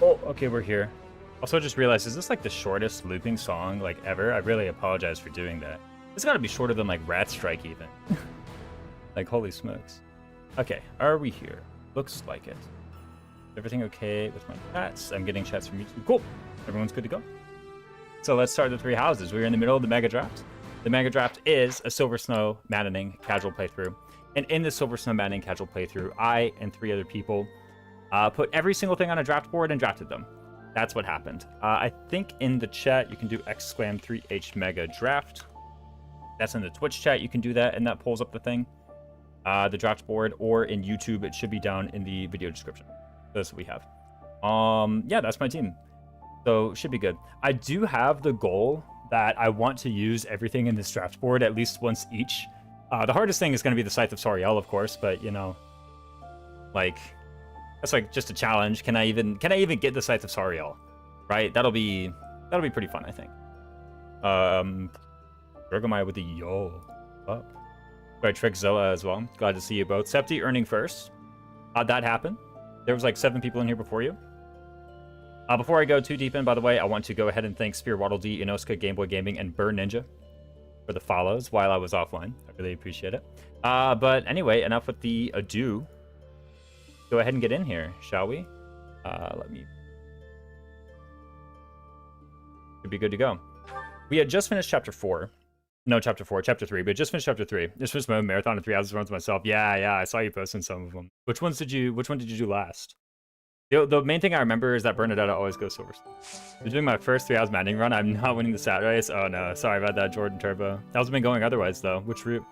Oh, okay, we're here. Also, I just realized, is this like the shortest looping song like ever? I really apologize for doing that. It's got to be shorter than like Rat Strike even. Like, holy smokes. Okay, are we here? Looks like it. Everything okay with my chats? I'm getting chats from YouTube. Cool. Everyone's good to go. So let's start the three houses. We're in the middle of the Mega Draft. The Mega Draft is a Silver Snow maddening casual playthrough. And in the Silver Snow maddening casual playthrough, I and 3 other people put every single thing on a draft board and drafted them. That's what happened. I think in the chat you can do !3h Mega Draft. That's in the Twitch chat. You can do that, and that pulls up the thing, the draft board, or in YouTube, it should be down in the video description. That's what we have. Yeah, that's my team. So should be good. I do have the goal that I want to use everything in this draft board at least once each. The hardest thing is going to be the Scythe of Sariel, of course, but you know, like, that's like just a challenge. Can I even get the Scythe of Sariel? Right? That'll be pretty fun, I think. Bergamai with the yo up. Right, Trickzilla as well. Glad to see you both. Septi earning first. How'd that happen? There was like 7 people in here before you. Before I go too deep in, by the way, I want to go ahead and thank Spear Waddle D, Inosuka, Gameboy Gaming, and Burr Ninja for the follows while I was offline. I really appreciate it. But anyway, enough with the ado. Go ahead and get in here, shall we? Let me... Should be good to go. We had just finished chapter 4. No, chapter 4, chapter 3, but just finished chapter 3. Just finished my own marathon of 3 hours runs myself. Yeah, I saw you posting some of them. Which one did you do last? The main thing I remember is that Bernadetta always goes silver. I'm doing my first 3 hours maddening run. I'm not winning the stat race. Oh no, sorry about that, Jordan Turbo. How's it been going otherwise though? Which route?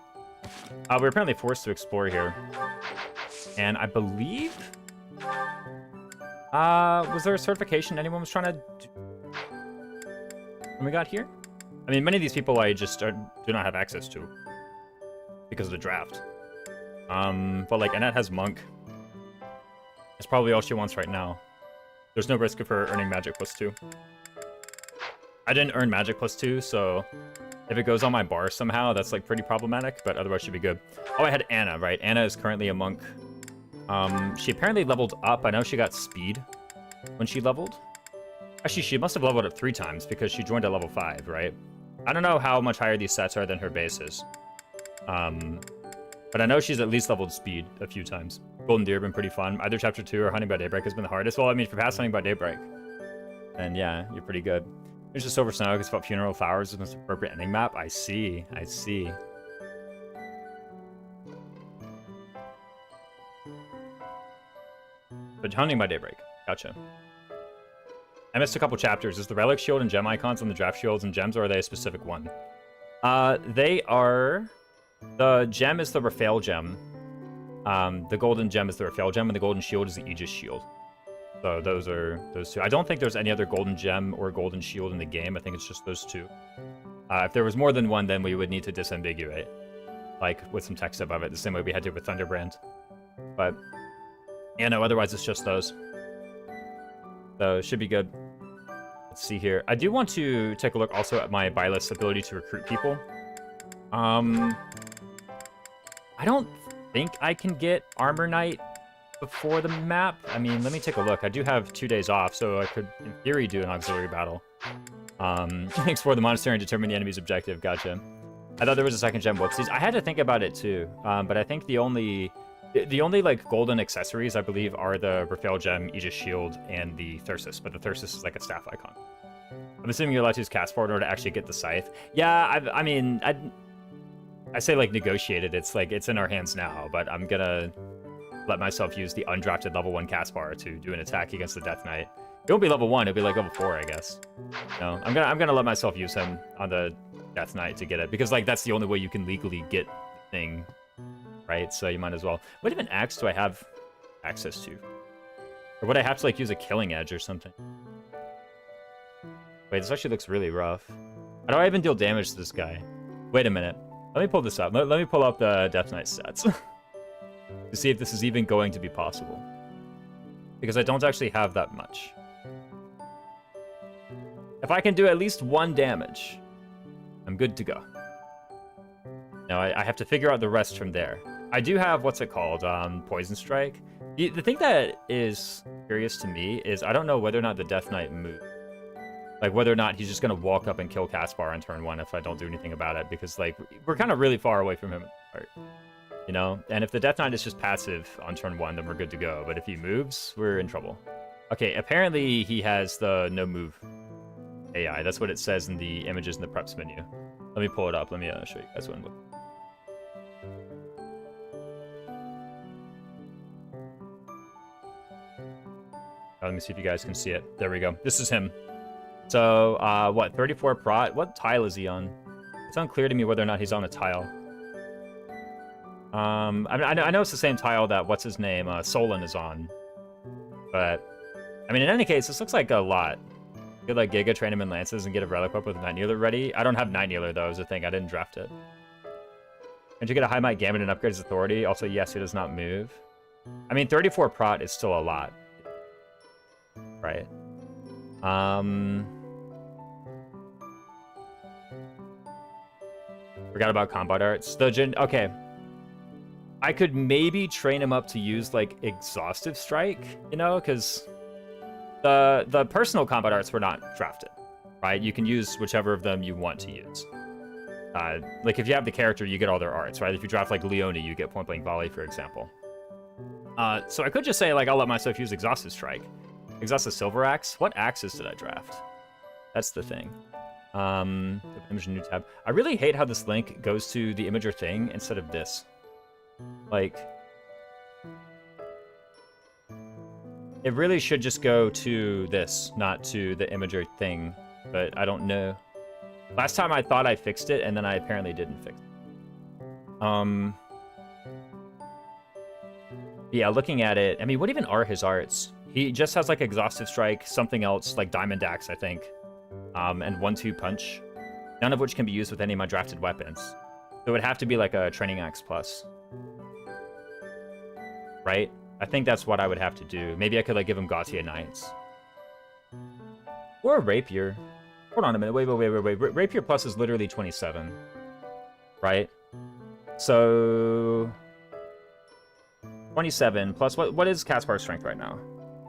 We're apparently forced to explore here. And I believe... was there a certification anyone was trying to do when we got here? I mean, many of these people I just do not have access to because of the draft. But like, Annette has Monk. That's probably all she wants right now. There's no risk of her earning Magic +2. I didn't earn Magic +2, so if it goes on my bar somehow, that's like pretty problematic, but otherwise should be good. Oh, I had Anna, right? Anna is currently a Monk. She apparently leveled up. I know she got speed when she leveled. Actually, she must have leveled up 3 times because she joined at level 5, right? I don't know how much higher these sets are than her bases. But I know she's at least leveled speed a few times. Golden Deer have been pretty fun. Either Chapter 2 or Hunting by Daybreak has been the hardest. Well, I mean, if you're past Hunting by Daybreak, then yeah, you're pretty good. There's just Silver Snow because about Funeral Flowers is the most appropriate ending map. I see. But Hunting by Daybreak. Gotcha. I missed a couple chapters. Is the Relic Shield and Gem icons on the draft shields and gems, or are they a specific one? They are... The gem is the Raphael gem. The golden gem is the Raphael gem, and the golden shield is the Aegis shield. So those are those 2. I don't think there's any other golden gem or golden shield in the game. I think it's just those 2. If there was more than one, then we would need to disambiguate, like with some text above it, the same way we had to with Thunderbrand. But yeah, no, otherwise it's just those. So it should be good. Let's see here. I do want to take a look also at my Byleth's ability to recruit people. I don't think I can get Armor Knight before the map. I mean, let me take a look. I do have 2 days off, so I could, in theory, do an auxiliary battle. Explore the monastery and determine the enemy's objective. Gotcha. I thought there was a second gem. Whoopsies. I had to think about it too, but I think the only like golden accessories I believe are the Raphael gem, Aegis shield, and the Thyrsus. But the Thyrsus is like a staff icon. I'm assuming you're allowed to use cast for it in order to actually get the scythe. Yeah, I mean, I say like negotiated. It's like it's in our hands now, but I'm gonna let myself use the undrafted level 1 Caspar to do an attack against the Death Knight. It won't be level 1. It'll be like level 4, I guess. No, I'm gonna let myself use him on the Death Knight to get it because like that's the only way you can legally get the thing, right? So you might as well. What even axe do I have access to? Or would I have to like use a Killing Edge or something? Wait, this actually looks really rough. How do I even deal damage to this guy? Wait a minute. Let me pull this up. Let me pull up the Death Knight stats to see if this is even going to be possible. Because I don't actually have that much. If I can do at least 1 damage, I'm good to go. Now I have to figure out the rest from there. I do have, what's it called? Poison Strike. The thing that is curious to me is I don't know whether or not the Death Knight moves. Like, whether or not he's just going to walk up and kill Caspar on turn 1 if I don't do anything about it. Because, like, we're kind of really far away from him at the start. You know? And if the Death Knight is just passive on turn 1, then we're good to go. But if he moves, we're in trouble. Okay, apparently he has the no move AI. That's what it says in the images in the preps menu. Let me pull it up. Let me show you guys what I'm looking for. Let me see if you guys can see it. There we go. This is him. So, what, 34 prot? What tile is he on? It's unclear to me whether or not he's on a tile. I know it's the same tile that, what's his name, Solon is on. But, I mean, in any case, this looks like a lot. You could, like, Giga train him in Lances and get a Relic Whip with Night Kneeler ready. I don't have Night Kneeler, though, is the thing. I didn't draft it. Did you get a High Might Gambit and upgrade his authority? Also, yes, he does not move. I mean, 34 prot is still a lot. Right. Forgot about combat arts. Okay. I could maybe train him up to use, like, Exhaustive Strike, you know, because the personal combat arts were not drafted, right? You can use whichever of them you want to use. Like, if you have the character, you get all their arts, right? If you draft, like, Leone, you get Point Blank Volley, for example. So I could just say, like, I'll let myself use Exhaustive Strike. Exhaustive Silver Axe? What axes did I draft? That's the thing. Image new tab. I really hate how this link goes to the Imager thing instead of this. Like, it really should just go to this, not to the Imager thing, but I don't know. Last time I thought I fixed it, and then I apparently didn't fix it. Yeah, looking at it, I mean, what even are his arts? He just has, like, Exhaustive Strike, something else, like Diamond Axe, I think. And 1-2 Punch. None of which can be used with any of my drafted weapons. So it would have to be, like, a Training Axe Plus. Right? I think that's what I would have to do. Maybe I could, like, give him Gautier Knights. Or a Rapier. Hold on a minute. Wait. Rapier Plus is literally 27. Right? So... 27 plus... What is Caspar's strength right now?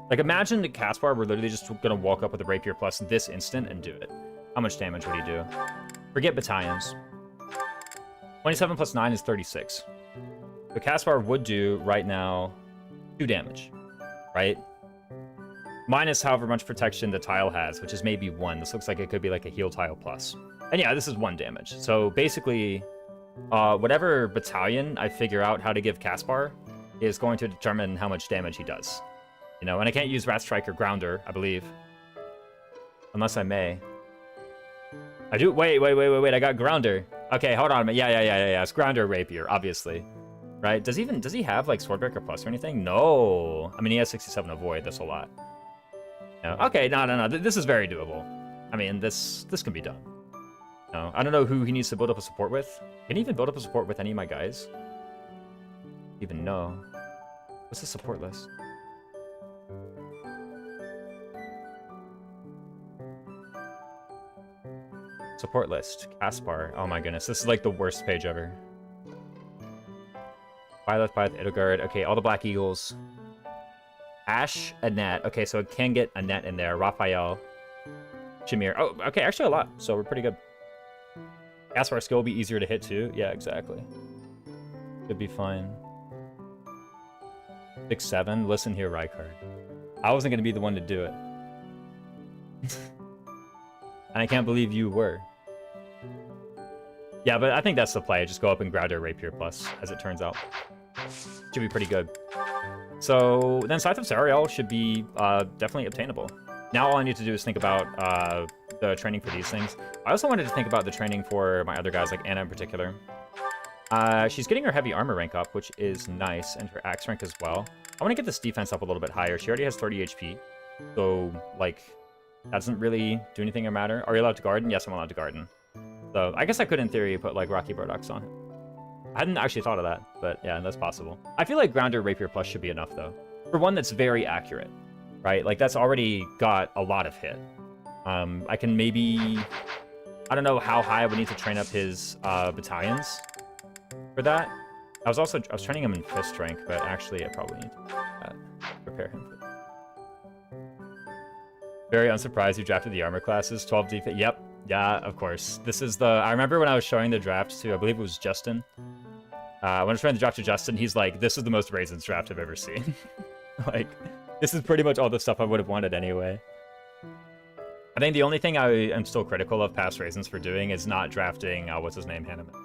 Like, imagine that Caspar were literally just gonna walk up with a Rapier Plus this instant and do it. How much damage would he do? Forget battalions. 27 plus 9 is 36. So Caspar would do, right now, 2 damage. Right? Minus however much protection the tile has, which is maybe 1. This looks like it could be like a heal tile plus. And yeah, this is 1 damage. So basically, whatever battalion I figure out how to give Caspar is going to determine how much damage he does. You know, and I can't use Rat Strike or Grounder, I believe. Unless I may. I do. Wait. I got Grounder. Okay, hold on a minute. Yeah. It's Grounder Rapier, obviously. Right? Does he have, like, Swordbreaker Plus or anything? No. I mean, he has 67 Avoid. That's a lot. No. Okay, no. This is very doable. I mean, this can be done. No, I don't know who he needs to build up a support with. Can he even build up a support with any of my guys? Even know. What's the support list? Support list. Caspar. Oh my goodness. This is like the worst page ever. Byleth, Edelgard. Okay, all the Black Eagles. Ash, Annette. Okay, so it can get Annette in there. Raphael. Jameer. Oh, okay, actually a lot. So we're pretty good. Caspar's skill will be easier to hit too. Yeah, exactly. Should be fine. 6-7. Listen here, Rykard. I wasn't going to be the one to do it. And I can't believe you were. Yeah, but I think that's the play. Just go up and grab their Rapier Plus, as it turns out. Should be pretty good. So then Scythe of Sariel should be definitely obtainable. Now all I need to do is think about the training for these things. I also wanted to think about the training for my other guys, like Anna in particular. She's getting her heavy armor rank up, which is nice, and her axe rank as well. I want to get this defense up a little bit higher. She already has 30 HP. So, like, that doesn't really do anything or matter. Are you allowed to garden? Yes, I'm allowed to garden. So, I guess I could, in theory, put, like, Rocky Burdocks on. I hadn't actually thought of that, but yeah, that's possible. I feel like Grounder Rapier Plus should be enough, though. For one that's very accurate, right? Like, that's already got a lot of hit. I can maybe... I don't know how high I would need to train up his battalions for that. I was training him in fist strength, but actually I probably need to do that. prepare him for that. Very unsurprised you drafted the armor classes. 12 defense. Yep. Yeah, of course. This is the... I remember when I was showing the draft to, I believe it was Justin. When I was showing the draft to Justin, he's like, this is the most Raisins draft I've ever seen. Like, this is pretty much all the stuff I would have wanted anyway. I think the only thing I am still critical of past Raisins for doing is not drafting, what's his name, Hanneman.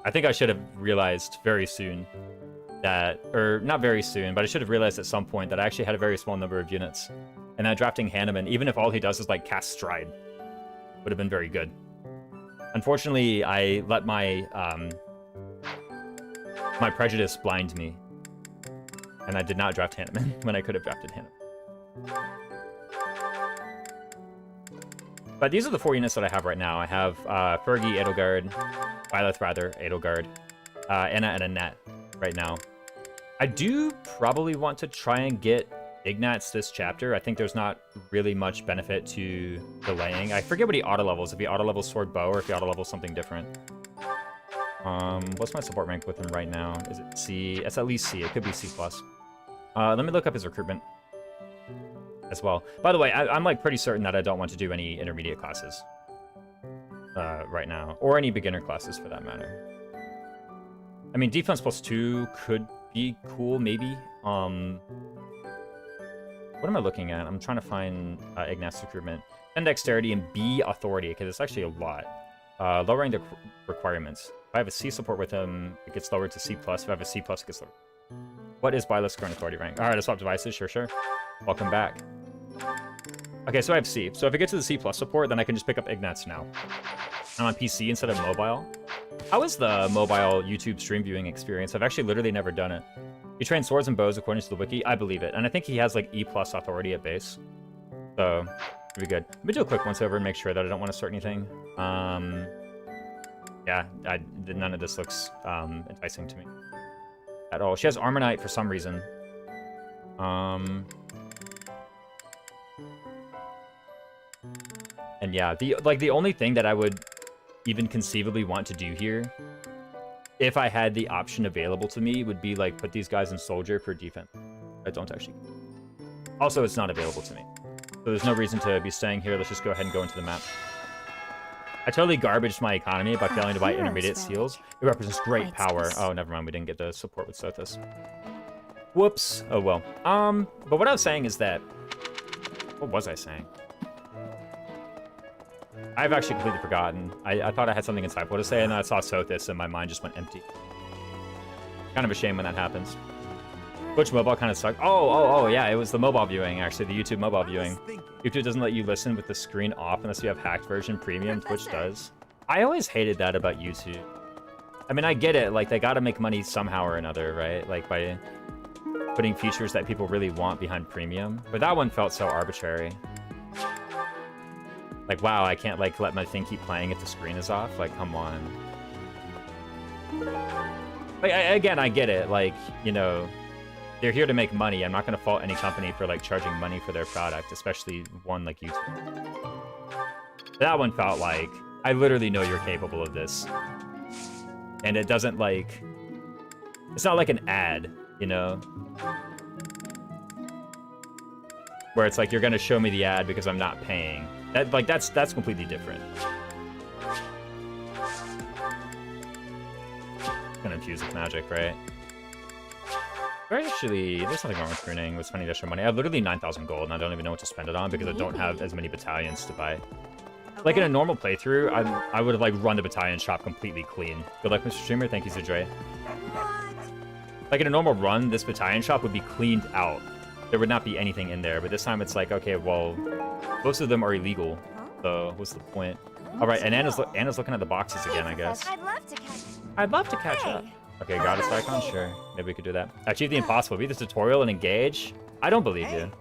I think I should have realized very soon that, or not very soon, but I should have realized at some point that I actually had a very small number of units. And that drafting Hanneman, even if all he does is like cast Stride, would have been very good. Unfortunately, I let my my prejudice blind me. And I did not draft Hanneman when I could have drafted Hanneman. But these are the 4 units that I have right now. I have Fergie, Edelgard, Byleth rather, Edelgard, Anna, and Annette right now. I do probably want to try and get Ignatz this chapter. I think there's not really much benefit to delaying. I forget what he auto-levels, if he auto-levels Sword Bow or if he auto-levels something different. What's my support rank with him right now? Is it C? It's at least C. It could be C+. Let me look up his recruitment as well. By the way, I'm like pretty certain that I don't want to do any intermediate classes right now, or any beginner classes for that matter. I mean, defense +2 could be cool, maybe. What am I looking at? I'm trying to find Ignatz recruitment. 10 dexterity and B authority, because it's actually a lot. Lowering the requirements. If I have a C support with him, it gets lowered to C+. If I have a C+, it gets lowered. What is Byleth's current authority rank? All right, I swap devices. Sure. Welcome back. Okay, so I have C. So if I get to the C+ support, then I can just pick up Ignatz now. I'm on PC instead of mobile. How is the mobile YouTube stream viewing experience? I've actually literally never done it. He trains swords and bows according to the wiki. I believe it. And I think he has like E+ authority at base. So, it'll be good. Let me do a quick once over and make sure that I don't want to start anything. Yeah, none of this looks enticing to me at all. She has Armor Knight for some reason. And yeah, the only thing that I would even conceivably want to do here, if I had the option available to me, would be like put these guys in soldier for defense. I don't actually. Also, it's not available to me, so there's no reason to be staying here. Let's just go ahead and go into the map. I totally garbaged my economy by failing to buy intermediate seals. It represents great power. Oh, never mind. We didn't get the support with Sothis. Whoops. Oh well. But what I was saying is that. What was I saying? I've actually completely forgotten. I thought I had something insightful to say, and then I saw Sothis, and my mind just went empty. Kind of a shame when that happens. Twitch mobile kind of sucked. Oh, yeah, it was the mobile viewing, actually, the YouTube mobile viewing. YouTube doesn't let you listen with the screen off unless you have hacked version premium. Twitch does. I always hated that about YouTube. I mean, I get it. Like, they gotta make money somehow or another, right? Like, by putting features that people really want behind premium. But that one felt so arbitrary. Like, wow, I can't, like, let my thing keep playing if the screen is off. Like, come on. Like, again, I get it. Like, you know, they're here to make money. I'm not going to fault any company for, like, charging money for their product, especially one like YouTube. That one felt like, I literally know you're capable of this. And it doesn't, like... It's not like an ad, you know? Where it's like, you're going to show me the ad because I'm not paying. That's completely different. Gonna infuse with magic, right? Actually, there's nothing wrong with pruning with spending extra money. I have literally 9,000 gold, and I don't even know what to spend it on because I don't have as many battalions to buy. Like in a normal playthrough, I would have like run the battalion shop completely clean. Good luck, Mr. Streamer. Thank you, Zidre. Like in a normal run, this battalion shop would be cleaned out. There would not be anything in there, but this time it's like, okay, well, most of them are illegal, so what's the point? All right, and Anna's looking at the boxes again, I guess. I'd love to catch up. Okay, Goddess Icon, sure. Maybe we could do that. Achieve the impossible. Beat the tutorial and engage? I don't believe you.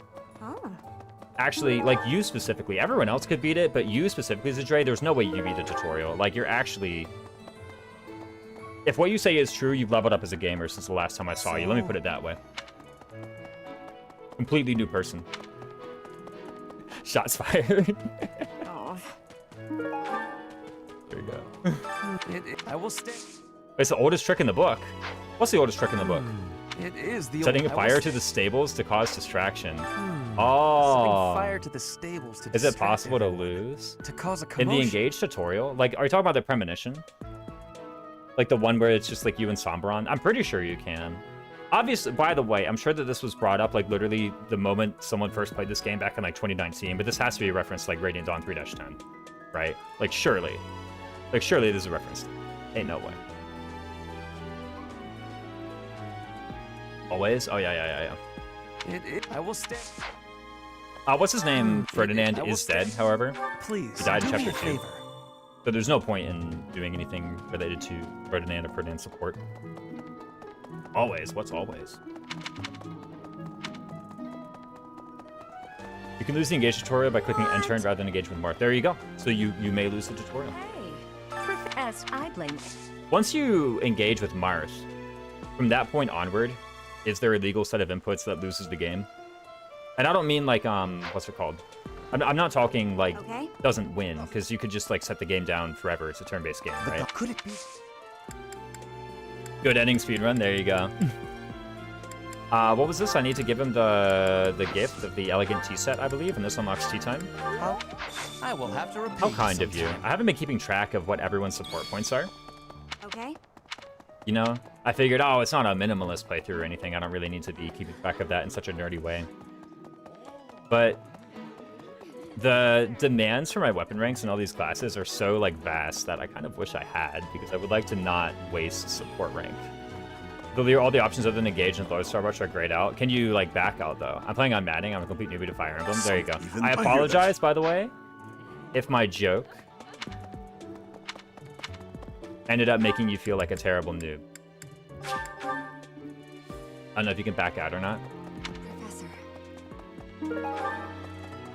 Actually, like, you specifically. Everyone else could beat it, but you specifically, Zidre, there's no way you beat the tutorial. Like, you're actually... If what you say is true, you've leveled up as a gamer since the last time I saw you. Let me put it that way. Completely new person. Shots fired. Oh. There you go. I will stay. It's the oldest trick in the book. What's the oldest trick in the book? It is the Setting old fire to the stables to cause distraction. Setting Oh. fire to the stables to Is it distract possible to everyone, lose? to cause a In commotion. the engage tutorial? Like, are you talking about the premonition? Like the one where it's just like you and Sombron? I'm pretty sure you can. Obviously, by the way, I'm sure that this was brought up like literally the moment someone first played this game back in like 2019, but this has to be a reference to like Radiant Dawn 3-10, right? Like surely. Like surely this is a reference. Ain't no way. Always? Oh yeah. I will stay. What's his name? Ferdinand is dead, however. Please, He died in do me chapter a 2. favor. So there's no point in doing anything related to Ferdinand or Ferdinand support. Always? What's always? You can lose the engage tutorial by clicking enter rather than engage with Marth. There you go. So you may lose the tutorial. Hey, Professor, I blame. Once you engage with Marth, from that point onward, is there a legal set of inputs that loses the game? And I don't mean like, what's it called? I'm not talking like doesn't win, because you could just like set the game down forever. It's a turn-based game, right? Could it be? Good ending speedrun. There you go. What was this? I need to give him the gift of the elegant tea set, I believe, and this unlocks tea time. I will have to repeat. How kind of you. I haven't been keeping track of what everyone's support points are. Okay. You know, I figured, oh, it's not a minimalist playthrough or anything. I don't really need to be keeping track of that in such a nerdy way. But the demands for my weapon ranks and all these classes are so like vast that I kind of wish I had, because I would like to not waste support rank. All the options other than engage and Lord Starbucks are grayed out. Can you like back out though? I'm playing on maddening. I'm a complete newbie to Fire Emblem. There you go. I apologize, by the way, if my joke ended up making you feel like a terrible noob. I don't know if you can back out or not. Professor.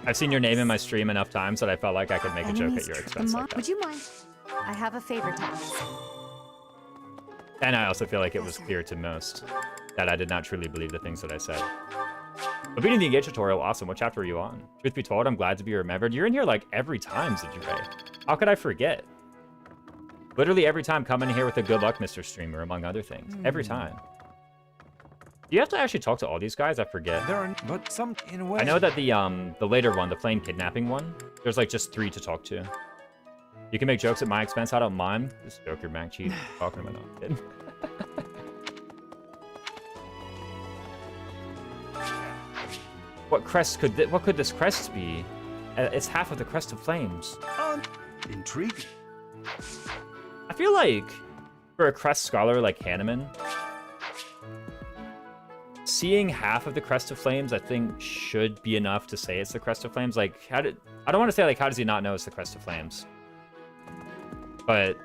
I've seen your name in my stream enough times that I felt like I could make a joke at your expense like that. Would you mind? I have a favor to ask. And I also feel like it was clear to most that I did not truly believe the things that I said. But beating the engage tutorial, awesome. What chapter are you on? Truth be told, I'm glad to be remembered. You're in here like every time, Zijure. How could I forget? Literally every time, come in here with a good luck, Mr. Streamer, among other things. Every time. Do you have to actually talk to all these guys? I forget. There are, but some in a way. I know that the later one, the plane kidnapping one, there's like just 3 to talk to. You can make jokes at my expense. I don't mind. This Joker Mac cheat talking about no kid. What could this crest be? It's half of the crest of flames. Intriguing. I feel like for a crest scholar like Hanneman, seeing half of the crest of flames, I think, should be enough to say it's the crest of flames. Like, I don't want to say like, how does he not know it's the crest of flames? But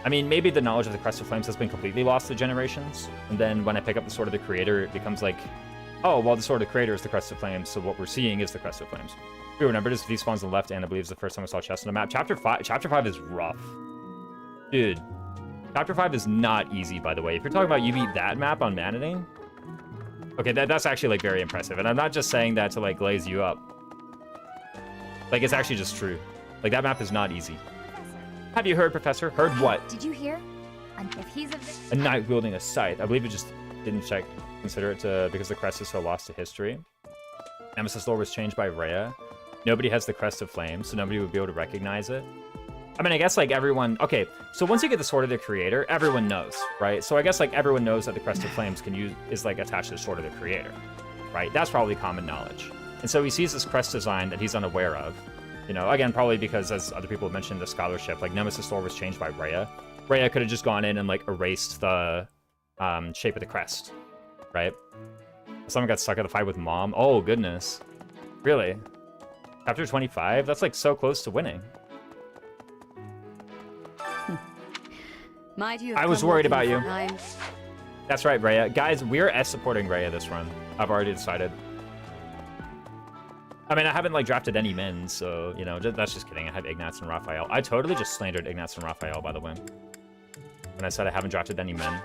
I mean, maybe the knowledge of the crest of flames has been completely lost to generations, and then when I pick up the Sword of the Creator, it becomes like, oh, well, the Sword of the Creator is the crest of flames, so what we're seeing is the crest of flames. If you remember, this V spawns on the left, and I believe it's the first time I saw chest on the map. Chapter 5 is rough. Dude, Chapter 5 is not easy, by the way. If you're talking about you beat that map on maddening, okay, that's actually like very impressive, and I'm not just saying that to like glaze you up. Like, it's actually just true. Like, that map is not easy. Have you heard, Professor? Heard what? Did you hear? If he's a knight wielding a scythe. I believe it just didn't consider it to, because the crest is so lost to history. Nemesis lore was changed by Rhea. Nobody has the crest of flames, so nobody would be able to recognize it. I mean, I guess like everyone. Okay, so once you get the Sword of the Creator, everyone knows, right? So I guess like everyone knows that the crest of flames is like attached to the Sword of the Creator, right? That's probably common knowledge. And so he sees this crest design that he's unaware of. You know, again, probably because, as other people have mentioned, the scholarship, like Nemesis lore was changed by Rhea. Rhea could have just gone in and like erased the shape of the crest, right? Someone got stuck at the fight with Mom. Oh, goodness. Really? Chapter 25? That's like so close to winning. I was worried about you. That's right, Rhea. Guys, we're S-supporting Rhea this run. I've already decided. I mean, I haven't like drafted any men, so, you know, that's just kidding. I have Ignatz and Raphael. I totally just slandered Ignatz and Raphael, by the way, when I said I haven't drafted any men.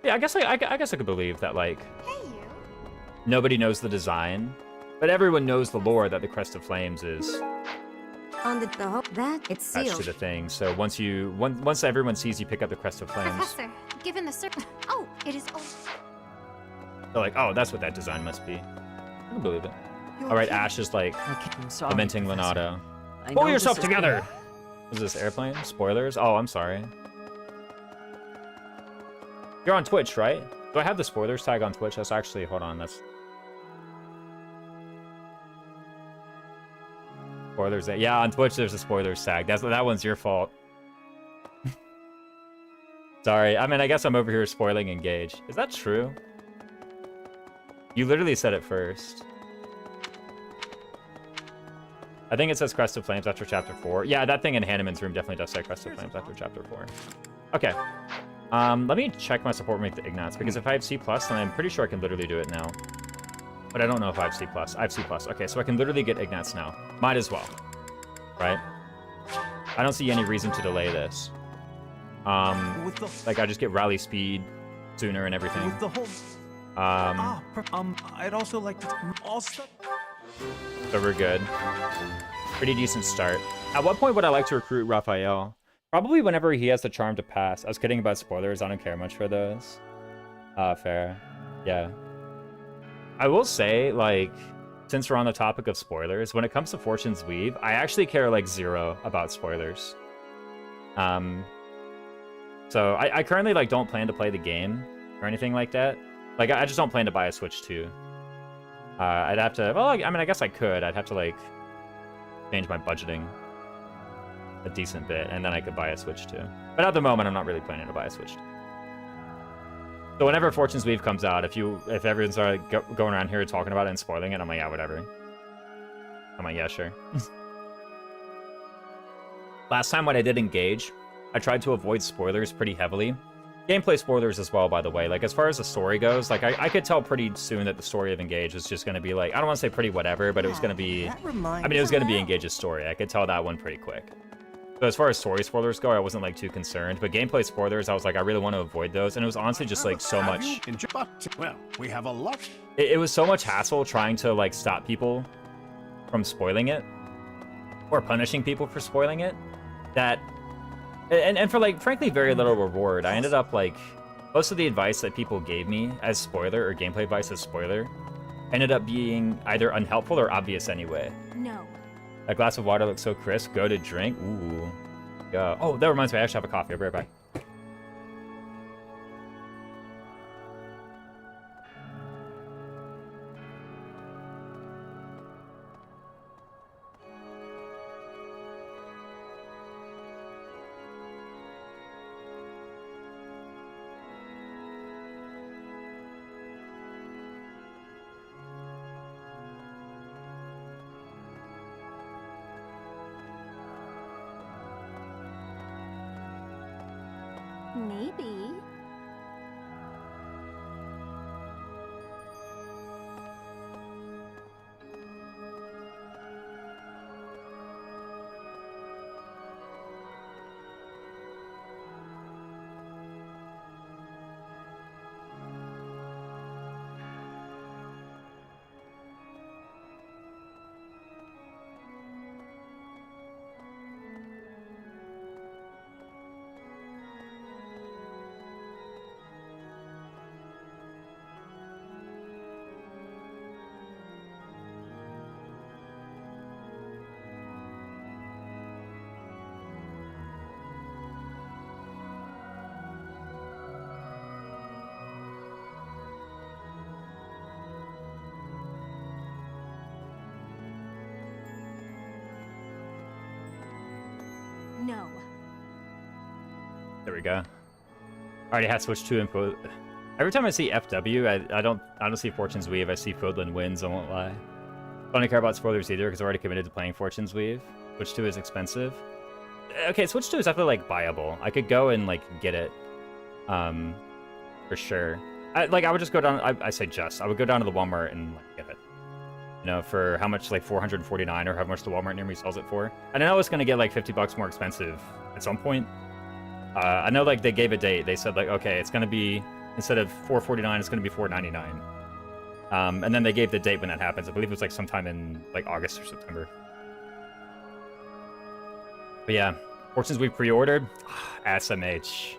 Yeah, I guess I could believe that, like, nobody knows the design, but everyone knows the lore that the Crest of Flames is On the that it's attached sealed. to the thing. So once everyone sees you pick up the Crest of Flames, Professor, given the oh, it is. they're like, oh, that's what that design must be. I can believe it. All right, Ash is like I'm sorry, lamenting Professor. Lonato. I Pull know yourself this is- together. Is this airplane? Spoilers? Oh, I'm sorry. You're on Twitch, right? Do I have the spoilers tag on Twitch? That's actually, hold on, that's... Spoilers, yeah, on Twitch there's a spoilers tag. That one's your fault. Sorry, I mean, I guess I'm over here spoiling Engage. Is that true? You literally said it first. I think it says Crest of Flames after Chapter 4. Yeah, that thing in Hanneman's room definitely does say Crest of Flames after Chapter 4. Okay. Let me check my support with the Ignats, because if I have C+, then I'm pretty sure I can literally do it now. But I don't know if I have C+. I have C+. Okay, so I can literally get Ignats now. Might as well. Right? I don't see any reason to delay this. With the Like, I just get rally speed sooner and everything. with the whole. I'd also like to also. So we're good. Pretty decent start. At what point would I like to recruit Raphael? Probably whenever he has the charm to pass. I was kidding about spoilers. I don't care much for those. Fair. Yeah. I will say, like, since we're on the topic of spoilers, when it comes to Fortune's Weave, I actually care, like, zero about spoilers. So I currently, like, don't plan to play the game or anything like that. Like, I just don't plan to buy a Switch 2. I'd have to, well, I mean, I guess I could. I'd have to, like, change my budgeting a decent bit, and then I could buy a Switch 2. But at the moment, I'm not really planning to buy a Switch 2. So whenever Fortune's Weave comes out, if everyone's going around here talking about it and spoiling it, I'm like, yeah, whatever. I'm like, yeah, sure. Last time when I did Engage, I tried to avoid spoilers pretty heavily. Gameplay spoilers as well, by the way. Like, as far as the story goes, like, I could tell pretty soon that the story of Engage was just going to be, like, I don't want to say pretty whatever, but it was going to be... That reminds I mean, it was going to be Engage's story. I could tell that one pretty quick. So as far as story spoilers go, I wasn't, like, too concerned. But gameplay spoilers, I was like, I really want to avoid those. And it was honestly just, like, so much... Well, we have a lot. It was so much hassle trying to, like, stop people from spoiling it. Or punishing people for spoiling it. That... And for, like, frankly, very little reward. I ended up, like... Most of the advice that people gave me as spoiler, or gameplay advice as spoiler, ended up being either unhelpful or obvious anyway. No. That glass of water looks so crisp. Go to drink. Ooh. Yeah. Oh, that reminds me. I actually have a coffee. I'll be right back. Maybe. No. There we go. Already had Switch 2 input. Every time I see FW, I don't see Fortune's Weave. I see Fodlan wins, I won't lie. Don't care about spoilers either, because I'm already committed to playing Fortune's Weave. Switch 2 is expensive. Okay, Switch 2 is definitely, like, buyable. I could go and, like, get it. For sure. I would just go down, I say just, I would go down to the Walmart and, like, get it. You know, for how much, like, $449, or how much the Walmart near me sells it for. And I know it's gonna get, like, $50 more expensive at some point. I know, like, they gave a date. They said, like, okay, it's gonna be, instead of $449, it's gonna be $499. And then they gave the date when that happens. I believe it was, like, sometime in, like, August or September. But yeah, Fortunes we pre-ordered. SMH.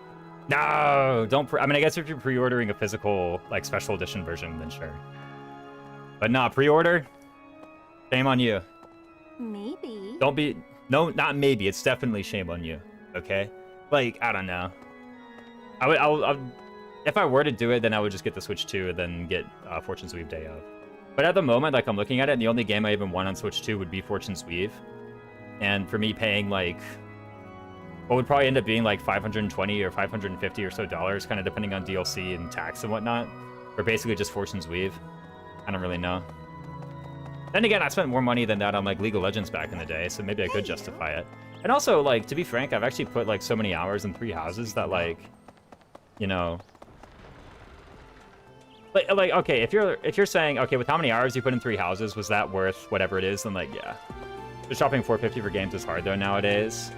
No, don't. I mean, I guess if you're pre-ordering a physical, like, special edition version, then sure. But nah, pre-order. Shame on you. Maybe. Don't be. No, not maybe. It's definitely shame on you. Okay. Like, I don't know. I'll if I were to do it, then I would just get the Switch 2 and then get Fortune's Weave Day of. But at the moment, like, I'm looking at it, and the only game I even want on Switch 2 would be Fortune's Weave. And for me, paying, like, what would probably end up being, like, 520 or 550 or so dollars, kind of depending on DLC and tax and whatnot, or basically just Fortune's Weave. I don't really know. Then again, I spent more money than that on, like, League of Legends back in the day, so maybe I could justify it. And also, like, to be frank, I've actually put, like, so many hours in 3 houses that, like, you know... Like, okay, if you're saying, okay, with how many hours you put in 3 houses, was that worth whatever it is, then, like, yeah. Just shopping $4.50 for games is hard, though, nowadays.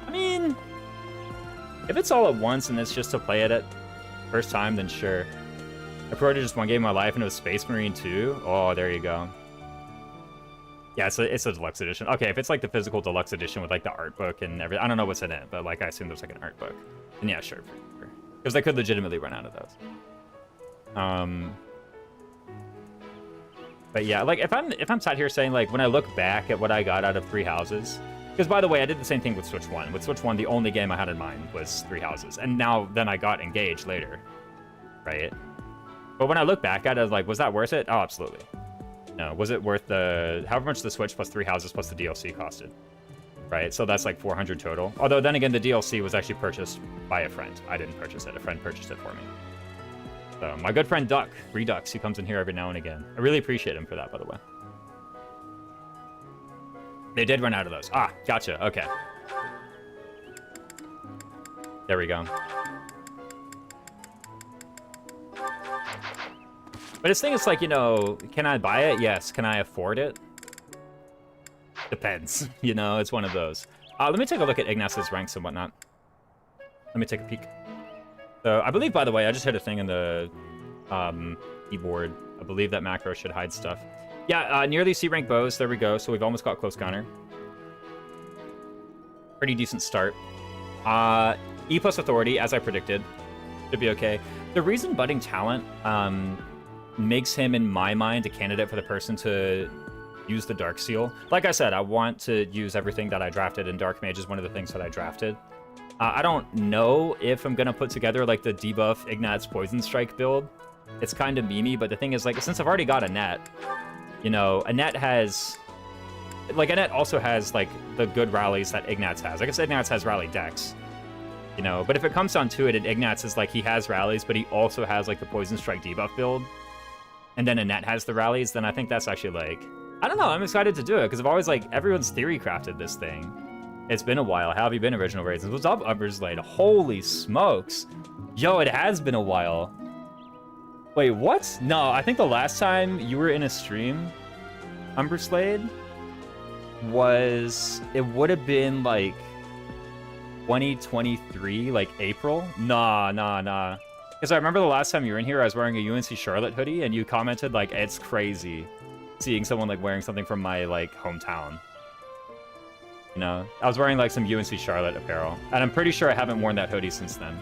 I mean, if it's all at once and it's just to play it at first time, then sure. I pre-ordered just one game in my life, and it was Space Marine 2. Oh, there you go. Yeah, it's a deluxe edition. Okay, if it's, like, the physical deluxe edition with, like, the art book and everything. I don't know what's in it, but, like, I assume there's, like, an art book. And yeah, sure. Because I could legitimately run out of those. But yeah, like, if I'm sat here saying, like, when I look back at what I got out of 3 houses, because by the way, I did the same thing with Switch 1. With Switch 1, the only game I had in mind was 3 houses, and then I got Engaged later, right? But when I look back at it, I was like, was that worth it? Oh, absolutely. No, was it worth however much the Switch plus 3 houses plus the DLC costed, right? So that's like 400 total. Although then again, the DLC was actually purchased by a friend. I didn't purchase it. A friend purchased it for me. So my good friend Duck, Redux, he comes in here every now and again. I really appreciate him for that, by the way. They did run out of those. Ah, gotcha. Okay. There we go. But his thing is like, you know, can I buy it? Yes. Can I afford it? Depends. You know, it's one of those. Let me take a look at Ignaz's ranks and whatnot. Let me take a peek. So I believe, by the way, I just hit a thing in the keyboard. I believe that macro should hide stuff. Yeah, nearly C-rank bows. There we go. So we've almost got close counter. Pretty decent start. E plus authority, as I predicted. Should be okay. The reason budding talent makes him, in my mind, a candidate for the person to use the Dark Seal. Like I said, I want to use everything that I drafted, and Dark Mage is one of the things that I drafted. I don't know if I'm going to put together, like, the debuff Ignatz Poison Strike build. It's kind of memey, but the thing is, like, since I've already got a net, you know, a net has... Like, a net also has, like, the good rallies that Ignatz has. I guess Ignatz has rally decks, you know, but if it comes down to it, and Ignatz is, like, he has rallies, but he also has, like, the Poison Strike debuff build, and then a net has the rallies, then I think that's actually, like... I don't know, I'm excited to do it, because I've always, like, everyone's theory crafted this thing. It's been a while. How have you been, Original Raisins? What's up, Umberslade? Holy smokes. Yo, it has been a while. Wait, what? No, I think the last time you were in a stream, Umberslade, it would have been, like, 2023, like, April? Nah. Because I remember the last time you were in here, I was wearing a UNC Charlotte hoodie, and you commented, like, it's crazy seeing someone, like, wearing something from my, like, hometown. You know, I was wearing, like, some UNC Charlotte apparel, and I'm pretty sure I haven't worn that hoodie since then.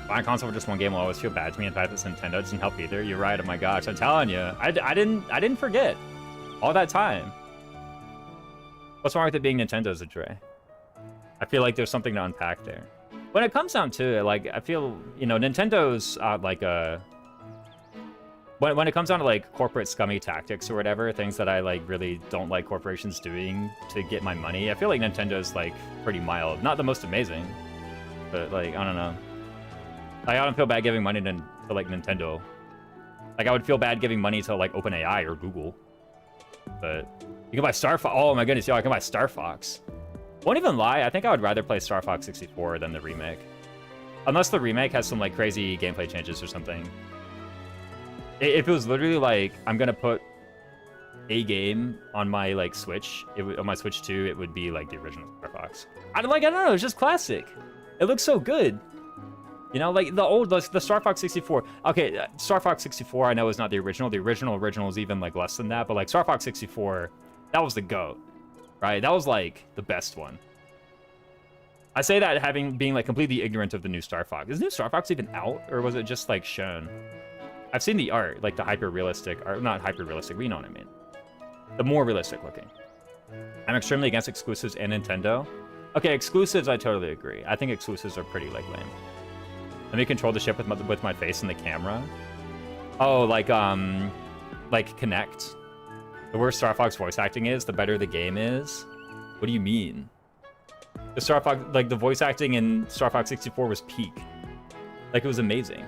Buying console for just one game will always feel bad to me. In fact, this Nintendo doesn't help either. You're right. Oh my gosh, I'm telling you, I didn't forget all that time. What's wrong with it being Nintendo's, Dre? I feel like there's something to unpack there. When it comes down to it, like, I feel, you know, Nintendo's like a... When it comes down to, like, corporate scummy tactics or whatever, things that I, like, really don't like corporations doing to get my money, I feel like Nintendo's, like, pretty mild. Not the most amazing, but, like, I don't know. Like, I don't feel bad giving money to like, Nintendo. Like, I would feel bad giving money to, like, OpenAI or Google. But you can buy Star Fox. Oh, my goodness, yo, I can buy Star Fox. Won't even lie, I think I would rather play Star Fox 64 than the remake. Unless the remake has some, like, crazy gameplay changes or something. If it was literally like, I'm gonna put a game on my, like, Switch, on my Switch 2, it would be like the original Star Fox. I don't know, it's just classic. It looks so good. You know, like the Star Fox 64. Okay, Star Fox 64 I know is not the original. The original is even, like, less than that, but, like, Star Fox 64, that was the GOAT. right? That was like the best one. I say that being like completely ignorant of the new Star Fox. Is new Star Fox even out, or was it just like shown? I've seen the art, like the hyper-realistic, or not hyper-realistic, but you know what I mean. The more realistic looking. I'm extremely against exclusives and Nintendo. Okay, exclusives, I totally agree. I think exclusives are pretty like lame. Let me control the ship with my face in the camera. Oh, like Connect. The worse Star Fox voice acting is, the better the game is. What do you mean? The Star Fox, like the voice acting in Star Fox 64 was peak. Like it was amazing.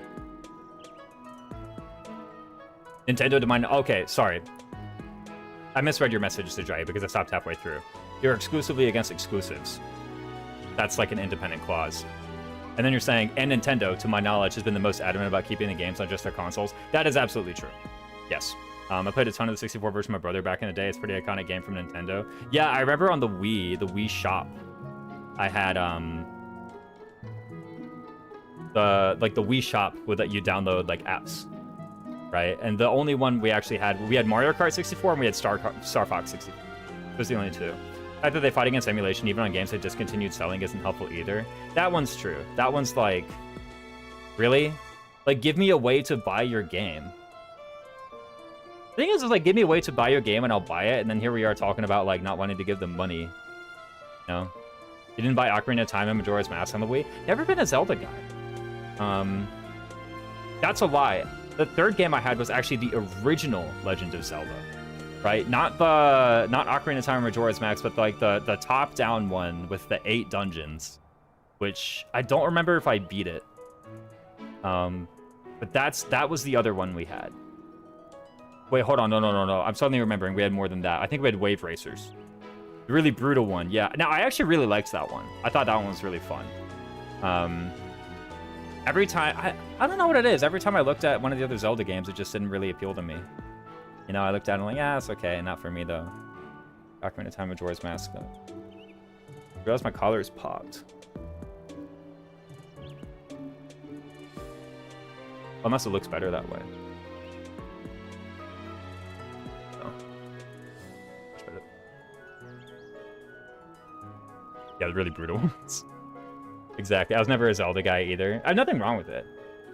Nintendo demand. Okay, sorry. I misread your message, Sejai, because I stopped halfway through. You're exclusively against exclusives. That's like an independent clause. And then you're saying, and Nintendo, to my knowledge, has been the most adamant about keeping the games on just their consoles. That is absolutely true. Yes. I played a ton of the 64 version with my brother back in the day. It's a pretty iconic game from Nintendo. Yeah, I remember on the Wii Shop, I had the Wii Shop would let you download like apps, right? And the only one we actually had, we had Mario Kart 64 and we had Star Fox 64. Those are the only two. The fact that they fight against emulation even on games that discontinued selling isn't helpful either. That one's true. That one's like, really? Like, give me a way to buy your game. The thing is like, give me a way to buy your game and I'll buy it, and then here we are talking about like not wanting to give them money. You know? You didn't buy Ocarina of Time and Majora's Mask on the Wii? Never been a Zelda guy. That's a lie. The third game I had was actually the original Legend of Zelda, right? Not Ocarina of Time or Majora's Mask, but like the top-down one with the 8 dungeons, which I don't remember if I beat it. But that was the other one we had. Wait, hold on. No. I'm suddenly remembering we had more than that. I think we had Wave Racers. The really brutal one, yeah. Now, I actually really liked that one. I thought that one was really fun. Every time, I don't know what it is. Every time I looked at one of the other Zelda games, it just didn't really appeal to me. You know, I looked at it and I'm like, yeah, it's okay. Not for me, though. Ocarina of Time, Majora's Mask, though. I realized my collar's popped. Unless it looks better that way. Yeah, the really brutal ones. Exactly. I was never a Zelda guy either. I have nothing wrong with it.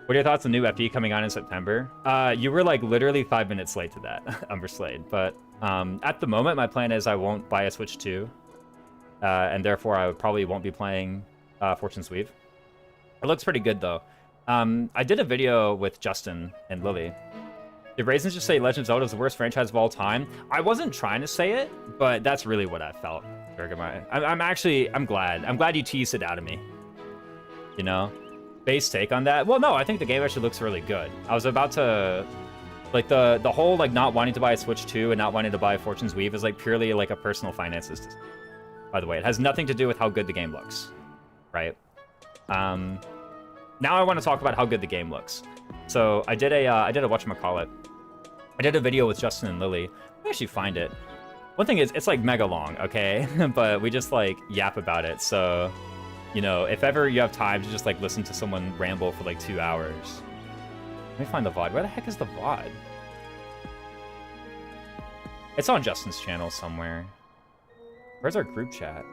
What are your thoughts on the new FD coming on in September? You were like literally 5 minutes late to that, Umber Slade. But at the moment, my plan is I won't buy a Switch 2. And therefore, I probably won't be playing Fortune's Weave. It looks pretty good, though. I did a video with Justin and Lily. Did Raisins just say Legend of Zelda is the worst franchise of all time? I wasn't trying to say it, but that's really what I felt. I'm glad. I'm glad you teased it out of me. You know? Base take on that? Well, no, I think the game actually looks really good. I was about to... Like, the whole, like, not wanting to buy a Switch 2 and not wanting to buy Fortune's Weave is, like, purely, like, a personal finances decision. By the way, it has nothing to do with how good the game looks. Right? Now I want to talk about how good the game looks. So, I did a whatchamacallit. I did a video with Justin and Lily. Let me actually find it. One thing is, it's like mega long, okay? But we just like yap about it. So, you know, if ever you have time to just like listen to someone ramble for like 2 hours. Let me find the VOD. Where the heck is the VOD? It's on Justin's channel somewhere. Where's our group chat?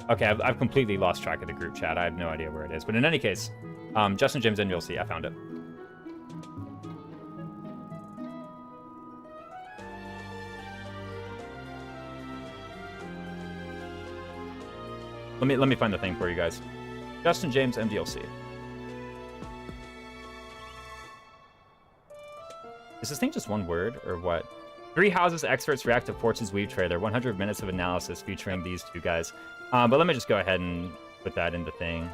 Okay, I've completely lost track of the group chat. I have no idea where it is. But in any case, Justin James and you'll see. I found it. Let me find the thing for you guys. Justin James MDLC. Is this thing just one word or what? 3 Houses experts react to Fortune's Weave trailer. 100 minutes of analysis featuring these two guys. But let me just go ahead and put that in the thing.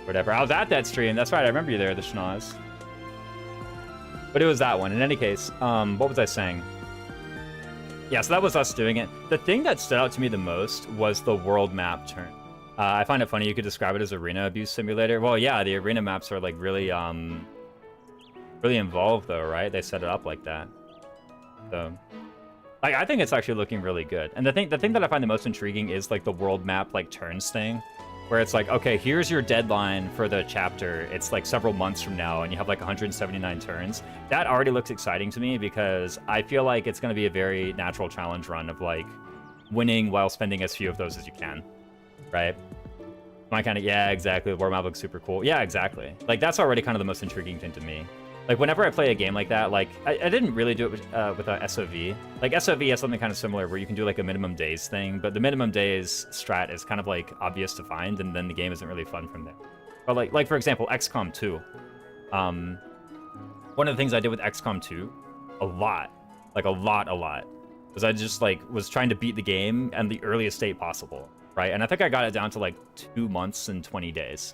Whatever. I was at that stream. That's right. I remember you there, the schnoz. But it was that one. In any case, what was I saying? Yeah, so that was us doing it. The thing that stood out to me the most was the world map turn. I find it funny you could describe it as arena abuse simulator. Well, yeah, the arena maps are like really involved though, right? They set it up like that. So, like, I think it's actually looking really good. And the thing that I find the most intriguing is like the world map like turns thing. where it's like, okay, here's your deadline for the chapter. It's like several months from now, and you have like 179 turns. That already looks exciting to me because I feel like it's going to be a very natural challenge run of like winning while spending as few of those as you can, right? My kind of, yeah, exactly. The war map looks super cool. Yeah, exactly. Like, that's already kind of the most intriguing thing to me. Like, whenever I play a game like that, like, I didn't really do it with a SOV. Like, SOV has something kind of similar where you can do, like, a minimum days thing, but the minimum days strat is kind of, like, obvious to find, and then the game isn't really fun from there. But, like for example, XCOM 2. One of the things I did with XCOM 2, a lot, was I just, like, was trying to beat the game in the earliest state possible, right? And I think I got it down to, like, 2 months and 20 days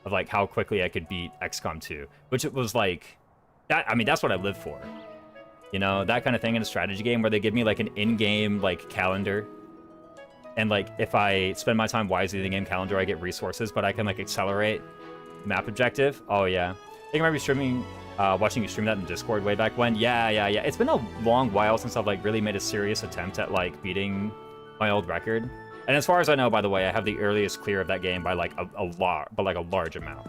of, like, how quickly I could beat XCOM 2, which it was, like... I mean, that's what I live for. You know, that kind of thing in a strategy game where they give me, like, an in-game, like, calendar. And, like, if I spend my time wisely in the game calendar, I get resources, but I can, like, accelerate the map objective. Oh, yeah. I think I remember streaming, watching you stream that in Discord way back when. Yeah. It's been a long while since I've, like, really made a serious attempt at, like, beating my old record. And as far as I know, by the way, I have the earliest clear of that game by, like, a large amount.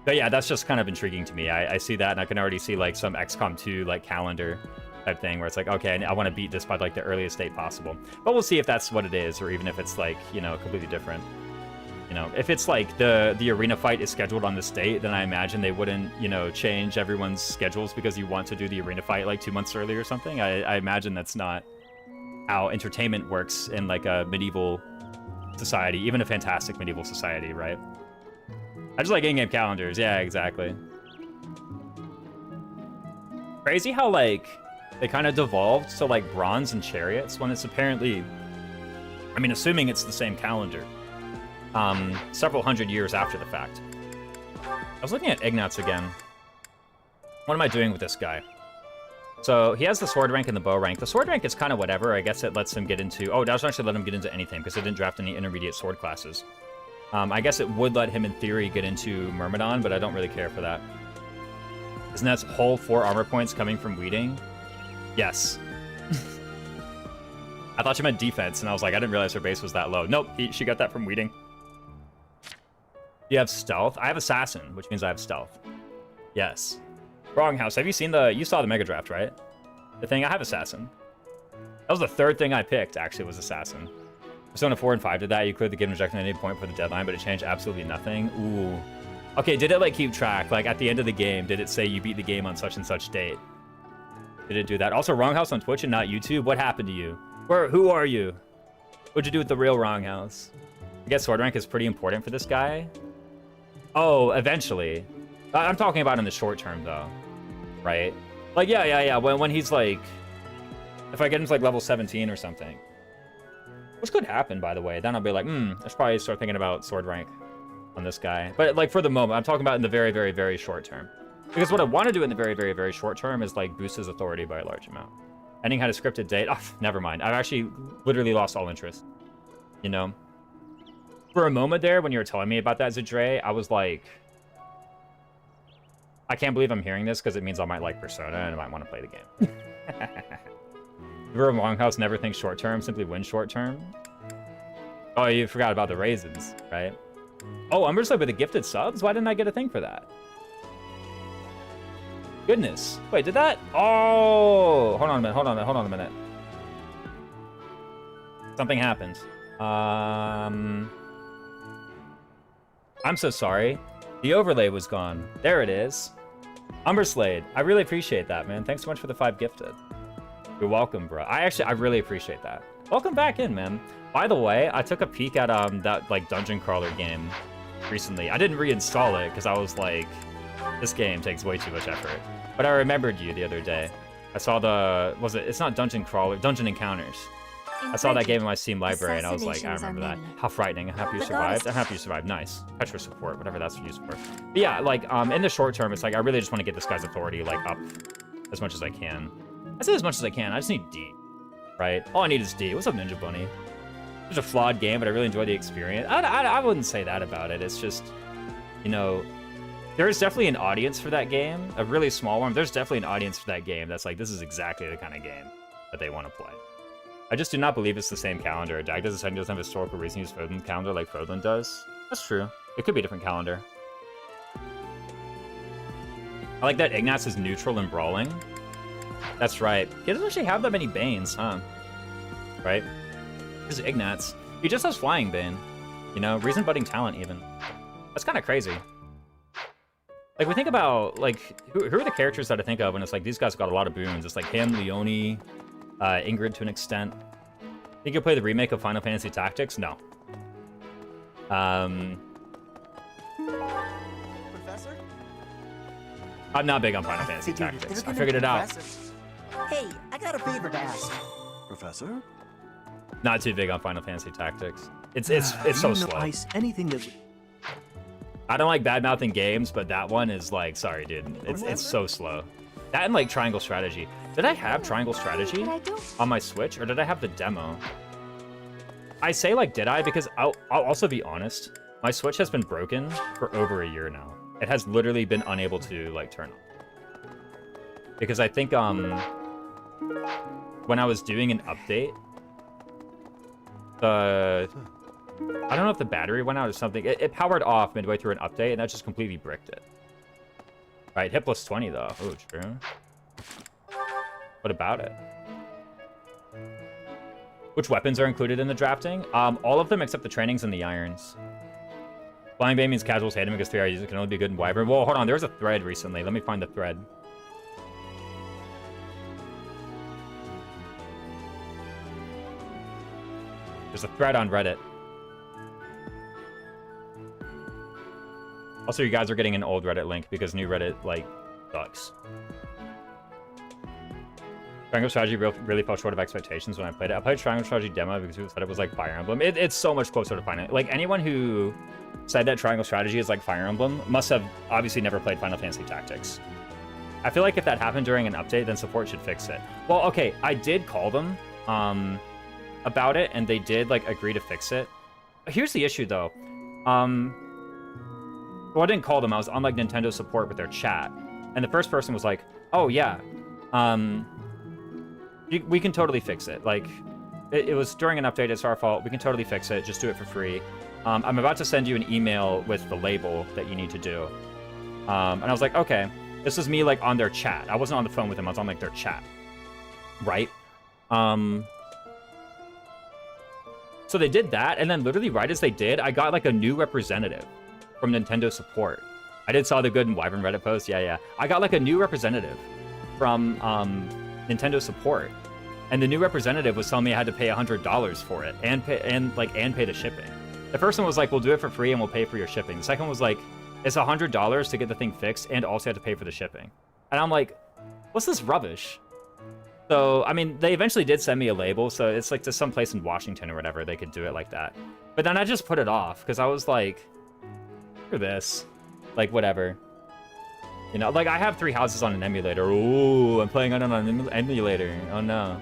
But yeah, that's just kind of intriguing to me. I see that, and I can already see, like, some XCOM 2, like, calendar type thing where it's like, okay, I want to beat this by, like, the earliest date possible. But we'll see if that's what it is, or even if it's, like, you know, completely different. You know, if it's, like, the arena fight is scheduled on this date, then I imagine they wouldn't, you know, change everyone's schedules because you want to do the arena fight, like, 2 months early or something. I imagine that's not how entertainment works in, like, a medieval society, even a fantastic medieval society, right? I just like in-game calendars. Yeah, exactly. Crazy how, like, they kind of devolved to, like, bronze and chariots when it's apparently... I mean, assuming it's the same calendar. Several hundred years after the fact. I was looking at Ignatz again. What am I doing with this guy? So, he has the sword rank and the bow rank. The sword rank is kind of whatever. I guess it lets him get into... Oh, it doesn't actually let him get into anything because it didn't draft any intermediate sword classes. I guess it would let him, in theory, get into Myrmidon, but I don't really care for that. Isn't that whole 4 armor points coming from Weeding? Yes. I thought you meant defense, and I was like, I didn't realize her base was that low. Nope, she got that from Weeding. You have stealth? I have assassin, which means I have stealth. Yes. Wrong house. Have you seen the... You saw the Mega Draft, right? The thing, I have assassin. That was the 3rd thing I picked, actually, was assassin. Persona 4 and 5 did that. You cleared the game objective at any point for the deadline, but it changed absolutely nothing. Ooh. Okay, did it, like, keep track? Like, at the end of the game, did it say you beat the game on such and such date? Did it do that? Also, Wrong House on Twitch and not YouTube? What happened to you? Who are you? What'd you do with the real Wrong House? I guess sword rank is pretty important for this guy. Oh, eventually. I'm talking about in the short term, though. Right? Like, yeah. When he's, like... If I get him to, like, level 17 or something. Which could happen, by the way. Then I'll be like, I should probably start thinking about sword rank on this guy. But, like, for the moment, I'm talking about in the very, very, very short term. Because what I want to do in the very, very, very short term is, like, boost his authority by a large amount. Ending had a scripted date. Oh, never mind. I've actually literally lost all interest. You know? For a moment there, when you were telling me about that, Zadre, I was like... I can't believe I'm hearing this, because it means I might like Persona and I might want to play the game. Remember, Longhouse never thinks short term, simply wins short term. Oh, you forgot about the raisins, right? Oh, Umbersley with the gifted subs? Why didn't I get a thing for that? Goodness. Wait, did that? Oh! Hold on a minute. Something happened. I'm so sorry. The overlay was gone. There it is. Umberslade, I really appreciate that, man. Thanks so much for the 5 gifted. You're welcome, bro. I really appreciate that. Welcome back in, man. By the way, I took a peek at that, like, dungeon crawler game recently. I didn't reinstall it because I was like, this game takes way too much effort. But I remembered you the other day. I saw it's not dungeon crawler, dungeon encounters. I saw that game in my Steam library and I was like, I remember that. How frightening. I'm happy you survived. I'm happy you survived. Nice. Petra support, whatever that's used for. But yeah, like, in the short term, it's like, I really just want to get this guy's authority, like, up as much as I can. I say as much as I can. I just need D, right? All I need is D. What's up, Ninja Bunny? It's a flawed game, but I really enjoy the experience. I wouldn't say that about it. It's just, you know, there's definitely an audience for that game. A really small one. There's definitely an audience for that game that's like, this is exactly the kind of game that they want to play. I just do not believe it's the same calendar. Dag doesn't have a historical reason to use Frodlin's calendar like Frodlin does. That's true. It could be a different calendar. I like that Ignatz is neutral in brawling. That's right. He doesn't actually have that many Banes, huh? Right? This is Ignatz. He just has Flying Bane. You know, reason budding talent even. That's kind of crazy. Like, we think about, like, who are the characters that I think of when it's like, these guys got a lot of boons? It's like him, Leone, Ingrid to an extent. Think you'll play the remake of Final Fantasy Tactics? No. Professor? I'm not big on Final Fantasy Tactics. I figured it out. Hey, I got a favor to ask. Professor? Not too big on Final Fantasy Tactics. It's so slow. Anything that... I don't like bad-mouthing games, but that one is like, sorry, dude. It's so slow. That and like Triangle Strategy. Did I have Triangle Strategy on my Switch, or did I have the demo? I say like, did I? Because I'll also be honest. My Switch has been broken for over a year now. It has literally been unable to like turn on. Because I think when I was doing an update, I don't know if the battery went out or something. It powered off midway through an update, and that just completely bricked it. Right, hit plus 20 though. Oh, true. What about it? Which weapons are included in the drafting? All of them except the trainings and the irons. Flying Bane means casuals hate him because 3-hour users can only be good in Wyvern. Well, hold on, there was a thread recently. Let me find the thread. There's a thread on Reddit. Also, you guys are getting an old Reddit link because new Reddit, like, sucks. Triangle Strategy really fell short of expectations when I played it. I played Triangle Strategy demo because people said it was like Fire Emblem. It's so much closer to Final. Like, anyone who said that Triangle Strategy is like Fire Emblem must have obviously never played Final Fantasy Tactics. I feel like if that happened during an update, then support should fix it. Well, okay, I did call them about it, and they did, like, agree to fix it. Here's the issue, though. Well, I didn't call them. I was on, like, Nintendo support with their chat. And the first person was like, oh, yeah. We can totally fix it. Like, it was during an update. It's our fault. We can totally fix it. Just do it for free. I'm about to send you an email with the label that you need to do. And I was like, okay. This is me, like, on their chat. I wasn't on the phone with them. I was on, like, their chat. Right? So they did that, and then literally right as they did, I got, like, a new representative from Nintendo support. I did saw the Good and Wyvern Reddit post. Yeah. I got, like, a new representative from Nintendo support. And the new representative was telling me I had to pay $100 for it and pay the shipping. The first one was like, we'll do it for free and we'll pay for your shipping. The second one was like, it's $100 to get the thing fixed and also have to pay for the shipping. And I'm like, what's this rubbish? So, I mean, they eventually did send me a label, so it's like to some place in Washington or whatever, they could do it like that. But then I just put it off, because I was like, screw this. Like, whatever. You know, like, I have 3 houses on an emulator. Ooh, I'm playing on an emulator. Oh, no.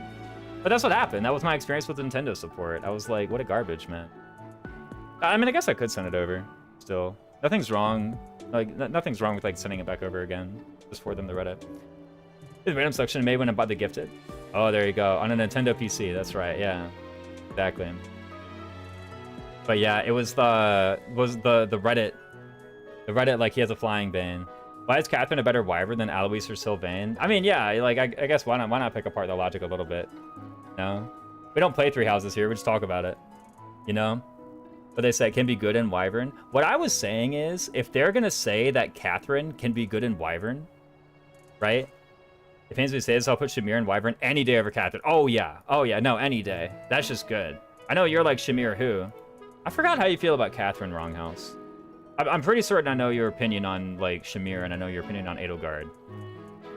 But that's what happened. That was my experience with Nintendo support. I was like, what a garbage, man. I mean, I guess I could send it over, still. Nothing's wrong. Like, nothing's wrong with, like, sending it back over again. Just for them to Reddit. The random selection made when I bought the gifted. Oh, there you go. On a Nintendo PC. That's right. Yeah. Exactly. But yeah, it was the Reddit. The Reddit, like, he has a flying bane. Why is Catherine a better Wyvern than Alois or Sylvain? I mean, yeah, like, I guess why not pick apart the logic a little bit? No? We don't play 3 houses here. We just talk about it. You know? But they say it can be good in Wyvern. What I was saying is, if they're going to say that Catherine can be good in Wyvern, right? If Ainsby says, I'll put Shamir in Wyvern any day over Catherine. Oh, yeah. Oh, yeah. No, any day. That's just good. I know you're like Shamir who? I forgot how you feel about Catherine, Wronghouse. I'm pretty certain I know your opinion on, like, Shamir, and I know your opinion on Edelgard.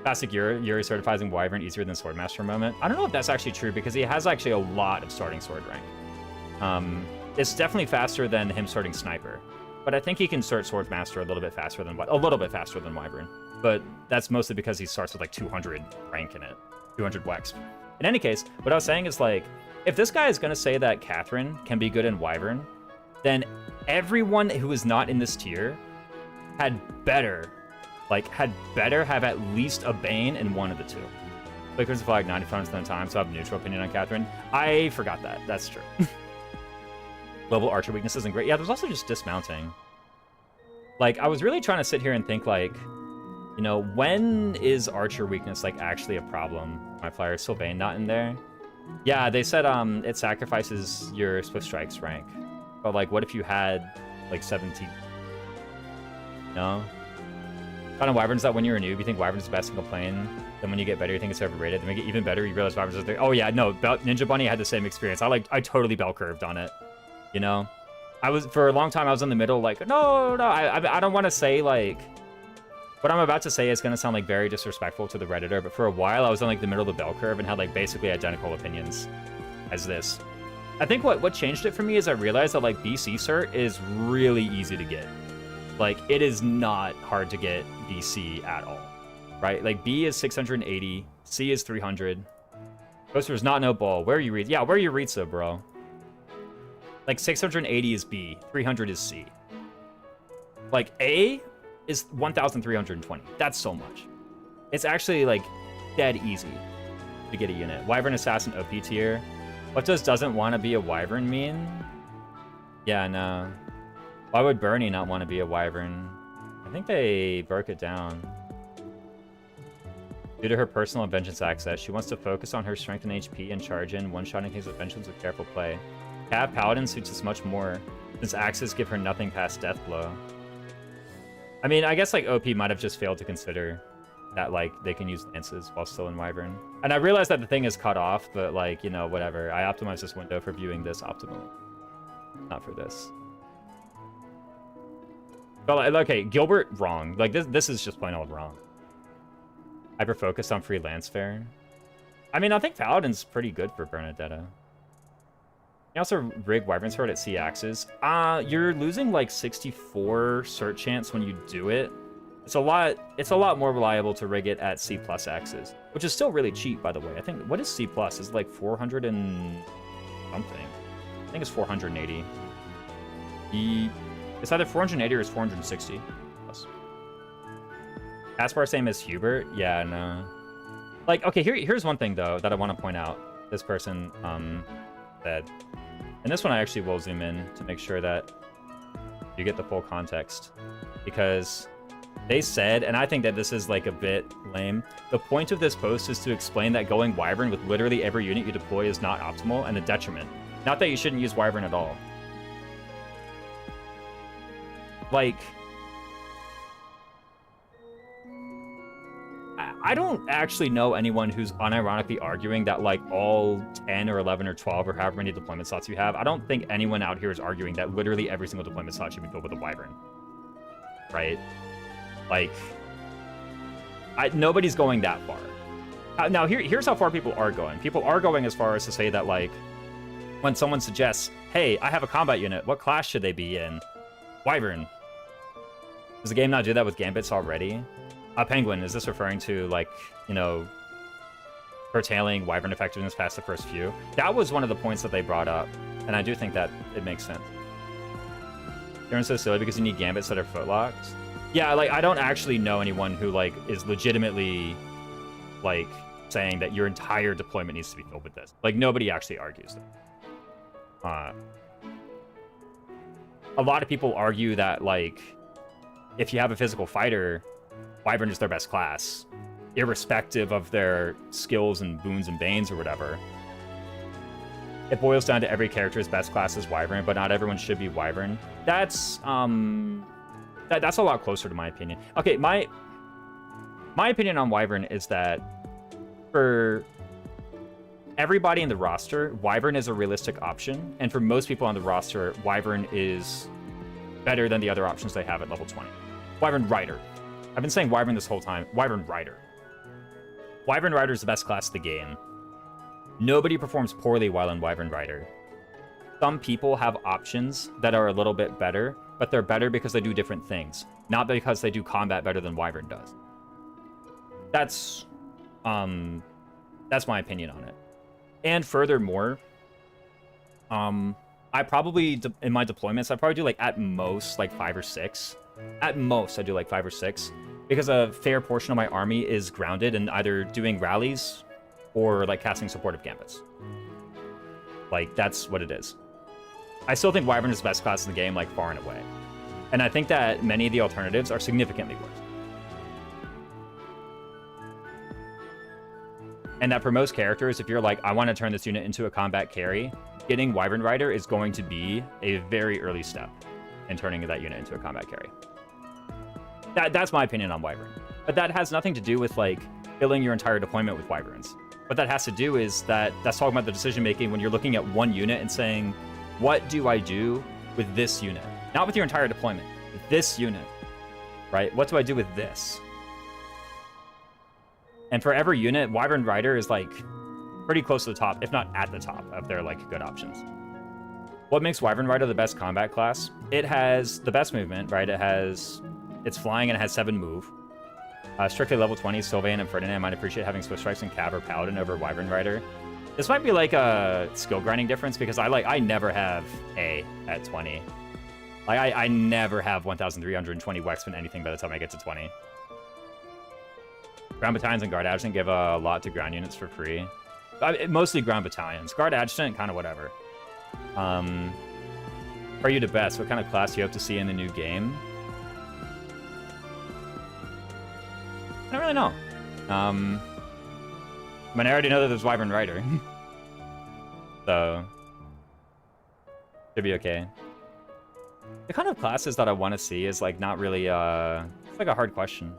Classic Yuri certifying Wyvern easier than Swordmaster moment. I don't know if that's actually true, because he has actually a lot of starting sword rank. It's definitely faster than him starting Sniper. But I think he can start Swordmaster a little bit faster than Wyvern. But that's mostly because he starts with, like, 200 rank in it. 200 Wex. In any case, what I was saying is, like, if this guy is going to say that Catherine can be good in Wyvern, then everyone who is not in this tier had better have at least a Bane in one of the two. Flickers the flag 90% of the time, so I have a neutral opinion on Catherine. I forgot that. That's true. Level archer weakness isn't great. Yeah, there's also just dismounting. Like, I was really trying to sit here and think, like, you know, when is archer weakness, like, actually a problem? My flyer is Sylvain not in there. Yeah, they said it sacrifices your Swift Strikes rank. But, like, what if you had, like, 17? No? Kind of Wyvern's that when you're a noob, you think Wyvern's the best single plane. Then when you get better, you think it's overrated. Then when you get even better, you realize Wyvern's the... Oh, yeah, no. Ninja Bunny had the same experience. I totally bell curved on it. You know? For a long time, I was in the middle, like, no, I don't want to say, like... What I'm about to say is going to sound, like, very disrespectful to the Redditor, but for a while, I was in, like, the middle of the bell curve and had, like, basically identical opinions as this. I think what changed it for me is I realized that, like, BC cert is really easy to get. Like, it is not hard to get BC at all, right? Like, B is 680, C is 300. Ghoster is not no ball. Where are you, Ritza? Yeah, where are you, Ritza, bro? Like, 680 is B, 300 is C. Like, A is 1,320. That's so much. It's actually, like, dead easy to get a unit. Wyvern Assassin OP tier. What does doesn't want to be a Wyvern mean? Yeah, no. Why would Bernie not want to be a Wyvern? I think they broke it down. Due to her personal and vengeance access, she wants to focus on her strength and HP and charge in, one-shotting things with vengeance with careful play. Cav Paladin suits us much more, since axes give her nothing past death blow. I mean, I guess, like, OP might have just failed to consider that, like, they can use lances while still in Wyvern. And I realize that the thing is cut off, but, like, you know, whatever. I optimized this window for viewing this optimally. Not for this. But, okay, Gilbert, wrong. Like, this is just plain old wrong. Hyper-focused on free lance fare. I mean, I think Paladin's pretty good for Bernadetta. You also rig Wyvern Sword at C axes. You're losing like 64 cert chance when you do it. It's a lot more reliable to rig it at C plus axes, which is still really cheap, by the way. I think, what is C plus? Is it like 400 and something? I think it's 480. It's either 480 or it's 460 plus. Aspar same as Hubert? Yeah, no. Like, okay, here's one thing though that I want to point out. This person said. And this one I actually will zoom in to make sure that you get the full context. Because they said, and I think that this is like a bit lame, the point of this post is to explain that going Wyvern with literally every unit you deploy is not optimal and a detriment. Not that you shouldn't use Wyvern at all. Like, I don't actually know anyone who's unironically arguing that, like, all 10 or 11 or 12 or however many deployment slots you have, I don't think anyone out here is arguing that literally every single deployment slot should be filled with a Wyvern. Right? Like, nobody's going that far. Now, here's how far people are going. People are going as far as to say that, like, when someone suggests, hey, I have a combat unit, what class should they be in? Wyvern. Does the game not do that with Gambits already? Penguin, is this referring to, like, you know, curtailing Wyvern effectiveness past the first few? That was one of the points that they brought up, and I do think that it makes sense. You're so silly because you need Gambits that are footlocked. Yeah, like, I don't actually know anyone who, like, is legitimately, like, saying that your entire deployment needs to be filled with this. Like, nobody actually argues that. A lot of people argue that, like, if you have a physical fighter, Wyvern is their best class, irrespective of their skills and boons and banes or whatever. It boils down to every character's best class is Wyvern, but not everyone should be Wyvern. That's that's a lot closer to my opinion. Okay, my opinion on Wyvern is that for everybody in the roster, Wyvern is a realistic option, and for most people on the roster, Wyvern is better than the other options they have at level 20. Wyvern Rider. I've been saying Wyvern this whole time. Wyvern Rider. Wyvern Rider is the best class of the game. Nobody performs poorly while in Wyvern Rider. Some people have options that are a little bit better, but they're better because they do different things, not because they do combat better than Wyvern does. That's my opinion on it. And furthermore, I probably, in my deployments, I probably do, like, at most, like, 5 or 6. At most, I do, like, 5 or 6. Because a fair portion of my army is grounded and either doing rallies or like casting supportive gambits. Like, that's what it is. I still think Wyvern is the best class in the game, like, far and away. And I think that many of the alternatives are significantly worse. And that for most characters, if you're like, I want to turn this unit into a combat carry, getting Wyvern Rider is going to be a very early step in turning that unit into a combat carry. That's my opinion on Wyvern. But that has nothing to do with, like, filling your entire deployment with Wyverns. What that has to do is that's talking about the decision-making when you're looking at one unit and saying, what do I do with this unit? Not with your entire deployment, with this unit, right? What do I do with this? And for every unit, Wyvern Rider is, like, pretty close to the top, if not at the top of their, like, good options. What makes Wyvern Rider the best combat class? It has the best movement, right? It's flying and it has 7 move. Strictly level 20, Sylvain and Ferdinand might appreciate having Swift Strikes and Cav or Paladin over Wyvern Rider. This might be like a skill grinding difference because I never have A at 20. Like, I never have 1,320 Wexman anything by the time I get to 20. Ground Battalions and Guard Adjutant give a lot to ground units for free. Mostly Ground Battalions. Guard Adjutant, kind of whatever. Are you the best? What kind of class do you hope to see in the new game? I don't really know. I mean, I already know that there's Wyvern Rider. So, should be okay. The kind of classes that I want to see is, like, not really, it's like a hard question.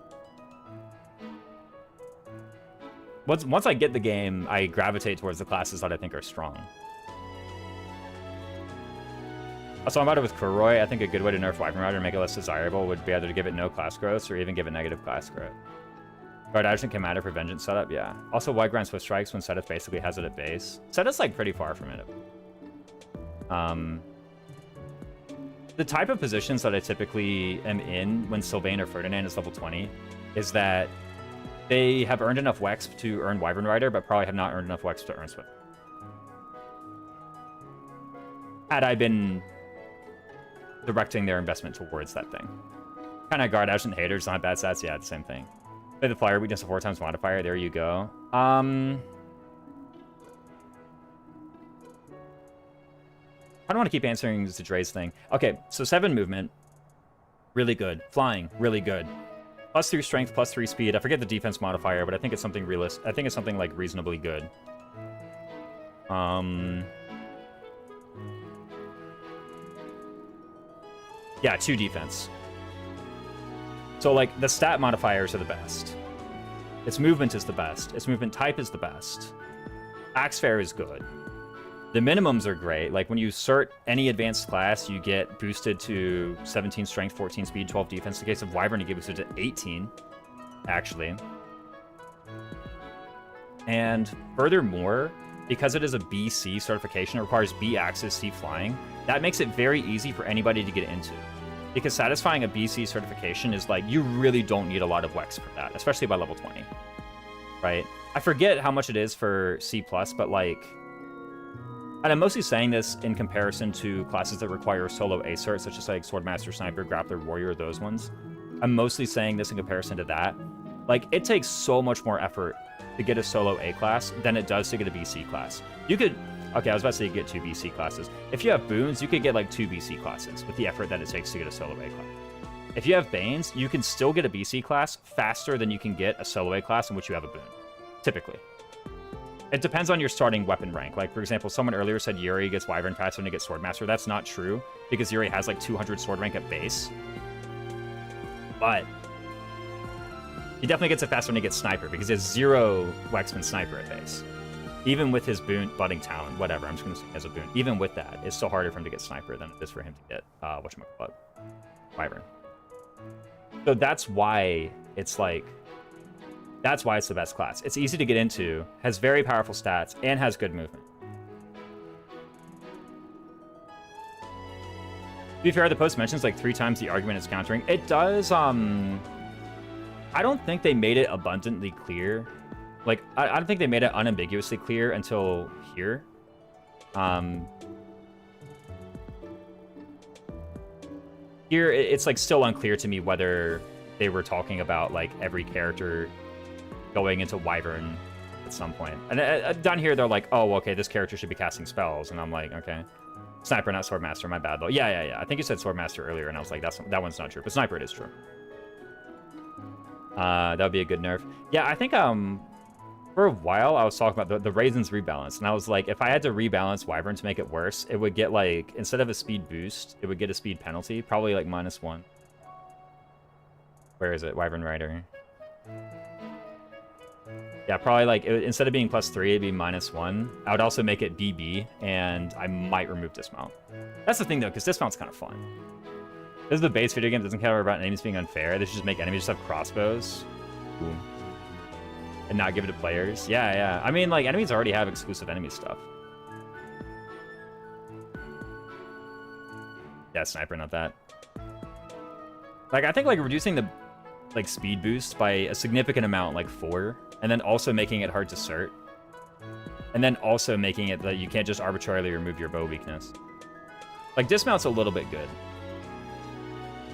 Once I get the game, I gravitate towards the classes that I think are strong. Also, I'm about it with Kuroi. I think a good way to nerf Wyvern Rider and make it less desirable would be either to give it no class growth or even give it negative class growth. Guard Adjutant can matter for Vengeance setup, yeah. Also, why grind Swift Strikes when Sedath basically has it at base? Sedath's, like, pretty far from it. The type of positions that I typically am in when Sylvain or Ferdinand is level 20 is that they have earned enough Wex to earn Wyvern Rider, but probably have not earned enough Wex to earn Swift. Had I been directing their investment towards that thing. Kind of Guard Adjutant haters, not bad stats, yeah, the same thing. Play the flyer weakness of 4 times modifier. There you go. I don't want to keep answering Zadre's thing. Okay, so 7 movement. Really good. Flying. Really good. +3 strength, +3 speed. I forget the defense modifier, but I think it's something realistic. I think it's something, like, reasonably good. Yeah, 2 defense. So, like, the stat modifiers are the best. Its movement is the best. Its movement type is the best. Axe Fair is good. The minimums are great. Like, when you cert any advanced class, you get boosted to 17 strength, 14 speed, 12 defense. In the case of Wyvern, you get boosted to 18, actually. And furthermore, because it is a BC certification, it requires B axis, C flying. That makes it very easy for anybody to get into. Because satisfying a BC certification is like, you really don't need a lot of Wex for that, especially by level 20, right? I forget how much it is for C+, but like, and I'm mostly saying this in comparison to classes that require solo A cert, such as like Swordmaster, Sniper, Grappler, Warrior, those ones. I'm mostly saying this in comparison to that. Like, it takes so much more effort to get a solo A class than it does to get a BC class. You could... Okay, I was about to say you get 2 BC classes. If you have boons, you could get like 2 BC classes with the effort that it takes to get a solo A class. If you have Banes, you can still get a BC class faster than you can get a solo A class in which you have a boon, typically. It depends on your starting weapon rank. Like, for example, someone earlier said Yuri gets Wyvern faster than he gets Swordmaster. That's not true, because Yuri has like 200 sword rank at base. But he definitely gets it faster when he gets Sniper, because he has 0 Wexman Sniper at base. Even with his boon, Budding Talon, whatever, I'm just going to say as a boon. Even with that, it's still harder for him to get Sniper than it is for him to get, whatchamacallit, Wyvern. So that's why it's like, that's why it's the best class. It's easy to get into, has very powerful stats, and has good movement. To be fair, the post mentions like 3 times the argument it's countering. It does, I don't think they made it abundantly clear. Like, I don't think they made it unambiguously clear until here. Here, it's like still unclear to me whether they were talking about like every character going into Wyvern at some point. And down here, they're like, oh, okay, this character should be casting spells. And I'm like, okay. Sniper, not Swordmaster, my bad, though. Yeah. I think you said Swordmaster earlier, and I was like, that one's not true. But Sniper, it is true. That would be a good nerf. Yeah, I think, for a while, I was talking about the Raisins rebalance. And I was like, if I had to rebalance Wyvern to make it worse, it would get, like, instead of a speed boost, it would get a speed penalty. Probably, like, -1. Where is it? Wyvern Rider. Yeah, probably like, instead of being +3, it'd be -1. I would also make it BB, and I might remove dismount. That's the thing, though, because dismount's kind of fun. This is the base video game that doesn't care about enemies being unfair. They should just make enemies just have crossbows. Ooh. And not give it to players. Yeah. I mean, like, enemies already have exclusive enemy stuff. Yeah, Sniper, not that. Like, I think, like, reducing the, like, speed boost by a significant amount, like 4, and then also making it hard to cert. And then also making it that you can't just arbitrarily remove your bow weakness. Like, dismount's a little bit good.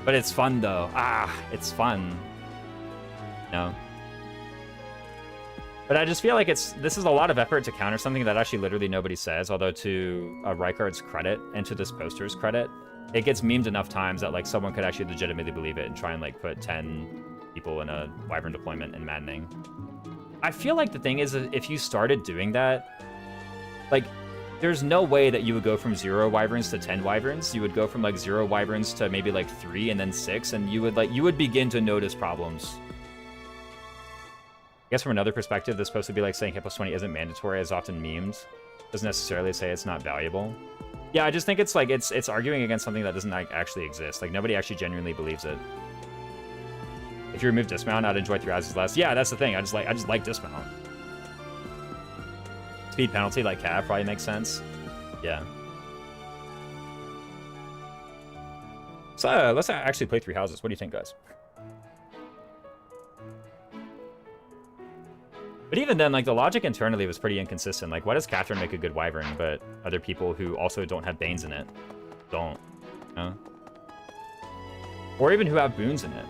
But it's fun, though. It's fun. No. But I just feel like this is a lot of effort to counter something that actually literally nobody says, although to Rykard's credit and to this poster's credit, it gets memed enough times that, like, someone could actually legitimately believe it and try and, like, put 10 people in a Wyvern deployment in maddening. I feel like the thing is, if you started doing that, like, there's no way that you would go from 0 Wyverns to 10 Wyverns. You would go from, like, 0 Wyverns to maybe, like, 3 and then 6, and you would begin to notice problems. I guess from another perspective, this is supposed to be like saying hit +20 isn't mandatory, as often memed. Doesn't necessarily say it's not valuable. Yeah, I just think it's like, it's arguing against something that doesn't, like, actually exist. Like, nobody actually genuinely believes it. If you remove dismount, I'd enjoy 3 houses less. Yeah, that's the thing. I just like dismount. Speed penalty, like Cav, probably makes sense. Yeah. So, let's actually play 3 houses. What do you think, guys? But even then, like, the logic internally was pretty inconsistent. Like, why does Catherine make a good Wyvern, but other people who also don't have Banes in it don't? You know? Or even who have Boons in it.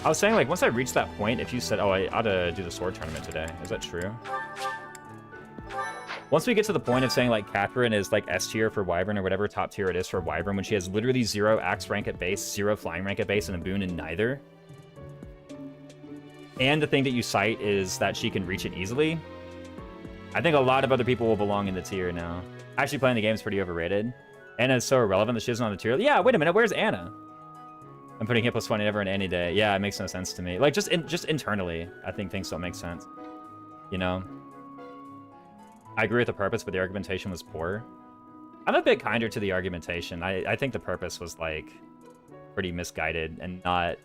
I was saying, like, once I reached that point, if you said, oh, I ought to do the sword tournament today, is that true? Once we get to the point of saying, like, Catherine is, like, S tier for Wyvern or whatever top tier it is for Wyvern, when she has literally 0 axe rank at base, 0 flying rank at base, and a boon in neither. And the thing that you cite is that she can reach it easily. I think a lot of other people will belong in the tier now. Actually, playing the game is pretty overrated. Anna's so irrelevant that she isn't on the tier. Yeah, wait a minute, where's Anna? I'm putting hit +20 never in any day. Yeah, it makes no sense to me. Like, just internally, I think things don't make sense. You know? I agree with the purpose, but the argumentation was poor. I'm a bit kinder to the argumentation. I think the purpose was, like, pretty misguided and not...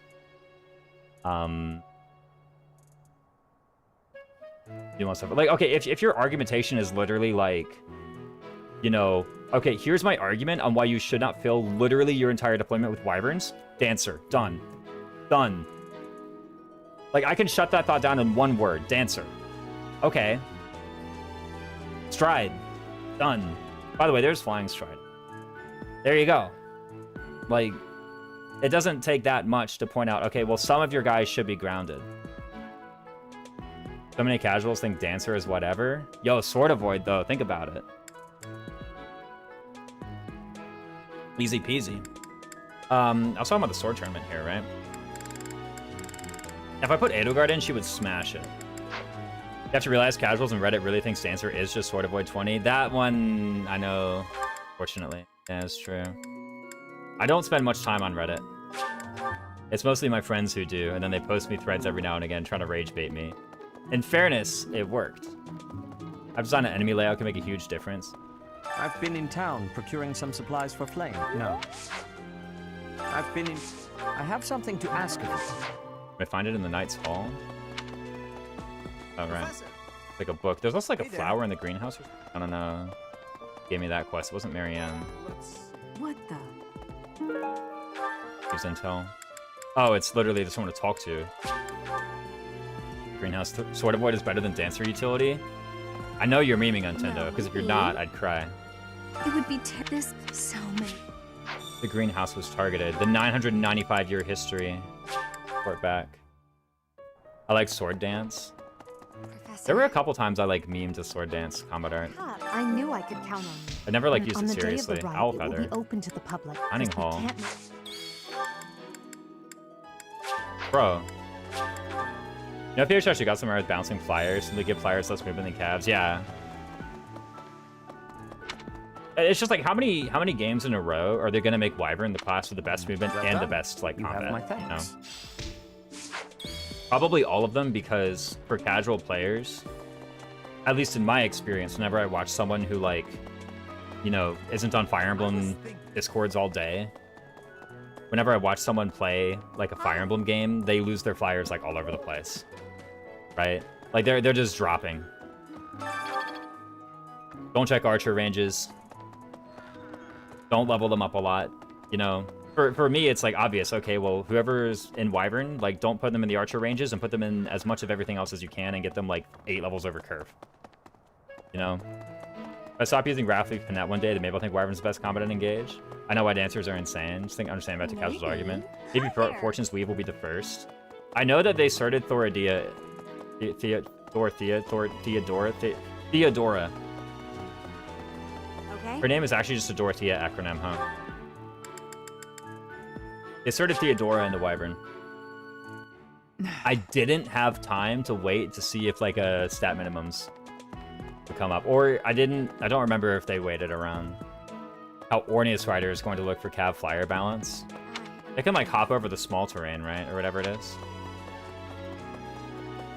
You want stuff like, okay, if your argumentation is literally like, you know, okay, here's my argument on why you should not fill literally your entire deployment with Wyverns. Dancer. Done. Done. Like, I can shut that thought down in one word. Dancer. Okay. Stride. Done. By the way, there's Flying Stride. There you go. Like, it doesn't take that much to point out, okay, well, some of your guys should be grounded. So many casuals think Dancer is whatever. Yo, Sword Avoid, though. Think about it. Easy peasy. I was talking about the sword tournament here, right? If I put Edelgard in, she would smash it. You have to realize casuals and Reddit really thinks Dancer is just Sword Avoid 20. That one, I know, fortunately. Yeah, it's true. I don't spend much time on Reddit. It's mostly my friends who do, and then they post me threads every now and again trying to rage bait me. In fairness, it worked. I've designed an enemy layout can make a huge difference. I've been in town procuring some supplies for Flame. No. I've been in... I have something to ask of you. Can I find it in the Knight's Hall? Oh, right. Like a book. There's also like a flower in the greenhouse. I don't know. Gave me that quest. It wasn't Marianne. What the? Use intel. Oh, it's literally just someone to talk to. Greenhouse Sword Avoid is better than Dancer utility. I know you're memeing Nintendo, because if you're not, I'd cry. It would be this so many. The greenhouse was targeted. The 995-year history. Report back. I like Sword Dance. Professor. There were a couple times I like memed the sword dance combat art. Yeah, I knew I could count on you. I never like And used on it the day of seriously. the ride, Owl it will feather. be open to the public. Dining 'cause we hall. can't- Bro. You know, PH actually got somewhere with bouncing flyers, and they give flyers less movement than calves. Yeah. It's just like how many games in a row are they gonna make Wyvern the class with the best movement Well and the done. best like You have combat? my You know? thanks. Probably all of them, because for casual players, at least in my experience, whenever I watch someone who like, you know, isn't on Fire Emblem Discords all day, whenever I watch someone play like a Fire Emblem game, they lose their flyers like all over the place, right? Like they're just dropping. Don't check archer ranges. Don't level them up a lot, you know. For me, it's like obvious. Okay, well, whoever's in Wyvern, like, don't put them in the archer ranges and put them in as much of everything else as you can and get them like 8 levels over curve. You know. If I stop using Raph Panette one day, then maybe I'll think Wyvern's the best combat and engage. I know why dancers are insane. Just think understand about the casual's argument. Maybe Fortune's Weave will be the first. I know that they started Theodora. Okay. Her name is actually just a Dorothea acronym, huh? They started Theodora into Wyvern. I didn't have time to wait to see if like a stat minimums would come up, or I don't remember if they waited around how Orneus Rider is going to look for Cav flyer balance. They can like hop over the small terrain, right, or whatever it is.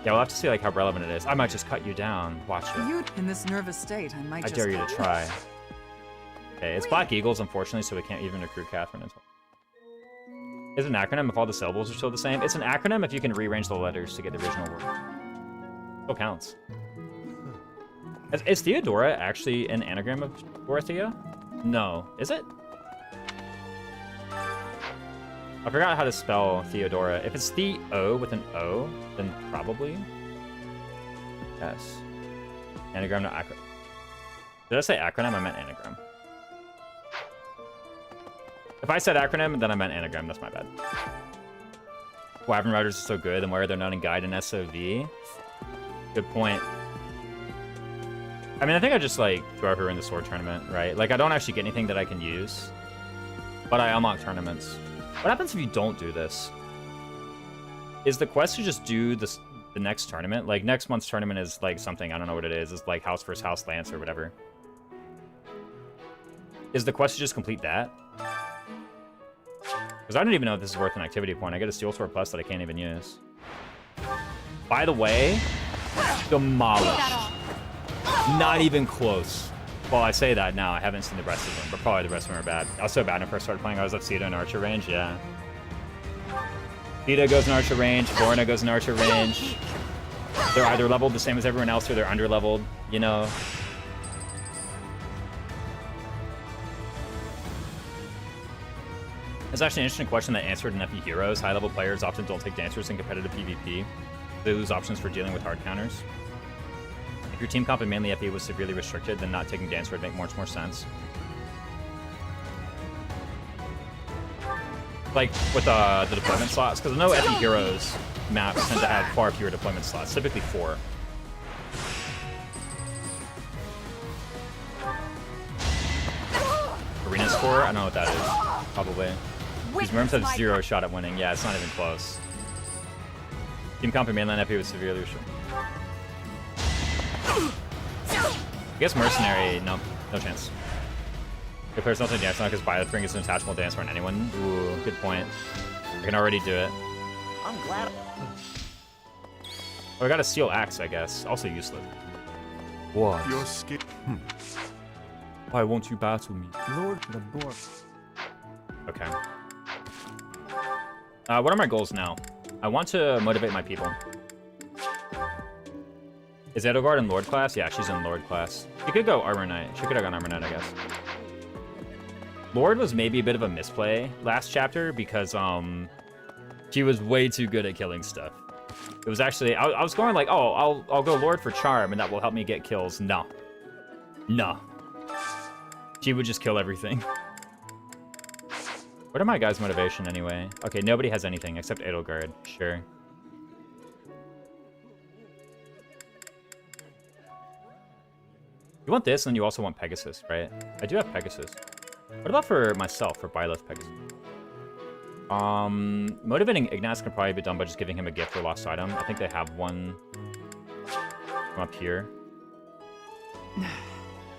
Yeah, we'll have to see like how relevant it is. I might just cut you down. Watch it. You in this nervous state, I might I just dare you to try. Okay, it's Black Eagles, unfortunately, so we can't even recruit Catherine until. Is it an acronym if all the syllables are still the same? It's an acronym if you can rearrange the letters to get the original word. Still counts. Is Theodora actually an anagram of Dorothea? No. Is it? I forgot how to spell Theodora. If it's The-O with an O, then probably. Yes. Anagram, not acronym. Did I say acronym? I meant anagram. If I said acronym, then I meant anagram. That's my bad. Wyvern Riders are so good, then why are they not in Guide and SOV? Good point. I mean, I think I just, like, throw her in the sword tournament, right? Like, I don't actually get anything that I can use, but I unlock tournaments. What happens if you don't do this? Is the quest to just do this, the next tournament? Like, next month's tournament is, like, something, I don't know what it is. It's, like, House vs. House Lance or whatever. Is the quest to just complete that? Because I don't even know if this is worth an activity point. I get a Steel Sword Plus that I can't even use. By the way, demolished. Not even close. Well, I say that now. I haven't seen the rest of them, but probably the rest of them are bad. I was so bad when I first started playing. I was at Sita in Archer range, yeah. Sita goes in Archer range. Lorna goes in Archer range. They're either leveled the same as everyone else or they're under-leveled, you know? It's actually an interesting question that answered in FE Heroes. High-level players often don't take dancers in competitive PvP. They lose options for dealing with hard counters. If your team comp in mainly FE was severely restricted, then not taking dancer would make much more sense. Like with the deployment slots, because I know FE Heroes maps tend to have far fewer deployment slots, typically 4. Arena score? I don't know what that is. Probably. These Worms have 0 shot at winning. Yeah, it's not even close. Team comp in mainland FE was severely restricted. I guess Mercenary, no chance. If there's nothing dance on because Biothring is an attachable dancer on anyone. Ooh, good point. I can already do it. I'm glad. Oh, I got a Steel Axe, I guess. Also useless. What? Your skin. Why won't you battle me? Lord the Boar. Okay. What are my goals now? I want to motivate my people. Is Edelgard in Lord class? Yeah, she's in Lord class. She could go Armor Knight. She could have gone Armor Knight, I guess. Lord was maybe a bit of a misplay last chapter because she was way too good at killing stuff. It was actually I was going like, oh, I'll go Lord for charm and that will help me get kills. No. She would just kill everything. What are my guys' motivation anyway? Okay, nobody has anything except Edelgard. Sure. You want this, and you also want Pegasus, right? I do have Pegasus. What about for myself, for Byleth Pegasus? Motivating Ignatz can probably be done by just giving him a gift or lost item. I think they have one from up here.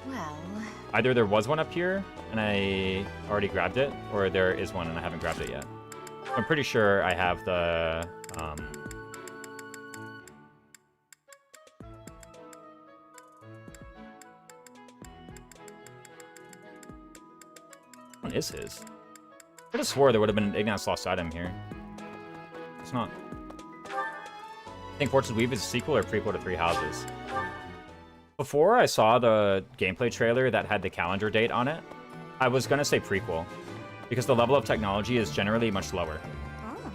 Well, Either there was one up here, and I already grabbed it, or there is one, and I haven't grabbed it yet. I'm pretty sure I have the... What is his? I could have swore there would have been an Ignatz lost item here. It's not. I think Fortune's Weave is a sequel or prequel to Three Houses. Before I saw the gameplay trailer that had the calendar date on it, I was gonna say prequel, because the level of technology is generally much lower. oh,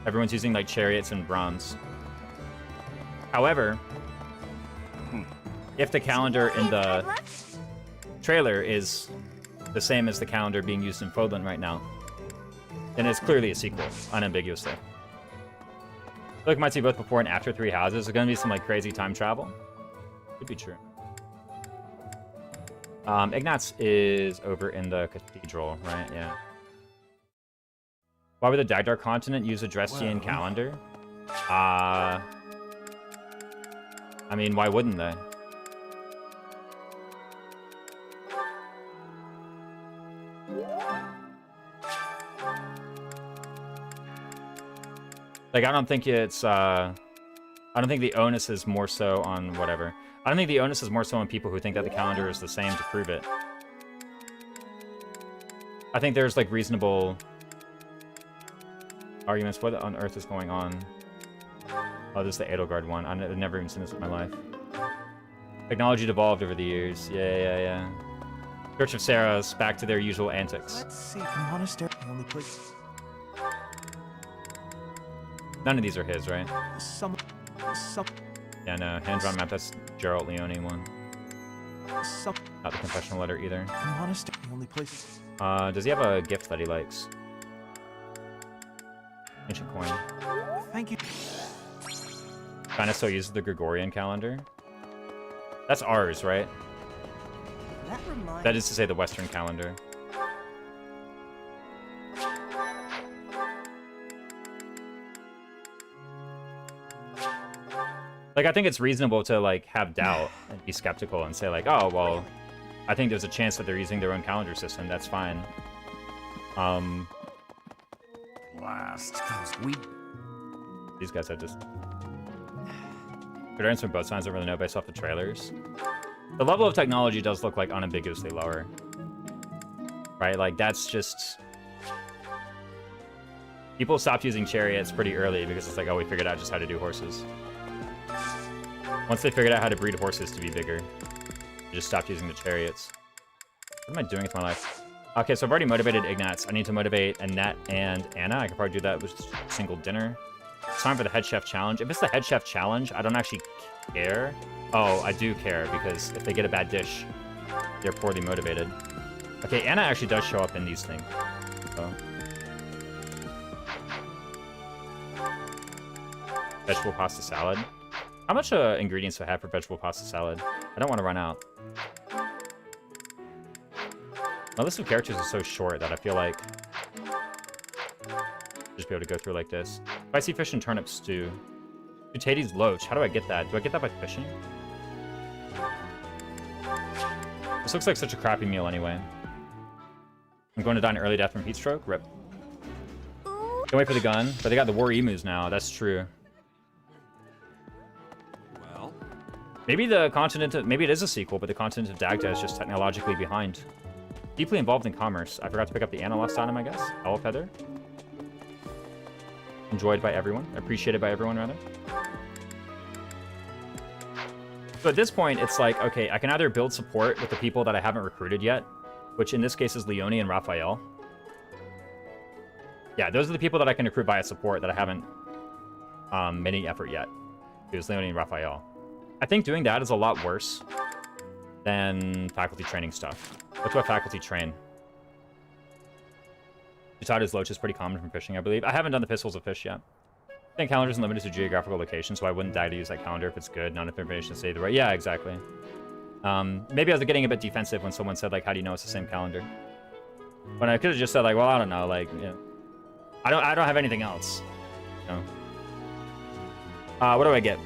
Everyone's using like chariots and bronze. However, if the calendar in the trailer is the same as the calendar being used in Fodlan right now, then it's clearly a sequel, unambiguously. I feel like we might see both before and after Three Houses. There's gonna be some like crazy time travel. Could be true. Ignatz is over in the cathedral, right? Yeah. Why would the Dagdar continent use a Drestian calendar? I mean, why wouldn't they? Like, I don't think it's, I don't think the onus is more so on whatever. I don't think the onus is more so on people who think that the calendar is the same to prove it. I think there's, like, reasonable arguments. What on earth is going on? Oh, this is the Edelgard one. I've never even seen this in my life. Technology devolved over the years. Yeah. Church of Sarah's back to their usual antics. Let's see. Monastery, the only place. None of these are his, right? Some. Yeah, no. Hand-drawn map, that's Geralt Leone one. Some. Not the confessional letter either. Monastery, the only place. Does he have a gift that he likes? Ancient coin. Thank you. China still uses the Gregorian calendar. That's ours, right? That reminds That is to say the Western calendar. Like, I think it's reasonable to, like, have doubt and be skeptical and say, like, oh, well, I think there's a chance that they're using their own calendar system. That's fine. Blast those weak. These guys have just... Variants from both sides, I don't really know based off the trailers. The level of technology does look, like, unambiguously lower. Right? Like, that's just... People stopped using chariots pretty early because it's like, oh, we figured out just how to do horses. Once they figured out how to breed horses to be bigger, they just stopped using the chariots. What am I doing with my life? Okay, so I've already motivated Ignatz. I need to motivate Annette and Anna. I could probably do that with just a single dinner. It's time for the head chef challenge. If it's the head chef challenge, I don't actually care. Oh, I do care, because if they get a bad dish, they're poorly motivated. Okay, Anna actually does show up in these things. So. Vegetable pasta salad. How much ingredients do I have for vegetable pasta salad? I don't want to run out. My list of characters is so short that I feel like just be able to go through like this. Spicy fish and turnip stew. Potatoes loach. How do I get that? Do I get that by fishing? This looks like such a crappy meal anyway. I'm going to die an early death from heat stroke. Rip. Can't wait for the gun. But they got the war emus now. That's true. Well, Maybe the continent of, maybe it is a sequel, but the continent of Dagda is just technologically behind. Deeply involved in commerce. I forgot to pick up the Anna last item, I guess. Owl feather. Enjoyed by everyone. Appreciated by everyone, rather. So at this point, it's like, okay, I can either build support with the people that I haven't recruited yet, which in this case is Leone and Raphael. Yeah, those are the people that I can recruit via support that I haven't made any effort yet. It was Leone and Raphael. I think doing that is a lot worse than faculty training stuff. What's my faculty train? Utada's loach is pretty common from fishing, I believe. I haven't done the pistols of fish yet. I think calendar isn't limited to geographical location, so I wouldn't die to use that calendar if it's good. Not enough information to say the right. Yeah, exactly. Maybe I was getting a bit defensive when someone said, like, how do you know it's the same calendar? When I could have just said, like, well, I don't know, like, you know, I don't have anything else. You know? What do I get?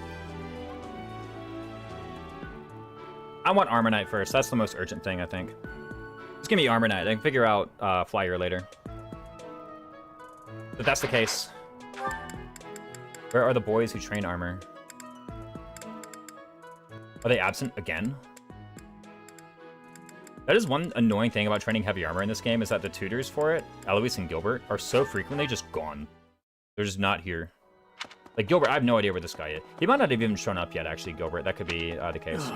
I want Armor Knight first. That's the most urgent thing, I think. Just give me Armor Knight. I can figure out Flyer later. If that's the case. Where are the boys who train armor? Are they absent again? That is one annoying thing about training heavy armor in this game, is that the tutors for it, Eloise and Gilbert, are so frequently just gone. They're just not here. Like, Gilbert, I have no idea where this guy is. He might not have even shown up yet, actually, Gilbert. That could be the case.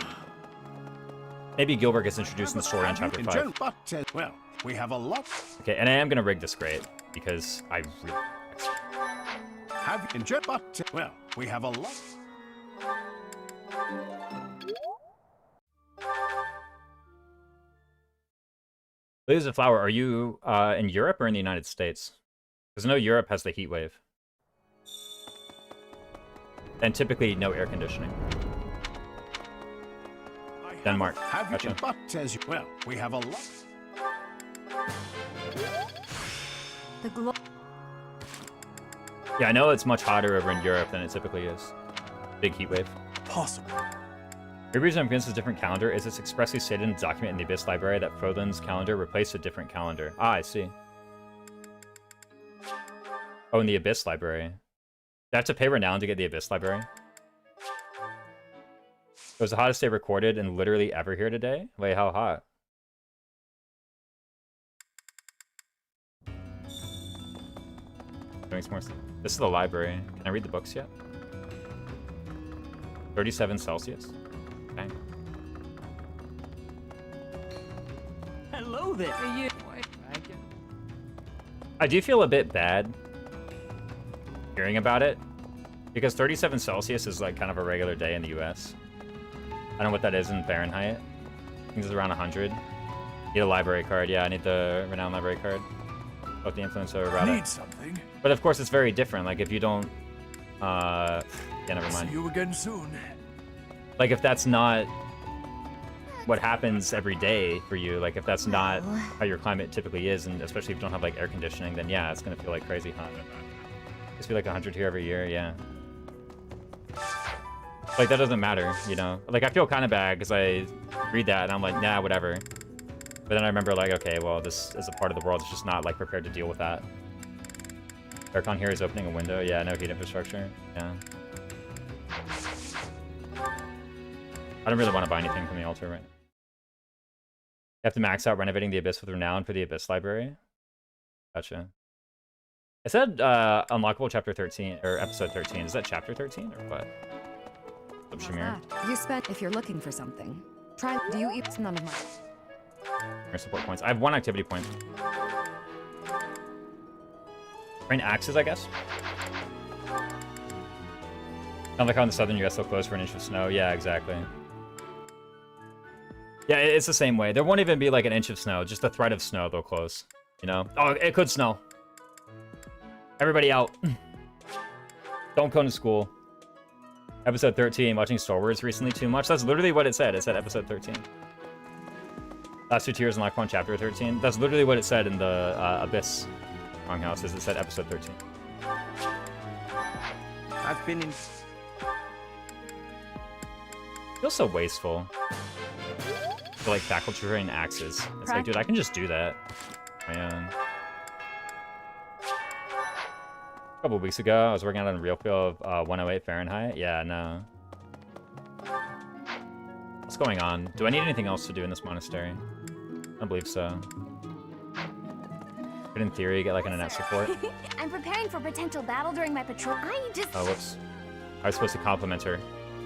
Maybe Gilbert gets introduced in the story in Chapter 5. Well, we have a lot. Okay, and I am going to rig this grade, because I really... Have enjoyed, but well, we have a lot. Ladies of Flower, are you in Europe or in the United States? Because I know Europe has the heat wave. And typically no air conditioning. Denmark. Have Gotcha. you but as you well, we have a lot. The glow. Yeah, I know it's much hotter over in Europe than it typically is. Big heat wave. Possible. The reason I'm against this different calendar is it's expressly stated in the document in the Abyss Library that Frodlin's calendar replaced a different calendar. Ah, I see. Oh, in the Abyss Library. Do I have to pay Renown to get the Abyss Library? It was the hottest day recorded and literally ever here today? Wait, how hot? That makes more sense. This is the library. Can I read the books yet? 37 Celsius. Okay. Hello there. You. I do feel a bit bad hearing about it, because 37 Celsius is like kind of a regular day in the US. I don't know what that is in Fahrenheit. I think it's around 100. Need a library card. Yeah, I need the Renowned Library card. Both the influence over about Need it. something. But of course, it's very different. Like if you don't, yeah, never mind. See you again soon. Like if that's not what happens every day for you, like if that's not how your climate typically is, and especially if you don't have like air conditioning, then yeah, it's gonna feel like crazy hot. It's feel like 100 here every year, yeah. Like that doesn't matter, you know. Like I feel kind of bad because I read that and I'm like, nah, whatever. But then I remember like, okay, well, this is a part of the world that's just not like prepared to deal with that. Aircon here is opening a window. Yeah, no heat infrastructure. Yeah. I don't really want to buy anything from the altar right now. You have to max out renovating the Abyss with Renown for the Abyss Library. Gotcha. I said unlockable chapter 13 or episode 13. Is that chapter 13 or what? What's up, Shamir? You spent if you're looking for something. Try. Do you eat none of mine? Or support points. I have 1 activity point. Rain axes, I guess. Not like how in the southern US they'll close for an inch of snow. Yeah, exactly. Yeah, it's the same way. There won't even be like an inch of snow. Just a thread of snow they'll close. You know? Oh, it could snow. Everybody out. Don't come to school. Episode 13, watching Star Wars recently too much. That's literally what it said. It said episode 13. Last 2 tiers unlock 1 chapter 13. That's literally what it said in the Abyss Longhouse. Is it said episode 13. I've been in. Feels so wasteful. To like faculty train axes. It's like, dude, I can just do that. My own. A couple weeks ago, I was working out on a real feel of 108 Fahrenheit. Yeah, no. What's going on? Do I need anything else to do in this monastery? I don't believe so. Could in theory get like an net support. I'm preparing for potential battle during my patrol. I just... Oh, whoops. I was supposed to compliment her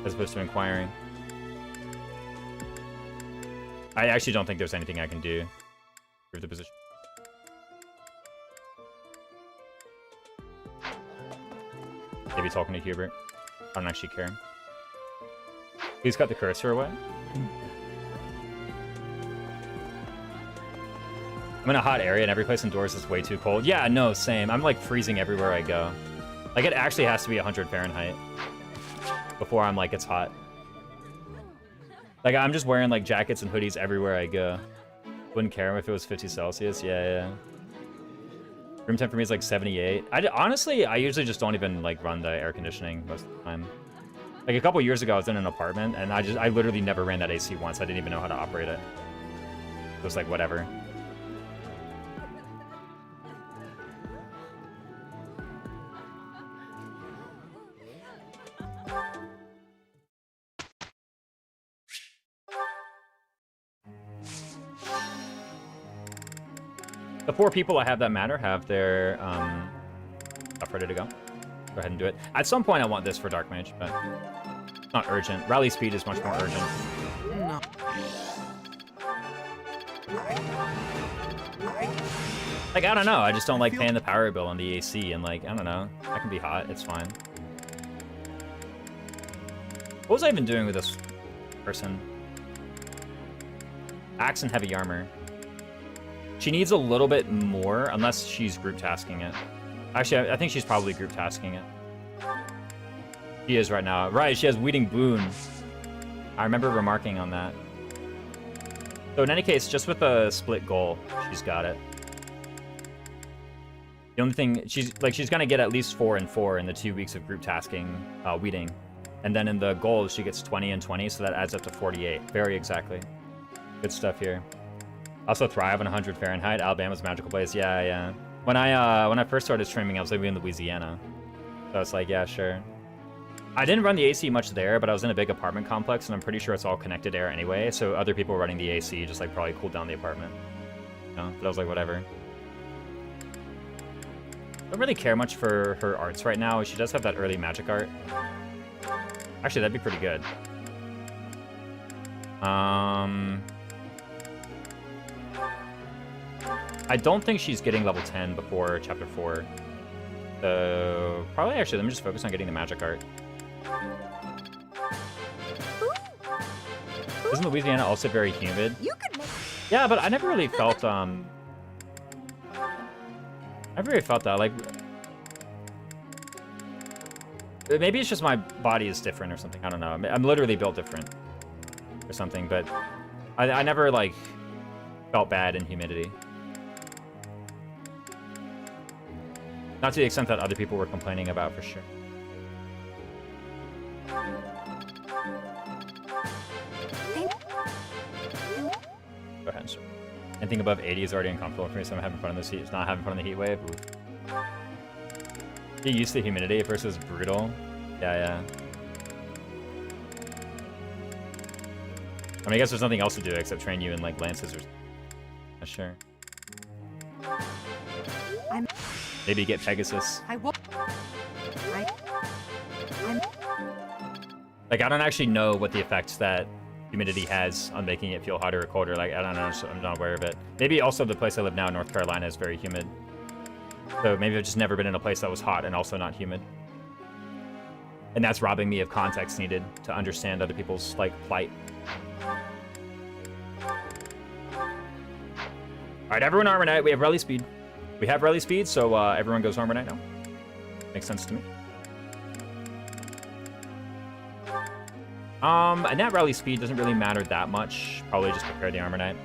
as opposed to inquiring. I actually don't think there's anything I can do to improve the position. Maybe talking to Hubert. I don't actually care. Please cut the cursor away. I'm in a hot area and every place indoors is way too cold. Yeah, no, same. I'm like freezing everywhere I go. Like it actually has to be 100 Fahrenheit before I'm like, it's hot. Like, I'm just wearing, like, jackets and hoodies everywhere I go. Wouldn't care if it was 50 Celsius. Yeah. Room temp for me is, like, 78. Honestly, I usually just don't even, like, run the air conditioning most of the time. Like, a couple years ago, I was in an apartment, and I literally never ran that AC once. I didn't even know how to operate it. It was like, whatever. The 4 people I have that matter have their stuff ready to go. Go ahead and do it. At some point, I want this for Dark Mage, but it's not urgent. Rally speed is much more urgent. No. Like, I don't know. I just don't like paying the power bill on the AC, and like, I don't know. I can be hot. It's fine. What was I even doing with this person? Axe and heavy armor. She needs a little bit more, unless she's group tasking it. Actually, I think she's probably group tasking it. She is right now. Right, she has Weeding Boon. I remember remarking on that. So in any case, just with a split goal, she's got it. The only thing, she's gonna get at least 4 and 4 in the 2 weeks of group tasking Weeding. And then in the goals, she gets 20 and 20, so that adds up to 48. Very exactly. Good stuff here. Also thrive on 100 Fahrenheit. Alabama's a magical place. Yeah. When I first started streaming, I was living in Louisiana. So I was like, yeah, sure. I didn't run the AC much there, but I was in a big apartment complex, and I'm pretty sure it's all connected air anyway, so other people running the AC just, like, probably cooled down the apartment. You know? But I was like, whatever. Don't really care much for her arts right now. She does have that early magic art. Actually, that'd be pretty good. I don't think she's getting level 10 before chapter 4. So, probably actually, let me just focus on getting the magic art. Isn't Louisiana also very humid? You could make Yeah, but I never really felt, I never really felt that, like... Maybe it's just my body is different or something, I don't know. I'm literally built different or something, but I never, like, felt bad in humidity. Not to the extent that other people were complaining about, for sure. Go ahead, sure. Anything above 80 is already uncomfortable for me, so I'm having fun in this heat. It's not having fun in the heat wave. Ooh. Get used to humidity. At first it was brutal. Yeah. I mean, I guess there's nothing else to do except train you in, like, lances or... Sure. Maybe get Pegasus. Like, I don't actually know what the effects that humidity has on making it feel hotter or colder. Like, I don't know, so I'm not aware of it. Maybe also the place I live now, North Carolina, is very humid. So maybe I've just never been in a place that was hot and also not humid. And that's robbing me of context needed to understand other people's, like, plight. Alright, everyone armor knight. We have rally speed. We have rally speed, so everyone goes armor knight now. Makes sense to me. And that rally speed doesn't really matter that much. Probably just prepare the armor knight.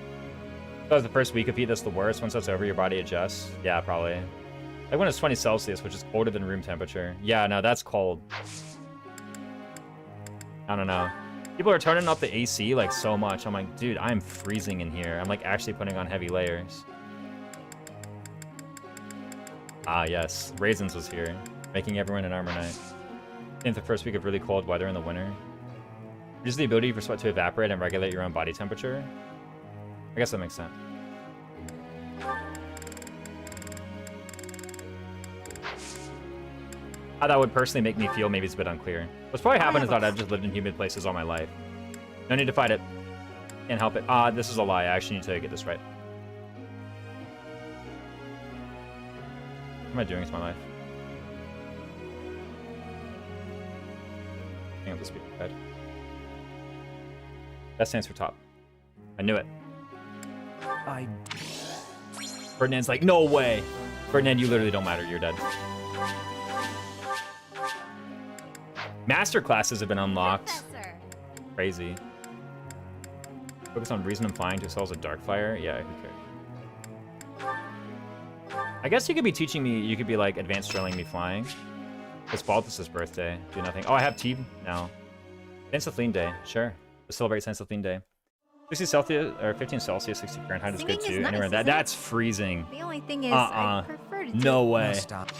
If that was the first week of heat, that's the worst. Once that's over, your body adjusts. Yeah, probably. Like when it's 20 Celsius, which is colder than room temperature. Yeah, no, that's cold. I don't know. People are turning up the AC, like, so much. I'm like, dude, I'm freezing in here. I'm, like, actually putting on heavy layers. Ah, yes. Raisins was here, making everyone an armor knight. In the first week of really cold weather in the winter. Use the ability for sweat to evaporate and regulate your own body temperature. I guess that makes sense. How that would personally make me feel maybe it's a bit unclear. What's probably happened is that I've just lived in humid places all my life. No need to fight it. Can't help it. Ah, this is a lie. I actually need to get this right. What am I doing with my life? Hang up the speed bed. That stands for top. I knew it. Ferdinand's like, no way. Ferdinand, you literally don't matter. You're dead. Master classes have been unlocked. Professor. Crazy. Focus on reason and flying to excel as a dark flyer. Yeah, who cares? I guess you could be teaching me, you could be like advanced drilling me flying. It's Balthus' birthday. Do nothing. Oh, I have tea now. Saint-Sophine Day. Sure. Let's celebrate Saint-Sophine Day. 60 Celsius, or 15 Celsius, 60 Fahrenheit is good Singing too. is Anyway, nice, that's freezing. The only thing is, I prefer to No No, way. stop.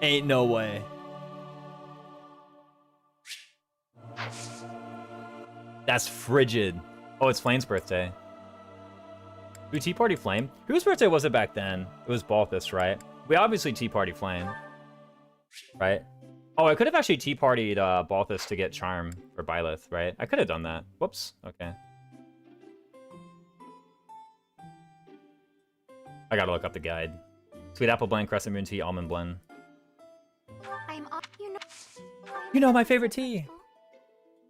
Ain't no way. That's frigid. Oh, it's Flame's birthday. Ooh, Tea Party Flame? Whose birthday was it back then? It was Balthus, right? We obviously Tea Party Flame. Right? Oh, I could have actually Tea Partied Balthus to get Charm for Byleth, right? I could have done that. Whoops. Okay. I gotta look up the guide. Sweet Apple Blend, Crescent Moon Tea, Almond Blend. I'm off. You know my favorite tea!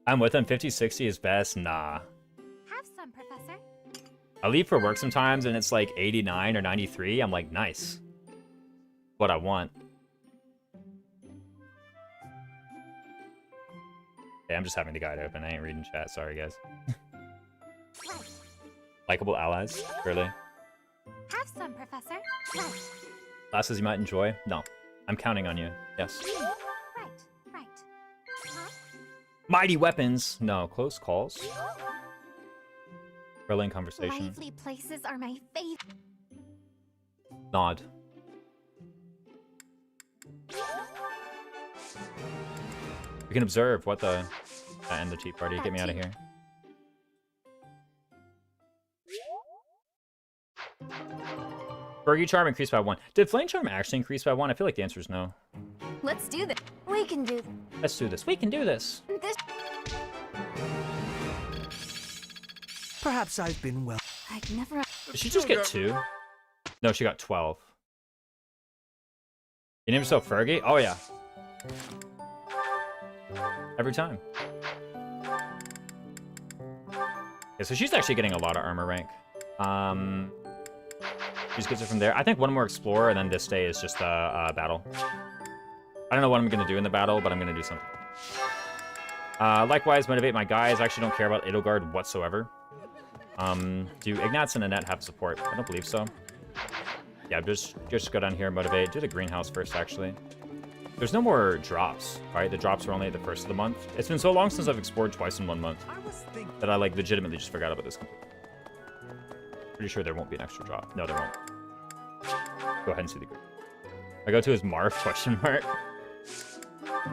I'm with him. 50-60 is best? Nah. Have some, Professor. I leave for work sometimes and it's like 89 or 93. I'm like, nice. What I want. Okay, I'm just having the guide open. I ain't reading chat. Sorry, guys. Likeable allies, really. Have some, Professor. Classes you might enjoy? No. I'm counting on you. Yes. Right. Huh? Mighty weapons! No. Close calls? Thrilling conversation. Lively places are my favorite. Nod. We can observe what the... end the tea party. Get me out of here. Fergie Charm increased by 1. Did Flame Charm actually increase by 1? I feel like the answer is no. Let's do this. We can do Let's do this. We can do this. this. Perhaps I've been well. I'd never. Did she just get 2? No, she got 12. You name yourself Fergie? Oh, yeah. Every time. Okay, so she's actually getting a lot of armor rank. She just gets it from there. I think one more Explorer, and then this day is just a battle. I don't know what I'm going to do in the battle, but I'm going to do something. Likewise, motivate my guys. I actually don't care about Edelgard whatsoever. Do Ignatz and Annette have support? I don't believe so. Yeah, just go down here, motivate. Do the greenhouse first, actually. There's no more drops, right? The drops are only at the first of the month. It's been so long since I've explored twice in 1 month that I, like, legitimately just forgot about this completely. Pretty sure there won't be an extra drop. No, there won't. Go ahead and see the green. My go-to is Marv, question mark.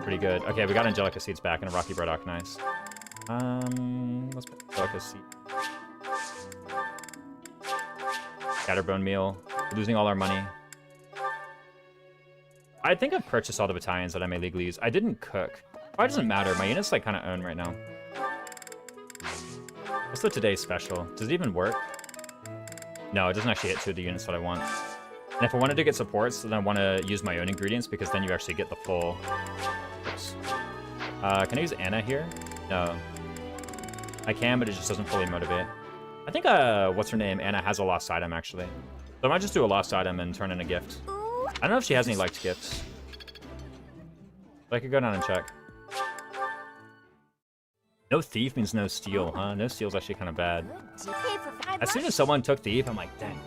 Pretty good. Okay, we got Angelica Seeds back and a Rocky Burdock, nice. Let's put Angelica Seed. Scatterbone meal. We're losing all our money. I think I've purchased all the battalions that I may legally use. I didn't cook. Probably doesn't matter. My unit's like kind of owned right now. What's the today's special? Does it even work? No, it doesn't actually hit 2 of the units that I want. And if I wanted to get supports, then I want to use my own ingredients because then you actually get the full... Oops. Can I use Anna here? No. I can, but it just doesn't fully motivate. I think, what's her name? Anna has a lost item, actually. So I might just do a lost item and turn in a gift. I don't know if she has any liked gifts. But I could go down and check. No thief means no steal, huh? No steal's actually kind of bad. As soon as someone took thief, I'm like, dang.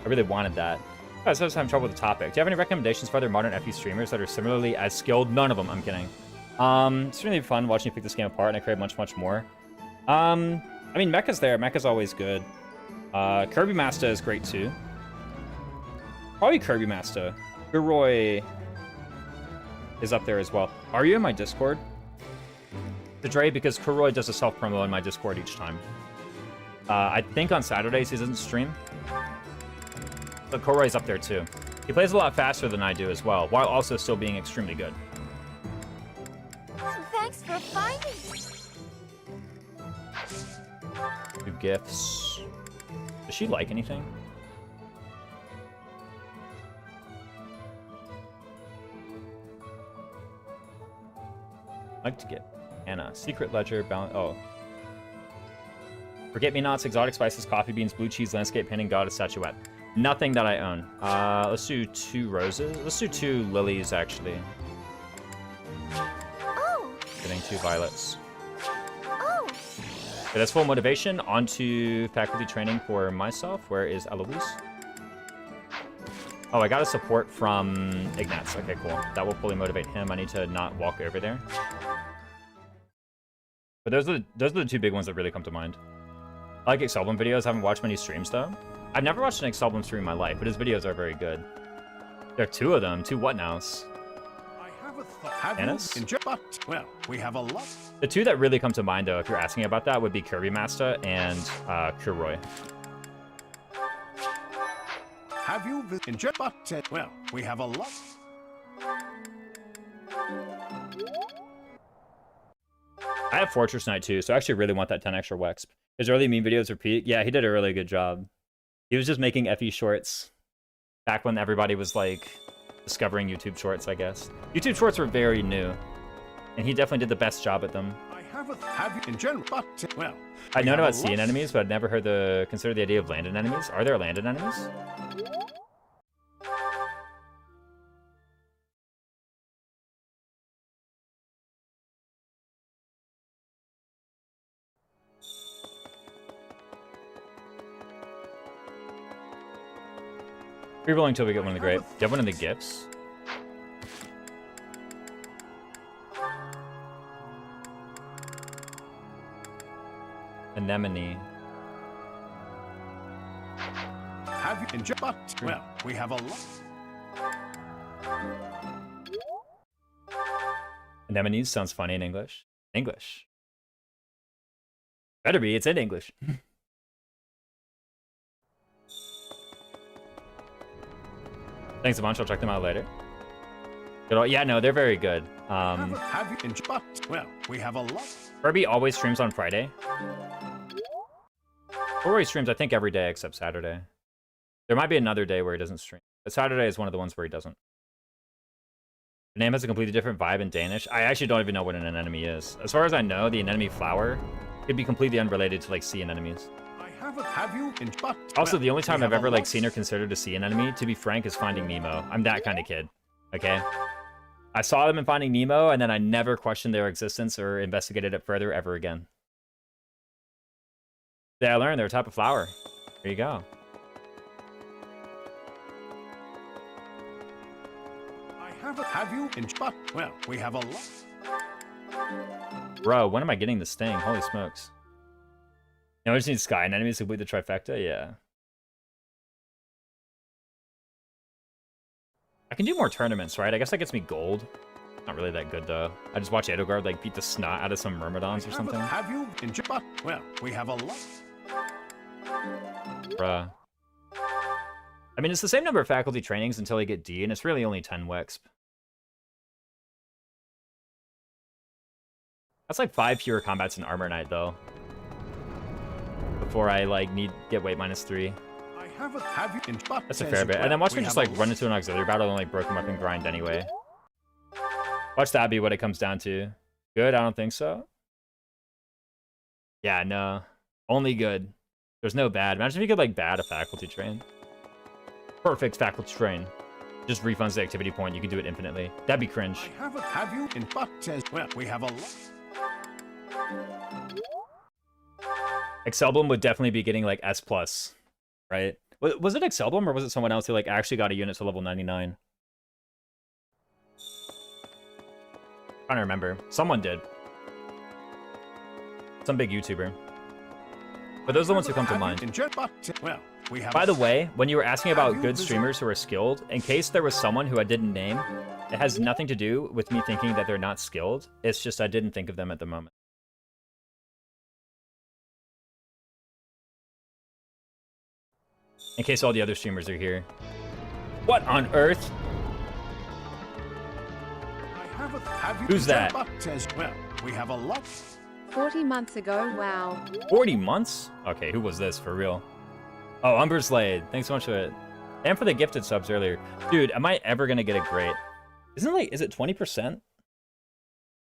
I really wanted that. Guys, I was having trouble with the topic. Do you have any recommendations for other modern FE streamers that are similarly as skilled? None of them, I'm kidding. It's really fun watching you pick this game apart, and I crave much, much more. I mean, Mecha's there. Mecha's always good. Kirby Master is great, too. Probably Kirby Master. Guroy is up there as well. Are you in my Discord? The Dre, because Kuroy does a self-promo in my Discord each time. I think on Saturdays he doesn't stream. But Kuroy's up there too. He plays a lot faster than I do as well, while also still being extremely good. Thanks for finding. Do gifts. Does she like anything? I'd like to get Anna. Secret Ledger, balance. Oh. Forget-me-nots, exotic spices, coffee beans, blue cheese, landscape painting, goddess, statuette. Nothing that I own. Let's do 2 roses. Let's do 2 lilies, actually. Oh. Getting 2 violets. Oh. Okay, that's full motivation. On to faculty training for myself. Where is Eloise? Oh, I got a support from Ignatz. Okay, cool. That will fully motivate him. I need to not walk over there. But those are the two big ones that really come to mind. I like Excelblem videos. I haven't watched many streams, though. I've never watched an Excelblem stream in my life, but his videos are very good. There are two of them. Two what nows? I have a thought. Have Annis? you but well, we have a lot. The two that really come to mind, though, if you're asking about that, would be Kirby Master and Kuroy. Have you visited but well, we have a lot. I have Fortress Knight, too, so I actually really want that 10 extra Wexp. His early meme videos repeat. Yeah, he did a really good job. He was just making FE shorts back when everybody was, like, discovering YouTube shorts, I guess. YouTube shorts were very new, and he definitely did the best job at them. I have you in general, but well. I'd we known have about a sea lot. anemones, but I'd never considered the idea of land anemones. Are there land anemones? Rerolling until we get one of the grape. Do you have one of the gifts? Anemone. Have you in but well, we have a lot. Anemones sounds funny in English. English. Better be, it's in English. Thanks a bunch, I'll check them out later. Yeah, no, they're very good. Have you in but well, we have a lot. Kirby always streams on Friday. Or he streams, I think, every day except Saturday. There might be another day where he doesn't stream. But Saturday is one of the ones where he doesn't. The name has a completely different vibe in Danish. I actually don't even know what an anemone is. As far as I know, the anemone flower could be completely unrelated to, like, sea anemones. Have you in but Also, well, the only time we I've have a ever, like, lot. seen or considered a sea anemone, to be frank, is Finding Nemo. I'm that kind of kid, okay? I saw them in Finding Nemo, and then I never questioned their existence or investigated it further ever again. Yeah, I learned they're a type of flower. There you go. Have you in but well, we have a lot. Bro, when am I getting this thing? Holy smokes. You know, I just need sky anemones to complete the trifecta? Yeah. I can do more tournaments, right? I guess that gets me gold. Not really that good, though. I just watch Edelgard, like, beat the snot out of some Myrmidons or something. Have you in but well, we have a lot. Bruh. I mean, it's the same number of faculty trainings until I get D, and it's really only 10 Wexp. That's like 5 fewer combats in Armor Knight, though. Before I, like, get weight -3. Have you in but That's a fair bit. And then watch me just, like, run into an auxiliary battle and, like, broke him up and grind anyway. Watch that be what it comes down to. Good? I don't think so. Yeah, no. Only good. There's no bad. Imagine if you could, like, bad a faculty train. Perfect faculty train. Just refunds the activity point. You can do it infinitely. That'd be cringe. Have you in but well, we have a lot. Excelblem would definitely be getting, like, S+, right? Was it Excelblem, or was it someone else who, like, actually got a unit to level 99? Trying to remember. Someone did. Some big YouTuber. But those are the ones who come to mind. Well, we have By the way, when you were asking about good streamers who are skilled, in case there was someone who I didn't name, it has nothing to do with me thinking that they're not skilled. It's just I didn't think of them at the moment. In case all the other streamers are here. What on earth? Who's that? Well, we have a lot. 40 months ago, wow. 40 months? Okay, who was this for real? Oh, Umberslade. Thanks so much for it. And for the gifted subs earlier. Dude, am I ever gonna get a great? Isn't it like, is it 20%?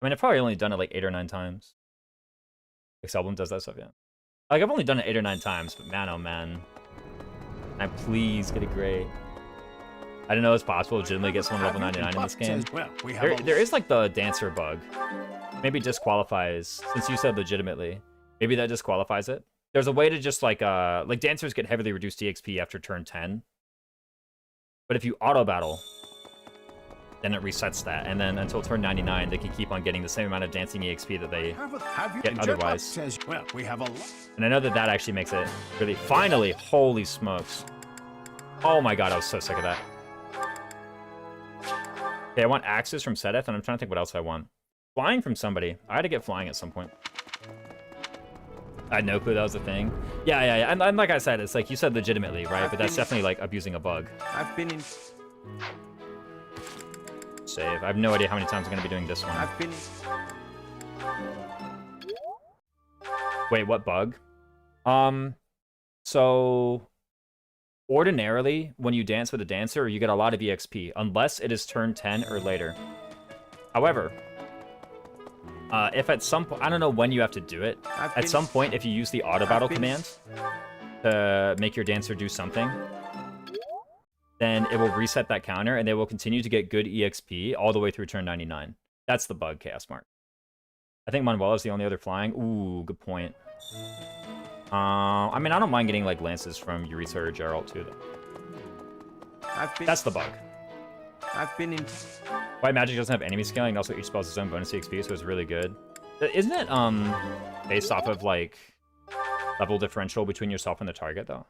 I mean, I've probably only done it like 8 or 9 times. Excelblem does that stuff, yeah. Like, I've only done it 8 or 9 times, but man, oh man. Can I please get a great? I didn't know it's possible to legitimately get someone level 99 in this game. There is like the dancer bug. Maybe disqualifies, since you said legitimately. Maybe that disqualifies it. There's a way to just like dancers get heavily reduced EXP after turn 10. But if you auto battle, then it resets that, and then until turn 99, they can keep on getting the same amount of dancing EXP that they get otherwise. Says, well, we have a lot. And I know that actually makes it really... Finally! Holy smokes. Oh my god, I was so sick of that. Okay, I want axes from Sedith, and I'm trying to think what else I want. Flying from somebody. I had to get flying at some point. I had no clue that was a thing. Yeah. And like I said, it's like you said legitimately, right? But that's definitely like abusing a bug. I've been in... Save. I have no idea how many times I'm going to be doing this one. I've been... Wait, what bug? So... Ordinarily, when you dance with a dancer, you get a lot of EXP, unless it is turn 10 or later. However, if at some point... I don't know when you have to do it. At some point, if you use the auto battle command to make your dancer do something, then it will reset that counter, and they will continue to get good EXP all the way through turn 99. That's the bug, Chaos Mark. I think Manuela is the only other flying. Ooh, good point. I mean, I don't mind getting, like, lances from Eureka or Geralt, too, though. That's the bug. I've been in... White Magic doesn't have enemy scaling, and also each spell has its own bonus EXP, so it's really good. Isn't it, based off of, like, level differential between yourself and the target, though?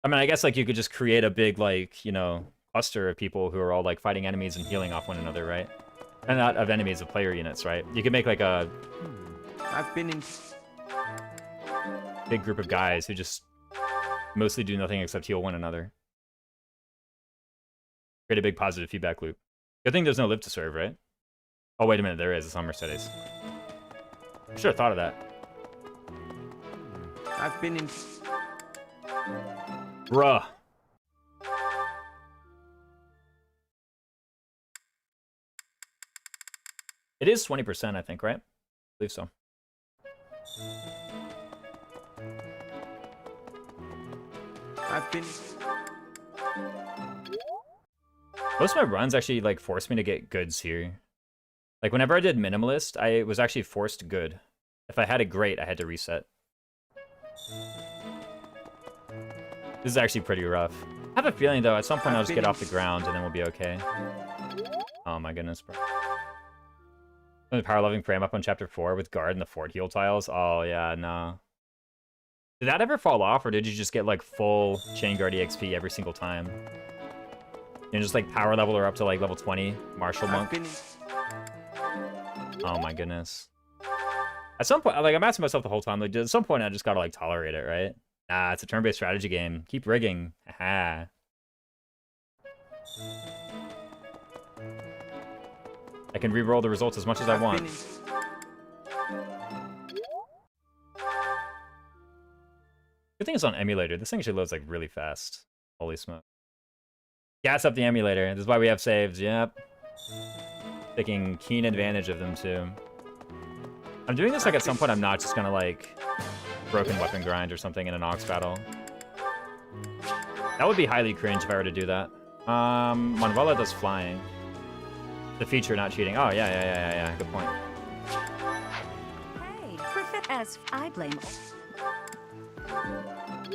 I mean, I guess, like, you could just create a big, like, you know, cluster of people who are all, like, fighting enemies and healing off one another, right? And not of enemies, of player units, right? You could make, like, a... I've been in... big group of guys who just mostly do nothing except heal one another. Create a big positive feedback loop. Good thing there's no live to serve, right? Oh, wait a minute, there is. It's on Mercedes. I should have thought of that. I've been in... Bruh. It is 20%, I think, right? I believe so. I've been... Most of my runs actually, like, forced me to get goods here. Like, whenever I did Minimalist, I was actually forced good. If I had a great, I had to reset. This is actually pretty rough. I have a feeling, though, at some point I'll just get off the ground and then we'll be okay. Oh my goodness, bro. The power loving frame up on chapter 4 with guard and the fort heal tiles. Oh yeah, no. Did that ever fall off, or did you just get like full chain guard EXP every single time? You just like power level her up to like level 20, martial monk. Oh my goodness. At some point, like I'm asking myself the whole time, like at some point I just gotta like tolerate it, right? Nah, it's a turn-based strategy game. Keep rigging. Haha. I can re-roll the results as much as I want. Good thing it's on emulator. This thing actually loads like really fast. Holy smoke. Gas up the emulator. This is why we have saves. Yep. Taking keen advantage of them too. I'm doing this like at some point I'm not just gonna like broken weapon grind or something in an Ox battle. That would be highly cringe if I were to do that. Manuela does flying. The feature, not cheating. Oh, yeah. Good point. Hey, as I blame.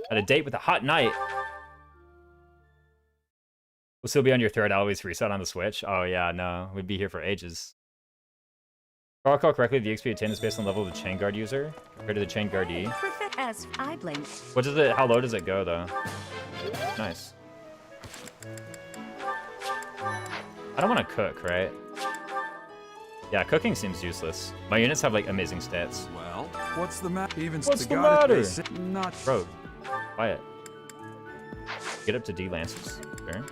At a date with a hot knight. We'll still be on your third always reset on the Switch. Oh, yeah, no. We'd be here for ages. If I recall correctly, the XP obtained is based on the level of the chain guard user compared to the chain guardee. As I blame. What does it? How low does it go, though? Nice. I don't want to cook, right? Yeah, cooking seems useless. My units have, like, amazing stats. Well, what's the matter? Even What's the matter? Not Bro, quiet. Get up to D Lancers. Sure.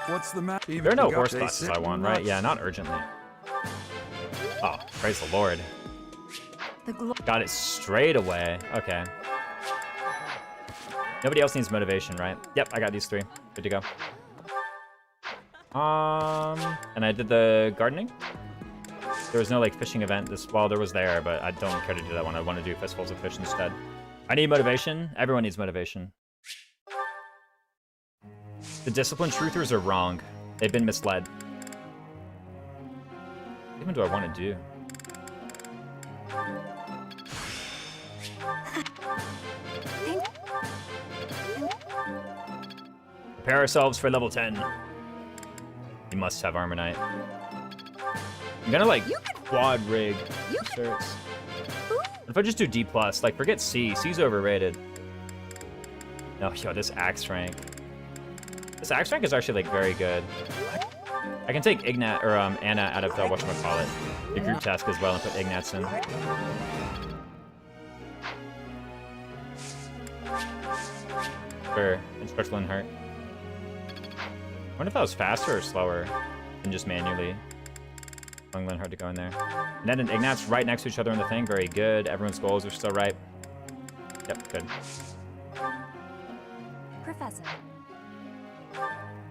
What's the matter? There are no horse classes I want, right? Yeah, not urgently. Oh, praise the Lord. Got it straight away. Okay. Nobody else needs motivation, right? Yep, I got these three. Good to go. And I did the gardening. There was no like fishing event well, there was there, but I don't care to do that one. I want to do festivals of fish instead. I need motivation. Everyone needs motivation. The disciplined truthers are wrong. They've been misled. What even do I want to do? Prepare ourselves for level 10. We must have Armor Knight. I'm gonna like quad rig shirts. What if I just do D+? Like, forget C. C's overrated. No, yo, this axe rank. This axe rank is actually like very good. I can take Ignat or Anna out of the whatchamacallit, the group task as well, and put Ignats in. Sure, instruct Linhart. I wonder if that was faster or slower than just manually allowing Linhart to go in there. Ned and Ignat's right next to each other in the thing. Very good. Everyone's goals are still right. Yep, good. Professor.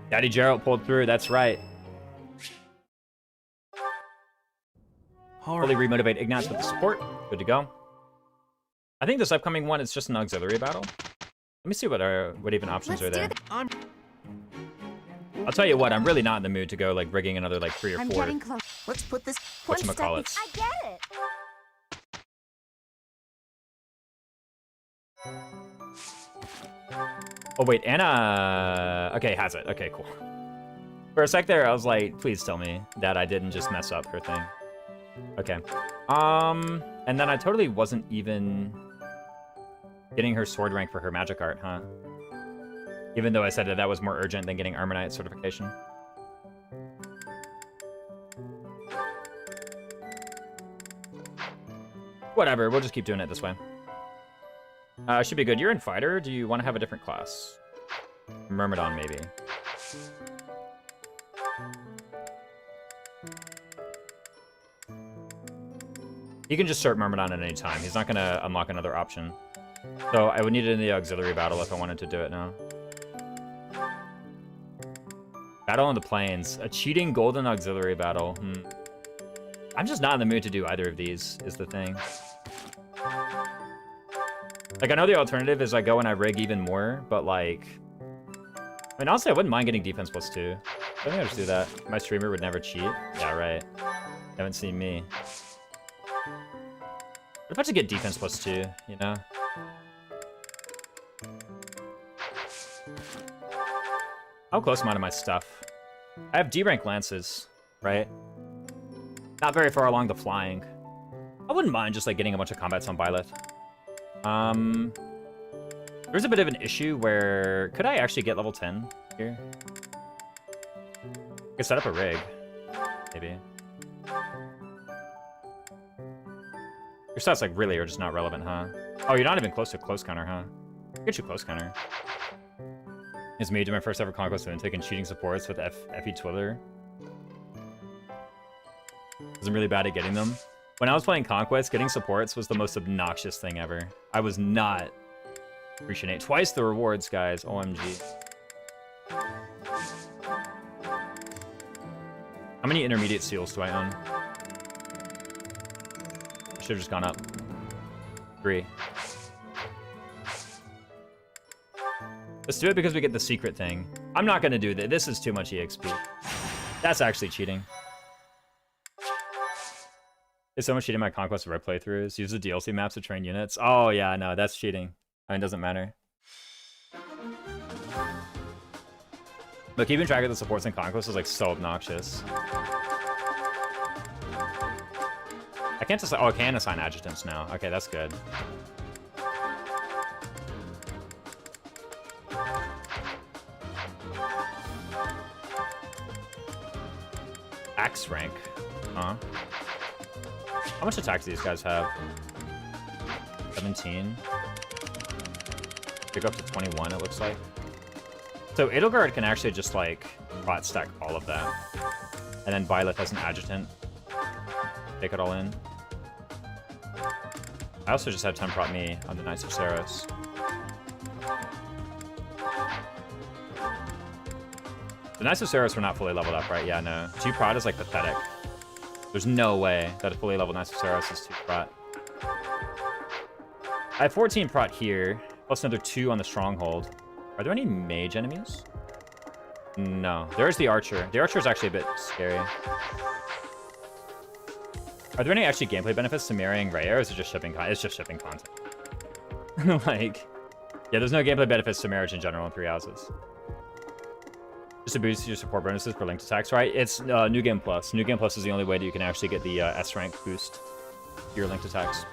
Daddy Gerald pulled through. That's right. Fully remotivate Ignat's with the support. Good to go. I think this upcoming one is just an auxiliary battle. Let me see what even options are there. I'll tell you what, I'm really not in the mood to go like rigging another like 3 or 4. I'm getting close. Let's put this Whatchamacallits. I get it. Oh wait, Anna. Okay, has it. Okay, cool. For a sec there, I was like, please tell me that I didn't just mess up her thing. Okay. And then I totally wasn't even getting her sword rank for her magic art, huh? Even though I said that that was more urgent than getting Armor Knight certification. Whatever, we'll just keep doing it this way. Should be good. You're in fighter. Do you want to have a different class? Myrmidon, maybe. You can just start Myrmidon at any time. He's not going to unlock another option. So I would need it in the auxiliary battle if I wanted to do it now. Battle on the plains. A cheating golden auxiliary battle. I'm just not in the mood to do either of these, is the thing. Like, I know the alternative is I go and I rig even more, but like... I mean, honestly, I wouldn't mind getting defense +2. I think I'll just do that. My streamer would never cheat. Yeah, right. Haven't seen me. What if I just get defense +2, you know? How close am I to my stuff? I have D-rank lances, right? Not very far along the flying. I wouldn't mind just like getting a bunch of combats on Byleth. There's a bit of an issue where... Could I actually get level 10 here? I could set up a rig, maybe. Your stats like really are just not relevant, huh? Oh, you're not even close to close counter, huh? I'll get you close counter. It's me to my first ever conquest and taking cheating supports with FE Twiller. I'm really bad at getting them. When I was playing Conquest, getting supports was the most obnoxious thing ever. I was not appreciating it. Twice the rewards, guys. OMG. How many intermediate seals do I own? I should have just gone up. 3. Let's do it because we get the secret thing. I'm not going to do that. This is too much EXP. That's actually cheating. There's so much cheating in my Conquest Red playthroughs. Use the DLC maps to train units. Oh, yeah, no, that's cheating. I mean, it doesn't matter. But keeping track of the supports in Conquest is, like, so obnoxious. I can't just... Oh, I can assign adjutants now. Okay, that's good. Axe rank. Huh? How much attack do these guys have? 17. They go up to 21, it looks like. So Edelgard can actually just, like, bot stack all of that. And then Byleth has an adjutant. Take it all in. I also just had 10 prot me on the Knights of Saros. The Knights of Saros were not fully leveled up, right? Yeah, no. 2 prot is, like, pathetic. There's no way that a fully leveled Knights of Saros is 2 prot. I have 14 prot here, plus another 2 on the Stronghold. Are there any mage enemies? No. There's the Archer. The Archer is actually a bit scary. Are there any actually gameplay benefits to marrying Rhea, or is it just shipping content? It's just shipping content. Like, yeah, there's no gameplay benefits to marriage in general in Three Houses. Just to boost your support bonuses for linked attacks, right? It's New Game Plus. New Game Plus is the only way that you can actually get the S rank boost to your linked attacks.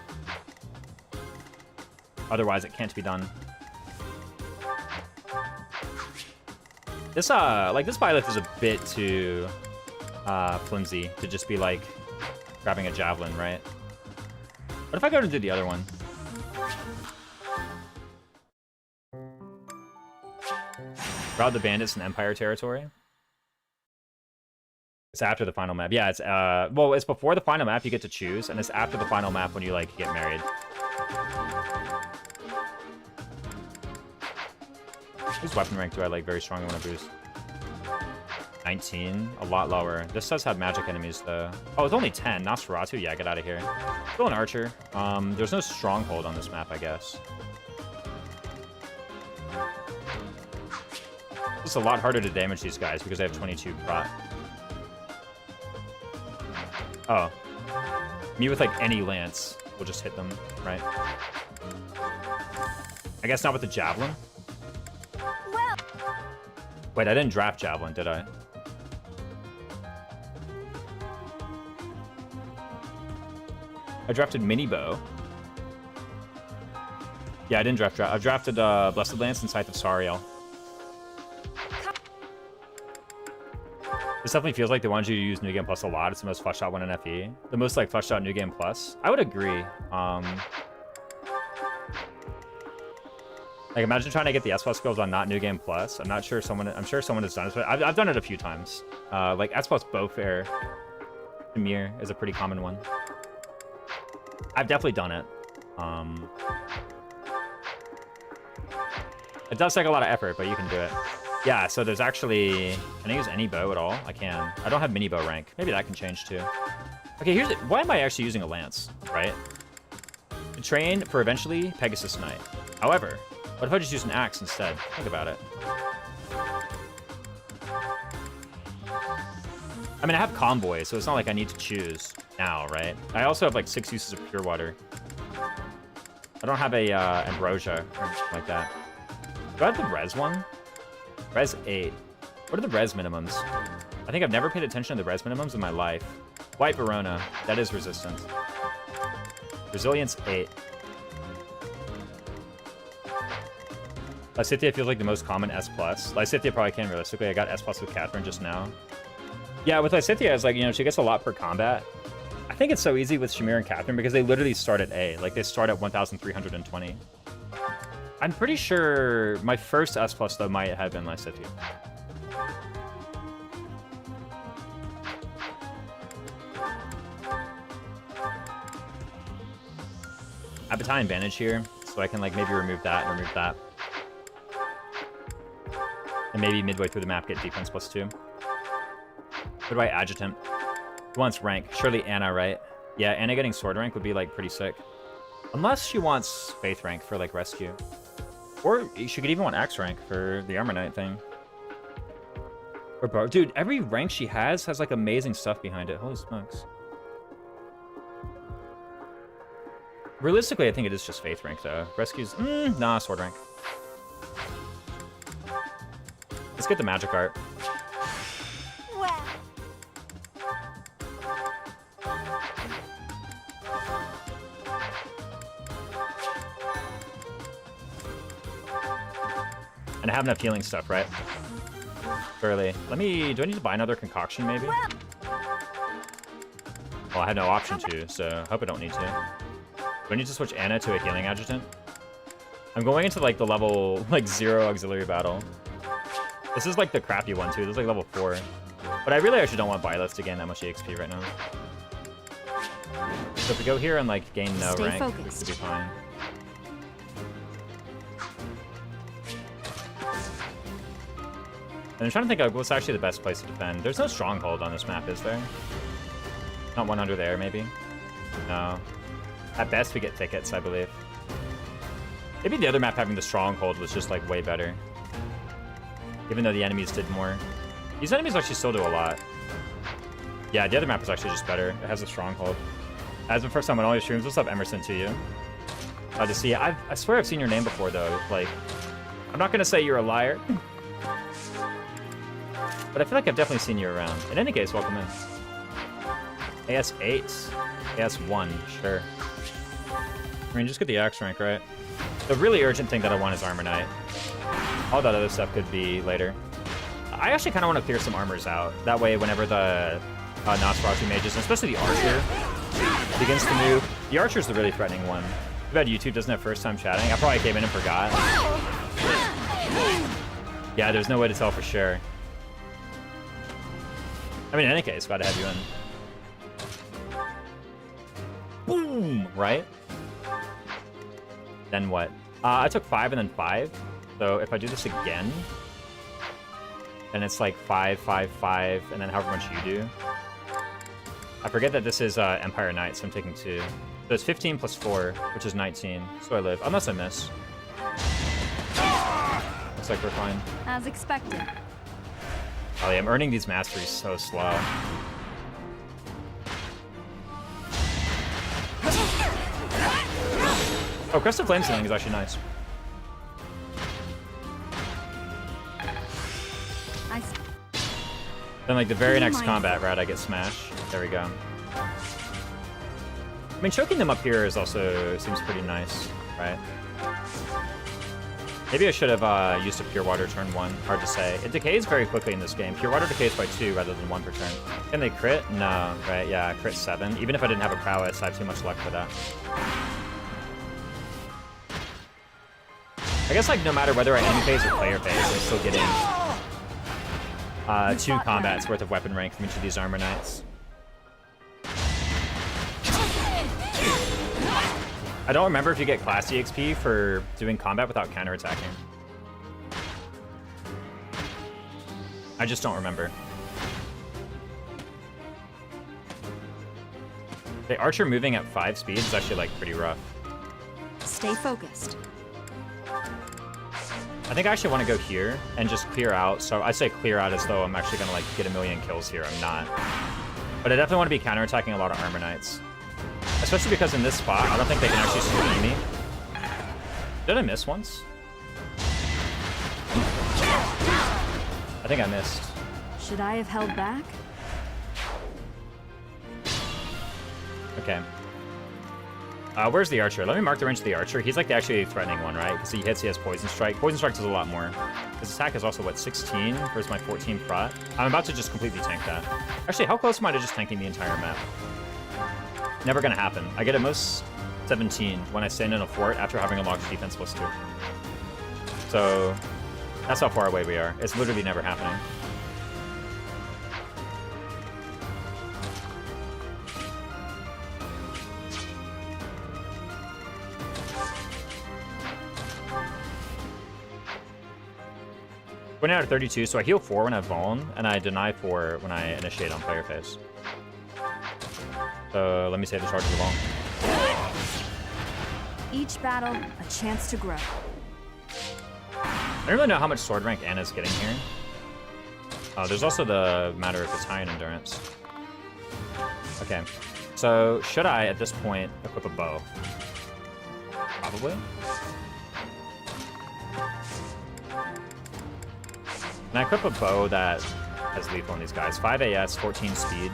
Otherwise, it can't be done. This this Byleth is a bit too flimsy to just be like grabbing a javelin, right? What if I go to do the other one? Route the bandits in Empire territory. It's after the final map. Yeah, it's well, it's before the final map you get to choose, and it's after the final map when you like get married. Whose weapon rank do I like very strongly want to boost? 19, a lot lower. This does have magic enemies though. Oh, it's only 10. Nosferatu? Yeah, get out of here. Still an archer. There's no stronghold on this map, I guess. It's a lot harder to damage these guys because they have 22 prot. Oh. Me with like any lance will just hit them, right? I guess not with the javelin. Wait, I didn't draft javelin, did I? I drafted mini bow. Yeah, I didn't draft. I drafted Blessed Lance and Scythe of Sariel. This definitely feels like they wanted you to use New Game Plus a lot. It's the most fleshed out one in FE. The most like fleshed out New Game Plus. I would agree. Like imagine trying to get the S Plus skills on not New Game Plus. I'm sure someone has done it, but I've done it a few times. Like S Plus Bowfair Premier is a pretty common one. I've definitely done it. It does take a lot of effort, but you can do it. Yeah, so there's actually... Can I use any bow at all? I can. I don't have mini bow rank. Maybe that can change too. Okay, here's it. Why am I actually using a lance, right? To train for eventually Pegasus Knight. However, what if I just use an axe instead? Think about it. I mean, I have convoy, so it's not like I need to choose now, right? I also have like 6 uses of pure water. I don't have a ambrosia or anything like that. Do I have the res one? Res 8. What are the res minimums? I think I've never paid attention to the res minimums in my life. White Verona. That is resistance. Resilience 8. Lysithea feels like the most common S+. Lysithea probably can realistically. I got S+ with Catherine just now. Yeah, with Lysithea, it's like, you know, she gets a lot per combat. I think it's so easy with Shamir and Catherine because they literally start at A. Like, they start at 1,320. I'm pretty sure my first S+, though, might have been Lysithea. I have a time advantage here, so I can, like, maybe remove that and remove that. And maybe midway through the map get defense +2. What do I adjutant? Who wants rank? Surely Anna, right? Yeah, Anna getting sword rank would be, like, pretty sick. Unless she wants faith rank for, like, rescue. Or she could even want axe rank for the armor knight thing. Or dude, every rank she has like amazing stuff behind it. Holy smokes. Realistically, I think it is just faith rank though. Rescues, nah, sword rank. Let's get the magic art. Wow. And I have enough healing stuff, right? Barely. Do I need to buy another concoction, maybe? Well, I had no option to, so hope I don't need to. Do I need to switch Anna to a healing adjutant? I'm going into, like, the level, like, 0 auxiliary battle. This is, like, the crappy one, too. This is, like, level 4. But I really actually don't want Byleth to gain that much EXP right now. So if we go here and, like, gain no rank, this would be fine. And I'm trying to think of what's actually the best place to defend. There's no stronghold on this map, is there? Not one under there, maybe? No. At best, we get thickets, I believe. Maybe the other map having the stronghold was just, like, way better. Even though the enemies did more. These enemies actually still do a lot. Yeah, the other map is actually just better. It has a stronghold. As the first time on all your streams. What's up, Emerson, to you? Glad to see you. I swear I've seen your name before, though. Like, I'm not gonna say you're a liar, but I feel like I've definitely seen you around. In any case, welcome in. AS8, AS1, sure. I mean, just get the Axe rank, right? The really urgent thing that I want is Armor Knight. All that other stuff could be later. I actually kind of want to clear some armors out. That way, whenever the Nosferatu mages, and especially the Archer, begins to move. The Archer's the really threatening one. Too bad YouTube doesn't have first time chatting. I probably came in and forgot. Yeah, there's no way to tell for sure. I mean, in any case, glad to have you in. Boom! Right? Then what? I took 5 and then 5. So if I do this again, then it's like 5, 5, 5, and then however much you do. I forget that this is Empire Knight, so I'm taking 2. So it's 15 plus 4, which is 19. So I live, unless I miss. Looks like we're fine. As expected. Oh yeah, I'm earning these masteries so slow. Oh, Crest of Flame Sealing is actually nice. Then like the very next combat, right, I get smashed. There we go. I mean, choking them up here is also seems pretty nice, right? Maybe I should have used a Pure Water turn 1. Hard to say. It decays very quickly in this game. Pure Water decays by 2 rather than 1 per turn. Can they crit? No, right? Yeah, crit 7. Even if I didn't have a prowess, I have too much luck for that. I guess like no matter whether I enemy phase or player phase, I'm still getting 2 combats worth of weapon rank from each of these Armor Knights. I don't remember if you get classy XP for doing combat without counterattacking. I just don't remember. The Archer moving at 5 speed is actually like pretty rough. Stay focused. I think I actually want to go here and just clear out. So I say clear out as though I'm actually going to like get a million kills here. I'm not. But I definitely want to be counterattacking a lot of Armor Knights. Especially because in this spot, I don't think they can actually swing me. Did I miss once? I think I missed. Should I have held back? Okay. Where's the Archer? Let me mark the range of the Archer. He's like the actually threatening one, right? Because he hits, he has Poison Strike. Poison Strike does a lot more. His attack is also, what, 16 versus my 14 prot? I'm about to just completely tank that. Actually, how close am I to just tanking the entire map? Never gonna happen. I get at most 17 when I stand in a fort after having a locked defense plus 2. So that's how far away we are. It's literally never happening. Went out at 32, so I heal 4 when I Vuln, and I deny 4 when I initiate on player phase. So let me save the charge of the Vuln. Each battle, a chance to grow. I don't really know how much sword rank Anna's getting here. There's also the matter if it's high in endurance. Okay, so should I, at this point, equip a bow? Probably. And I equip a bow that has lethal on these guys. 5 AS, 14 speed.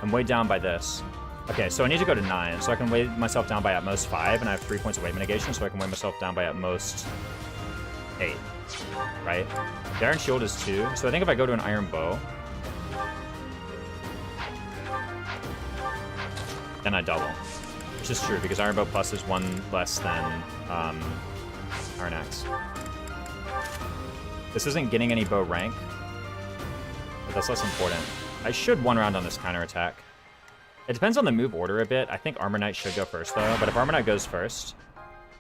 I'm weighed down by this. Okay, so I need to go to 9. So I can weigh myself down by at most 5, and I have 3 points of weight mitigation, so I can weigh myself down by at most 8. Right? The Iron Shield is 2, so I think if I go to an Iron Bow, then I double. Which is true, because Iron Bow Plus is 1 less than Iron Axe. This isn't getting any bow rank, but that's less important. I should 1 round on this counterattack. It depends on the move order a bit. I think Armor Knight should go first, though. But if Armor Knight goes first,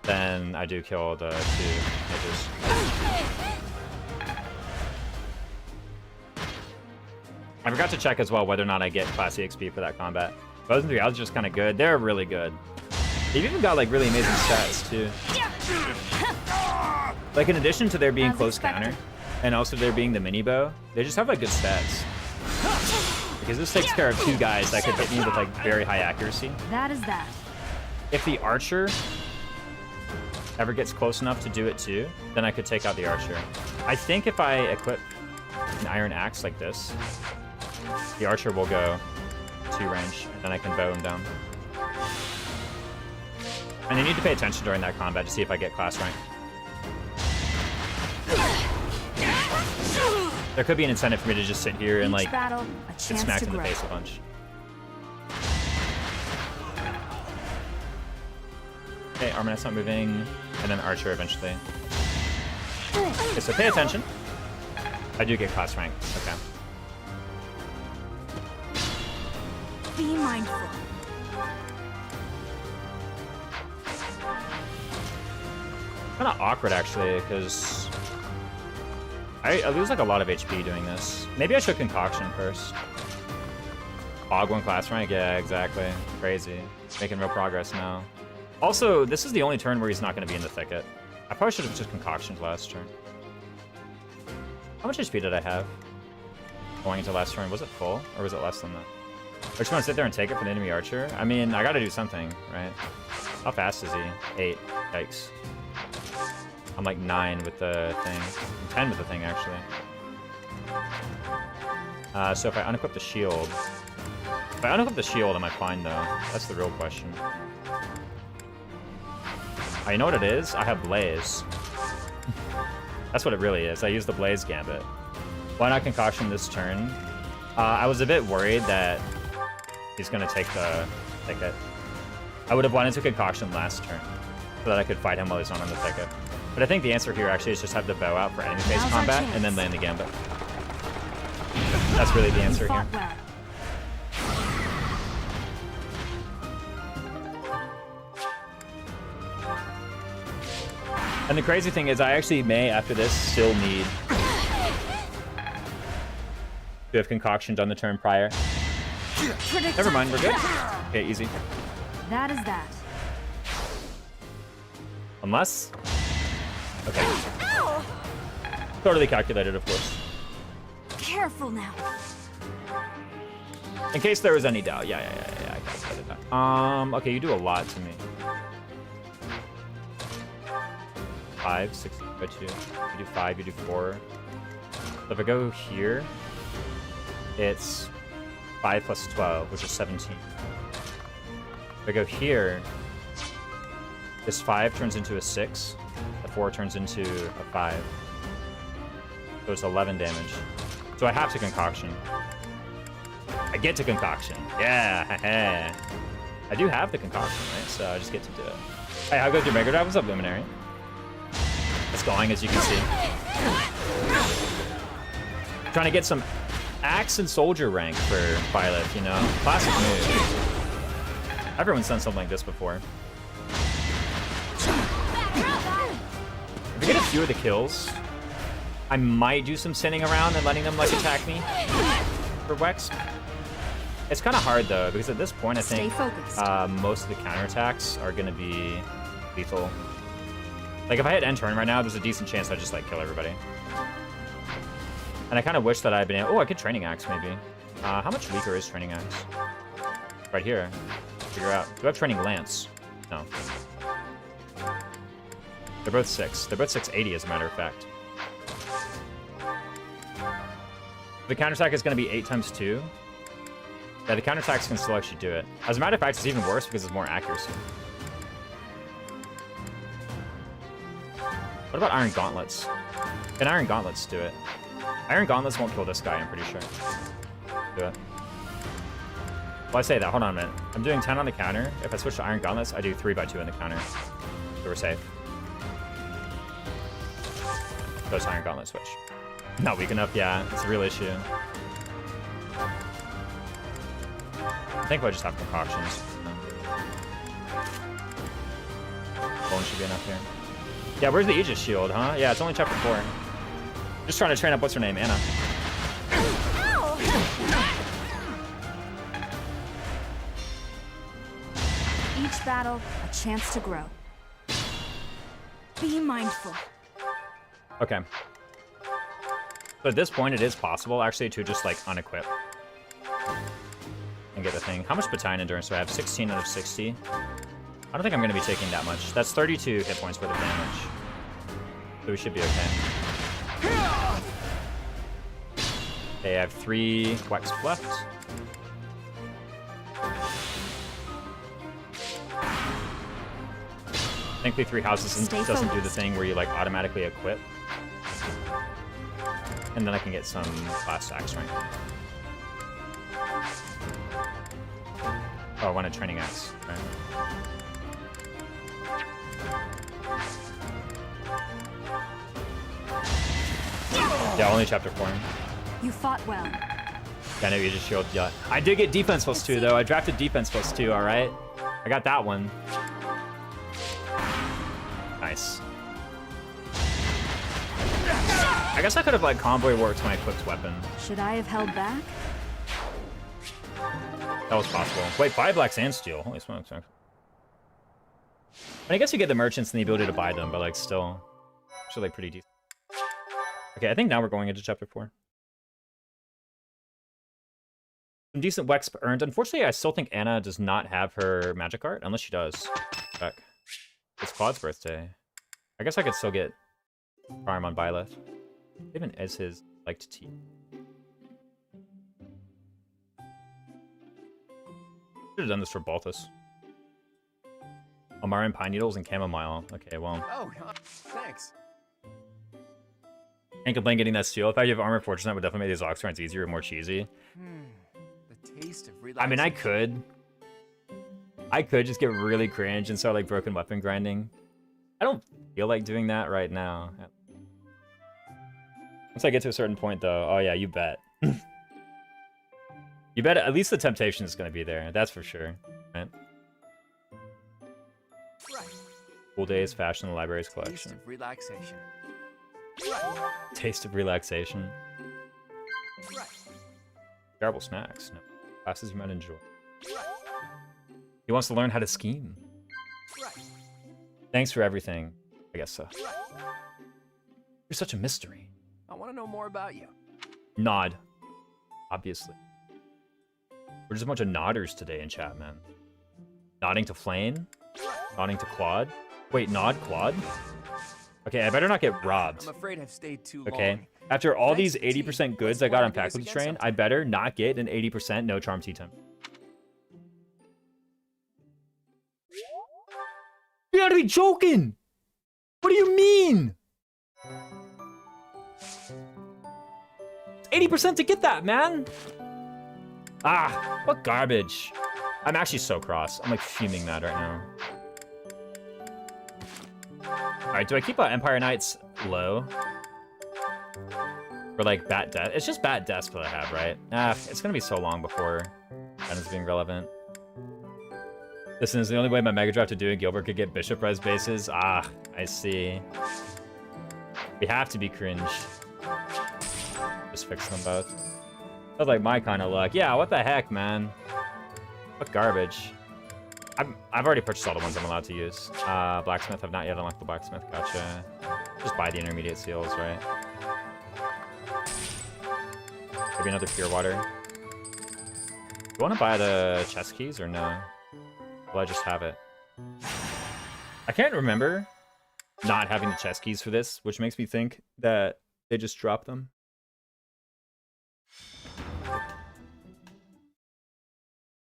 then I do kill the 2 mages. I forgot to check as well whether or not I get classy XP for that combat. Bows and 3 outs are just kind of good. They're really good. They've even got like really amazing stats, too. Like, in addition to there being close counter, and also there being the mini bow, they just have like good stats. Like, because this takes care of 2 guys that could hit me with like very high accuracy. That is that. If the archer ever gets close enough to do it too, then I could take out the archer. I think if I equip an iron axe like this, the archer will go 2 range, and then I can bow him down. And you need to pay attention during that combat to see if I get class rank. There could be an incentive for me to just sit here and like Battle, a get chance smacked to in the grow. face a bunch. Okay, Armanet's not moving, and then Archer eventually. Okay, so pay attention. I do get class rank. Okay. Be mindful. Kind of awkward actually, because I lose like a lot of HP doing this. Maybe I should concoction first. Fog 1 class rank? Yeah, exactly. Crazy. Making real progress now. Also, this is the only turn where he's not going to be in the thicket. I probably should have just concoctioned last turn. How much HP did I have going into last turn? Was it full, or was it less than that? I just want to sit there and take it for the enemy archer? I mean, I got to do something, right? How fast is he? 8. Yikes. I'm like 9 with the thing. I'm 10 with the thing, actually. So if I unequip the shield... If I unequip the shield, am I fine, though? That's the real question. Oh, you know what it is? I have Blaze. That's what it really is. I use the Blaze Gambit. Why not concoction this turn? I was a bit worried that he's going to take the thicket. I would have wanted to concoction last turn so that I could fight him while he's not in the thicket. But I think the answer here actually is just have the bow out for enemy phase Now's our combat chance. and then land the Gambit. That's really the answer here. Fought well. And the crazy thing is I actually may, after this, still need to have concoctioned on the turn prior. Never mind, we're good. Okay, easy. That is that. Unless... Okay. Totally calculated, of course. Careful now. In case there was any doubt. Yeah, I calculated that. Okay, you do a lot to me. 5, 6, go 2. You do 5, you do 4. So if I go here, it's 5 plus 12, which is 17. If I go here, this 5 turns into a 6. The 4 turns into a 5. So it's 11 damage. So I have to concoction. I get to concoction. Yeah, I do have the concoction, right? So I just get to do it. Hey, how goes your Mega Drive? What's up, Luminary? It's going, as you can see. Trying to get some axe and soldier rank for Violet, you know? Classic move. Everyone's done something like this before. If I get a few of the kills, I might do some sitting around and letting them like attack me for Wex. It's kind of hard though, because at this point I think most of the counterattacks are going to be lethal. Like if I hit end turn right now, there's a decent chance I just like kill everybody. And I kind of wish that I'd been able... Oh, I could Training Axe maybe. How much weaker is Training Axe? Right here. Figure out. Do I have Training Lance? No. They're both 6. They're both 680 as a matter of fact. The counterattack is going to be 8 times 2. Yeah, the counterattacks can still actually do it. As a matter of fact, it's even worse because it's more accuracy. What about Iron Gauntlets? Can Iron Gauntlets do it? Iron Gauntlets won't kill this guy, I'm pretty sure. Do it. Well, I say that. Hold on a minute. I'm doing 10 on the counter. If I switch to Iron Gauntlets, I do 3x2 in the counter. So we're safe. Those Iron Gauntlet switch. Not weak enough, yeah. It's a real issue. I think we'll just have concoctions. Bone should be enough here. Yeah, where's the Aegis shield, huh? Yeah, it's only chapter 4. Just trying to train up, what's her name? Anna. Each battle, a chance to grow. Be mindful. Okay. So at this point, it is possible, actually, to just, like, unequip. and get the thing. How much battalion endurance do I have? 16 out of 60. I don't think I'm going to be taking that much. That's 32 hit points worth of damage. So we should be okay. Okay, I have 3 wax left. Thankfully, 3 houses doesn't do the thing where you like automatically equip. And then I can get some last axe rank. Oh, I want a training axe. Right. Yeah, only chapter 4. You fought well. Yeah, I know you just shield. Yeah, I did get defense plus 2 though. I drafted defense plus 2. All right, I got that one. Nice. I guess I could have like convoy worked my equipped weapon. Should I have held back? That was possible. Wait, 5 blacks and steel. Holy smokes. I guess you get the merchants and the ability to buy them, but like still, actually like pretty decent. Okay, I think now we're going into chapter 4. Some decent Wex earned. Unfortunately, I still think Anna does not have her magic art, unless she does. Check. It's Claude's birthday. I guess I could still get Farm on Byleth. Even as his liked tea. Should have done this for Balthus. Amaran pine needles and chamomile. Okay, well. Oh, thanks. Can't complain getting that steel. If I have armor fortress, that would definitely make these ox turns easier and more cheesy. The taste of I mean, I could just get really cringe and start like broken weapon grinding. I don't feel like doing that right now. Once I get to a certain point, though, oh yeah, you bet. You bet at least the temptation is going to be there. That's for sure. Right? Cool days, fashion, the library's collection. Taste of relaxation. Taste of relaxation. Terrible snacks. No. Classes you might enjoy. He wants to learn how to scheme. Thanks for everything. I guess so. You're such a mystery. I want to know more about you. Nod. Obviously. We're just a bunch of nodders today in chat, man. Nodding to Flame? Nodding to Claude? Wait, nod Claude? Okay, I better not get robbed. I'm afraid I've stayed too Okay. long. After all these 80% goods I got on Faculty Train, I better not get an 80% no charm tea time. You gotta be joking! What do you mean? 80% to get that, man! Ah, what garbage. I'm actually so cross. I'm like fuming mad right now. Alright, do I keep Empire Knights low? Or like Bat Death? It's just Bat Death that I have, right? Ah, it's gonna be so long before that is being relevant. Listen, is the only way my Mega Draft to do it, Gilbert could get Bishop Res bases? Ah, I see. We have to be cringe. Just fix them both. That's like my kind of luck. Yeah, what the heck, man? What garbage. I've already purchased all the ones I'm allowed to use. Blacksmith, I've not yet unlocked the Blacksmith. Gotcha. Just buy the intermediate seals, right? Maybe another pure water. Do you want to buy the chest keys or no? Will I just have it? I can't remember not having the chest keys for this, which makes me think that they just dropped them.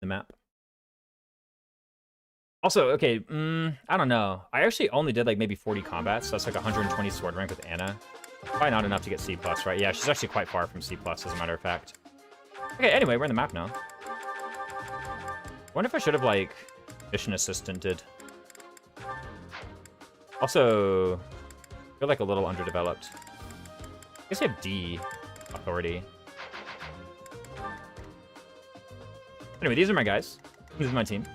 The map. Also, okay, I don't know. I actually only did like maybe 40 combats, so that's like 120 sword rank with Anna. Probably not enough to get C+, right? Yeah, she's actually quite far from C+, as a matter of fact. Okay, anyway, we're in the map now. I wonder if I should have, like, mission assistanted. Also, I feel like a little underdeveloped. I guess I have D authority. Anyway, these are my guys. This is my team.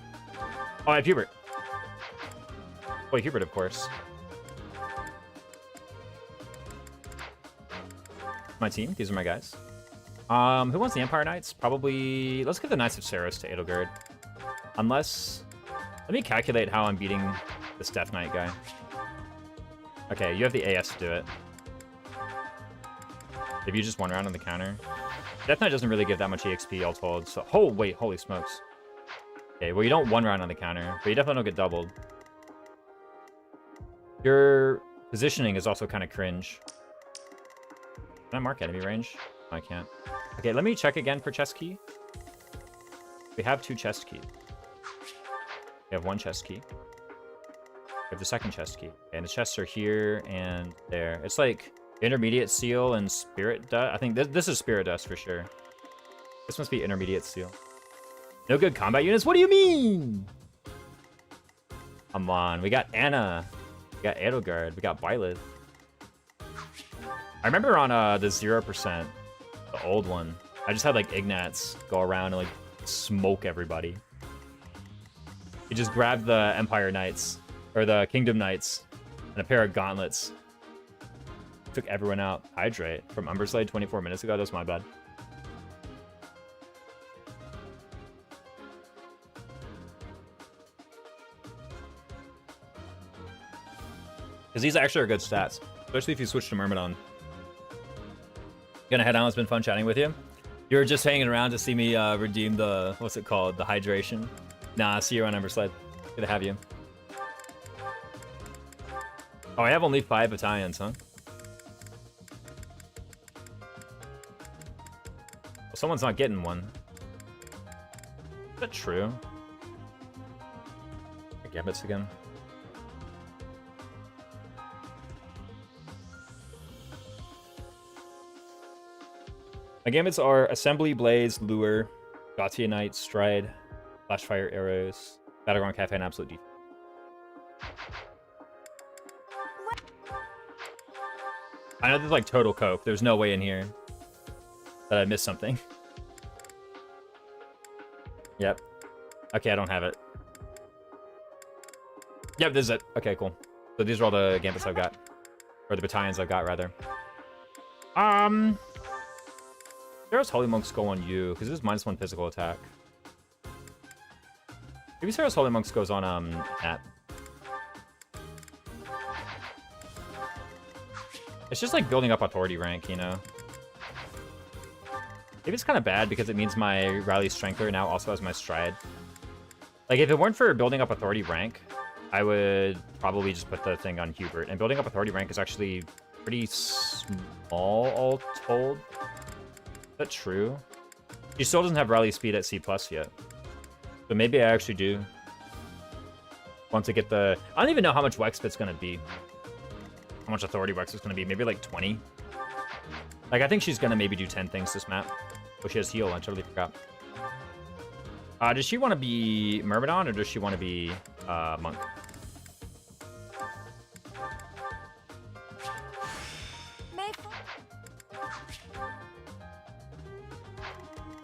Oh, I have Hubert. Oh, Hubert, of course. My team. These are my guys. Who wants the Empire Knights? Probably... Let's give the Knights of Saros to Edelgard. Unless... Let me calculate how I'm beating this Death Knight guy. Okay, you have the AS to do it. If you just one round on the counter. Death Knight doesn't really give that much EXP all told. So, oh wait, holy smokes. Okay, well you don't one round on the counter, but you definitely don't get doubled. Your positioning is also kind of cringe. Can I mark enemy range? No, I can't. Okay, let me check again for chest key. We have 2 chest keys. We have 1 chest key. We have the second chest key. Okay, and the chests are here and there. It's like intermediate seal and spirit dust. I think this is spirit dust for sure. This must be intermediate seal. No good combat units? What do you mean? Come on, we got Anna. We got Edelgard. We got Byleth. I remember on the 0%, the old one, I just had like Ignats go around and like smoke everybody. You just grabbed the Empire Knights, or the Kingdom Knights, and a pair of gauntlets. Took everyone out. Hydrate from Umberslade 24 minutes ago. That was my bad. Because these actually are good stats, especially if you switch to Myrmidon. Gonna head on. It's been fun chatting with you. You were just hanging around to see me redeem the, what's it called? The hydration. Nah, see you on Umberslade. Good to have you. Oh, I have only 5 battalions, huh? Well, someone's not getting one. Is that true? Gambits again. My gambits are Assembly, Blaze, Lure, Gautier Knight, Stride, Flashfire Arrows, Battleground Cafe, and Absolute Defense. I know there's like total coke. There's no way in here that I missed something. Yep. Okay, I don't have it. Yep, this is it. Okay, cool. So these are all the gambits I've got. Or the battalions I've got, rather. Sarah's Holy Monks go on you, because this is -1 physical attack. Maybe Sarah's Holy Monks goes on, Nat. It's just like building up authority rank, you know? Maybe it's kind of bad because it means my Rally Strengther now also has my Stride. Like, if it weren't for building up authority rank, I would probably just put the thing on Hubert. And building up authority rank is actually pretty small, all told. Is that true? She still doesn't have rally speed at C+ yet. So maybe I actually do want to get the... I don't even know how much Wexfit's going to be. How much authority Wex is going to be. Maybe like 20. Like, I think she's going to maybe do 10 things this map. Oh, she has heal. I totally forgot. Does she want to be Myrmidon or does she want to be Monk?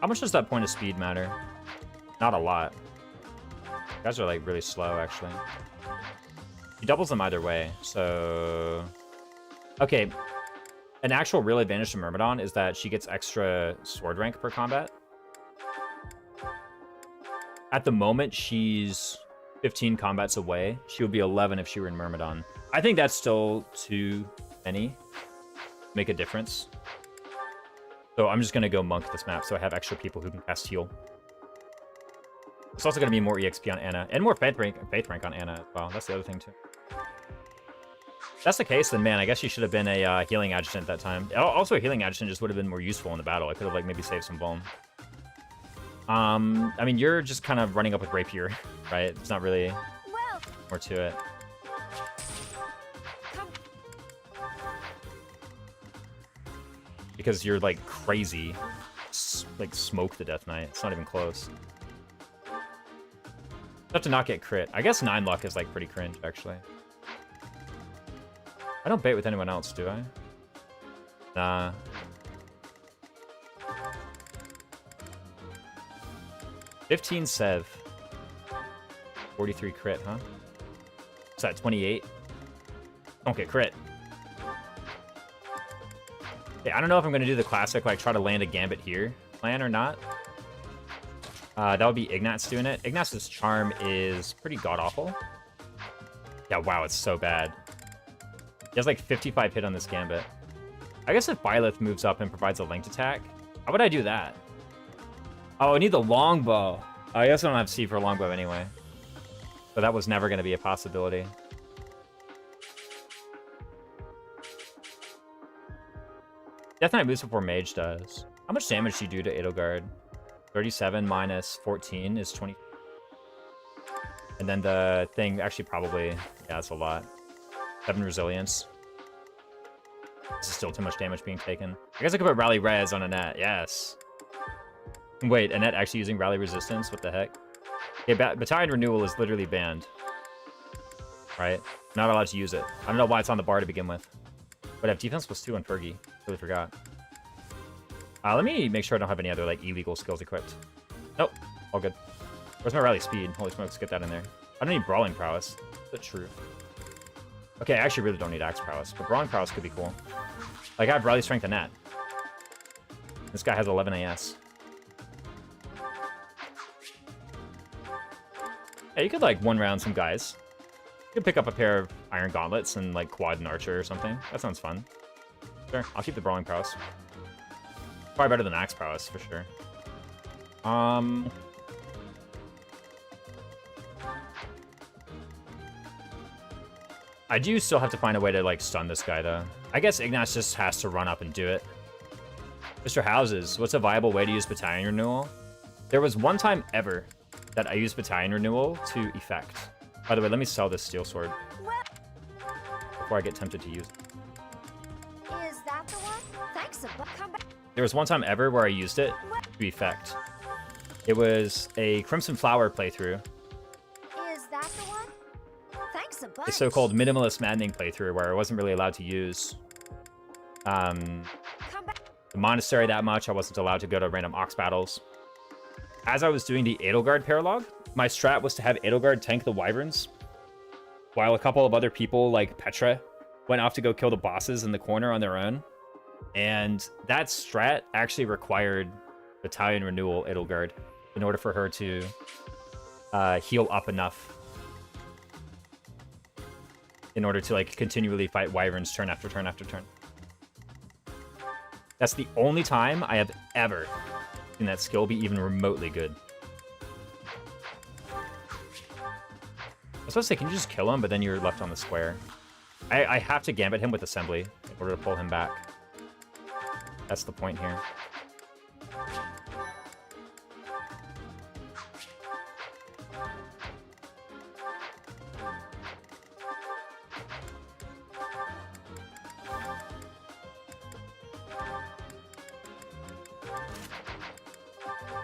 How much does that point of speed matter? Not a lot. You guys are like really slow, actually. He doubles them either way, so... Okay. An actual real advantage to Myrmidon is that she gets extra sword rank per combat. At the moment, she's 15 combats away. She would be 11 if she were in Myrmidon. I think that's still too many to make a difference. So I'm just going to go Monk this map so I have extra people who can cast heal. It's also going to be more EXP on Anna. And more faith rank on Anna as well. That's the other thing, too. If that's the case, then, man, I guess she should have been a healing adjutant at that time. Also, a healing adjutant just would have been more useful in the battle. I could have, like, maybe saved some bone. I mean, you're just kind of running up with Rapier, right? It's not really more to it. Because you're, like, crazy. Like, smoke the Death Knight. It's not even close. Have to not get crit. I guess 9 luck is, like, pretty cringe, actually. I don't bait with anyone else, do I? Nah. $15 Sev. 43 crit, huh? What's that, 28? Don't get crit. Yeah, I don't know if I'm going to do the classic, like, try to land a Gambit here plan or not. That would be Ignat's doing it. Ignat's charm is pretty god-awful. Yeah, wow, it's so bad. He has, like, 55 hit on this Gambit. I guess if Byleth moves up and provides a linked attack, How would I do that? Oh, I need the longbow. I guess I don't have C for longbow anyway. So that was never going to be a possibility. Death Knight moves before Mage does. How much damage do you do to Edelgard? 37 minus 14 is 20. And then the thing actually probably, yeah, that's a lot. 7 resilience. This is still too much damage being taken. I guess I could put Rally Res on Annette. Yes. Wait, Annette actually using Rally Resistance? What the heck? Okay, Battalion Renewal is literally banned. Right? Not allowed to use it. I don't know why it's on the bar to begin with. But I have defense +2 on Fergie. Really forgot. Let me make sure I don't have any other like illegal skills equipped. Nope. All good. Where's my Rally Speed? Holy smokes, get that in there. I don't need Brawling Prowess. Is that true? Okay, I actually really don't need Axe Prowess, but Brawling Prowess could be cool. Like, I have Rally Strength and Net. This guy has 11 AS. Yeah, you could, like, one-round some guys. You could pick up a pair of Iron Gauntlets and, like, quad an Archer or something. That sounds fun. Sure, I'll keep the Brawling Prowess. Probably better than Axe Prowess, for sure. I do still have to find a way to, like, stun this guy, though. I guess Ignatz just has to run up and do it. Mr. Houses, what's a viable way to use Battalion Renewal? There was one time ever that I used Battalion Renewal to effect. By the way, let me sell this Steel Sword before I get tempted to use it. Is that the one? Thanks, come back. There was one time ever where I used it to effect. It was a Crimson Flower playthrough. Is that the one? Thanks a bunch. The so-called minimalist maddening playthrough where I wasn't really allowed to use Come back. the monastery that much. I wasn't allowed to go to random ox battles. As I was doing the Edelgard paralog, my strat was to have Edelgard tank the wyverns, while a couple of other people, like Petra, went off to go kill the bosses in the corner on their own. And that strat actually required Battalion Renewal Edelgard in order for her to heal up enough in order to, like, continually fight wyverns turn after turn after turn. That's the only time I have ever seen that skill be even remotely good. I was supposed to say, can you just kill him, but then you're left on the square. I have to gambit him with Assembly in order to pull him back. That's the point here.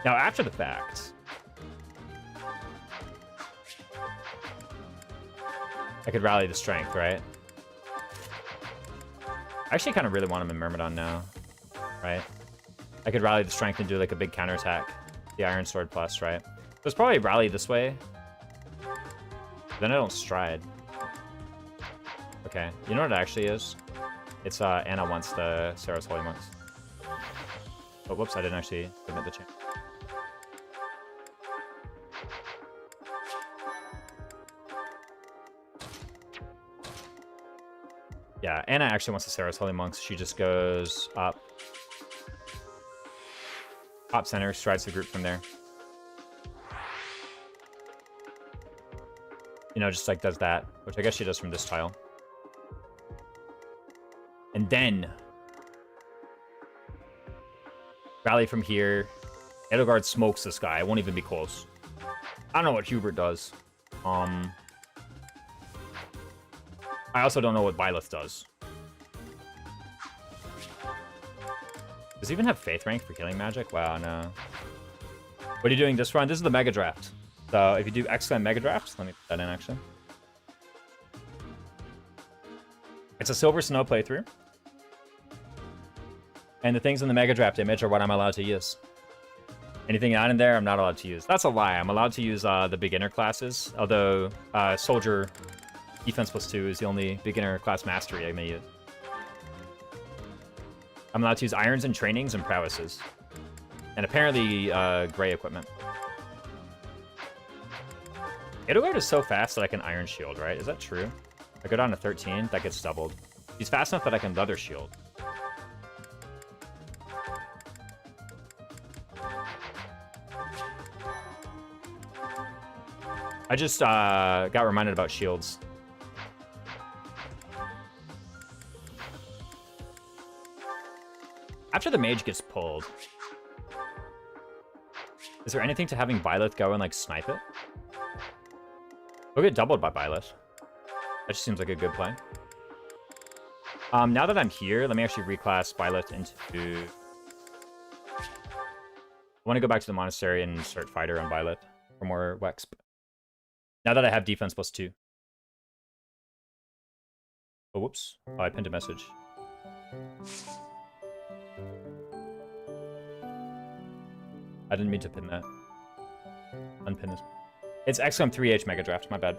Now, after the fact, I could rally the strength, right? I actually kind of really want him in Myrmidon now, right? I could rally the strength and do like a big counterattack. The Iron Sword plus, right? So it's probably rally this way. Then I don't stride. Okay, you know what it actually is? It's Anna wants the Sarah's Holy Monks. Oh, whoops, I didn't actually submit the change. Yeah, Anna actually wants the Sarah's Holy Monks. She just goes up. Top center, strides the group from there. You know, just like does that, which I guess she does from this tile. And then rally from here. Edelgard smokes this guy. It won't even be close. I don't know what Hubert does. I also don't know what Byleth does. Does he even have Faith rank for healing magic? Wow, no. What are you doing this run? This is the Mega Draft. So if you do Excellent Mega Draft, let me put that in actually. It's a Silver Snow playthrough. And the things in the Mega Draft image are what I'm allowed to use. Anything not in there, I'm not allowed to use. That's a lie. I'm allowed to use the beginner classes, although Soldier Defense +2 is the only beginner class mastery I may use. I'm allowed to use irons and trainings and prowesses. And apparently, gray equipment. Edelgard is so fast that I can Iron Shield, right? Is that true? If I go down to 13, that gets doubled. He's fast enough that I can Leather Shield. I just got reminded about shields. After the mage gets pulled, is there anything to having Byleth go and like snipe it? We'll get doubled by Byleth. That just seems like a good play. Now that I'm here, let me actually reclass Byleth into... I want to go back to the monastery and start fighter on Byleth for more Wexp. Now that I have defense +2. Oh, whoops. Oh, I pinned a message. I didn't mean to pin that. Unpin this. It's XCOM 3H Mega Draft, my bad.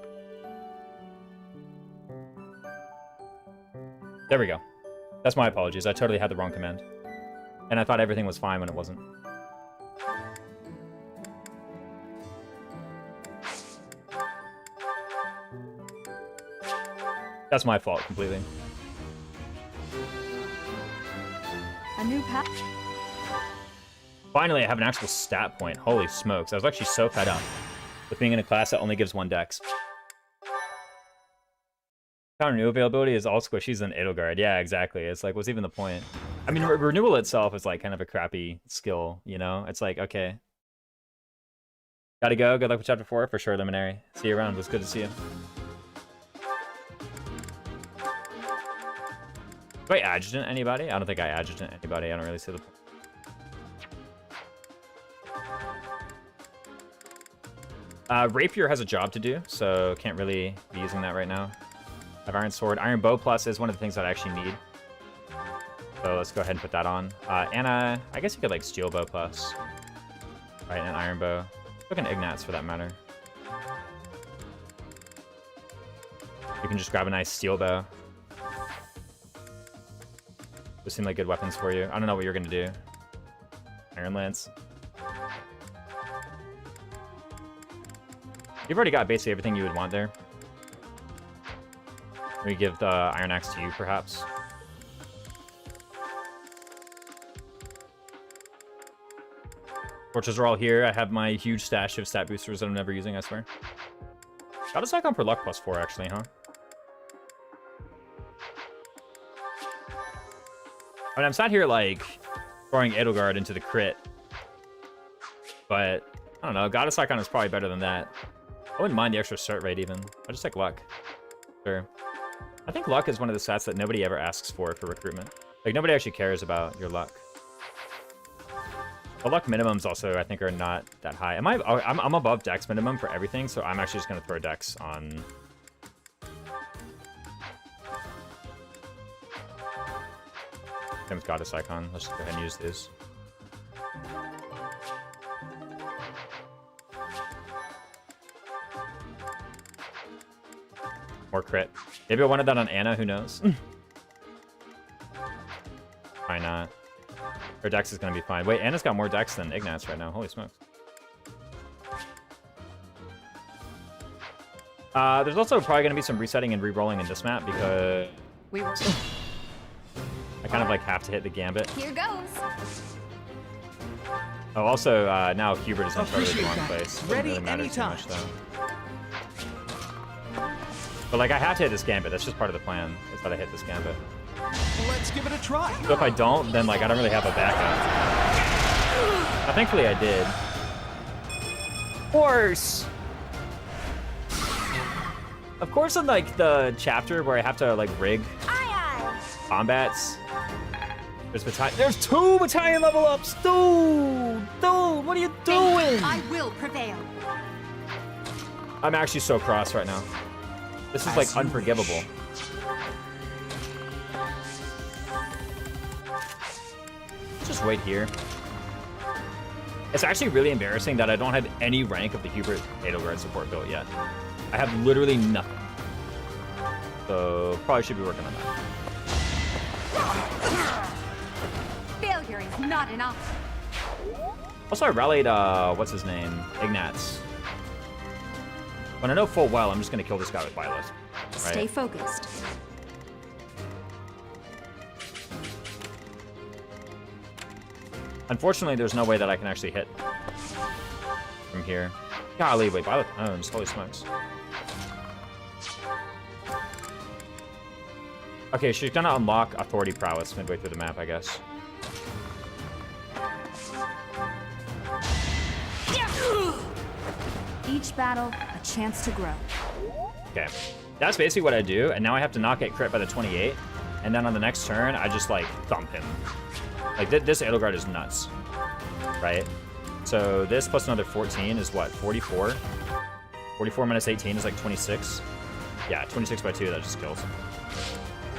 There we go. That's my apologies. I totally had the wrong command. And I thought everything was fine when it wasn't. That's my fault completely. A new pack. Finally, I have an actual stat point. Holy smokes. I was actually so fed up with being in a class that only gives 1 dex. Counter new availability is all squishies and Edelgard. Yeah, exactly. It's like, what's even the point? I mean, renewal itself is like kind of a crappy skill, you know? It's like, okay. Gotta go. Good luck with chapter 4 for sure, Luminary. See you around. It was good to see you. Do I adjutant anybody? I don't think I adjutant anybody. I don't really see the point. Rapier has a job to do, so can't really be using that right now. I have Iron Sword. Iron Bow Plus is one of the things that I actually need. So let's go ahead and put that on. Anna, I guess you could like Steel Bow Plus. Right, and Iron Bow. Look at Ignats for that matter. You can just grab a nice Steel Bow. Those seem like good weapons for you. I don't know what you're gonna do. Iron Lance. You've already got basically everything you would want there. We give the Iron Axe to you, perhaps. Torches are all here. I have my huge stash of stat boosters that I'm never using, I swear. Got a Icon per luck +4, actually, huh? I mean, I'm sat here, like, throwing Edelgard into the crit. But, I don't know. Goddess Icon is probably better than that. I wouldn't mind the extra cert rate, even. I just like luck. Sure. I think luck is one of the stats that nobody ever asks for recruitment. Like, nobody actually cares about your luck. The luck minimums also, I think, are not that high. I'm above dex minimum for everything, so I'm actually just going to throw dex on... Same with Goddess Icon. Let's just go ahead and use this. More crit. Maybe I wanted that on Anna, who knows? Why not? Her dex is going to be fine. Wait, Anna's got more dex than Ignat's right now. Holy smokes. There's also probably going to be some resetting and re-rolling in this map because... We were... I kind of like have to hit the gambit. Here goes. Oh, also, now Hubert is in charge of the wrong place. Doesn't Ready really matter too anytime. much, though. But, like, I have to hit this gambit. That's just part of the plan, is that I hit this gambit. Let's give it a try. So if I don't, then, like, I don't really have a backup. Now, thankfully, I did. Of course, in, like, the chapter where I have to, like, rig combats, there's 2 battalion level ups! Dude, what are you doing? I will prevail. I'm actually so cross right now. This is, like, unforgivable. Let's just wait here. It's actually really embarrassing that I don't have any rank of the Hubert Edelgard support built yet. I have literally nothing. So, probably should be working on that. Failure is not an option. Also, I rallied, what's his name? Ignatz. When I know full well, I'm just going to kill this guy with Byleth. Stay Right? focused. Unfortunately, there's no way that I can actually hit from here. Golly, wait, Violet Tones, holy smokes. Okay, she's gonna unlock Authority Prowess midway through the map, I guess. Each battle, a chance to grow. Okay, that's basically what I do, and now I have to not get crit by the 28, and then on the next turn, I just, like, thump him. Like, this Edelgard is nuts, right? So this plus another 14 is what, 44? 44 minus 18 is like 26. Yeah, 26 by 2, that just kills.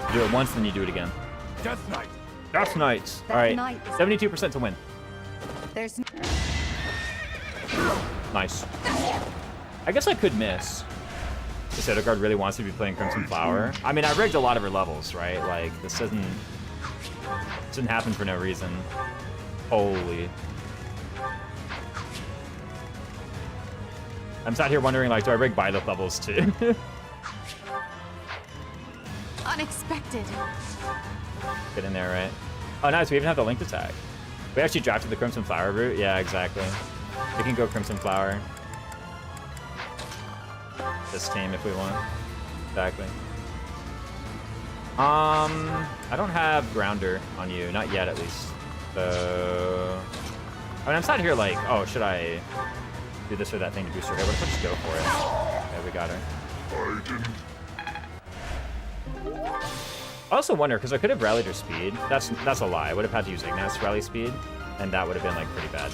You do it once, then you do it again. Death Knight. Death Knight! That Alright, knight is- 72% to win. There's Nice. I guess I could miss. This Edelgard really wants to be playing Crimson Flower. I mean, I rigged a lot of her levels, right? Like, this didn't happen for no reason. Holy. I'm sat here wondering, like, do I rig Byleth levels too? unexpected. Get in there, right? Oh, nice. We even have the linked attack. We actually drafted the Crimson Flower route. Yeah, exactly. We can go Crimson Flower. This team if we want. Exactly. I don't have Grounder on you. Not yet, at least. So... I mean, I'm sat here like, oh, should I do this or that thing to boost her hit? What if I just go for it? Okay, we got her. I also wonder, because I could have rallied her speed. That's a lie. I would have had to use Ignat's to rally speed, and that would have been, like, pretty bad.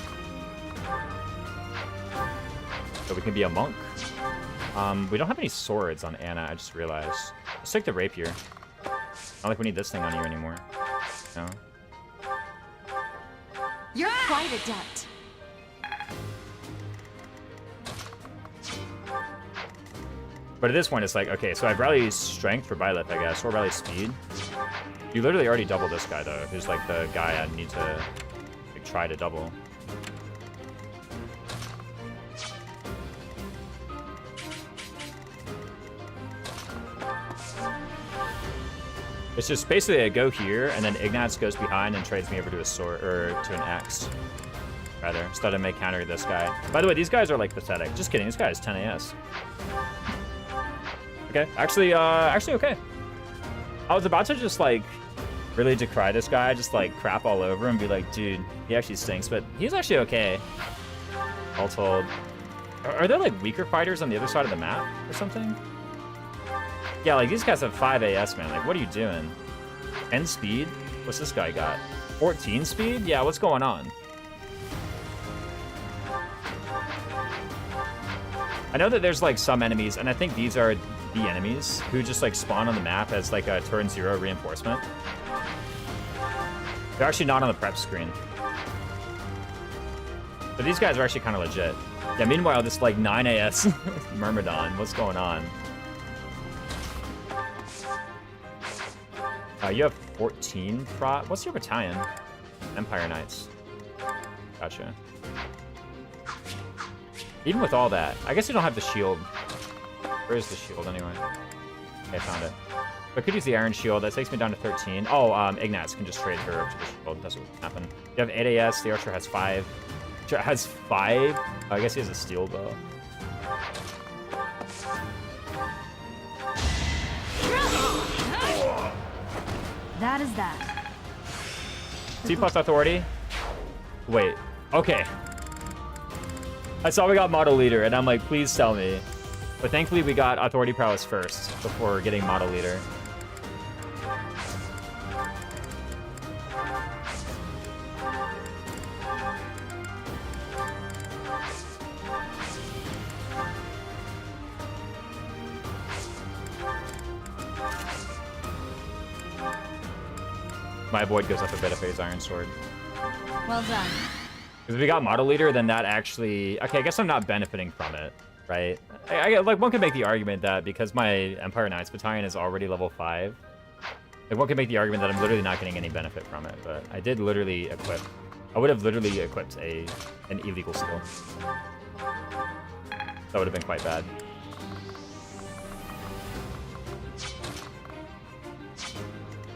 So we can be a monk. We don't have any swords on Anna, I just realized. Let's take the rapier. Not like we need this thing on you anymore. No? You're quite adept. But at this point, it's like, okay, so I've rallied strength for Byleth, I guess, or rally speed. You literally already doubled this guy, though, who's like the guy I need to like, try to double. It's just basically I go here, and then Ignatz goes behind and trades me over to a sword, or to an axe, rather, so that I may counter this guy. By the way, these guys are like pathetic. Just kidding, this guy is 10 AS. Okay, actually okay. I was about to just like really decry this guy, just like crap all over him, be like, dude, he actually stinks, but he's actually okay. All told. Are there like weaker fighters on the other side of the map or something? Yeah, like these guys have 5 AS, man. Like, what are you doing? 10 speed? What's this guy got? 14 speed? Yeah, what's going on? I know that there's like some enemies, and I think these are the enemies who just like spawn on the map as like a turn 0 reinforcement. They're actually not on the prep screen. But these guys are actually kind of legit. Yeah, meanwhile, this like 9 AS Myrmidon, what's going on? You have 14 prot. What's your battalion? Empire Knights. Gotcha. Even with all that, I guess you don't have the shield. Where is the shield anyway? Okay, I found it. So I could use the Iron Shield. That takes me down to 13. Oh, Ignatz can just trade her up to the shield. That's what happened. You have 8 AS. The Archer has 5. Archer has 5? Oh, I guess he has a steel bow. That is that. C plus authority? Wait. Okay. I saw we got model leader, and I'm like, please tell me. But thankfully, we got authority prowess first before getting model leader. My void goes up a bit if it's Iron Sword. Well done. Because if we got model leader, then that actually... Okay, I guess I'm not benefiting from it, right? Like, one could make the argument that because my Empire Knights battalion is already level 5, like, one could make the argument that I'm literally not getting any benefit from it, but I did literally equip... I would have literally equipped an illegal skill. That would have been quite bad.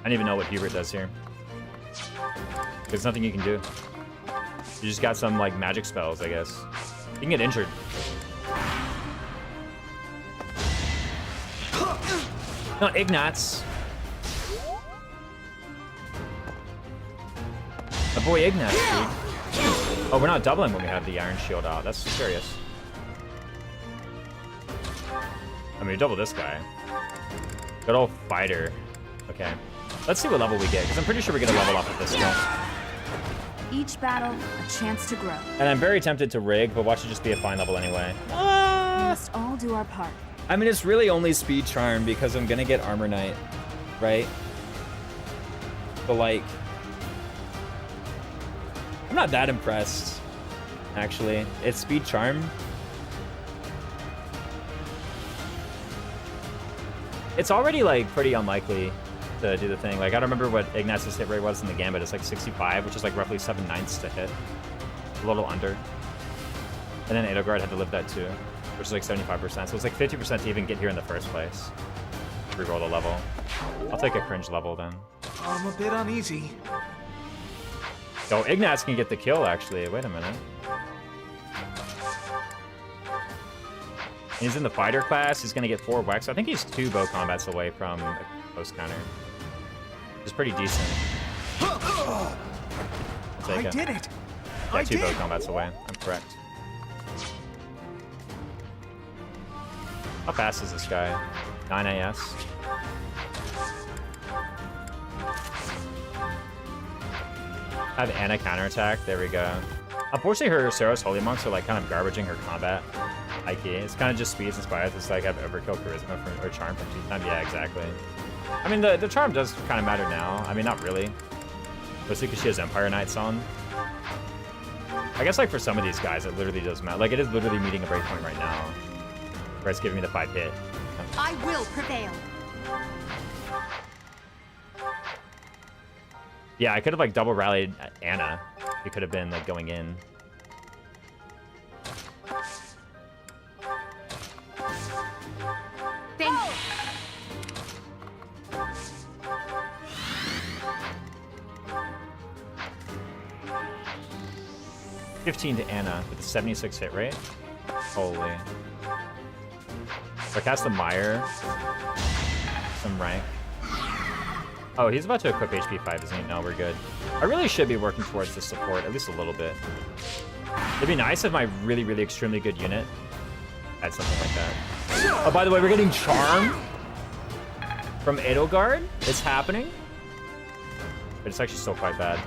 I don't even know what Hubert does here. There's nothing you can do. You just got some, like, magic spells, I guess. You can get injured. No, Ignatz. My boy Ignatz, dude. Oh, we're not doubling when we have the Iron Shield out. That's curious. I mean, we double this guy. Good old fighter. Okay. Let's see what level we get, because I'm pretty sure we're going to level up at this point. Each battle, a chance to grow. And I'm very tempted to rig, but watch it just be a fine level anyway. We must all do our part. I mean, it's really only speed charm because I'm gonna get Armor Knight, right? But like, I'm not that impressed, actually. It's speed charm. It's already like pretty unlikely to do the thing. Like, I don't remember what Ignatz's hit rate was in the Gambit. It's like 65, which is like roughly 7/9 to hit. A little under. And then Edelgard had to live that too, which is like 75%. So it's like 50% to even get here in the first place. Reroll the level. I'll take a cringe level then. I'm a bit uneasy. Yo, Ignatz can get the kill actually. Wait a minute. He's in the fighter class. He's gonna get 4 Wex. I think he's 2 bow combats away from a close counter. It's pretty decent. I did it. Yeah, 2 bow combats away. I'm correct. How fast is this guy? 9 AS. I have Anna counterattack. There we go. Unfortunately, her Seros Holy Monks are like kind of garbaging her combat IK. It's kind of just speeds and spires. It's like I have Overkill Charisma from, or Charm from G-Time. Yeah, exactly. I mean, the Charm does kind of matter now. I mean, not really. Mostly because she has Empire Knights on. I guess like for some of these guys, it literally does matter. Like it is literally meeting a breakpoint right now. Where it's giving me the 5 hit. I will prevail. Yeah, I could have like double rallied Anna. It could have been like going in. Thank you. 15 to Anna with a 76 hit rate. Holy. So I cast the Mire. Some rank. Oh, he's about to equip HP 5, isn't he? No, we're good. I really should be working towards the support, at least a little bit. It'd be nice if my really, really extremely good unit had something like that. Oh, by the way, we're getting Charm from Edelgard. It's happening. But it's actually still quite bad.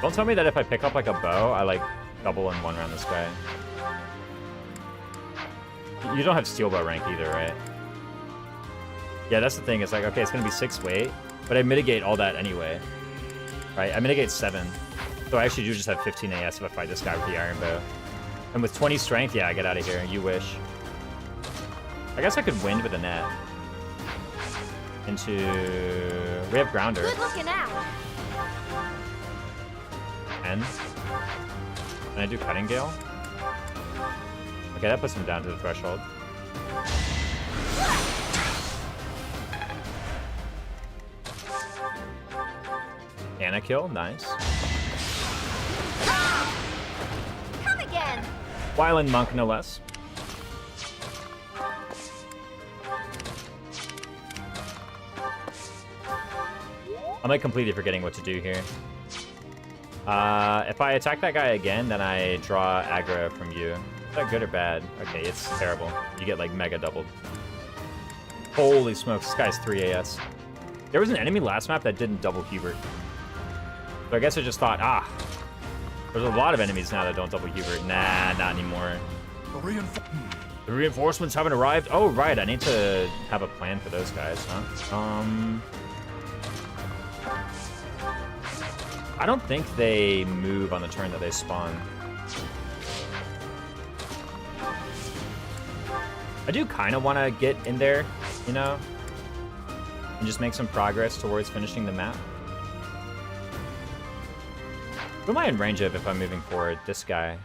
Don't tell me that if I pick up like a bow, I like double in 1 round this guy. You don't have steel bow rank either, right? Yeah, that's the thing. It's like, okay, it's going to be 6 weight, but I mitigate all that anyway. Right? I mitigate 7. So I actually do just have 15 AS if I fight this guy with the Iron Bow. And with 20 strength, yeah, I get out of here. You wish. I guess I could wind with a net. Into... We have Grounder. Good looking out. 10. Can I do Cutting Gale? Okay, that puts him down to the threshold. Anna kill, nice. Come again. Wyland Monk, no less. I'm like completely forgetting what to do here. If I attack that guy again, then I draw aggro from you. Is that good or bad? Okay, it's terrible. You get like mega doubled. Holy smokes, this guy's 3 AS. There was an enemy last map that didn't double Hubert. So I guess I just thought, there's a lot of enemies now that don't double Hubert. Nah, not anymore. The reinforcements haven't arrived? Oh, right, I need to have a plan for those guys, huh? I don't think they move on the turn that they spawn. I do kind of want to get in there, you know? And just make some progress towards finishing the map. Who am I in range of if I'm moving forward? This guy.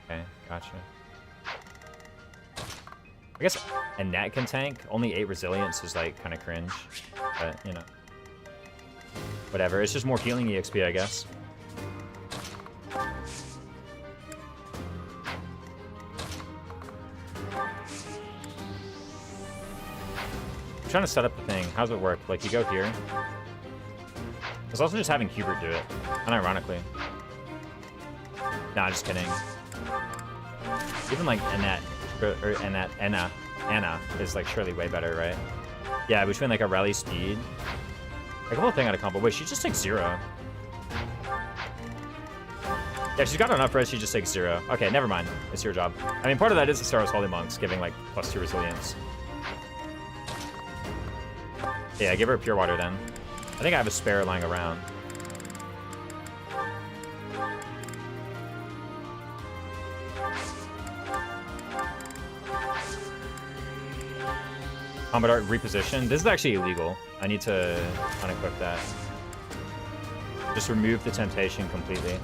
Okay, gotcha. I guess a Nat can tank. Only 8 resilience is like kind of cringe. But, you know. Whatever. It's just more healing EXP, I guess. I'm trying to set up the thing. How does it work? Like, you go here. It's also just having Hubert do it, unironically. Nah, just kidding. Even like Annette, or Anna is like surely way better, right? Yeah, between like a rally speed. Like a whole thing out of combo. Wait, she just takes 0. Yeah, she's got enough res, she just takes 0. Okay, never mind. It's your job. I mean, part of that is the Star Wars Holy Monks giving like +2 resilience. Yeah, give her a Pure Water then. I think I have a spare lying around. Combat Art reposition. This is actually illegal. I need to unequip that. Just remove the temptation completely.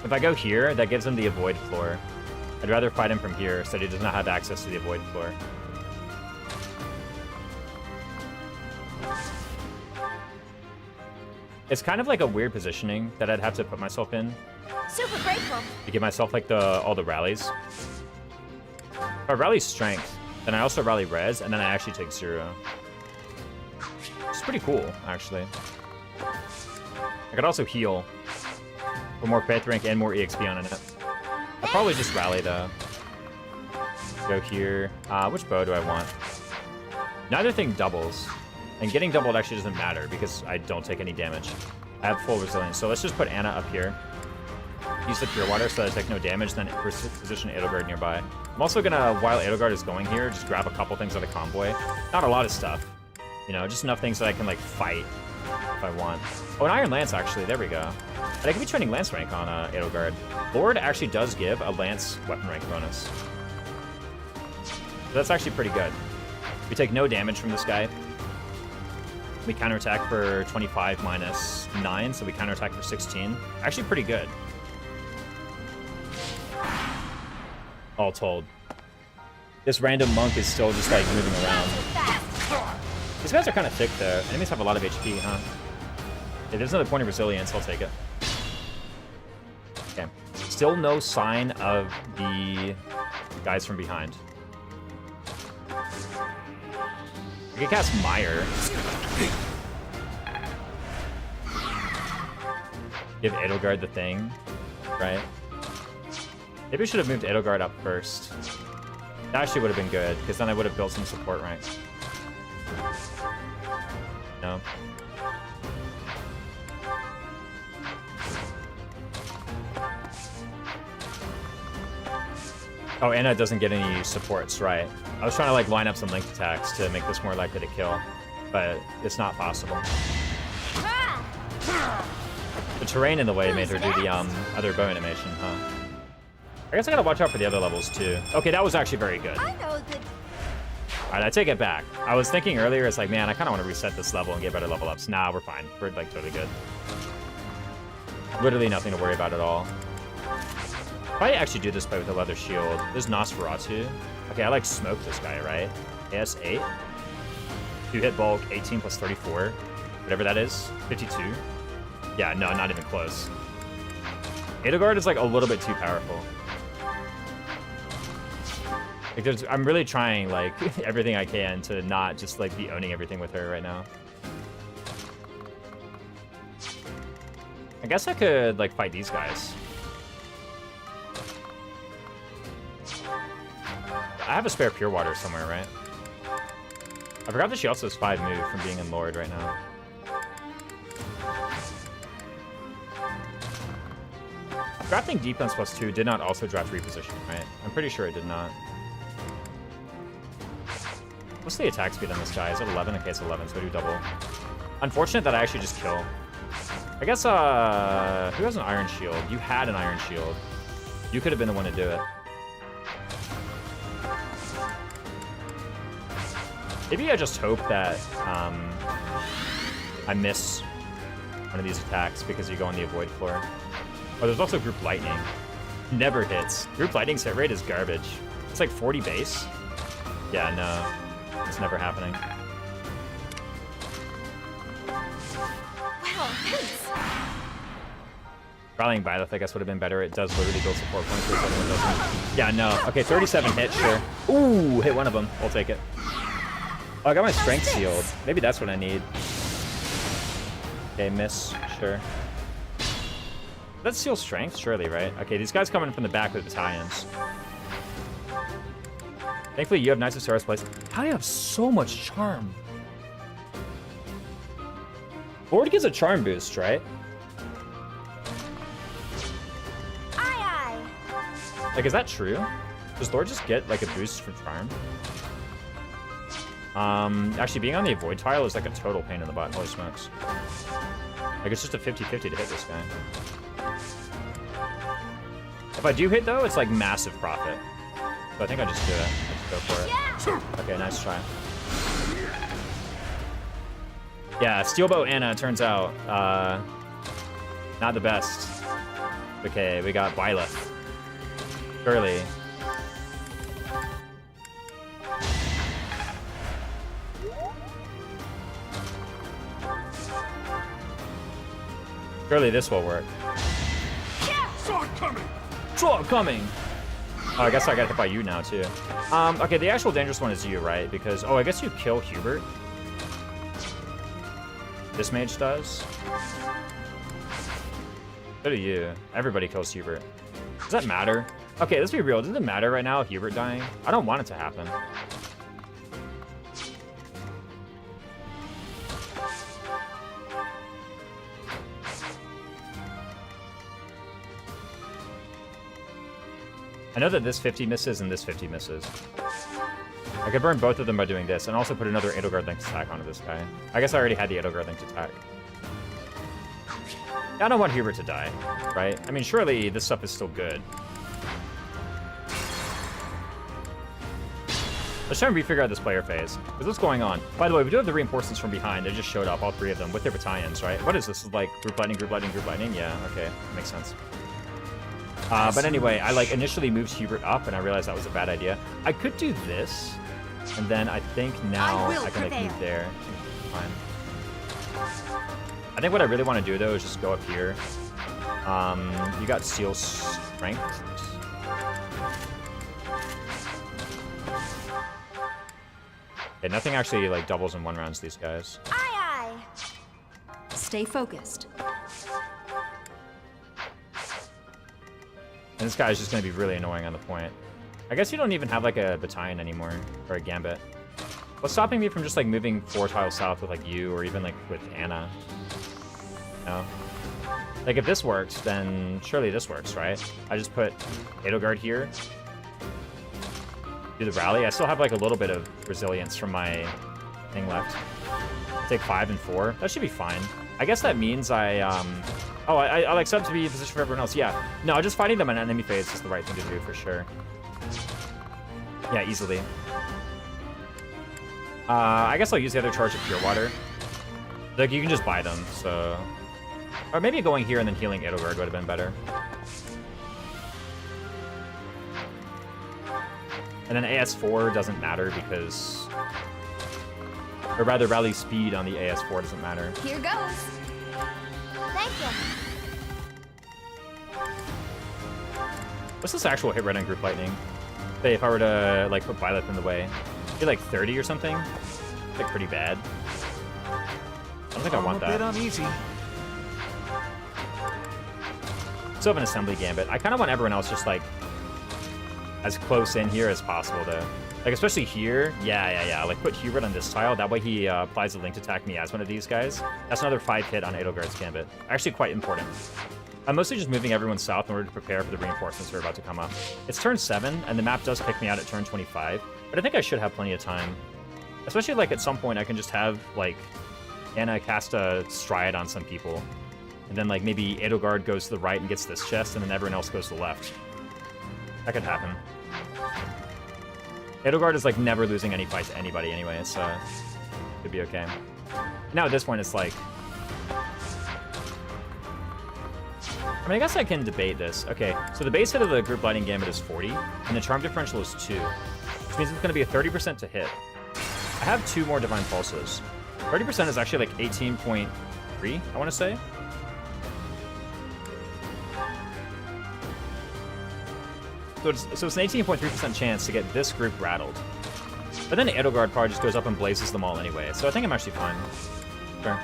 If I go here, that gives him the avoid floor. I'd rather fight him from here so that he does not have access to the avoid floor. It's kind of like a weird positioning that I'd have to put myself in. Super grateful. To give myself like all the rallies. If I rally strength, then I also rally res, and then I actually take 0. It's pretty cool, actually. I could also heal for more faith rank and more EXP on it. I'll probably just rally though. Go here. Which bow do I want? Neither thing doubles. And getting doubled actually doesn't matter because I don't take any damage. I have full resilience. So let's just put Anna up here. Use the Pure Water so that I take no damage, then position Edelgard nearby. I'm also gonna, while Edelgard is going here, just grab a couple things out of convoy. Not a lot of stuff. You know, just enough things that I can like fight if I want. Oh, an Iron Lance actually, there we go. And I could be training Lance rank on Edelgard. Lord actually does give a Lance weapon rank bonus. So that's actually pretty good. We take no damage from this guy. We counterattack for 25 minus 9, so we counterattack for 16. Actually pretty good. All told. This random monk is still just like moving around. These guys are kind of thick though. Enemies have a lot of HP, huh? If there's another point of resilience, I'll take it. Okay. Still no sign of the guys from behind. I could cast Mire. Give Edelgard the thing, right? Maybe I should have moved Edelgard up first. That actually would have been good, because then I would have built some support rank. No. Oh, Anna doesn't get any supports, right? I was trying to like line up some linked attacks to make this more likely to kill, but it's not possible. The terrain in the way made her do the other bow animation, huh? I guess I gotta watch out for the other levels too. Okay, that was actually very good. I know that. Alright, I take it back. I was thinking earlier, it's like, man, I kind of want to reset this level and get better level ups. Nah, we're fine. We're like totally good. Literally nothing to worry about at all. If I actually do this fight with a leather shield, there's Nosferatu. Okay, I like smoke this guy, right? AS8. 2 hit bulk, 18 plus 34. Whatever that is. 52. Yeah, no, not even close. Edelgard is like a little bit too powerful. Like I'm really trying like everything I can to not just like be owning everything with her right now. I guess I could like fight these guys. I have a spare Pure Water somewhere, right? I forgot that she also has 5 move from being in Lord right now. Drafting defense +2 did not also draft reposition, right? I'm pretty sure it did not. What's the attack speed on this guy? Is it 11? Okay, it's 11, so I do double. Unfortunate that I actually just kill. I guess, who has an Iron Shield? You had an Iron Shield. You could have been the one to do it. Maybe I just hope that I miss one of these attacks because you go on the avoid floor. Oh, there's also Group Lightning. Never hits. Group Lightning's hit rate is garbage. It's like 40 base. Yeah, no. It's never happening. Wow, Wow, thanks. Rallying Byleth, I guess, would have been better. It does literally build support points, but this other one doesn't. Yeah, no. Okay, 37 hits, sure. Ooh, hit one of them. We'll take it. Oh, I got my strength sealed. Maybe that's what I need. Okay, miss. Sure. That's seal strength, surely, right? Okay, these guys coming from the back with battalions. Thankfully, you have Knights of Sarah's place. How do you have so much charm? Lord gives a charm boost, right? Aye, aye. Like, is that true? Does Lord just get, like, a boost from charm? Actually, being on the avoid tile is, like, a total pain in the butt. Holy smokes. Like, it's just a 50-50 to hit this guy. If I do hit, though, it's, like, massive profit. So I think I just do it. I just go for it. Yeah. Okay, nice try. Yeah, Steelboat Anna, turns out, not the best. Okay, we got Byleth. Surely. Surely this will work. Sword coming! Sword coming! Oh, I guess I got hit by you now, too. Okay, the actual dangerous one is you, right? Because, oh, I guess you kill Hubert. This mage does. So do you. Everybody kills Hubert. Does that matter? Okay, let's be real. Does it matter right now, Hubert dying? I don't want it to happen. I know that this 50 misses and this 50 misses. I could burn both of them by doing this, and also put another Edelgard linked attack onto this guy. I guess I already had the Edelgard linked attack. I don't want Hubert to die, right? I mean, surely this stuff is still good. Let's try and refigure out this player phase. Because what's going on? By the way, we do have the reinforcements from behind. They just showed up, all three of them, with their battalions, right? What is this? Like group lightning, group lightning, group lightning? Yeah, okay. Makes sense. But anyway, I like initially moved Hubert up, and I realized that was a bad idea. I could do this, and then I think now I can like move there. Fine. I think what I really want to do though is just go up here. You got seal strength. Okay, nothing actually like doubles in one rounds these guys. Aye, aye. Stay focused. And this guy is just going to be really annoying on the point. I guess you don't even have like a battalion anymore, or a gambit. What's stopping me from just like moving 4 tiles south with like you, or even like with Anna? No. Like if this works, then surely this works, right? I just put Edelgard here. Do the rally. I still have like a little bit of resilience from my thing left. Take 5 and 4. That should be fine. I guess that means I'll accept to be in position for everyone else. Yeah. No, just fighting them on enemy phase is the right thing to do for sure. Yeah, easily. I guess I'll use the other charge of Pure Water. Like, you can just buy them, so... Or maybe going here and then healing Edelgard would have been better. And then AS4 doesn't matter because... Or rather, rally speed on the AS4 doesn't matter. Here goes. Thank you. What's this actual hit rate on Group Lightning? Say, if I were to, like, put Byleth in the way. Be like 30 or something? Like, pretty bad. I don't think I want that. I'm a bit uneasy. Still have an assembly gambit. I kind of want everyone else just, like, as close in here as possible, though. Like, especially here. Yeah. Like, put Hubert on this tile. That way he applies a linked attack me as one of these guys. That's another 5 hit on Edelgard's gambit. Actually, quite important. I'm mostly just moving everyone south in order to prepare for the reinforcements that are about to come up. It's turn 7, and the map does pick me out at turn 25. But I think I should have plenty of time. Especially, like, at some point, I can just have, like, Anna cast a Stride on some people. And then, like, maybe Edelgard goes to the right and gets this chest, and then everyone else goes to the left. That could happen. Edelgard is, like, never losing any fight to anybody anyway, so... Could be okay. Now, at this point, it's like... I mean, I guess I can debate this. Okay, so the base hit of the group lighting gambit is 40, and the charm differential is 2. Which means it's going to be a 30% to hit. I have 2 more divine pulses. 30% is actually like 18 point... 3, I want to say. So it's an 18.3% chance to get this group rattled. But then Edelgard probably just goes up and blazes them all anyway, so I think I'm actually fine. Sure.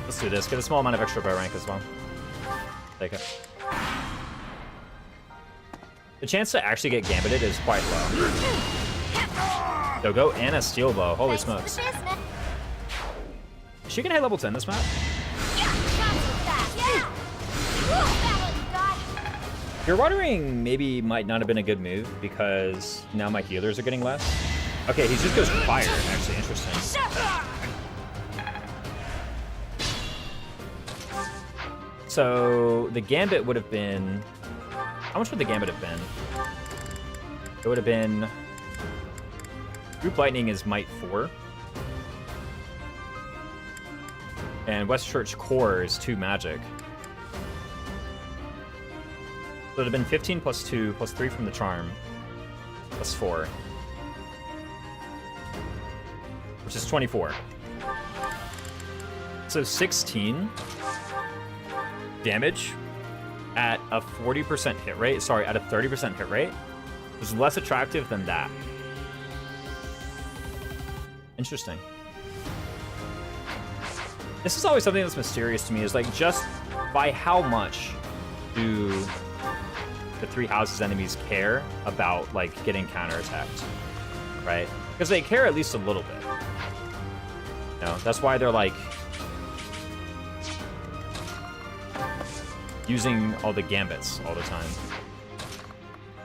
Let's do this. Get a small amount of extra bow rank as well. Take it. The chance to actually get gambited is quite low. So go and a steel bow. Holy smokes. Is she gonna hit level 10 this map? Your watering maybe might not have been a good move because now my healers are getting less. Okay, he just goes fire. Actually, interesting. So the gambit would have been... How much would the gambit have been? It would have been... Group Lightning is Might 4. And West Church Core is 2 magic. So it would have been 15 plus 2 plus 3 from the charm plus 4. Which is 24. So 16 damage at a 40% hit rate. Sorry, at a 30% hit rate is less attractive than that. Interesting. This is always something that's mysterious to me, is like just by how much do the Three Houses enemies care about like getting counterattacked, right? Because they care at least a little bit. You know, that's why they're like using all the gambits all the time,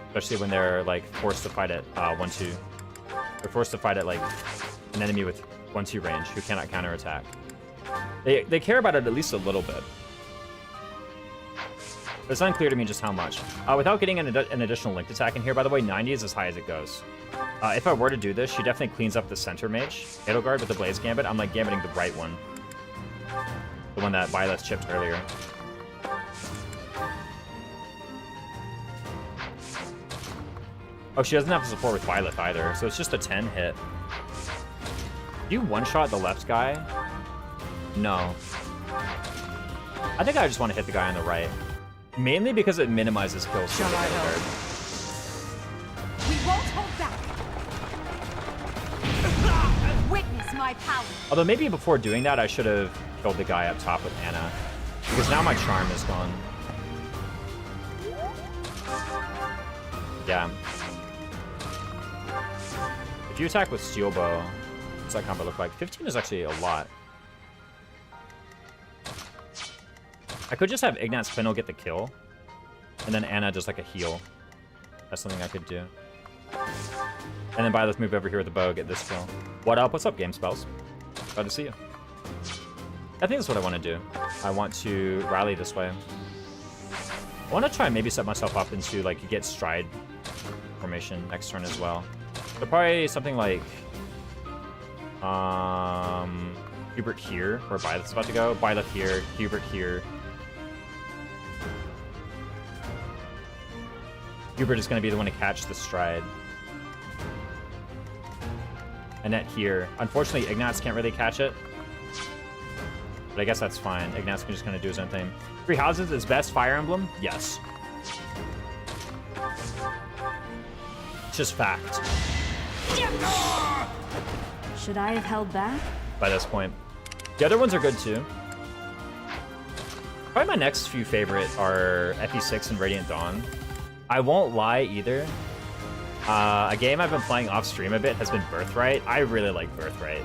especially when they're like forced to fight at 1-2. They're forced to fight at like an enemy with 1-2 range who cannot counterattack. They care about it at least a little bit. But it's unclear to me just how much. Without getting an additional linked attack in here, by the way, 90 is as high as it goes. If I were to do this, she definitely cleans up the center mage, Edelgard, with the Blaze Gambit. I'm like gambiting the right one. The one that Violet chipped earlier. Oh, she doesn't have to support with Violet either, so it's just a 10 hit. Do you one-shot the left guy? No. I think I just want to hit the guy on the right. Mainly because it minimizes kills for the Edelgard. We won't hold back. Witness my power. Although maybe before doing that, I should have killed the guy up top with Anna. Because now my charm is gone. Yeah. If you attack with Steel Bow, what's that combo look like? 15 is actually a lot. I could just have Ignat's Spindle get the kill, and then Anna just like a heal. That's something I could do. And then Violet move over here with the bow, get this kill. What up? What's up, Game Spells? Glad to see you. I think that's what I want to do. I want to rally this way. I want to try and maybe set myself up into like you get stride formation next turn as well. So probably something like Hubert here, where Violet's about to go. Violet here, Hubert here. Hubert is going to be the one to catch the stride. Annette here. Unfortunately, Ignatz can't really catch it. But I guess that's fine. Ignatz can just kind of do his own thing. Three Houses is best Fire Emblem? Yes. It's just fact. Should I have held back? By this point. The other ones are good too. Probably my next few favorite are FE6 and Radiant Dawn. I won't lie either. A game I've been playing off stream a bit has been Birthright. I really like Birthright.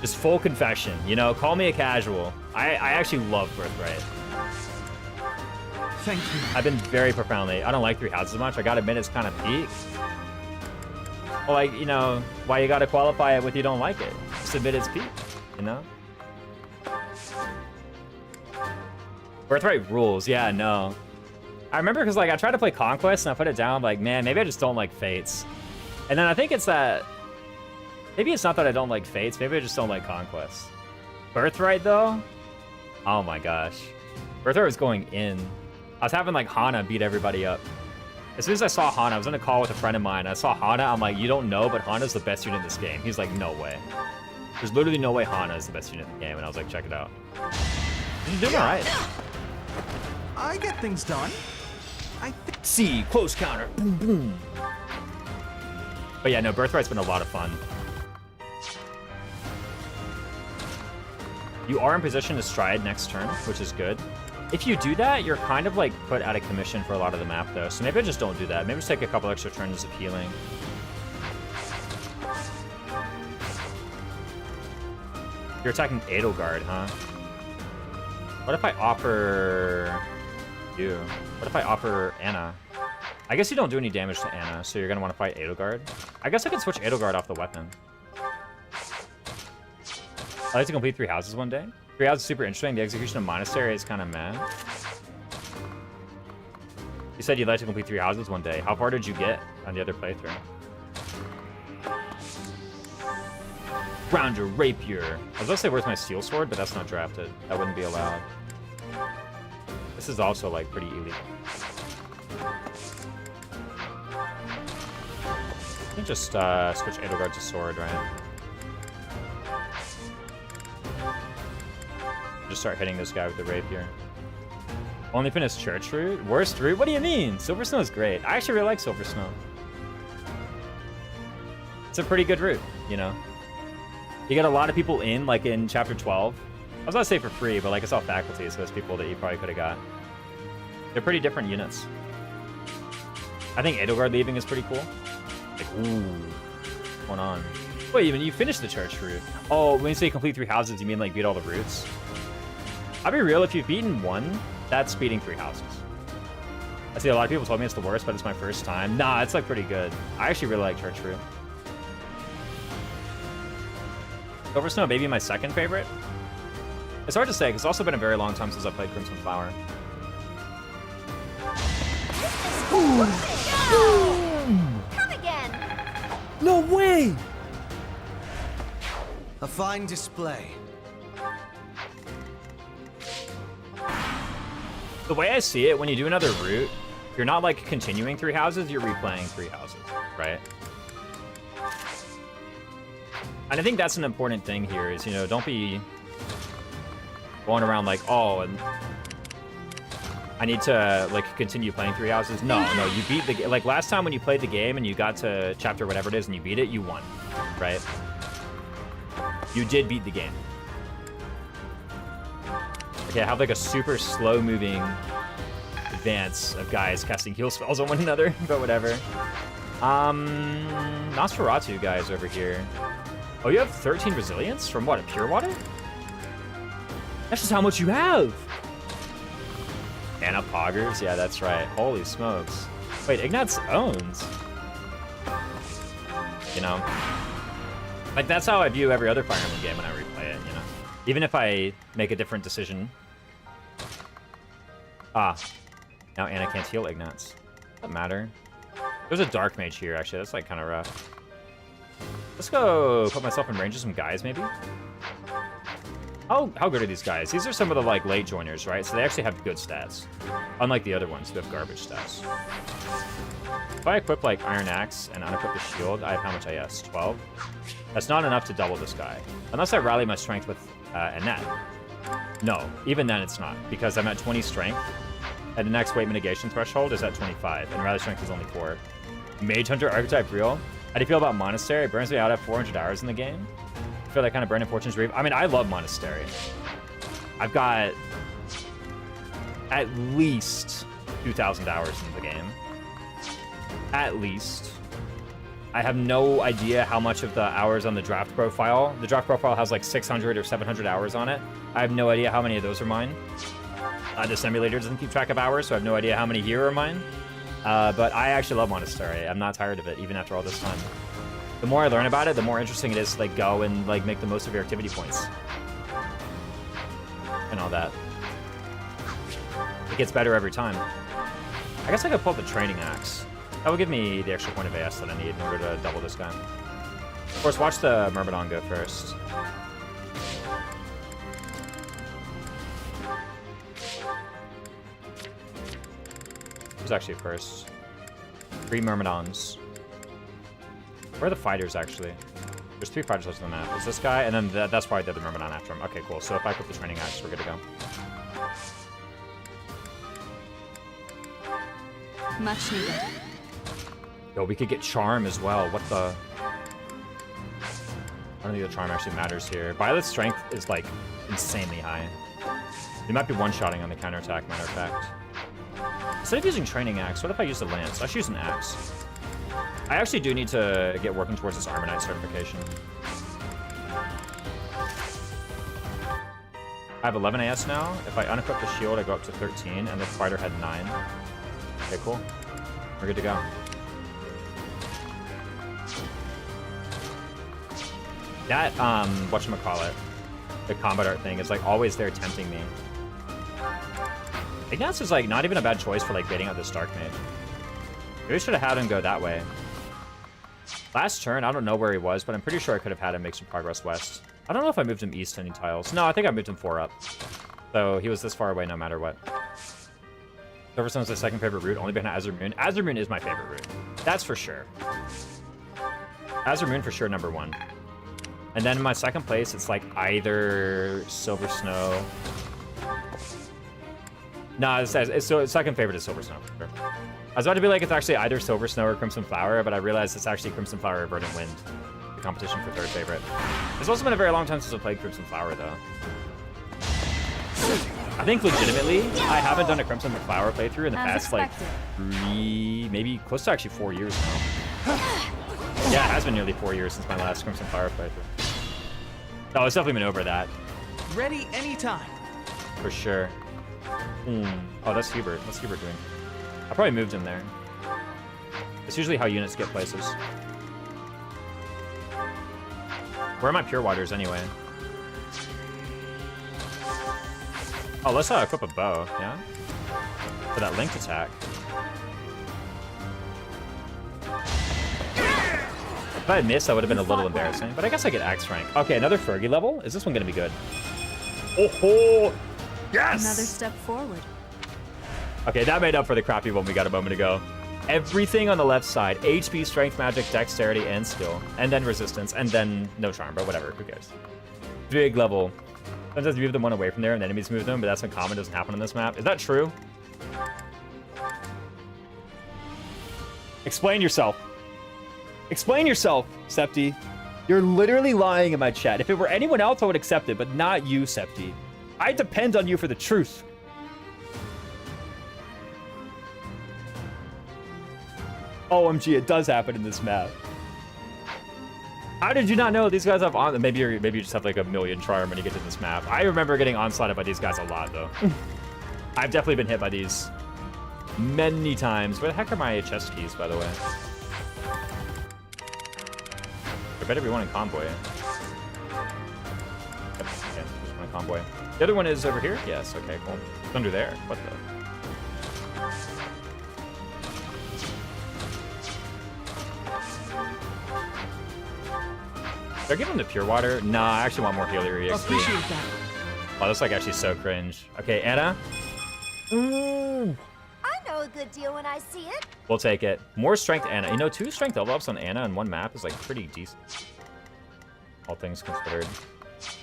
Just full confession, you know, call me a casual. I actually love Birthright. Thank you. I've been very profoundly. I don't like Three Houses much. I gotta admit it's kind of peak. Well, like, you know, why you gotta qualify it with you don't like it? Just admit it's peak, you know? Birthright rules, yeah, no. I remember because, like, I tried to play Conquest and I put it down, like, man, maybe I just don't like Fates. And then I think it's that... Maybe it's not that I don't like Fates, maybe I just don't like Conquest. Birthright, though? Oh my gosh. Birthright was going in. I was having, like, Hana beat everybody up. As soon as I saw Hana, I was on a call with a friend of mine. I saw Hana, I'm like, you don't know, but Hana's the best unit in this game. He's like, no way. There's literally no way Hana is the best unit in the game, and I was like, check it out. You're doing all right. I get things done. I think. C, close counter, boom, boom. But yeah, no, Birthright's been a lot of fun. You are in position to stride next turn, which is good. If you do that, you're kind of like put out of commission for a lot of the map though. So maybe I just don't do that. Maybe just take a couple extra turns of healing. You're attacking Edelgard, huh? What if I offer you? What if I offer Anna? I guess you don't do any damage to Anna, so you're gonna want to fight Edelgard. I guess I could switch Edelgard off the weapon. I like to complete 3 houses one day. 3 houses is super interesting. The execution of Monastery is kind of mad. You said you'd like to complete 3 houses one day. How far did you get on the other playthrough? Grounder Rapier. I was gonna say where's my steel sword, but that's not drafted. That wouldn't be allowed. This is also like pretty illegal. You can just switch Edelgard to sword, right? Just start hitting this guy with the rapier. Only finished Church Route? Worst route? What do you mean? Silver Snow is great. I actually really like Silver Snow. It's a pretty good route, you know? You get a lot of people in, like in Chapter 12. I was gonna say for free, but like it's all faculty, so it's people that you probably could have got. They're pretty different units. I think Edelgard leaving is pretty cool. Like, ooh, what's going on? Wait, even you finished the Church Route. Oh, when you say complete 3 houses, you mean like beat all the routes? I'll be real, if you've beaten 1, that's beating 3 houses. I see a lot of people told me it's the worst, but it's my first time. Nah, it's like pretty good. I actually really like Church Route. Silver Snow, maybe my second favorite. It's hard to say, because it's also been a very long time since I played Crimson Flower. Come again. No way! A fine display. The way I see it, when you do another route, you're not like continuing 3 houses, you're replaying 3 houses, right? And I think that's an important thing here is, you know, don't be going around like, oh, and I need to like continue playing 3 houses. No, you beat the game. Like last time when you played the game and you got to chapter whatever it is and you beat it, you won, right? You did beat the game. Okay, I have like a super slow moving advance of guys casting heal spells on one another, but whatever. Nosferatu guys over here. Oh, you have 13 resilience from what, a pure water? That's just how much you have. Anna Poggers, yeah, that's right. Holy smokes. Wait, Ignatz owns. You know, like that's how I view every other Fire Emblem game when I replay it, you know. Even if I make a different decision. Ah, now Anna can't heal Ignatz. Doesn't matter. There's a Dark Mage here, actually. That's like kind of rough. Let's go put myself in range of some guys, maybe. How good are these guys? These are some of the like late joiners, right? So they actually have good stats, unlike the other ones who have garbage stats. If I equip like Iron Axe and unequip the shield, I have how much IS? 12. That's not enough to double this guy, unless I rally my strength with Annette. No, even then it's not, because I'm at 20 strength, and the next weight mitigation threshold is at 25, and rally strength is only 4. Mage Hunter Archetype real? How do you feel about Monastery? It burns me out at 400 hours in the game. I feel that kind of burn in Fortune's Reef. I mean, I love Monastery. I've got at least 2,000 hours in the game. At least. I have no idea how much of the hours on the draft profile. The draft profile has like 600 or 700 hours on it. I have no idea how many of those are mine. The simulator doesn't keep track of hours, so I have no idea how many here are mine. But I actually love Monastery. I'm not tired of it, even after all this time. The more I learn about it, the more interesting it is to like go and like make the most of your activity points. And all that. It gets better every time. I guess I could pull up the Training Axe. That will give me the extra point of AS that I need in order to double this guy. Of course, watch the Myrmidon go first. Who's actually first? 3 Myrmidons. Where are the fighters, actually? There's 3 fighters on the map. It's this guy, and then that's probably the other Myrmidon after him. Okay, cool. So if I equip the training axe, we're good to go. Much needed. Yo, we could get Charm as well. What the... I don't think the Charm actually matters here. Violet's strength is, like, insanely high. You might be one-shotting on the counterattack, matter of fact. Instead of using Training Axe, what if I use the Lance? I should use an Axe. I actually do need to get working towards this Armor Knight certification. I have 11 AS now. If I unequip the shield, I go up to 13, and the fighter had 9. Okay, cool. We're good to go. That, whatchamacallit, the combat art thing is, like, always there tempting me. Ignatz is, like, not even a bad choice for, like, baiting out this Dark Mage. Maybe I should have had him go that way. Last turn, I don't know where he was, but I'm pretty sure I could have had him make some progress west. I don't know if I moved him east any tiles. No, I think I moved him 4 up. So he was this far away no matter what. Silverstone's my second favorite route, only behind Azure Moon. Azure Moon is my favorite route. That's for sure. Azure Moon for sure, number 1. And then in my second place, it's like either Silver Snow. No, it's second favorite is Silver Snow. For sure. I was about to be like, it's actually either Silver Snow or Crimson Flower, but I realized it's actually Crimson Flower or Verdant Wind. The competition for third favorite. It's also been a very long time since I played Crimson Flower, though. I think legitimately, I haven't done a Crimson Flower playthrough in the past, like, 3, maybe close to actually 4 years now. Yeah, it has been nearly 4 years since my last Crimson Flower playthrough. Oh, it's definitely been over that. Ready anytime. For sure. Oh, that's Hubert. What's Hubert doing? I probably moved him there. It's usually how units get places. Where are my Pure Waters anyway? Oh, let's equip a bow, yeah? For that linked attack. If I had missed, that would have been a little embarrassing. But I guess I get Axe rank. Okay, another Fergie level? Is this one going to be good? Oh, yes! Another step forward. Okay, that made up for the crappy one we got a moment ago. Everything on the left side. HP, Strength, Magic, Dexterity, and Skill. And then Resistance. And then no Charm, but whatever. Who cares? Big level. Sometimes you move them one away from there and the enemies move them, but that's uncommon. Doesn't happen on this map. Is that true? Explain yourself. Explain yourself, Septi. You're literally lying in my chat. If it were anyone else, I would accept it, but not you, Septi. I depend on you for the truth. OMG, it does happen in this map. How did you not know these guys have on? Maybe you just have like a million charm when you get to this map. I remember getting onslaughted by these guys a lot, though. I've definitely been hit by these many times. Where the heck are my chest keys, by the way? There better be one in Convoy. Yep, okay, there's one in Convoy. The other one is over here? Yes, okay, cool. It's under there. What the? Did I give him the Pure Water? Nah, I actually want more Healer EXP. Appreciate that. Oh, that's like actually so cringe. Okay, Anna. I know a good deal when I see it. We'll take it. More strength, Anna. You know, 2 strength level ups on Anna on one map is like pretty decent. All things considered.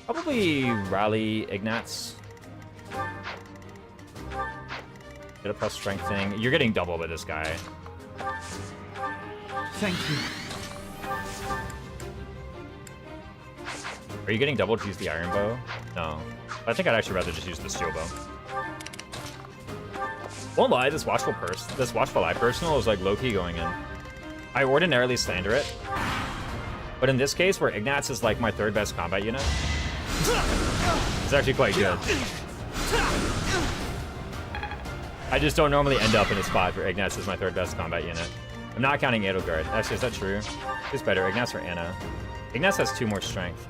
Probably rally Ignatz. Get a plus strength thing. You're getting double with this guy. Thank you. Are you getting double to use the Iron Bow? No. I think I'd actually rather just use the Steel Bow. Won't lie, this Watchful Eye personal is like low-key going in. I ordinarily slander it, but in this case, where Ignatz is like my 3rd best combat unit, it's actually quite good. I just don't normally end up in a spot where Ignatz is my 3rd best combat unit. I'm not counting Edelgard. Actually, is that true? Who's better, Ignatz or Anna? Ignatz has 2 more strength,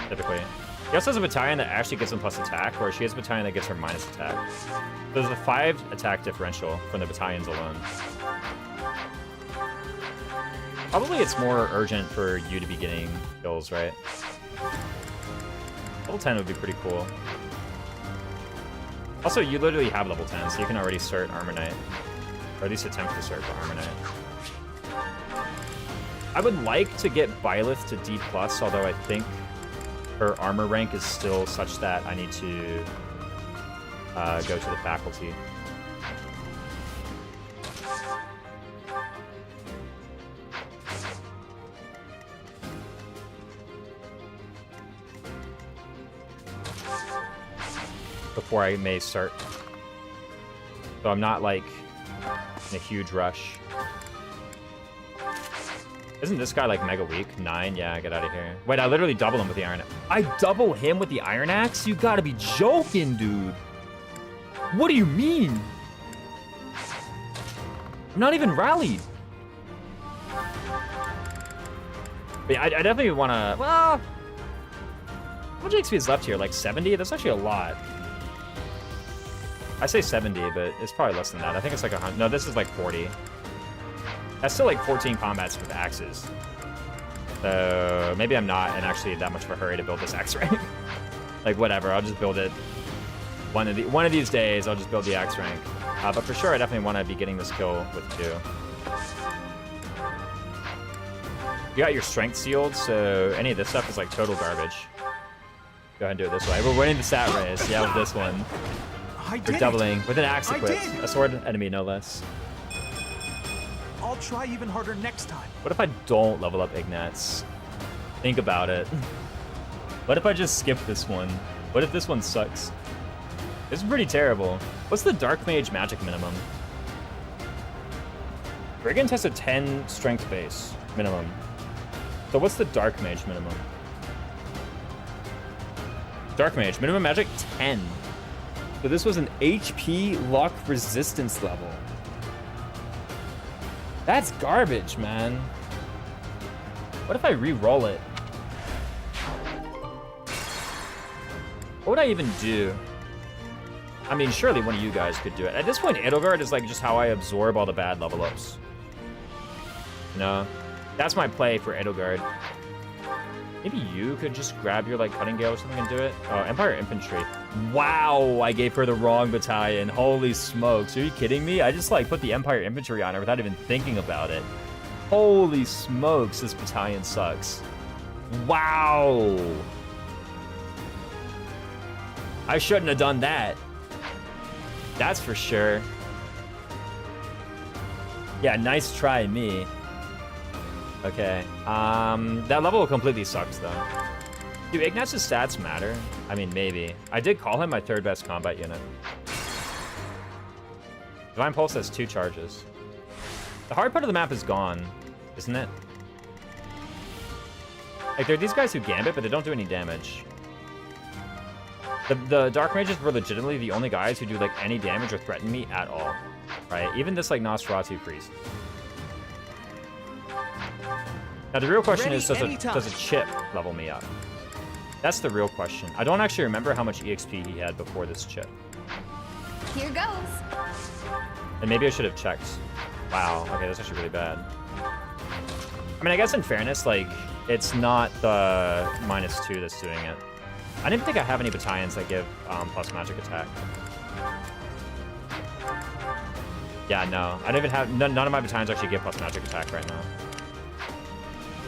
typically. He also has a battalion that actually gives him plus attack, whereas she has a battalion that gets her minus attack. So there's a 5 attack differential from the battalions alone. Probably it's more urgent for you to be getting kills, right? Level 10 would be pretty cool. Also, you literally have level 10, so you can already cert Armor Knight. Or at least attempt to cert for Armor Knight. I would like to get Byleth to D+, although I think her armor rank is still such that I need to go to the faculty. Before I may start. So I'm not like in a huge rush. Isn't this guy like mega weak? 9? Yeah, get out of here. Wait, I literally double him with the iron axe. I double him with the iron axe? You gotta be joking, dude. What do you mean? I'm not even rallied. But yeah, I definitely wanna, well, how much XP is left here? Like 70? That's actually a lot. I say 70, but it's probably less than that. I think it's like 100. No, this is like 40. That's still like 14 combats with axes. So maybe I'm not in actually that much of a hurry to build this axe rank. Like whatever, I'll just build it. One of these days, I'll just build the axe rank. But for sure, I definitely want to be getting this kill with 2. You got your strength sealed, so any of this stuff is like total garbage. Go ahead and do it this way. We're winning the stat race. Yeah, with this one. We're doubling with an axe equipped. A sword enemy, no less. I'll try even harder next time. What if I don't level up Ignatz? Think about it. What if I just skip this one? What if this one sucks? This is pretty terrible. What's the Dark Mage magic minimum? Brigand has a 10 strength base minimum. So what's the Dark Mage minimum? Dark Mage, minimum magic 10. So this was an HP luck resistance level. That's garbage, man. What if I re-roll it? What would I even do? I mean, surely one of you guys could do it. At this point, Edelgard is like just how I absorb all the bad level ups. No, that's my play for Edelgard. Maybe you could just grab your like cutting gale or something and do it. Oh, Empire Infantry. Wow, I gave her the wrong battalion. Holy smokes, are you kidding me? I just like put the Empire Infantry on her without even thinking about it. Holy smokes, this battalion sucks. Wow. I shouldn't have done that. That's for sure. Yeah, nice try, me. Okay, that level completely sucks, though. Do Ignatz's stats matter? I mean, maybe. I did call him my 3rd best combat unit. Divine Pulse has 2 charges. The hard part of the map is gone, isn't it? Like, there are these guys who gambit, but they don't do any damage. The Dark Mages were legitimately the only guys who do, like, any damage or threaten me at all. Right? Even this, like, Nosferatu priest. Now, the real question is, does a chip level me up? That's the real question. I don't actually remember how much EXP he had before this chip. Here goes. And maybe I should have checked. Wow, okay, that's actually really bad. I mean, I guess in fairness, like, it's not the -2 that's doing it. I didn't think I have any battalions that give plus magic attack. Yeah, no. I don't even have... None of my battalions actually give plus magic attack right now.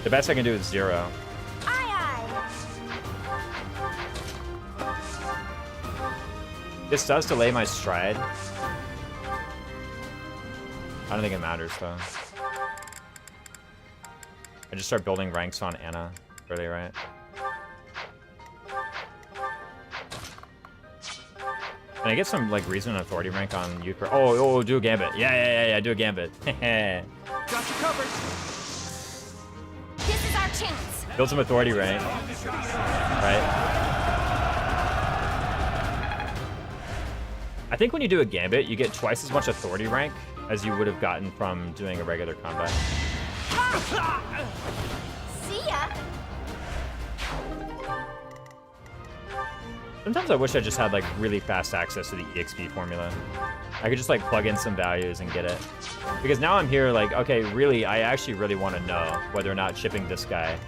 The best I can do is 0. This does delay my stride. I don't think it matters, though. I just start building ranks on Anna. Really, right? Can I get some, like, reason and authority rank on Euchre? Oh, do a gambit. Yeah, do a gambit. Got you covered. This is our chance. Build some authority rank. Right? I think when you do a gambit, you get twice as much authority rank as you would have gotten from doing a regular combat. See ya. Sometimes I wish I just had like really fast access to the EXP formula. I could just like plug in some values and get it. Because now I'm here like, okay, really, I actually really want to know whether or not shipping this guy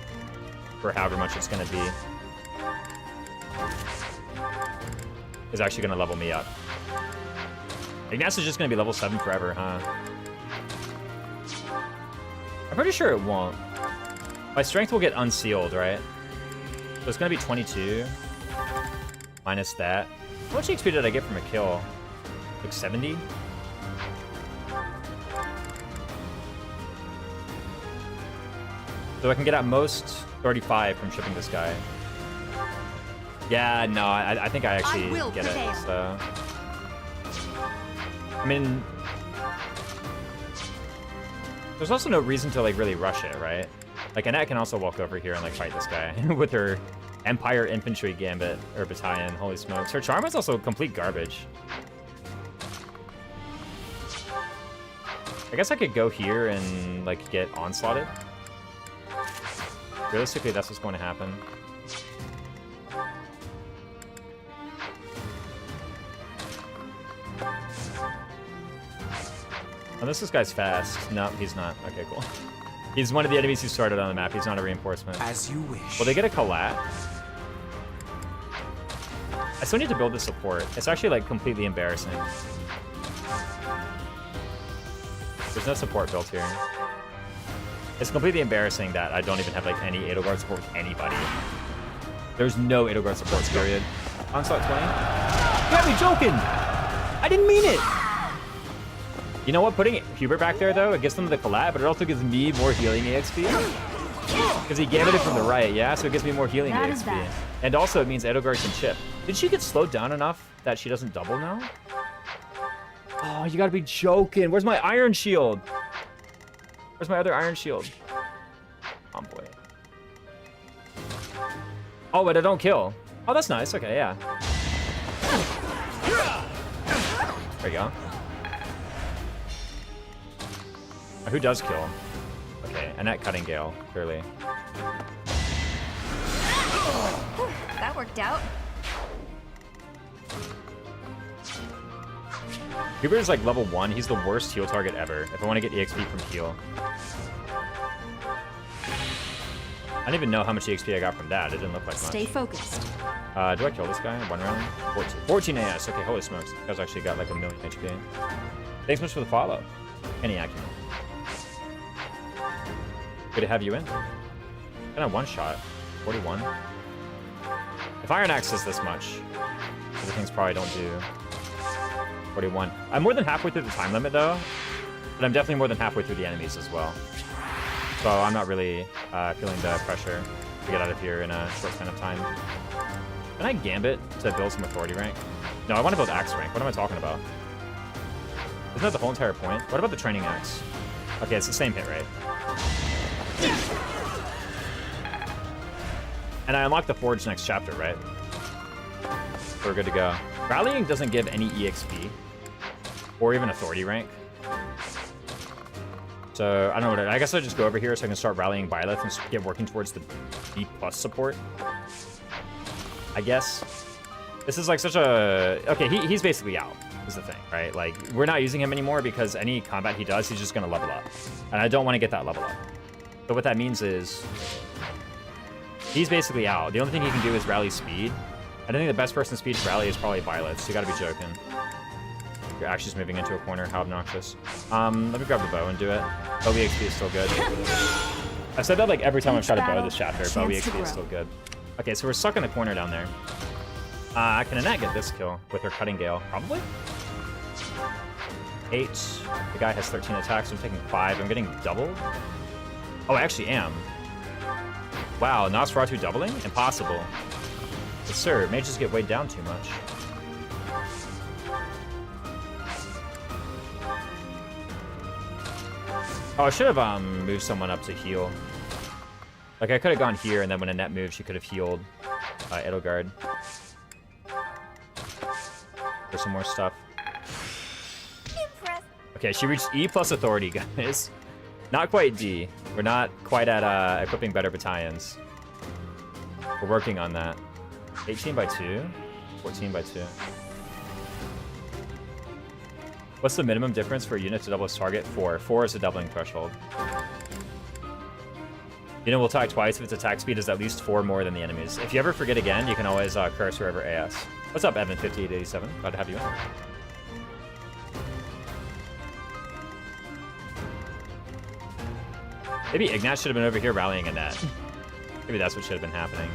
for however much it's going to be is actually going to level me up. Ignace is just going to be level 7 forever, huh? I'm pretty sure it won't. My strength will get unsealed, right? So it's gonna be 22 minus that. How much XP did I get from a kill? Like 70? So I can get at most 35 from shipping this guy. Yeah, no, I think I actually get it, so... I mean... There's also no reason to, like, really rush it, right? Like, Annette can also walk over here and, like, fight this guy with her Empire Infantry Gambit, or Battalion, holy smokes. Her charm is also complete garbage. I guess I could go here and, like, get onslaughted. Realistically, that's what's going to happen. Unless this guy's fast. No, he's not. Okay, cool. He's one of the enemies who started on the map. He's not a reinforcement. As you wish. Will they get a collat? I still need to build the support. It's actually, like, completely embarrassing. There's no support built here. It's completely embarrassing that I don't even have, like, any Edelgard support with anybody. There's no Edelgard support, period. Onslaught 20? You gotta be joking! I didn't mean it! You know what? Putting Hubert back there, though, it gives them the collat, but it also gives me more healing EXP. Because he gambited from the right, yeah? So it gives me more healing EXP. And also, it means Edelgard can chip. Did she get slowed down enough that she doesn't double now? Oh, you gotta be joking. Where's my Iron Shield? Where's my other Iron Shield? Oh, boy. Oh, but I don't kill. Oh, that's nice. Okay, yeah. There you go. Who does kill? Okay, Annette Cutting Gale, clearly. That worked out. Hubert is like level 1. He's the worst heal target ever. If I want to get EXP from heal. I don't even know how much EXP I got from that. It didn't look like much. Stay focused. Do I kill this guy in one round? 14 AS. Okay, holy smokes. This guy's actually got like 1 million HP. Thanks much for the follow. Any acumen. Good to have you in. And a one shot. 41. If Iron Axe does this much, other things probably don't do. 41. I'm more than halfway through the time limit though, but I'm definitely more than halfway through the enemies as well. So I'm not really feeling the pressure to get out of here in a short span of time. Can I Gambit to build some authority rank? No, I want to build Axe rank. What am I talking about? Isn't that the whole entire point? What about the training Axe? Okay, it's the same hit rate. And I unlock the Forge next chapter, right? We're good to go. Rallying doesn't give any EXP or even authority rank. So I don't know I guess I'll just go over here so I can start rallying Byleth and get working towards the B+ support. I guess. This is like such a... Okay, he's basically out, is the thing, right? Like, we're not using him anymore because any combat he does, he's just going to level up. And I don't want to get that level up. So what that means is... He's basically out. The only thing he can do is rally speed. I think the best person speed to rally is probably Byleth, so you gotta be joking. You're actually just moving into a corner. How obnoxious. Let me grab the bow and do it. Bow EXP is still good. I've said that like every time I've tried to bow this chapter. Bow EXP is still good. Okay, so we're stuck in the corner down there. Can Annette get this kill with her Cutting Gale? Probably. 8. The guy has 13 attacks. I'm taking 5. I'm getting doubled. Oh, I actually am. Wow, Nosferatu doubling? Impossible. But sir, mages get weighed down too much. Oh, I should have moved someone up to heal. Like, I could have gone here, and then when Annette moved, she could have healed Edelgard. For some more stuff. Okay, she reached E+ authority, guys. Not quite D. We're not quite at equipping better battalions. We're working on that. 18 by 2? 14 by 2. What's the minimum difference for a unit to double its target? 4. 4 is the doubling threshold. Unit will attack twice if its attack speed is at least 4 more than the enemy's. If you ever forget again, you can always curse wherever AS. What's up, Evan 5887? Glad to have you in. Maybe Ignat should have been over here rallying a net. Maybe that's what should have been happening.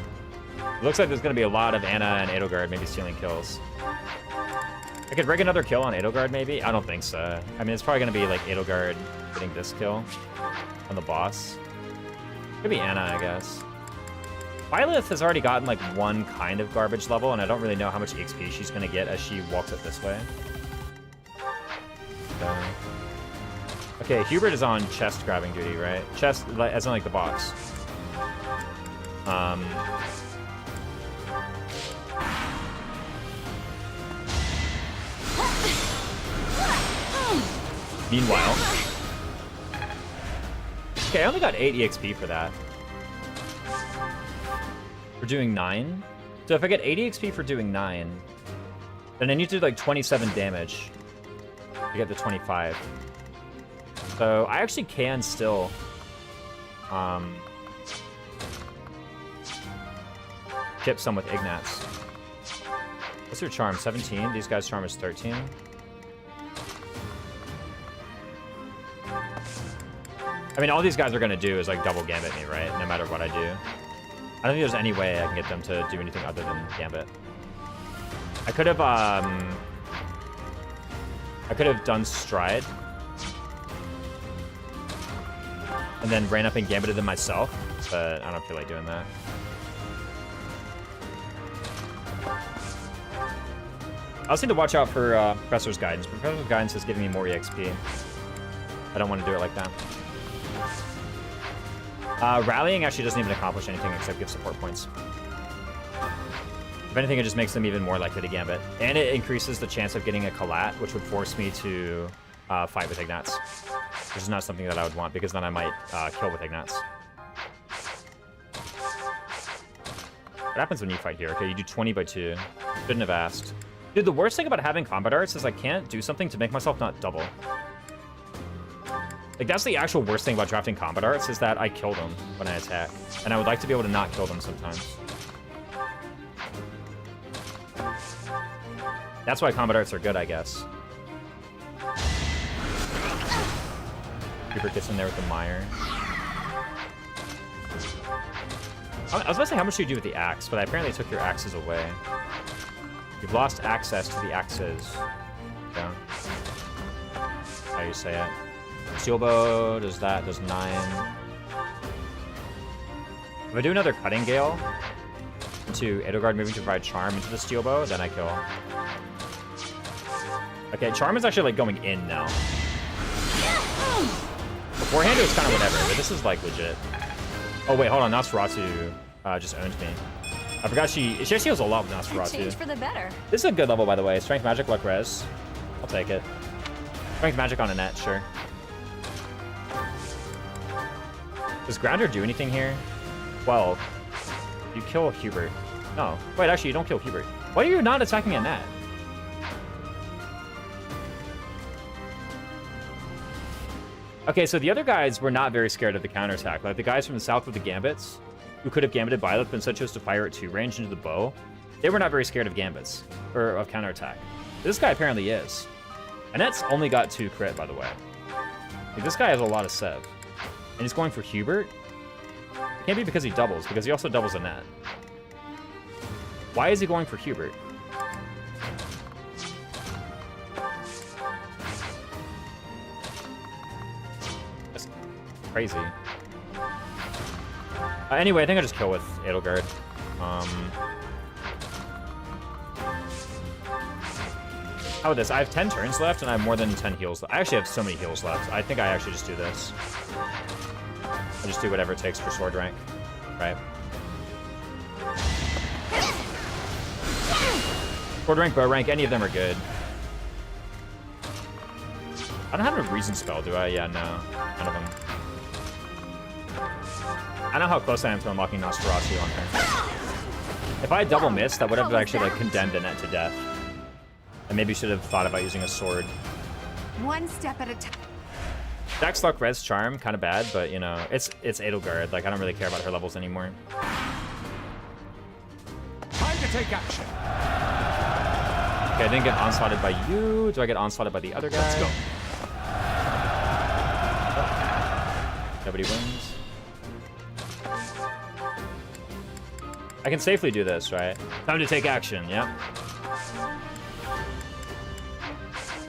It looks like there's going to be a lot of Anna and Edelgard maybe stealing kills. I could rig another kill on Edelgard, maybe? I don't think so. I mean, it's probably going to be, like, Edelgard getting this kill on the boss. Could be Anna, I guess. Byleth has already gotten, like, one kind of garbage level, and I don't really know how much EXP she's going to get as she walks up this way. Okay, Hubert is on chest grabbing duty, right? Chest, as in, like, the box. Meanwhile. Okay, I only got 8 EXP for that. For doing 9? So if I get 80 XP for doing 9, then I need to do like 27 damage to get the 25. So I actually can still chip some with Ignats. What's your charm? 17? These guys' charm is 13. I mean, all these guys are going to do is, like, double Gambit me, right? No matter what I do. I don't think there's any way I can get them to do anything other than Gambit. I could have done Stride. And then ran up and Gambited them myself, but I don't feel like doing that. I also need to watch out for Professor's Guidance. Professor's Guidance is giving me more EXP. I don't want to do it like that. Rallying actually doesn't even accomplish anything except give support points. If anything, it just makes them even more likely to Gambit. And it increases the chance of getting a Collat, which would force me to fight with Ignats. Which is not something that I would want, because then I might kill with Ignats. What happens when you fight here? Okay, you do 20 by 2. Shouldn't have asked. Dude, the worst thing about having combat arts is I can't do something to make myself not double. Like, that's the actual worst thing about drafting combat arts, is that I kill them when I attack. And I would like to be able to not kill them sometimes. That's why combat arts are good, I guess. Hubert gets in there with the mire. I was about to say, how much do you do with the axe? But I apparently took your axes away. You've lost access to the axes. Yeah. How you say it. Steel bow does that, does 9. If I do another Cutting Gale into Edelgard moving to provide charm into the steel bow, then I kill. Okay, charm is actually like going in now. Beforehand it was kind of whatever, but this is like legit. Oh wait, hold on, Nosferatu just owned me. I forgot she actually heals a lot with Nosferatu. Change for the better. This is a good level, by the way. Strength magic, luck res. I'll take it. Strength magic on a net, sure. Does Grounder do anything here? 12. You kill Hubert. No. Wait, actually, you don't kill Hubert. Why are you not attacking a net? Okay, so the other guys were not very scared of the counterattack. Like, the guys from the south with the Gambits, who could have Gambited Byleth, but instead chose to fire at 2 range into the bow, they were not very scared of Gambits, or of counterattack. This guy apparently is. Annette's only got 2 crit, by the way. Like, this guy has a lot of sev. And he's going for Hubert? It can't be because he doubles, because he also doubles Annette. Why is he going for Hubert? That's crazy. Anyway, I think I'll just kill with Edelgard. How about this? I have 10 turns left, and I have more than 10 heals. I actually have so many heals left. I think I actually just do this. I just do whatever it takes for sword rank, right? Sword rank, bow rank, any of them are good. I don't have a reason spell, do I? Yeah, no. None of them. I know how close I am to unlocking Nosferatu on her. If I had double missed, that would have actually like condemned Annette to death. I maybe should have thought about using a sword. One step at a time. Dax Luck Res Charm, kind of bad, but you know, it's Edelgard. Like, I don't really care about her levels anymore. Time to take action. Okay, I didn't get onslaughted by you. Do I get onslaughted by the other guy? Let's go. Nobody wins. I can safely do this, right? Time to take action, yeah.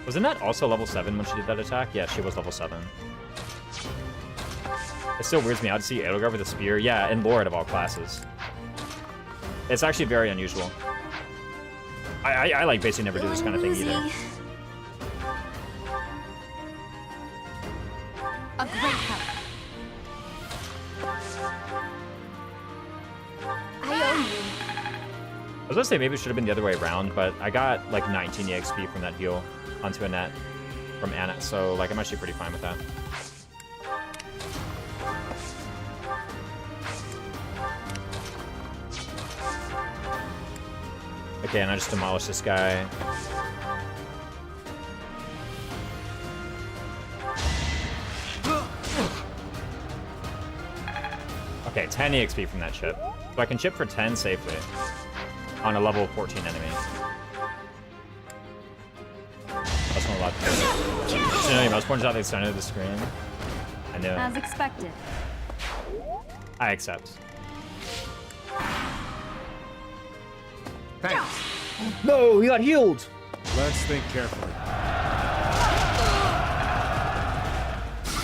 Wasn't that also level 7 when she did that attack? Yeah, she was level 7. It still weirds me out to see Edelgard with a spear. Yeah, in Lord of all classes. It's actually very unusual. I like basically never do this kind of thing either. A great help. I owe you. I was gonna say maybe it should have been the other way around, but I got like 19 EXP from that heal onto Annette from Anna, so like I'm actually pretty fine with that. Okay, and I just demolished this guy. Okay, 10 EXP from that chip. So I can chip for 10 safely on a level 14 enemy. That's not a lot. So, you know, mouse pointers out the center of the screen. I knew As it. expected. I accept. Thanks. No, he got healed. Let's think carefully.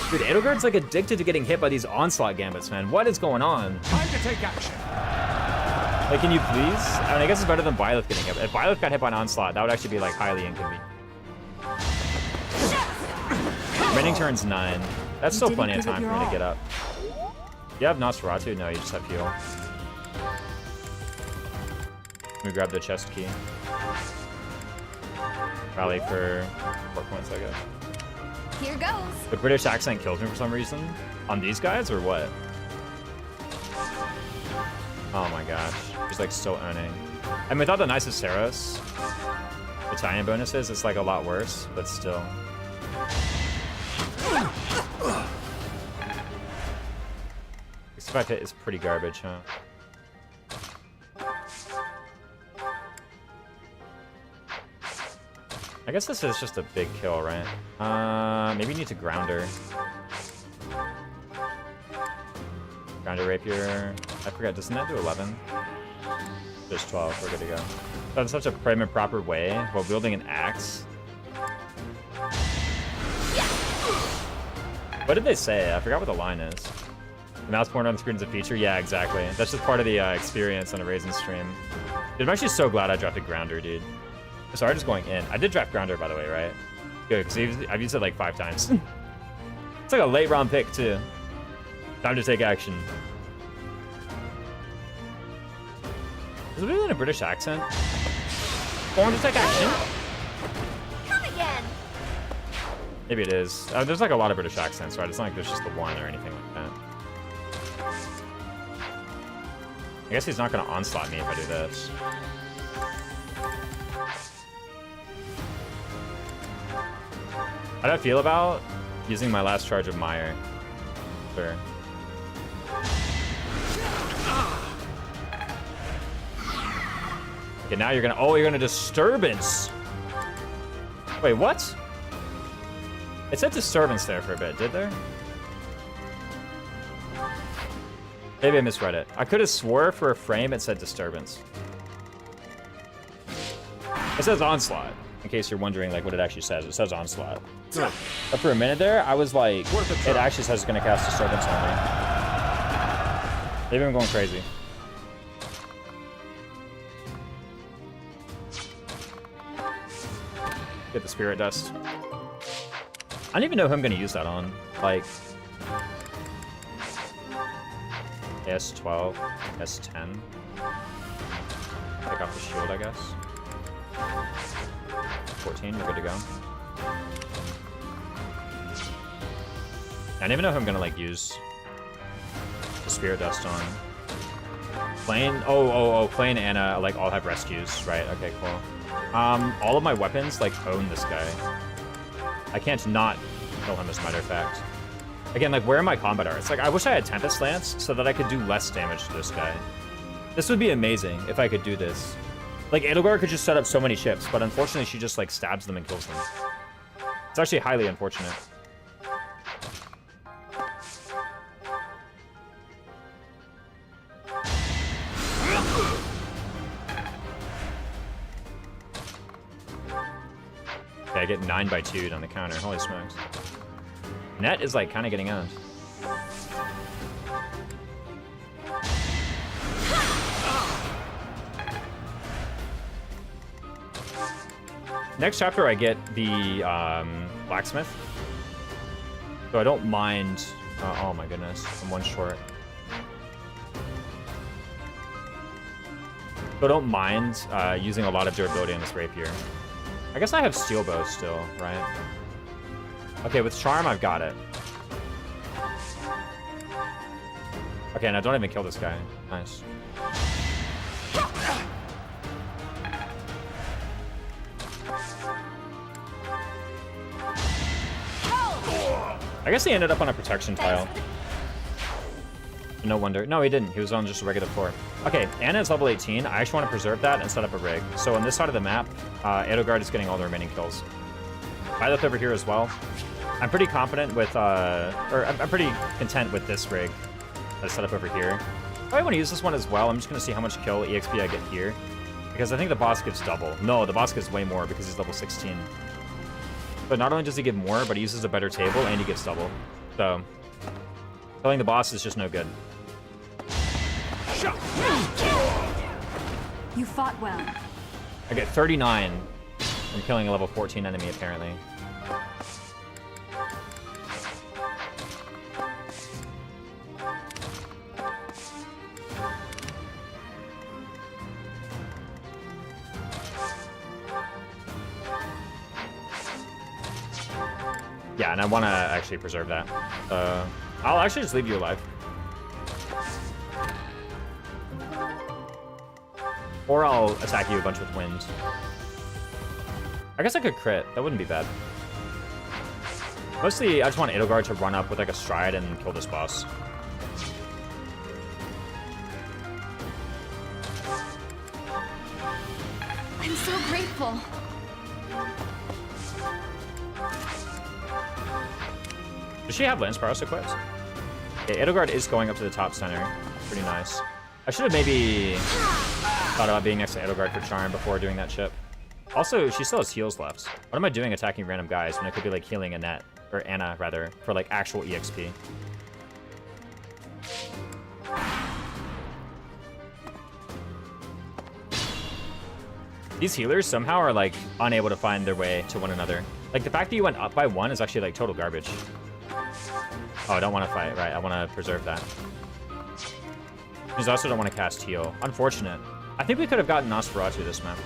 Dude, Edelgard's like addicted to getting hit by these onslaught gambits, man. What is going on? Time to take action. Like, can you please? I mean, I guess it's better than Byleth getting hit. If Byleth got hit by an onslaught, that would actually be like highly inconvenient. Remaining turn's 9. That's still plenty of time for me to get up. You have Nosferatu? No, you just have heal. Let me grab the chest key. Rally for 4 points, I guess. Here goes. The British accent kills me for some reason. On these guys, or what? Oh my gosh. He's like still owning. I mean, without the Nicesaurus battalion bonuses, it's like a lot worse, but still. Expect it is pretty garbage, huh? I guess this is just a big kill, right? Maybe you need to grounder. Grounder rapier. I forgot, doesn't that do 11? Just 12, we're good to go. That's such a prim and proper way while wielding an axe. What did they say? I forgot what the line is. The mouse pointer on the screen is a feature? Yeah, exactly. That's just part of the experience on a Raisin stream. Dude, I'm actually so glad I dropped a grounder, dude. Sorry, just going in. I did draft grounder, by the way, right? Good, because I've used it like 5 times. It's like a late round pick, too. Time to take action. Is it really in a British accent? Going to take action? Come again. Maybe it is. There's like a lot of British accents, right? It's not like there's just the one or anything like that. I guess he's not going to onslaught me if I do this. How do I feel about using my last charge of Mire? Sure. Okay, now you're gonna. Oh, you're gonna disturbance. Wait, what? It said disturbance there for a bit, did there? Maybe I misread it. I could have swore for a frame it said disturbance. It says onslaught. In case you're wondering, like what it actually says, it says onslaught. But for a minute there, I was like, it actually says it's gonna cast disturbance on me. Maybe I'm going crazy. Get the spirit dust. I don't even know who I'm gonna use that on. Like S12, S10. Take off the shield, I guess. 14, you're good to go. I don't even know who I'm gonna like use the spirit dust on. Plain, oh, Plain and Anna like all have rescues, right? Okay, cool. All of my weapons like own this guy. I can't not kill him as a matter of fact. Again, like where are my combat arts? Like I wish I had Tempest Lance so that I could do less damage to this guy. This would be amazing if I could do this. Like Edelgard could just set up so many chips, but unfortunately she just like stabs them and kills them. It's actually highly unfortunate. Okay, I get 9 by 2 on the counter. Holy smokes. Net is like kind of getting owned. Next chapter, I get the blacksmith. So I don't mind. Oh my goodness, I'm one short. So I don't mind using a lot of durability on this rapier. I guess I have steel bow still, right? Okay, with charm, I've got it. Okay, now don't even kill this guy. Nice. I guess he ended up on a protection tile. No wonder. No, he didn't. He was on just a regular floor. Okay, Anna is level 18. I actually want to preserve that and set up a rig. So on this side of the map, Edelgard is getting all the remaining kills. Byleth over here as well. I'm pretty confident with, I'm pretty content with this rig that's set up over here. I want to use this one as well. I'm just going to see how much kill EXP I get here. Because I think the boss gives double. No, the boss gives way more because he's level 16. But not only does he give more, but he uses a better table and he gives double. So, killing the boss is just no good. You fought well. I get 39 from killing a level 14 enemy, apparently. Yeah, and I want to actually preserve that. I'll actually just leave you alive. Or I'll attack you a bunch with wind. I guess I could crit. That wouldn't be bad. Mostly, I just want Edelgard to run up with like a stride and kill this boss. I'm so grateful. Does she have Lance Paros equipped? Okay, Edelgard is going up to the top center. Pretty nice. I should have maybe thought about being next to Edelgard for charm before doing that chip. Also, she still has heals left. What am I doing attacking random guys when I could be like healing Annette, or Anna rather, for like actual EXP? These healers somehow are like unable to find their way to one another. Like the fact that you went up by 1 is actually like total garbage. Oh, I don't want to fight, right? I want to preserve that. I also don't want to cast heal. Unfortunate. I think we could have gotten Nosferatu this map.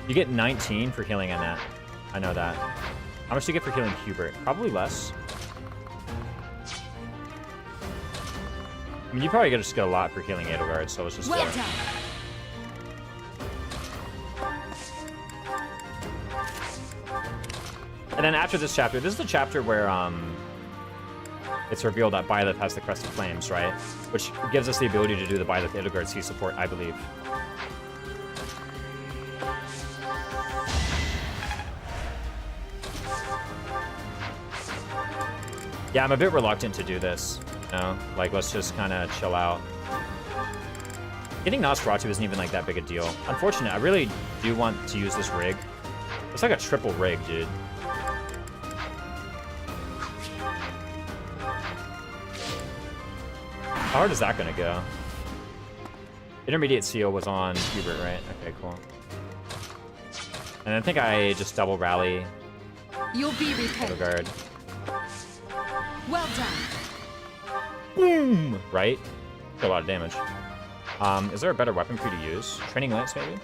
You get 19 for healing Annette. I know that. How much do you get for healing Hubert? Probably less. I mean, you probably just get a lot for healing Edelgard, so let's just Well done. And then after this chapter, this is the chapter where it's revealed that Byleth has the Crest of Flames, right? Which gives us the ability to do the Byleth Edelgard C support, I believe. Yeah, I'm a bit reluctant to do this. You know, like let's just kind of chill out. Getting Nosferatu isn't even like that big a deal. Unfortunate, I really do want to use this rig. It's like a triple rig, dude. How hard is that gonna go? Intermediate seal was on Hubert, right? Okay, cool. And I think I just double rally You'll be repaid. Edelgard. Well done. Boom! Right? Did a lot of damage. Is there a better weapon for you to use? Training lance, maybe?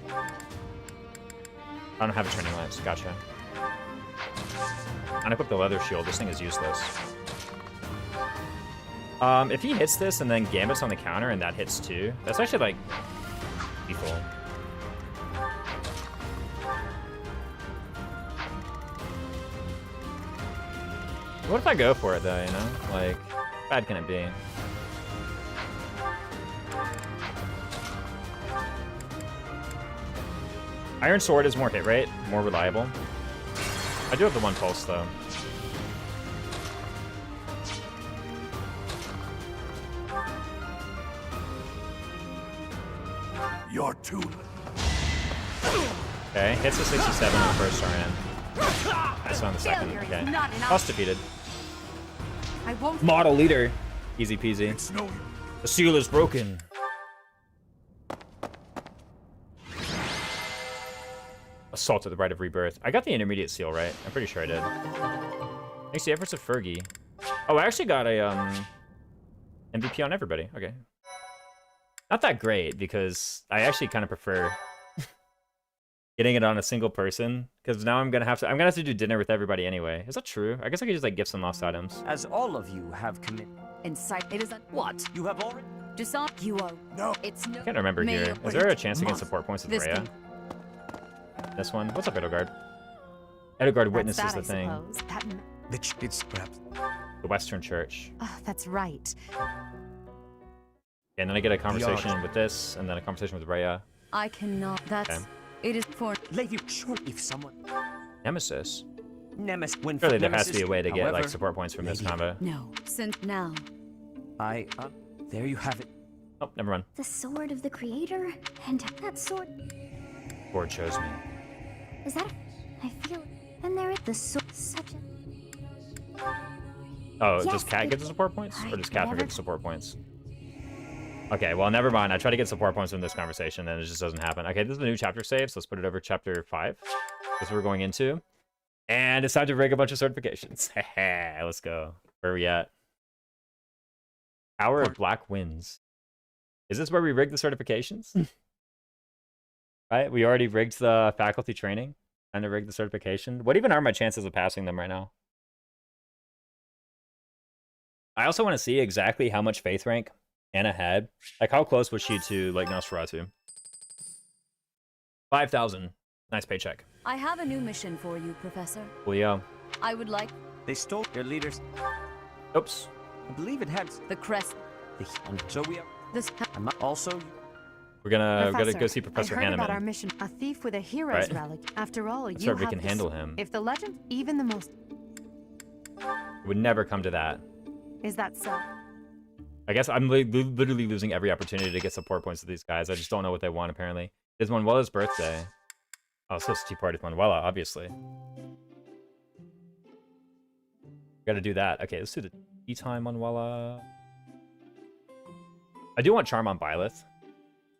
I don't have a training lance. Gotcha. Unequip the leather shield. This thing is useless. If he hits this and then gambits on the counter and that hits too, that's actually like lethal. What if I go for it though, you know? Like, how bad can it be? Iron Sword is more hit rate, more reliable. I do have the 1 pulse though. You're too Okay, hits a 67 on the first RN. That's on the second. Failure is Okay. not an Boss defeated. I won't. Model leader. Easy peasy. It's no. The seal is broken. Assault at the Rite of Rebirth. I got the intermediate seal, right? I'm pretty sure I did. Thanks to the efforts of Fergie. Oh, I actually got a MVP on everybody. Okay. Not that great, because I actually kind of prefer getting it on a single person, because now I'm gonna have to do dinner with everybody anyway. Is that true? I guess I could just like give some lost items. As all of you have committed. Inside, it is a what? You have already. Disarm. You are. No. It's no. I can't remember May here. it Is there a wait. chance to get Must. support points with This Rhea? thing. This one. What's up, Edelgard? Edelgard witnesses That's the that, I thing. suppose. That It's perhaps. The Western Church. oh, that's right. And then I get a conversation with this, and then a conversation with Rhea. I cannot. That's. Okay. It is for. Lady, sure, if someone. Nemesis. Nemesis. When Surely there has Nemesis, to be a way to get like however, support points from this lady. combo. No. Since now. There you have it. Oh, never mind. The sword of the creator? And that sword... Lord chose me. Is that... I feel... And there is the sword... Such a... Oh, Yes, does Cat it- get the support points? Or does Catherine Never- get the support points? Okay, well, never mind. I try to get support points from this conversation, and it just doesn't happen. Okay, this is a new chapter save, so let's put it over chapter 5. That's what we're going into. And it's time to rig a bunch of certifications. Let's go. Where are we at? Hour of Black Winds. Is this where we rig the certifications? Right? We already rigged the faculty training. Time to rig the certification. What even are my chances of passing them right now? I also want to see exactly how much faith rank Anna had. Like, how close was she to, like, Nosferatu? 5,000. Nice paycheck. I have a new mission for you, Professor. Leo. I would like They stole your leaders. Oops. I believe it had the crest. so we are. This. I'm also. We're gonna Professor, go see Professor I heard about our Hanneman. mission. A thief with a hero's Right. relic. After all, That's you right, we have can this- handle him. If the legend, even the most... It would never come to that. Is that so? I guess I'm literally losing every opportunity to get support points to these guys. I just don't know what they want, apparently. It's Manuela's birthday. Oh, so it's tea party with Manuela, obviously. Gotta do that. Okay, let's do the tea time, Manuela. I do want Charm on Byleth.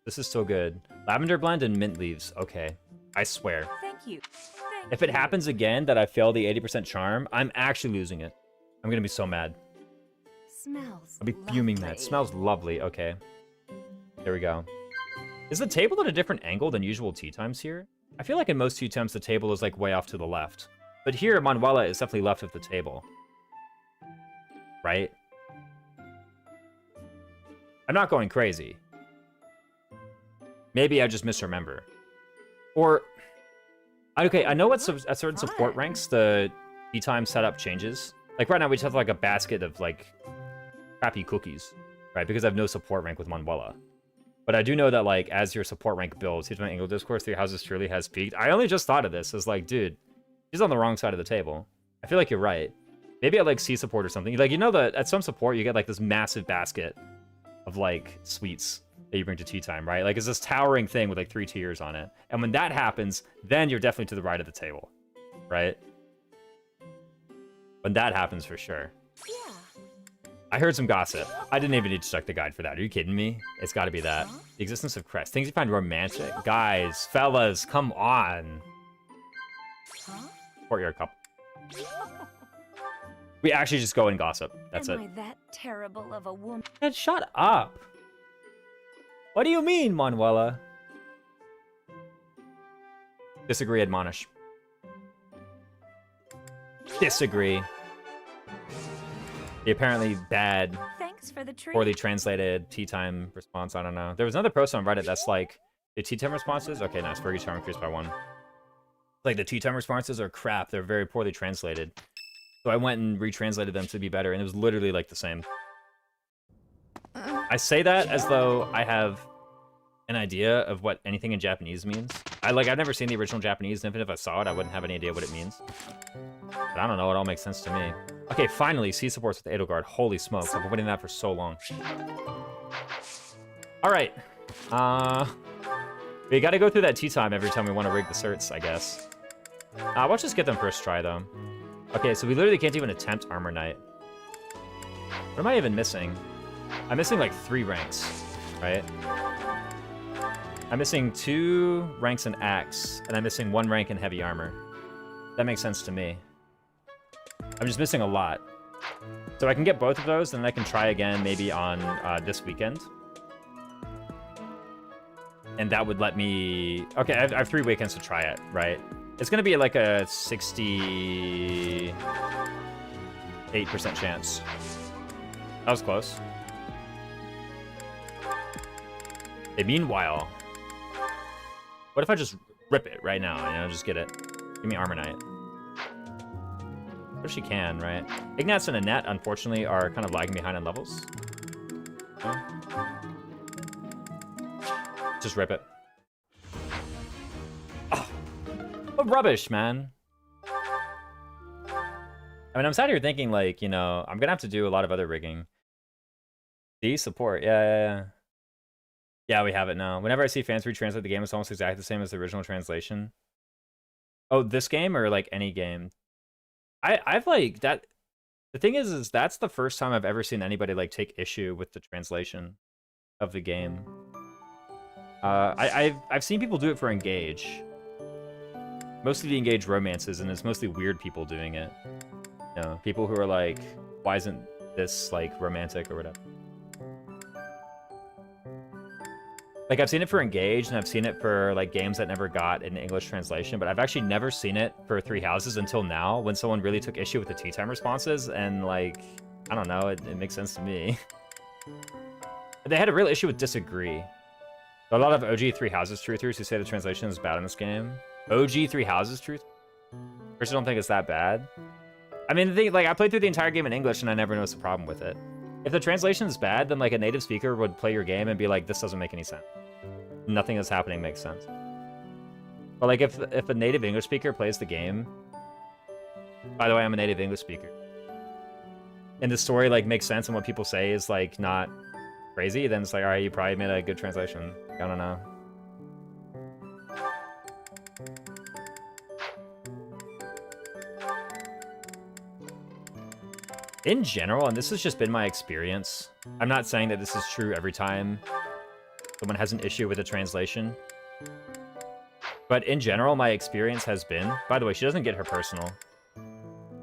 This is so good. Lavender blend and mint leaves. Okay, I swear. Thank you. If it happens again that I fail the 80% charm, I'm actually losing it. I'm gonna be so mad. Smells I'll be fuming that. Smells lovely. Okay. There we go. Is the table at a different angle than usual tea times here? I feel like in most tea times the table is like way off to the left. But here, Manuela is definitely left of the table. Right? I'm not going crazy. Maybe I just misremember. Or... Okay, I know at certain support ranks, the tea time setup changes. Like right now, we just have like a basket of like crappy cookies, right? Because I have no support rank with Manuela. But I do know that like as your support rank builds, here's my Angle Discourse, 3 houses truly has peaked. I only just thought of this as like, dude, he's on the wrong side of the table. I feel like you're right. Maybe I like C support or something. Like, you know that at some support you get like this massive basket of like sweets that you bring to tea time, right? Like it's this towering thing with like 3 tiers on it. And when that happens, then you're definitely to the right of the table, right? When that happens for sure. Yeah. I heard some gossip. I didn't even need to check the guide for that. Are you kidding me? It's got to be that. The existence of crest. Things you find romantic. Guys, fellas, come on. Courtyard couple. We actually just go and gossip. That's Am it. I that terrible of a woman? Man, shut up. What do you mean, Manuela? Disagree, admonish. Disagree. The apparently bad, Thanks for the treat. poorly translated tea time response. I don't know. There was another post on Reddit that's like, the tea time responses? Okay, nice. Fergie's charm increased by 1. Like, the tea time responses are crap. They're very poorly translated. So I went and retranslated them to be better, and it was literally like the same. I say that as though I have an idea of what anything in Japanese means. I've never seen the original Japanese, and even if I saw it, I wouldn't have any idea what it means. But I don't know, it all makes sense to me. Okay, finally, C supports with Edelgard. Holy smokes, I've been waiting that for so long. Alright. We gotta go through that tea time every time we want to rig the certs, I guess. Let's just get them first try, though. Okay, so we literally can't even attempt Armor Knight. What am I even missing? I'm missing like 3 ranks, right? I'm missing 2 ranks in Axe, and I'm missing 1 rank in Heavy Armor. That makes sense to me. I'm just missing a lot. So I can get both of those, and then I can try again maybe on this weekend. And that would let me... Okay, I have 3 weekends to try it, right? It's going to be like a 68% chance. That was close. Hey, meanwhile, what if I just rip it right now? You know, just get it. Give me Armor Knight. If she can, right? Ignats and Annette, unfortunately, are kind of lagging behind on levels. Okay. Just rip it. Oh, what rubbish, man. I mean, I'm sat here thinking, like, you know, I'm gonna have to do a lot of other rigging. D support, yeah. Yeah, we have it now. Whenever I see fans retranslate the game, it's almost exactly the same as the original translation. Oh, this game or like any game? I've like that. The thing is that's the first time I've ever seen anybody like take issue with the translation of the game. I've seen people do it for Engage. Mostly the Engage romances, and it's mostly weird people doing it. You know, people who are like, why isn't this like romantic or whatever? Like, I've seen it for Engage, and I've seen it for, like, games that never got an English translation, but I've actually never seen it for Three Houses until now, when someone really took issue with the tea time responses, and, like, I don't know, it makes sense to me. They had a real issue with Disagree. A lot of OG Three Houses truthers who say the translation is bad in this game. OG Three Houses truth? First, I don't think it's that bad. I mean, I played through the entire game in English, and I never noticed a problem with it. If the translation is bad, then like a native speaker would play your game and be like, this doesn't make any sense. Nothing that's happening makes sense. But like if a native English speaker plays the game, by the way, I'm a native English speaker, and the story like makes sense and what people say is like not crazy, then it's like, all right, you probably made a good translation. I don't know. In general, and this has just been my experience, I'm not saying that this is true every time someone has an issue with a translation, but in general, my experience has been... By the way, she doesn't get her personal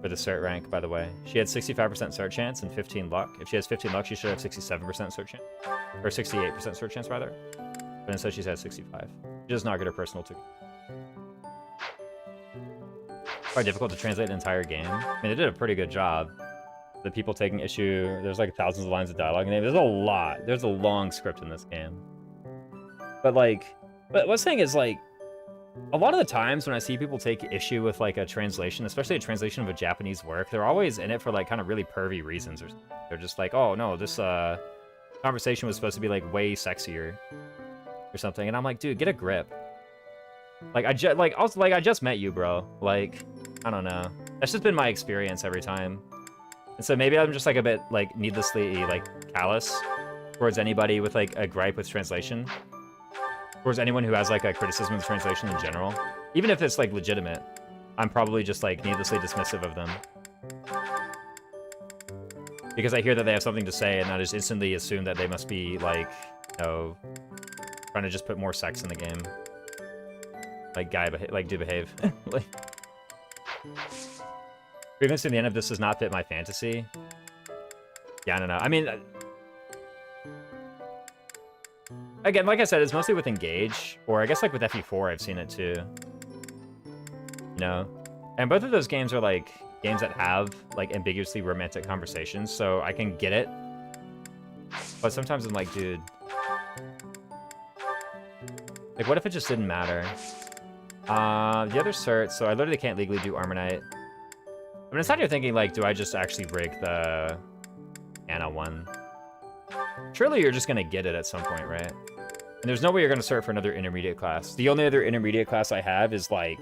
for the cert rank, by the way. She had 65% cert chance and 15 luck. If she has 15 luck, she should have 67% cert chance. Or 68% cert chance, rather. But instead, she's had 65. She does not get her personal, too. Quite difficult to translate an entire game. I mean, they did a pretty good job. The people taking issue, there's like thousands of lines of dialogue in it. There's a lot. There's a long script in this game. But like, but what's saying is like, a lot of the times when I see people take issue with like a translation, especially a translation of a Japanese work, they're always in it for like kind of really pervy reasons. Or they're just like, oh no, this conversation was supposed to be like way sexier or something. And I'm like, dude, get a grip. Like I just met you, bro. Like, I don't know. That's just been my experience every time. And so maybe I'm just like a bit like needlessly like callous towards anybody with like a gripe with translation. Towards anyone who has like a criticism of translation in general. Even if it's like legitimate, I'm probably just like needlessly dismissive of them. Because I hear that they have something to say and I just instantly assume that they must be like, you know, trying to just put more sex in the game. Like do behave. Like, previously the end of this does not fit my fantasy. Yeah, I don't know. I mean, again, like I said, it's mostly with Engage, or I guess like with FE4 I've seen it too. You know? And both of those games are like games that have like ambiguously romantic conversations, so I can get it. But sometimes I'm like, dude, like what if it just didn't matter? The other cert, so I literally can't legally do Armor Knight. I mean, it's not you're thinking like, do I just actually rig the Anna one? Surely you're just gonna get it at some point, right? And there's no way you're gonna cert for another intermediate class. The only other intermediate class I have is like...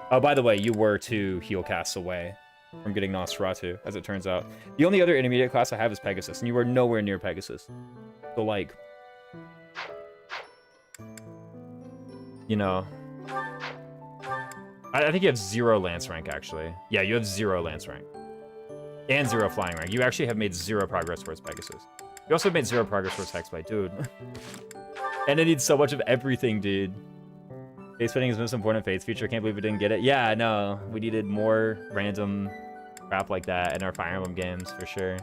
Oh, by the way, you were 2 heal casts away from getting Nosferatu, as it turns out. The only other intermediate class I have is Pegasus, and you are nowhere near Pegasus. So, like... you know. I think you have 0 lance rank, actually. Yeah, you have 0 lance rank. And 0 flying rank. You actually have made 0 progress towards Pegasus. You also made 0 progress towards Hexblade, dude. And it needs so much of everything, dude. Face fitting is the most important Fates feature. Can't believe we didn't get it. Yeah, no. We needed more random crap like that in our Fire Emblem games, for sure.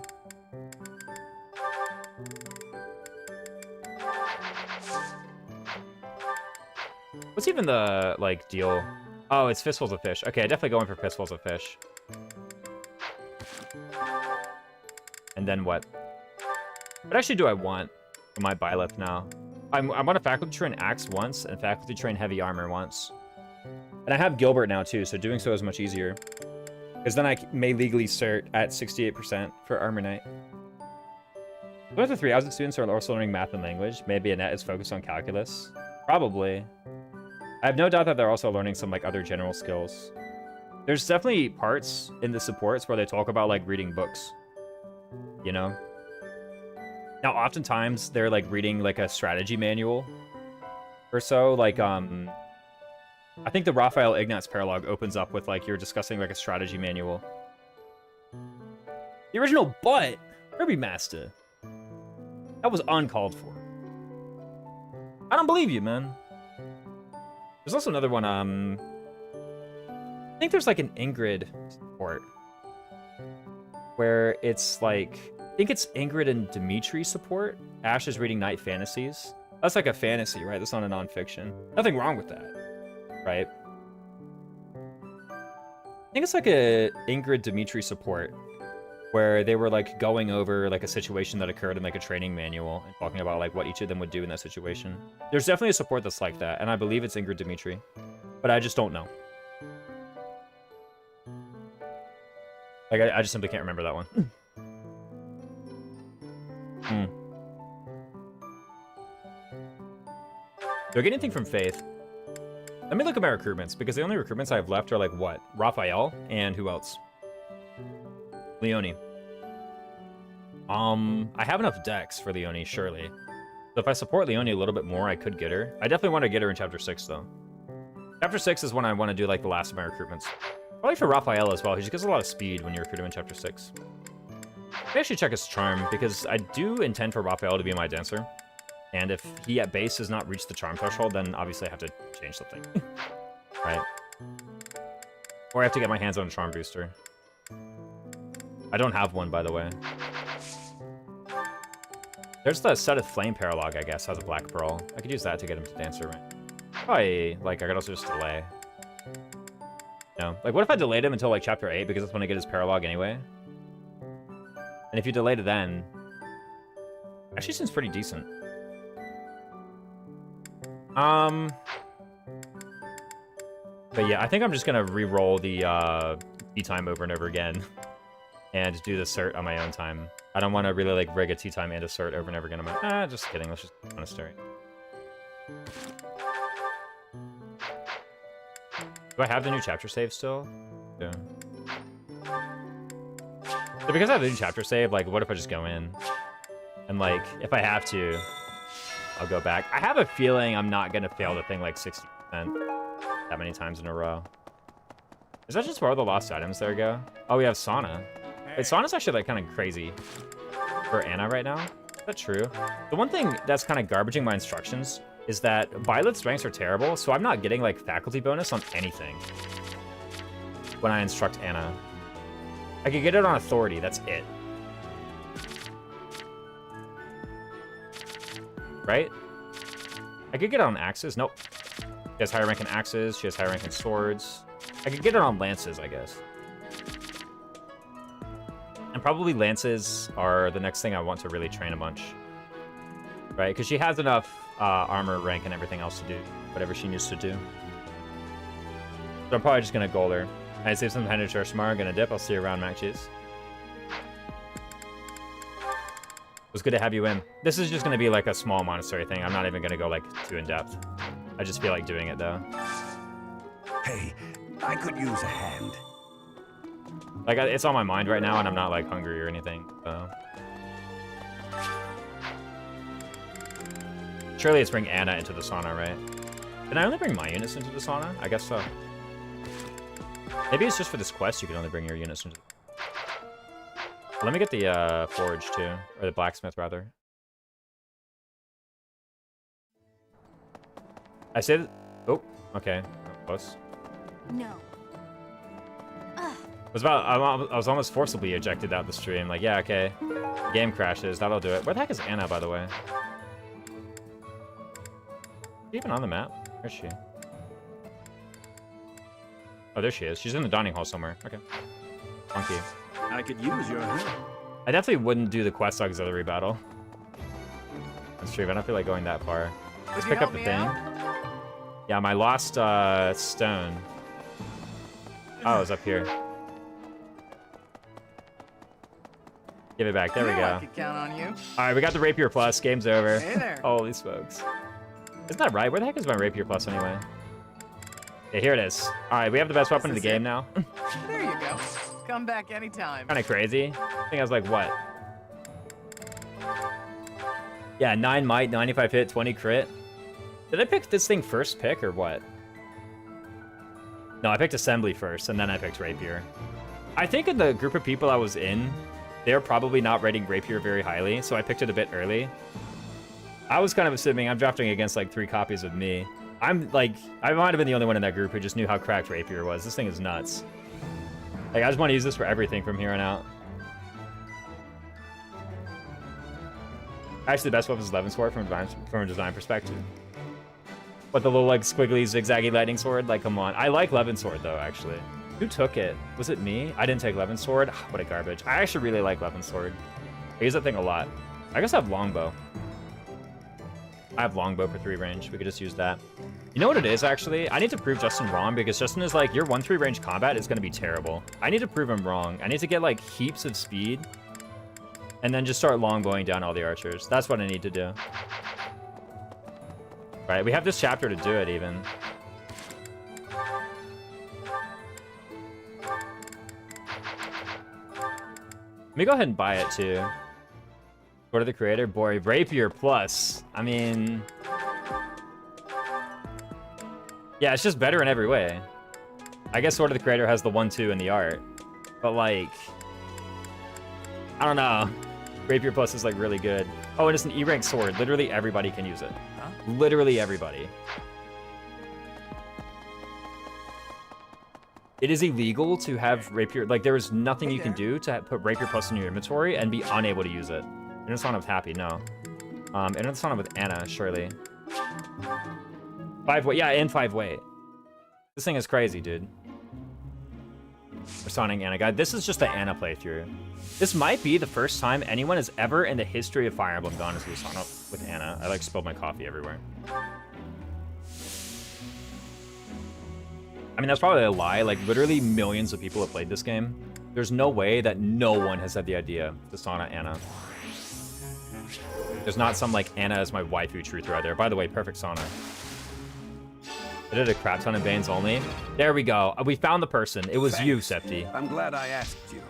What's even the, like, deal? Oh, it's Fistfuls of Fish. Okay, definitely going for Fistfuls of Fish. And then what? What actually do I want for my Byleth now? I want a Faculty Train Axe once and Faculty Train Heavy Armor once. And I have Gilbert now too, so doing so is much easier. Because then I may legally cert at 68% for Armor Knight. One of the 3,000 students are also learning math and language. Maybe Annette is focused on calculus. Probably. I have no doubt that they're also learning some like other general skills. There's definitely parts in the supports where they talk about like reading books. You know? Now, oftentimes they're like reading like a strategy manual or so. Like, I think the Raphael Ignatz paralog opens up with like you're discussing like a strategy manual. The original butt, Kirby Master. That was uncalled for. I don't believe you, man. There's also another one. I think there's like an Ingrid support where it's like. I think it's Ingrid and Dimitri support. Ash is reading Night Fantasies. That's like a fantasy, right? That's not a nonfiction. Nothing wrong with that, right? I think it's like a Ingrid Dimitri support where they were like going over like a situation that occurred in like a training manual and talking about like what each of them would do in that situation. There's definitely a support that's like that, and I believe it's Ingrid Dimitri, but I just don't know. Like I just simply can't remember that one. Do I get anything from Faith? Let me look at my recruitments, because the only recruitments I have left are like what? Raphael and who else? Leonie. I have enough decks for Leonie, surely. So if I support Leonie a little bit more, I could get her. I definitely want to get her in Chapter 6, though. Chapter 6 is when I want to do like the last of my recruitments. Probably for Raphael as well. He just gets a lot of speed when you recruit him in Chapter 6. I actually check his charm, because I do intend for Raphael to be my dancer. And if he at base does not reach the charm threshold, then obviously I have to change something. Right? Or I have to get my hands on a charm booster. I don't have one, by the way. There's the set of flame paralog, I guess, has a black pearl. I could use that to get him to dancer, right? Probably, like, I could also just delay. No. Like, what if I delayed him until, like, Chapter 8, because that's when I get his paralog anyway? And if you delayed it then... Actually seems pretty decent. But yeah, I think I'm just gonna re-roll the tea time over and over again. And do the cert on my own time. I don't want to really like rig a tea time and a cert over and over again. I'm like, just kidding. Let's just monastery. Do I have the new chapter save still? Yeah. So because I have the new chapter save, like, what if I just go in? And like, if I have to, I'll go back. I have a feeling I'm not gonna fail the thing like 60% that many times in a row. Is that just where all the lost items there go? Oh, we have Sauna. Wait, Sauna's actually like kind of crazy for Anna right now. Is that true? The one thing that's kind of garbaging my instructions is that Violet's ranks are terrible, so I'm not getting like faculty bonus on anything when I instruct Anna. I could get it on authority, that's it. Right? I could get it on axes. Nope. She has higher rank in axes. She has higher rank in swords. I could get it on lances, I guess. And probably lances are the next thing I want to really train a bunch. Right? Because she has enough armor rank and everything else to do whatever she needs to do. So I'm probably just going to gold her. I save some time to charge tomorrow. I'm going to dip. I'll see you around, Mac Cheese. It was good to have you in. This is just going to be like a small monastery thing. I'm not even going to go like too in depth. I just feel like doing it though. Hey, I could use a hand. Like, it's on my mind right now, and I'm not like hungry or anything, so. Surely it's bring Anna into the sauna, right? Can I only bring my units into the sauna? I guess so. Maybe it's just for this quest you can only bring your units into. Let me get the forge too, or the blacksmith rather. I said, oh, okay, close. No. I was almost forcibly ejected out the stream. Like, yeah, okay. Game crashes. That'll do it. Where the heck is Anna, by the way? Is she even on the map? Where's she? Oh, there she is. She's in the dining hall somewhere. Okay. Funky. I could use your help. I definitely wouldn't do the quest auxiliary battle. That's true. I don't feel like going that far. Let's pick up the thing. Yeah, my lost stone. Oh, it's up here. Give it back. There we go. I could count on you. All right, we got the rapier plus. Game's over. Hey there. Holy smokes. Isn't that right? Where the heck is my rapier plus anyway? Okay, here it is. All right, we have the best weapon in the game now. There you go. Come back anytime. Kind of crazy. I think I was like, what? Yeah, 9 might, 95 hit, 20 crit. Did I pick this thing first pick or what? No, I picked assembly first, and then I picked rapier. I think in the group of people I was in, they're probably not rating rapier very highly, so I picked it a bit early. I was kind of assuming I'm drafting against like 3 copies of me. I'm like, I might have been the only one in that group who just knew how cracked rapier was. This thing is nuts. Like, I just want to use this for everything from here on out. Actually, the best weapon is Levin Sword from a design perspective. But the little, like, squiggly, zigzaggy lightning sword? Like, come on. I like Levin Sword, though, actually. Who took it? Was it me? I didn't take Levin Sword. What a garbage. I actually really like Levin Sword. I use that thing a lot. I guess I have Longbow. I have Longbow for 3 range. We could just use that. You know what it is, actually? I need to prove Justin wrong, because Justin is like, your 1-3 range combat is going to be terrible. I need to prove him wrong. I need to get, like, heaps of speed, and then just start longbowing down all the archers. That's what I need to do. Right, we have this chapter to do it, even. Let me go ahead and buy it, too. Go to the creator. Boy, Rapier Plus. I mean... yeah, it's just better in every way. I guess Sword of the Creator has the 1-2 in the art. But, like... I don't know. Rapier Plus is, like, really good. Oh, and it's an E-rank sword. Literally everybody can use it. Huh? Literally everybody. It is illegal to have Rapier... like, there is nothing you can do to put Rapier Plus in your inventory and be unable to use it. Inner Sauna with Happy, no. Inner Sauna with Anna, surely. 5-weight, yeah, and 5-weight. This thing is crazy, dude. We're sawing Anna guy. This is just the Anna playthrough. This might be the first time anyone has ever in the history of Fire Emblem gone into a sauna with Anna. I like spilled my coffee everywhere. I mean, that's probably a lie. Like, literally millions of people have played this game. There's no way that no one has had the idea to sauna Anna. There's not some, like, Anna is my waifu truther out there. By the way, perfect sauna. I did a crap ton of Banes only. There we go. We found the person. It was you, Septi. I'm glad I asked you.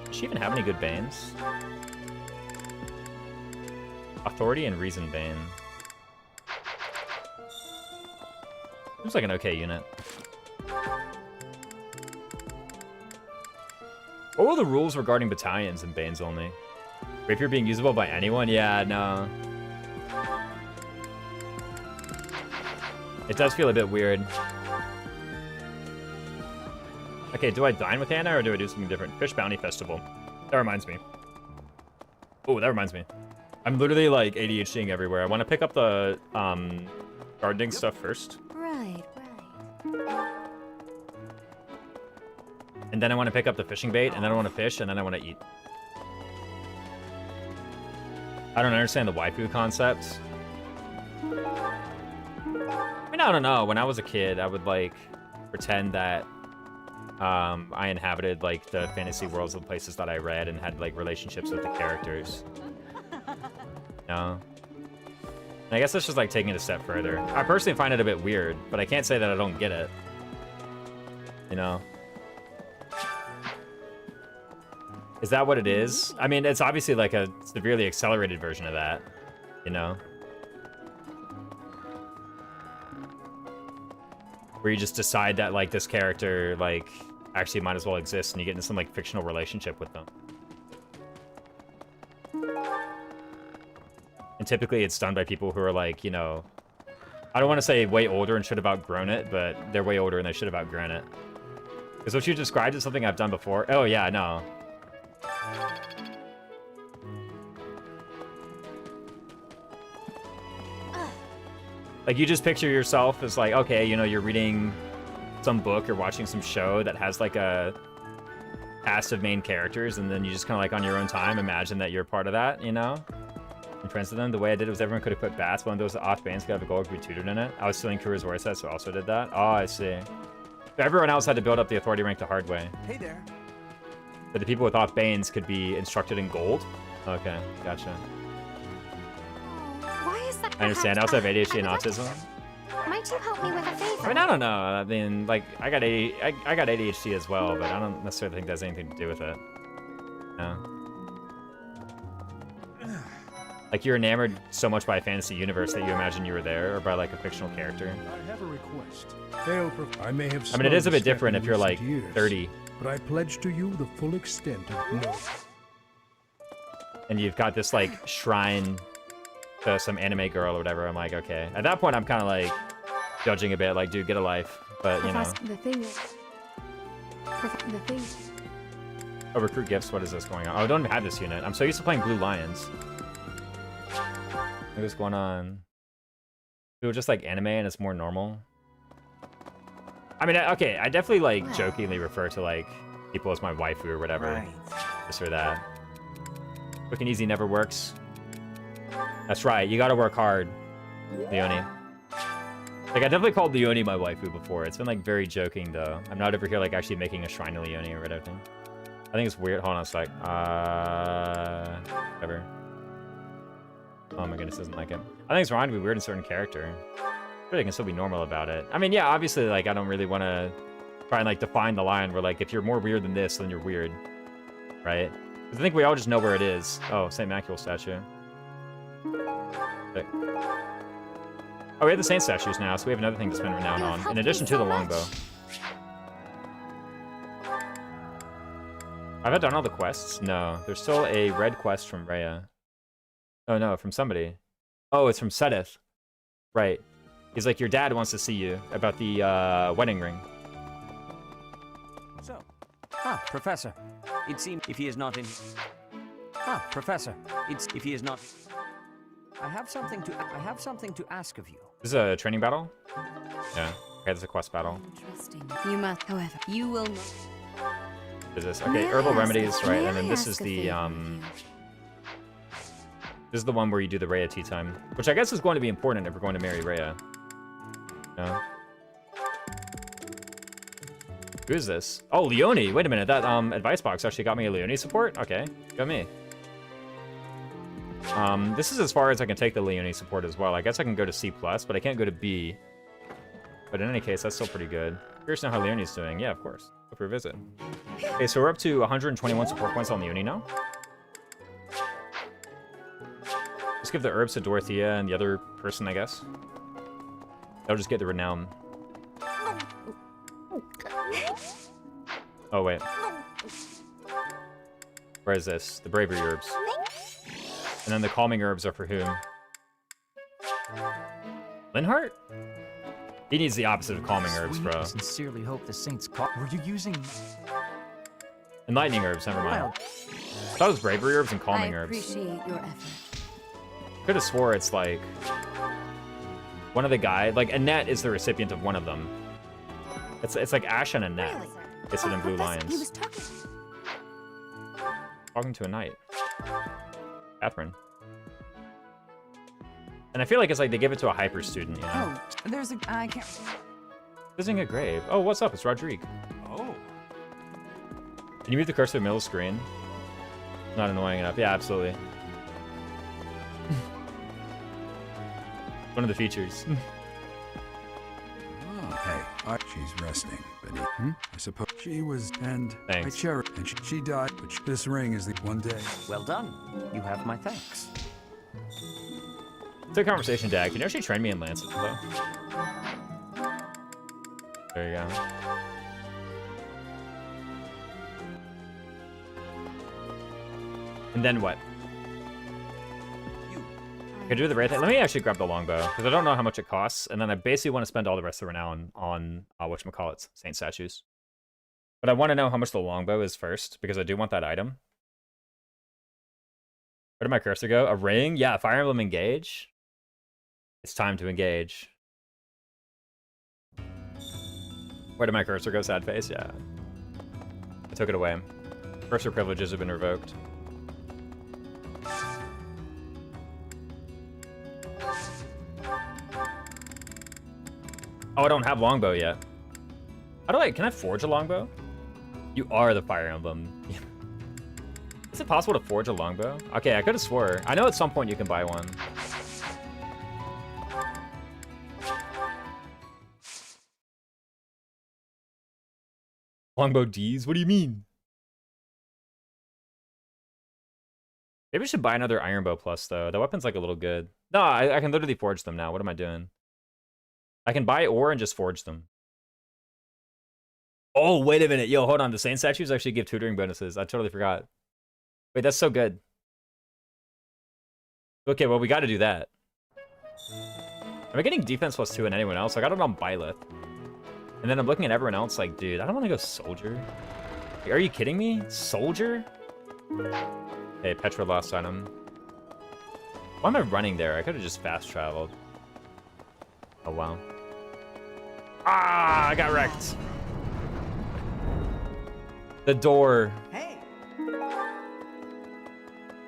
Does she even have any good Banes? Authority and Reason Bane. Seems like an okay unit. What were the rules regarding battalions and Banes only? Rapier being usable by anyone? Yeah, no. It does feel a bit weird. Okay, do I dine with Anna or do I do something different? Fish Bounty Festival. That reminds me. Oh, that reminds me. I'm literally like ADHDing everywhere. I want to pick up the gardening stuff first. Right. And then I want to pick up the fishing bait, and then I want to fish, and then I want to eat. I don't understand the waifu concept. I mean, I don't know. When I was a kid, I would, like, pretend that I inhabited, like, the fantasy worlds of the places that I read and had, like, relationships with the characters. No. And I guess that's just, like, taking it a step further. I personally find it a bit weird, but I can't say that I don't get it. You know? Is that what it is? I mean, it's obviously like a severely accelerated version of that, you know? where you just decide that like this character like actually might as well exist, and you get into some like fictional relationship with them. And typically it's done by people who are like, you know, I don't want to say way older and should have outgrown it, but they're way older and they should have outgrown it. Because what you described is something I've done before. Oh yeah, no. Like, you just picture yourself as like, okay, you know, you're reading some book or watching some show that has like a cast of main characters, and then you just kind of like on your own time imagine that you're part of that, you know? And friends with them. The way I did it was everyone could equip bats. One of those off bands could have a goal to be tutored in it. I was stealing Kura's war set, so I also did that. Oh, I see. So everyone else had to build up the authority rank the hard way. Hey there. But the people with off banes could be instructed in gold? Okay, gotcha. Why is that? I understand. I also have ADHD and autism. Might you help me with a favor? I mean, I don't know. I mean, like, I got ADHD as well, but I don't necessarily think that has anything to do with it. No. Like, you're enamored so much by a fantasy universe that you imagine you were there, or by, like, a fictional character. I have a request. I may have I mean, it is a bit different if you're, like, years, 30. But I pledge to you the full extent of no. And you've got this, like, shrine to some anime girl or whatever. I'm like, okay. At that point, I'm kind of, like, judging a bit, like, dude, get a life. But, you know. The thing is... The thing... Oh, recruit gifts. What is this going on? Oh, I don't have this unit. I'm so used to playing Blue Lions. What's going on? It was just like anime and it's more normal. I mean, okay, I definitely like jokingly refer to like people as my waifu or whatever. Right. This or that. Quick and easy never works. That's right, you gotta work hard, Leonie. Like, I definitely called Leonie my waifu before. It's been like very joking though. I'm not over here like actually making a shrine to Leonie or whatever. I think it's weird. Hold on a sec. Whatever. Oh my goodness, doesn't like it. I think it's wrong to be weird in certain character. But I can still be normal about it. I mean, yeah, obviously, like, I don't really want to try and, like, define the line where, like, if you're more weird than this, then you're weird. Right? Because I think we all just know where it is. Oh, St. Macule statue. Okay. Oh, we have the Saint statues now, so we have another thing to spend renown on, in addition to the longbow. Have I done all the quests? No. There's still a red quest from Rhea. Oh no, from somebody. Oh, it's from Sedith. Right. He's like, your dad wants to see you about the wedding ring. So, Professor. It seems if he is not in... Professor. It's if he is not... I have something to ask of you. This is a training battle? Yeah. Okay, this is a quest battle. Interesting. You must, however, you will not. What is this? Okay, herbal remedies, right, and then this is the, this is the one where you do the Rhea tea time, which I guess is going to be important if we're going to marry Rhea. No? Who is this? Oh, Leonie! Wait a minute, that advice box actually got me a Leonie support? Okay, got me. This is as far as I can take the Leonie support as well. I guess I can go to C+, but I can't go to B. But in any case, that's still pretty good. Curious to know how Leonie's doing. Yeah, of course. Go for a visit. Okay, so we're up to 121 support points on Leonie now. Let's give the herbs to Dorothea and the other person, I guess. They'll just get the renown. Oh, wait. Where is this? The bravery herbs. And then the calming herbs are for whom? Linhart? He needs the opposite of calming herbs, bro. I sincerely hope the saints call. Were you using... Enlightening herbs, never mind. I thought it was bravery herbs and calming herbs. I appreciate your effort. Could have swore it's like one of the guys, like Annette is the recipient of one of them. It's like Ash and Annette. Really? It's in Blue Lions. He was Talking to a knight. Catherine. And I feel like it's like they give it to a hyper student, you know? Oh, there's a... I can't... Visiting a grave. Oh, what's up? It's Rodrigue. Oh. Can you move the cursor to the middle of the screen? Not annoying enough. Yeah, absolutely. One of the features. Hey, she's resting, Betty. I suppose she was, and Thanks. I cherish, and she died, but this ring is the one day. Well done. You have my thanks. It's a conversation, Dad. Can you actually train me in Lancet, though? There you go. And then what? I could do the right thing. Let me actually grab the longbow, because I don't know how much it costs, and then I basically want to spend all the rest of the renown on whatchamacallits, Saint statues. But I want to know how much the longbow is first, because I do want that item. Where did my cursor go? A ring? Yeah, Fire Emblem engage. It's time to engage. Where did my cursor go? Sad face? Yeah. I took it away. Cursor privileges have been revoked. Oh, I don't have longbow yet. How do can I forge a longbow? You are the Fire Emblem. Is it possible to forge a longbow? Okay, I could have swore. I know at some point you can buy one. Longbow D's? What do you mean? Maybe we should buy another Iron Bow Plus, though. The weapon's like a little good. No, I can literally forge them now. What am I doing? I can buy ore and just forge them. Oh, wait a minute. Yo, hold on. The Saint statues actually give tutoring bonuses. I totally forgot. Wait, that's so good. Okay, well, we got to do that. Am I getting defense +2 in anyone else? I got it on Byleth. And then I'm looking at everyone else like, dude, I don't want to go soldier. Are you kidding me? Soldier? Hey, Petra lost item. Why am I running there? I could have just fast traveled. Oh, wow. Ah, I got wrecked. The door. Hey.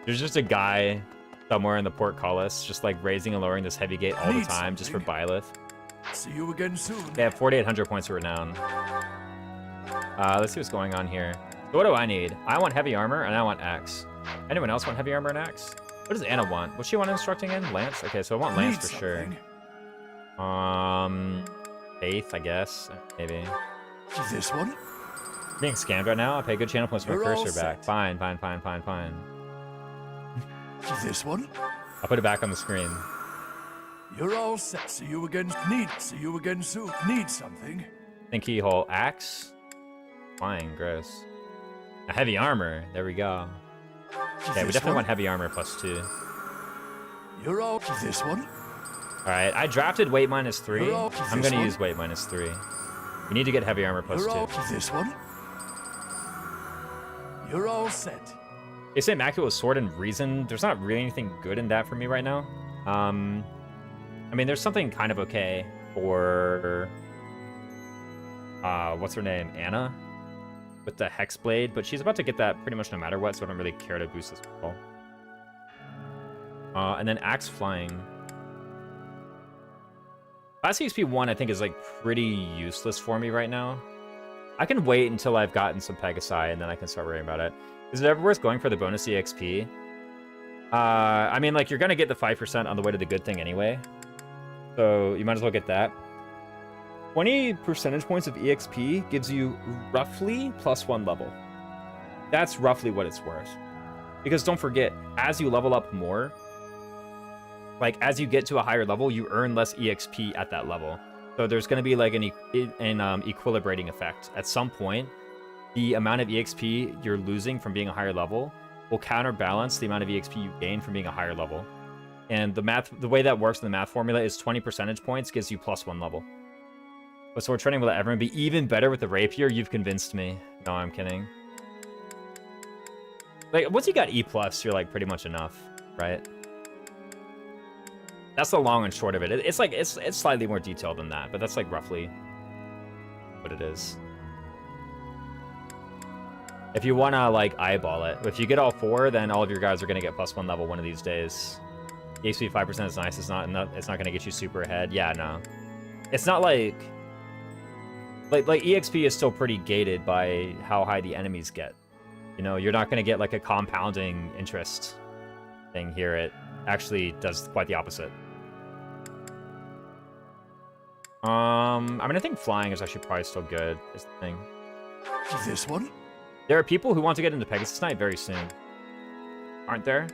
There's just a guy somewhere in the portcullis just like raising and lowering this heavy gate all the time just for Byleth. See you again soon. They have 4,800 points of renown. Let's see what's going on here. So what do I need? I want heavy armor and I want axe. Anyone else want heavy armor and axe? What does Anna want? What's she want instructing in? Lance? Okay, so I want Lance for sure. Faith, I guess. Maybe. This one? Being scammed right now? I pay good channel points for my You're all cursor back. set. Fine, fine, fine, fine, fine. This one? I'll put it back on the screen. You're all set. See you again. See you again soon. Need something? Think keyhole. Axe? Flying, gross. A heavy armor. There we go. Okay, we This definitely one? want heavy armor +2. You're all. This one? Alright, I drafted weight -3. You're all- I'm this gonna one? use weight -3. We need to get heavy armor You're all. +2. This one? You're all set. They say Immaculate Sword and Reason. There's not really anything good in that for me right now. I mean, there's something kind of okay for... what's her name? Anna? With the Hex Blade, but she's about to get that pretty much no matter what, so I don't really care to boost this at all. And then Axe Flying. Class EXP 1, I think, is like pretty useless for me right now. I can wait until I've gotten some Pegasi, and then I can start worrying about it. Is it ever worth going for the bonus EXP? I mean, like, you're gonna get the 5% on the way to the good thing anyway. So you might as well get that. 20 percentage points of EXP gives you roughly +1 level. That's roughly what it's worth. Because don't forget, as you level up more, like, as you get to a higher level, you earn less EXP at that level. So there's going to be, like, an equilibrating effect. At some point, the amount of EXP you're losing from being a higher level will counterbalance the amount of EXP you gain from being a higher level. And the way that works in the math formula is 20 percentage points gives you +1 level. But sword training will let everyone be even better with the rapier. You've convinced me. No, I'm kidding. Like, once you got E+, you're, like, pretty much enough, right? That's the long and short of it. It's like, it's slightly more detailed than that, but that's, like, roughly what it is. If you want to, like, eyeball it. If you get all 4, then all of your guys are going to get +1 level one of these days. EXP 5% is nice. It's not going to get you super ahead. Yeah, no. It's not like EXP is still pretty gated by how high the enemies get. You know, you're not going to get, like, a compounding interest thing here. It actually does quite the opposite. I mean, I think flying is actually probably still good, is the thing. This one? There are people who want to get into Pegasus Knight very soon. Aren't there?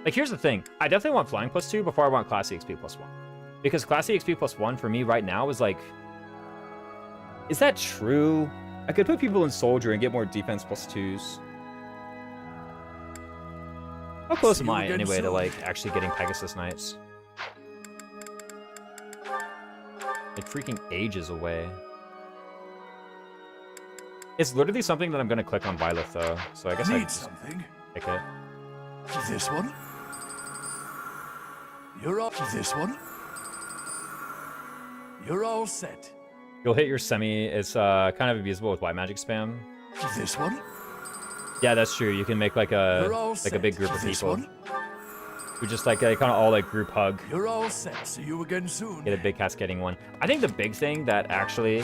Like, here's the thing. I definitely want flying +2 before I want class EXP +1. Because class EXP +1 for me right now is, like, Is that true? I could put people in soldier and get more defense +2s. How close am I anyway to like actually getting Pegasus Knights? Like freaking ages away. It's literally something that I'm gonna click on Byleth though, so I guess I Need something? pick it. This one? You're all... This one? You're all set. You'll hit your semi. It's kind of abusable with white magic spam. This one? Yeah, that's true. You can make like You're a all big set. group of This people one? who just like they kind of all like group hug. You're all set. See you again soon. Get a big cascading one. I think the big thing that actually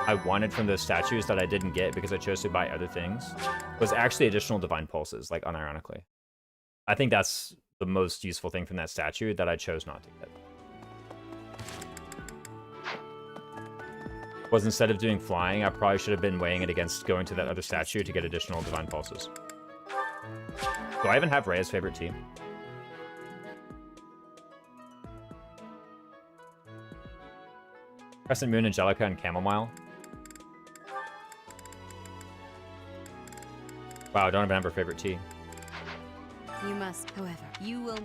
I wanted from those statues that I didn't get because I chose to buy other things was actually additional divine pulses, like unironically. I think that's the most useful thing from that statue that I chose not to get. Was instead of doing flying, I probably should have been weighing it against going to that other statue to get additional divine pulses. Do I even have Rhea's favorite team? Crescent Moon, Angelica, and Chamomile. Wow, I don't even have her favorite tea. You must, however, you will.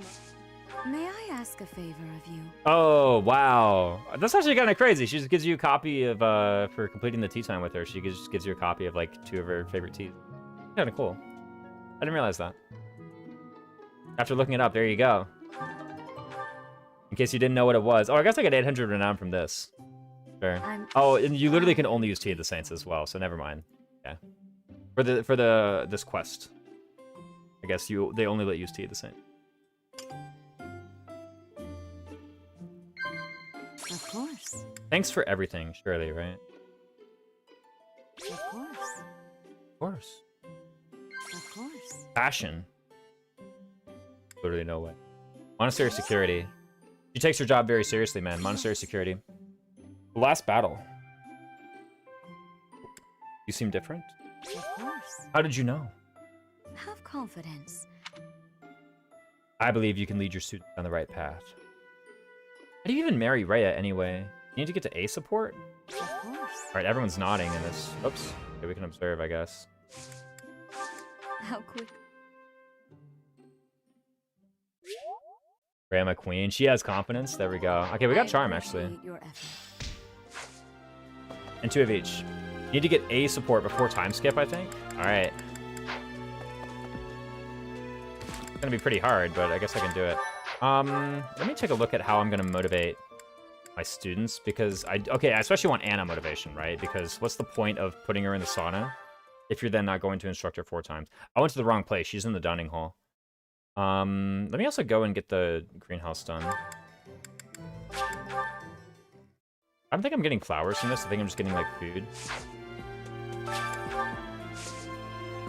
May I ask a favor of you? Oh, wow. That's actually kind of crazy. She just gives you a copy of, for completing the tea time with her, she just gives you a copy of, like, 2 of her favorite teas. Kind of cool. I didn't realize that. After looking it up, there you go. In case you didn't know what it was. Oh, I guess I got 800 renown from this. Sure. Oh, and you literally can only use Tea of the Saints as well, so never mind. Yeah. For this quest. I guess they only let you use Tea of the Saint. Of course. Thanks for everything, surely, right? Of course. Of course. Of course. Passion. Literally no way. Monastery security. She takes her job very seriously, man. Monastery security. The last battle. You seem different. Of course. How did you know? Have confidence. I believe you can lead your students on the right path. How do you even marry Rhea anyway? You need to get to A support? Of course. Alright, everyone's nodding in this. Oops. Okay, we can observe, I guess. How quick. Rhea, my queen. She has confidence. There we go. Okay, we got charm, actually. Appreciate your effort. And 2 of each. You need to get A support before time skip, I think. Alright. It's gonna be pretty hard, but I guess I can do it. Let me take a look at how I'm gonna motivate my students, because I especially want Anna motivation, right? Because what's the point of putting her in the sauna if you're then not going to instruct her 4 times? I went to the wrong place. She's in the dining hall. Let me also go and get the greenhouse done. I don't think I'm getting flowers from this. I think I'm just getting, like, food.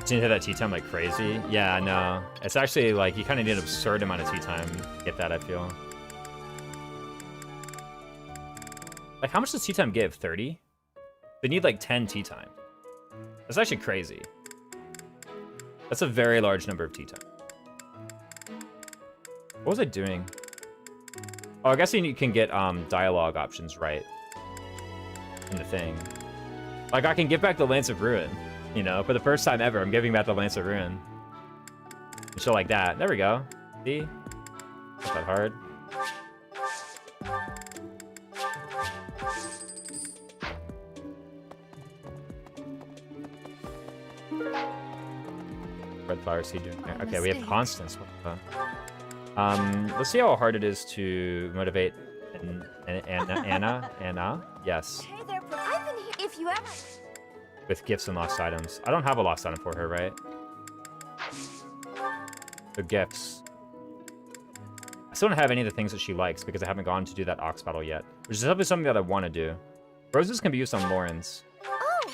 So you hit that tea time like crazy? Yeah, no. It's actually, like, you kind of need an absurd amount of tea time to get that, I feel. Like, how much does tea time give? 30? They need, like, 10 tea time. That's actually crazy. That's a very large number of tea time. What was I doing? Oh, I guess you can get dialogue options right in the thing. Like, I can give back the Lance of Ruin, you know? For the first time ever, I'm giving back the Lance of Ruin. And shit like that. There we go. See? Not that hard. Red flower seed doing there. Okay, we have Constance. What the... let's see how hard it is to motivate Anna. Yes. Hey there, I've been here. If you ever. With gifts and lost items. I don't have a lost item for her, right? The gifts. I still don't have any of the things that she likes because I haven't gone to do that ox battle yet. Which is definitely something that I want to do. Roses can be used on Lawrence. Oh.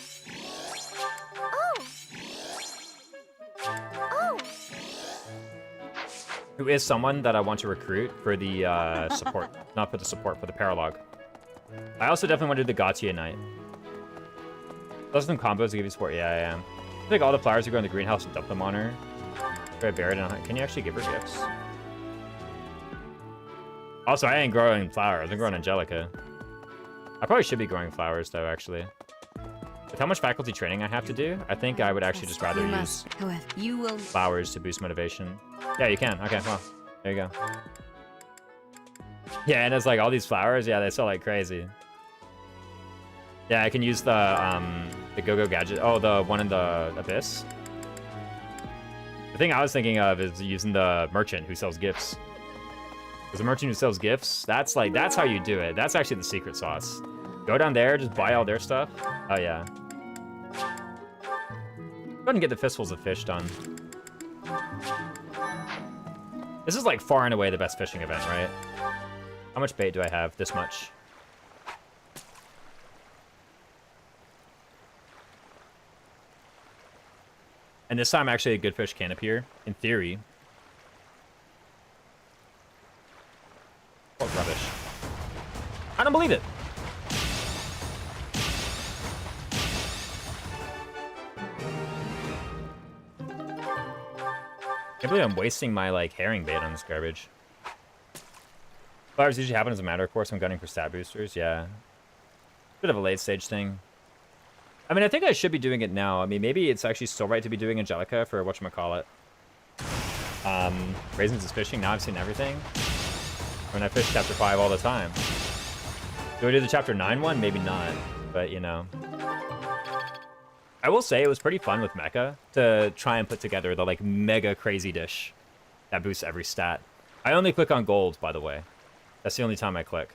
Who is someone that I want to recruit for the support. Not for the support, for the paralogue. I also definitely want to do the Gautier Knight. Those are some combos to give you support. Yeah, I am. I think all the flowers are going to the greenhouse and dump them on her. Very buried in. Can you actually give her gifts? Also, I ain't growing flowers. I'm growing Angelica. I probably should be growing flowers, though, actually. With how much faculty training I have to do, I think I would actually just rather You use must, however, you will. flowers to boost motivation. Yeah, you can. Okay, well, there you go. Yeah, and it's like all these flowers. Yeah, they sell like crazy. Yeah, I can use the go-go gadget. Oh, the one in the abyss. The thing I was thinking of is using the merchant who sells gifts. Because the merchant who sells gifts, that's how you do it. That's actually the secret sauce. Go down there, just buy all their stuff. Oh yeah. Go ahead and get the fistfuls of fish done. This is like far and away the best fishing event, right? How much bait do I have? This much. And this time, actually, a good fish can appear, in theory. What rubbish. I don't believe it. I can't believe I'm wasting my, like, herring bait on this garbage. Flowers usually happen as a matter of course. I'm gunning for stat boosters, yeah. Bit of a late stage thing. I mean, I think I should be doing it now. I mean, maybe it's actually still right to be doing Angelica for whatchamacallit. Raisins is fishing. Now I've seen everything. When I fish chapter 5 all the time. Do I do the chapter 9 one? Maybe not. But, you know. I will say it was pretty fun with Mecha to try and put together the, like, mega crazy dish that boosts every stat. I only click on gold, by the way. That's the only time I click.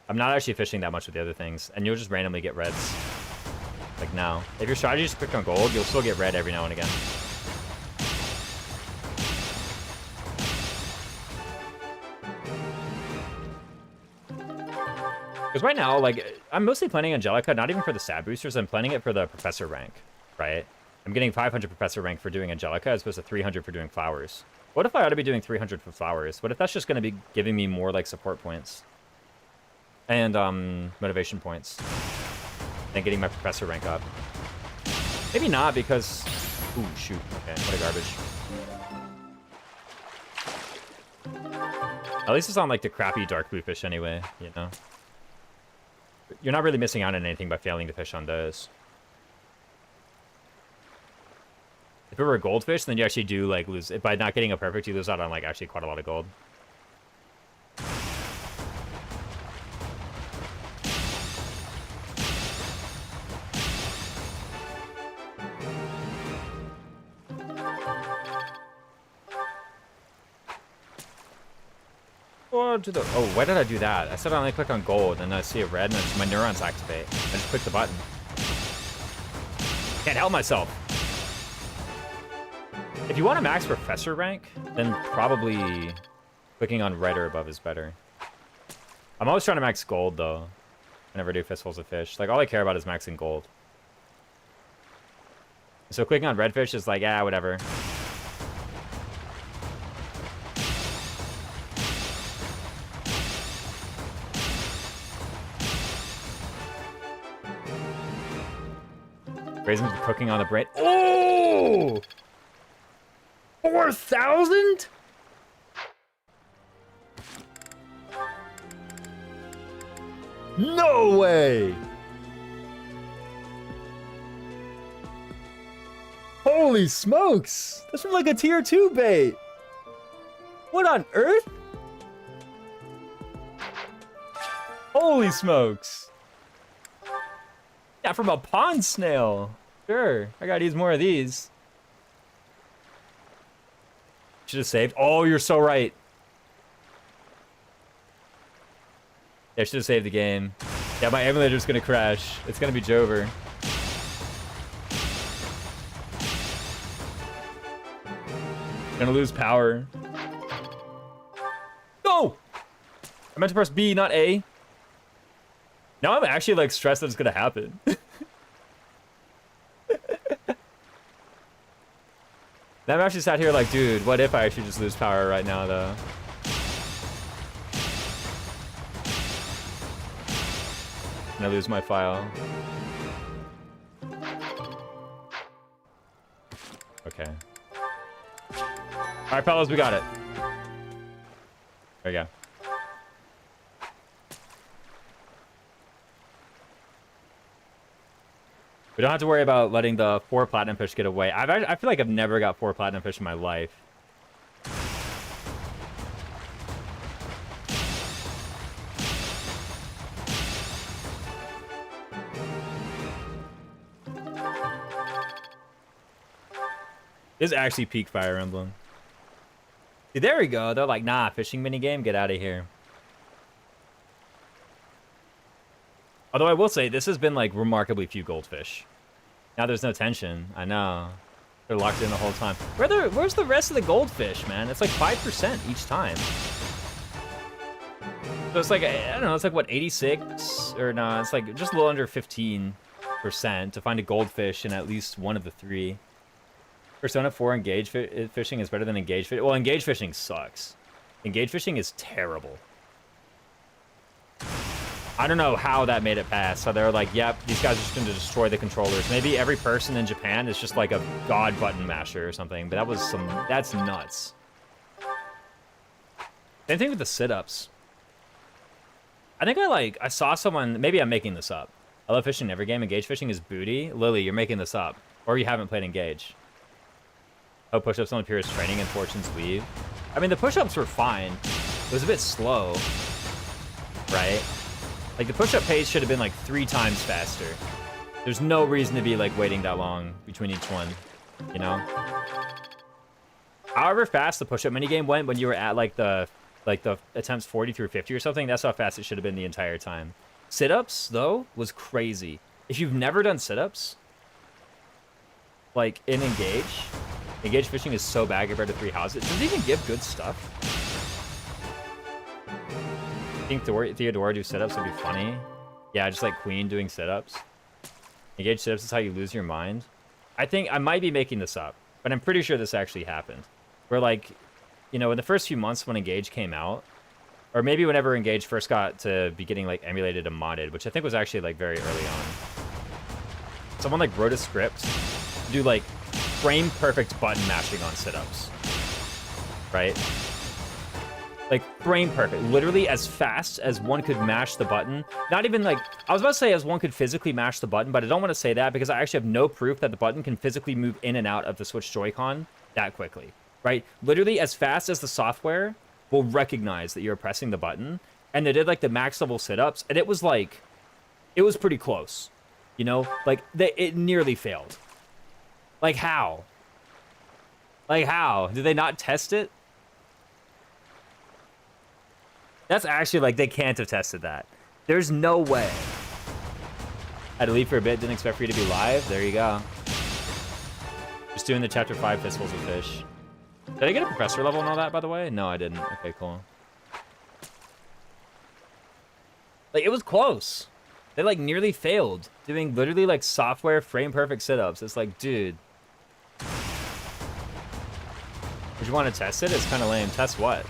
I'm not actually fishing that much with the other things, and you'll just randomly get reds. Like now. If your strategy is to click on gold, you'll still get red every now and again. Because right now, like, I'm mostly planning Angelica, not even for the stat boosters, I'm planning it for the professor rank, right? I'm getting 500 professor rank for doing Angelica as opposed to 300 for doing flowers. What if I ought to be doing 300 for flowers? What if that's just going to be giving me more, like, support points? And, motivation points. And getting my professor rank up. Maybe not, because... Ooh, shoot. Okay, what a garbage. At least it's on, like, the crappy dark blue fish anyway, you know? You're not really missing out on anything by failing to fish on those. If it were a goldfish, then you actually do, like, lose... By not getting a perfect, you lose out on, like, actually quite a lot of gold. Oh, why did I do that? I said I only click on gold, and I see a red, and my neurons activate. I just click the button. Can't help myself. If you want to max professor rank, then probably clicking on red or above is better. I'm always trying to max gold, though. I never do fistfuls of fish. Like, all I care about is maxing gold. So clicking on redfish is like, yeah, whatever. Raisins cooking on the brain. Oh! 4,000? No way! Holy smokes! That's from like a tier 2 bait. What on earth? Holy smokes. Yeah, from a pond snail. Sure, I gotta use more of these. Should have saved. Oh, you're so right. Yeah, I should have saved the game. Yeah, my emulator's gonna crash. It's gonna be Jover. Gonna lose power. No! I meant to press B, not A. Now I'm actually like stressed that it's gonna happen. Now I'm actually sat here like, dude, what if I actually just lose power right now, though? And I lose my file. Okay. Alright, fellas, we got it. There you go. We don't have to worry about letting the 4 platinum fish get away. I feel like I've never got 4 platinum fish in my life. This is actually peak Fire Emblem. See, there we go. They're like, nah, fishing minigame, get out of here. Although I will say, this has been like remarkably few goldfish. Now there's no tension. I know. They're locked in the whole time. Where's the rest of the goldfish, man? It's like 5% each time. So it's like, I don't know, it's like what, 86? Or no, it's like just a little under 15% to find a goldfish in at least one of the 3. Persona 4 engage fishing is better than engage fishing. Well, engage fishing sucks. Engage fishing is terrible. I don't know how that made it past. So they're like, yep, these guys are just going to destroy the controllers. Maybe every person in Japan is just like a god button masher or something. But that's nuts. Same thing with the sit-ups. I think I saw someone, maybe I'm making this up. I love fishing in every game. Engage fishing is booty. Lily, you're making this up. Or you haven't played Engage. Oh, push-ups only appear as training and fortunes leave. I mean, the push-ups were fine. It was a bit slow, right? Like, the push-up pace should have been, like, 3 times faster. There's no reason to be, like, waiting that long between each one, you know? However fast the push-up minigame went when you were at, like, the attempts 40 through 50 or something, that's how fast it should have been the entire time. Sit-ups, though, was crazy. If you've never done sit-ups, like, in Engage fishing is so bad compared to 3 houses. Does it even give good stuff? I think Theodora do sit-ups would be funny. Yeah, just like Queen doing sit-ups. Engage sit-ups is how you lose your mind. I think I might be making this up, but I'm pretty sure this actually happened. Where, like, you know, in the first few months when Engage came out, or maybe whenever Engage first got to be getting, like, emulated and modded, which I think was actually, like, very early on. Someone, like, wrote a script to do, like, frame perfect button mashing on sit-ups, right? Like, frame perfect, literally as fast as one could mash the button. Not even like, I was about to say as one could physically mash the button, but I don't want to say that because I actually have no proof that the button can physically move in and out of the Switch Joy-Con that quickly, right? Literally as fast as the software will recognize that you're pressing the button. And they did like the max level sit-ups, and it was like, it was pretty close, you know? Like, it nearly failed. Like, how? Like, how? Did they not test it? That's actually, like, they can't have tested that. There's no way. I had to leave for a bit, didn't expect for you to be live. There you go. Just doing the Chapter 5 Fistfuls of Fish. Did I get a professor level and all that, by the way? No, I didn't. Okay, cool. Like, it was close. They, like, nearly failed. Doing literally, like, software frame-perfect sit-ups. It's like, dude. Would you want to test it? It's kind of lame. Test what?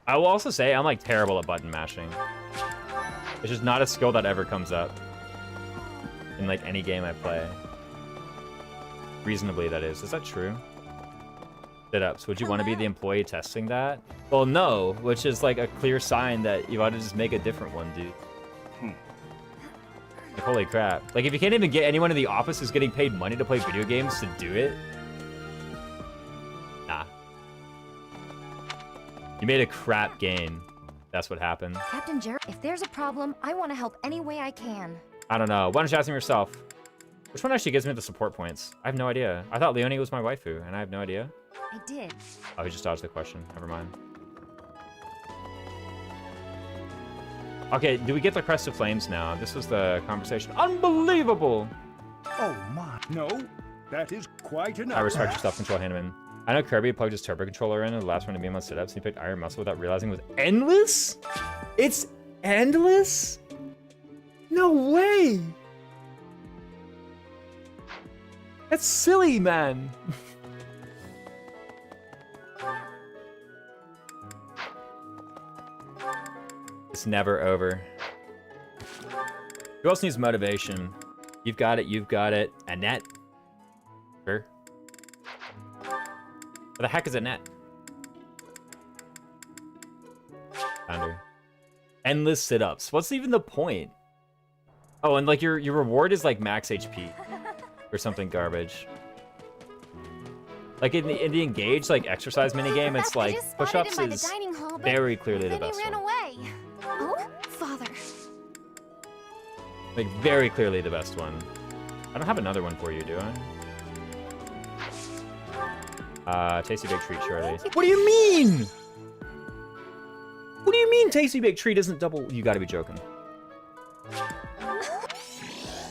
I will also say I'm like terrible at button mashing. It's just not a skill that ever comes up in like any game I play. Reasonably, that is. Is that true? Sit-ups. Would you want to be the employee testing that? Well, no, which is like a clear sign that you ought to just make a different one, dude. Like, holy crap. Like, if you can't even get anyone in the office who's getting paid money to play video games to do it, nah. You made a crap game. That's what happened. Captain Jerry, if there's a problem, I want to help any way I can. I don't know. Why don't you ask him yourself? Which one actually gives me the support points? I have no idea. I thought Leonie was my waifu, and I have no idea. I did. Oh, he just dodged the question. Never mind. Okay, do we get the Crest of Flames now? This was the conversation. Unbelievable! Oh my, no, that is quite enough. I respect your self-control, Hanneman. I know Kirby plugged his turbo controller in the last one to be on sit-ups, and he picked Iron Muscle without realizing it was endless? It's endless? No way! That's silly, man. It's never over. Who else needs motivation? You've got it, you've got it. Annette. Sure. What the heck is Annette? endless sit-ups. What's even the point? Oh, and like your reward is like max HP or something garbage. Like in the engage like exercise minigame, it's like push-ups is very clearly the best one. Away. Oh, Father. Like very clearly the best one. I don't have another one for you, do I? Tasty Big Treat, surely. What do you mean? What do you mean Tasty Big Treat isn't double? You gotta be joking.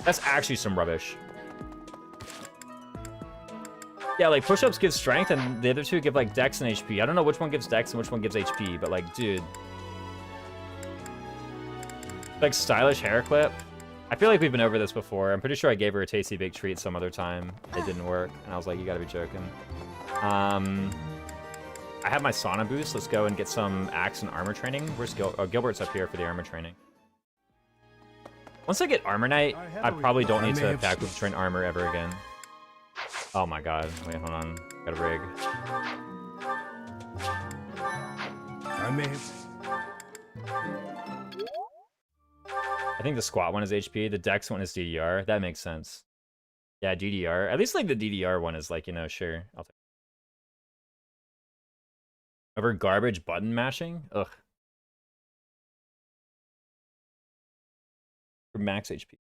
That's actually some rubbish. Yeah, like push-ups give strength and the other two give like dex and HP. I don't know which one gives dex and which one gives HP, but like, dude. Like stylish hair clip. I feel like we've been over this before. I'm pretty sure I gave her a Tasty Big Treat some other time. It didn't work. And I was like, you gotta be joking. I have my sauna boost. Let's go and get some axe and armor training. Where's Gilbert's up here for the armor training. Once I get Armor Knight, I probably don't need to pack with train armor ever again. Oh my god. Wait, hold on. Got a rig. I may have... I think the squat one is HP. The dex one is DDR. That makes sense. Yeah, DDR. At least like the DDR one is like, you know, sure. I'll take it. Over garbage button mashing? Ugh. For max HP.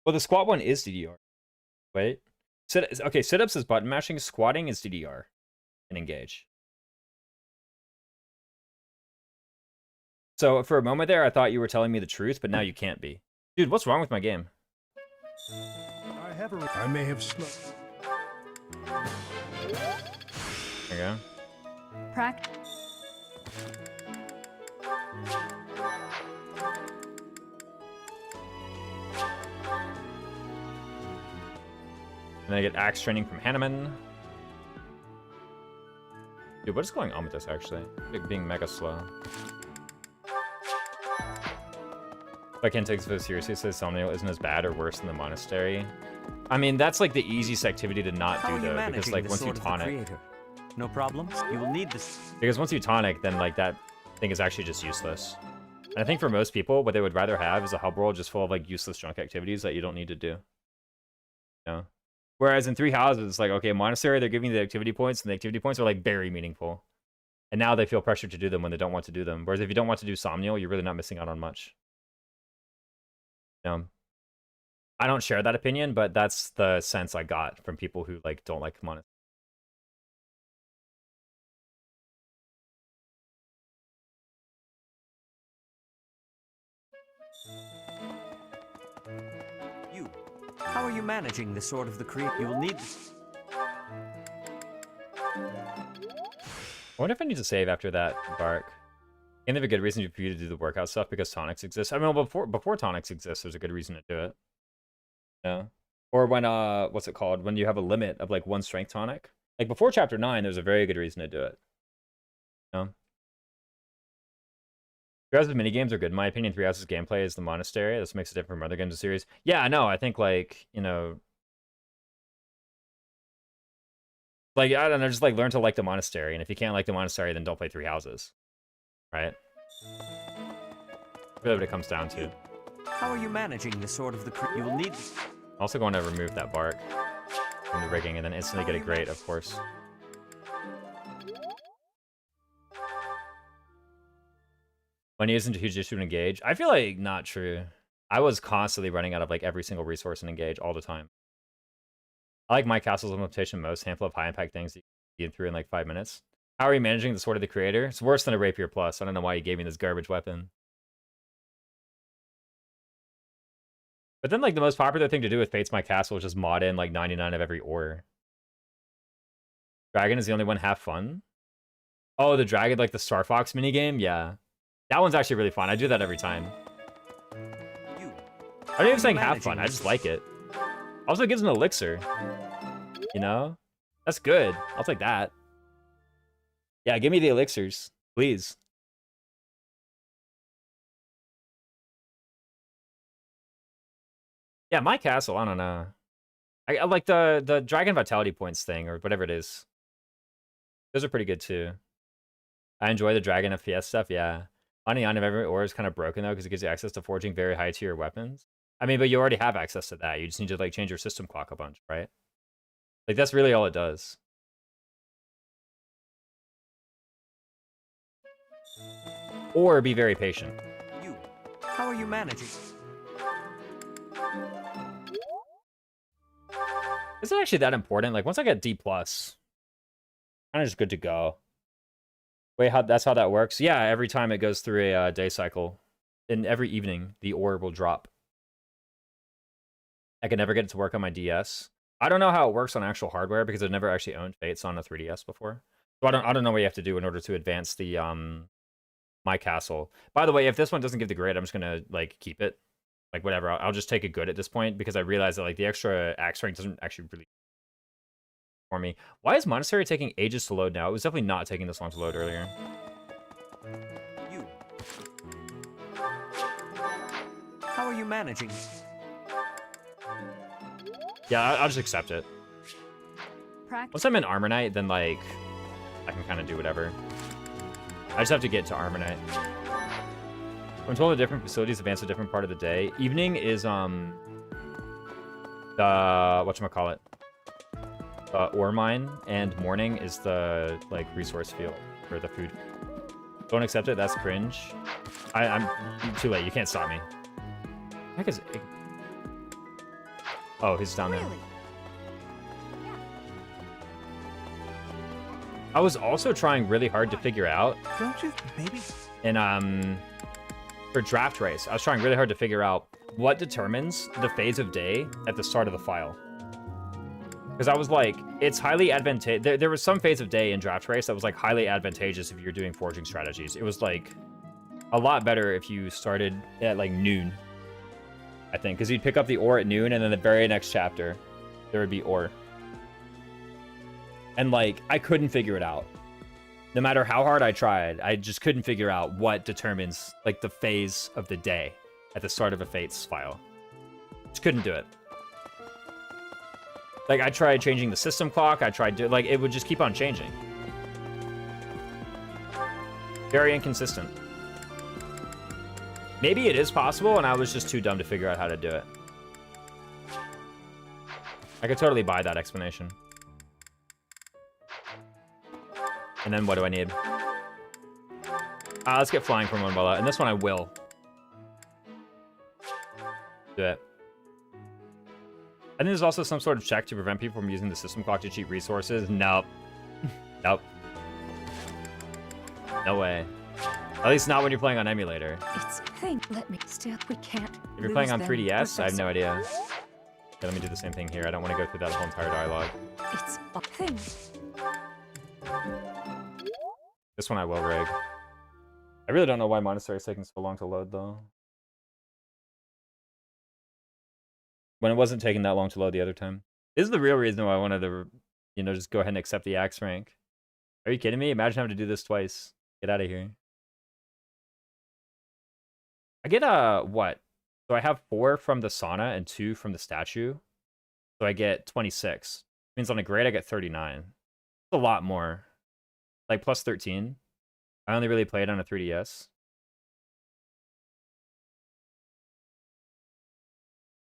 Well, the squat one is DDR. Wait. Okay, sit-ups is button mashing. Squatting is DDR. And engage. So for a moment there, I thought you were telling me the truth, but now you can't be. Dude, what's wrong with my game? I may have slept. There you go. And I get axe training from Hanneman. Dude, what is going on with this, actually? Being mega slow. If I can't take this seriously, says Somnial isn't as bad or worse than the monastery. I mean, that's like the easiest activity to not do, though, because like once you tonic... No problems. You will need this. Because once you tonic, then like that thing is actually just useless. And I think for most people, what they would rather have is a hub world just full of like useless junk activities that you don't need to do. You know? Whereas in Three Houses, it's like, okay, monastery, they're giving you the activity points, and the activity points are like very meaningful. And now they feel pressured to do them when they don't want to do them. Whereas if you don't want to do Somnial, you're really not missing out on much. I don't share that opinion, but that's the sense I got from people who like don't like monastery. How are you managing the sword of the creed? You will need this. I wonder if I need to save after that bark. And they have a good reason for you to do the workout stuff because tonics exist. I mean, before tonics exist, there's a good reason to do it. Yeah. Or when what's it called? When you have a limit of like one strength tonic. Like before chapter 9, there's a very good reason to do it. You know? Three Houses minigames are good. In my opinion, Three Houses gameplay is the monastery. This makes it different from other games of the series. Yeah, no, I think like, you know, like I don't know, just like learn to like the monastery, and if you can't like the monastery, then don't play Three Houses. Right? Really what it comes down to. How are you managing the sword of the creed? You will need this. Also going to remove that bark from the rigging and then instantly get a grate, of course. When he isn't a huge issue to engage. I feel like not true. I was constantly running out of like every single resource in engage all the time. I like my castle's limitation most. Handful of high impact things you can get through in like 5 minutes. How are you managing the Sword of the Creator? It's worse than a Rapier Plus. I don't know why you gave me this garbage weapon. But then like the most popular thing to do with Fate's My Castle is just mod in like 99 of every ore. Dragon is the only one half fun. Oh, the dragon, like the Star Fox minigame? Yeah. That one's actually really fun. I do that every time. I'm not even saying half fun. I just like it. Also, it gives an elixir. You know? That's good. I'll take that. Yeah, give me the elixirs. Please. Yeah, my castle, I don't know. I like the Dragon Vitality Points thing, or whatever it is. Those are pretty good, too. I enjoy the Dragon FPS stuff, yeah. On of every ore is kind of broken though, because it gives you access to forging very high tier weapons. I mean, but you already have access to that. You just need to like change your system clock a bunch, right? Like that's really all it does. Or be very patient. You. How are you managing? Is it actually that important? Like once I get D+, kind of just good to go. Wait, that's how that works? Yeah, every time it goes through a day cycle, and every evening the ore will drop. I can never get it to work on my DS. I don't know how it works on actual hardware because I've never actually owned Fates on a 3DS before. So I don't know what you have to do in order to advance the my castle. By the way, if this one doesn't give the grade, I'm just gonna like keep it. Like whatever, I'll just take a good at this point because I realize that like the extra axe rank doesn't actually really for me. Why is Monastery taking ages to load now? It was definitely not taking this long to load earlier. You. How are you managing? Yeah, I'll just accept it. Once I'm in Armor Knight, then like I can kind of do whatever. I just have to get to Armor Knight. When told the different facilities advance a different part of the day. Evening is the whatchamacallit? Ore mine, and morning is the like resource field for the food. Don't accept it, that's cringe. I'm too late, you can't stop me. Heck is it? Oh, he's down there. I was also trying really hard to figure out. Don't you maybe? And for draft race, I was trying really hard to figure out what determines the phase of day at the start of the file. Because I was like, it's highly advantageous. There was some phase of day in draft race that was like highly advantageous if you're doing forging strategies. It was like a lot better if you started at like noon, I think, because you'd pick up the ore at noon, and then the very next chapter there would be ore. And like I couldn't figure it out. No matter how hard I tried, I just couldn't figure out what determines like the phase of the day at the start of a Fates file. Just couldn't do it. Like I tried changing the system clock, I tried to like it would just keep on changing. Very inconsistent. Maybe it is possible and I was just too dumb to figure out how to do it. I could totally buy that explanation. And then what do I need? Let's get flying from Umbrella. And this one I will. Do it. I think there's also some sort of check to prevent people from using the system clock to cheat resources. Nope. Nope. No way. At least not when you're playing on emulator. It's thing. Let me still. We can't. If you're playing on 3DS, I have no idea. Okay, let me do the same thing here. I don't want to go through that whole entire dialogue. It's a thing. This one I will rig. I really don't know why Monastery is taking so long to load, though. When it wasn't taking that long to load the other time. This is the real reason why I wanted to, you know, just go ahead and accept the axe rank. Are you kidding me? Imagine having to do this twice. Get out of here. I get, what? So I have 4 from the sauna and 2 from the statue. So I get 26. Means on a grade I get 39. It's a lot more. Like plus 13. I only really played on a 3DS.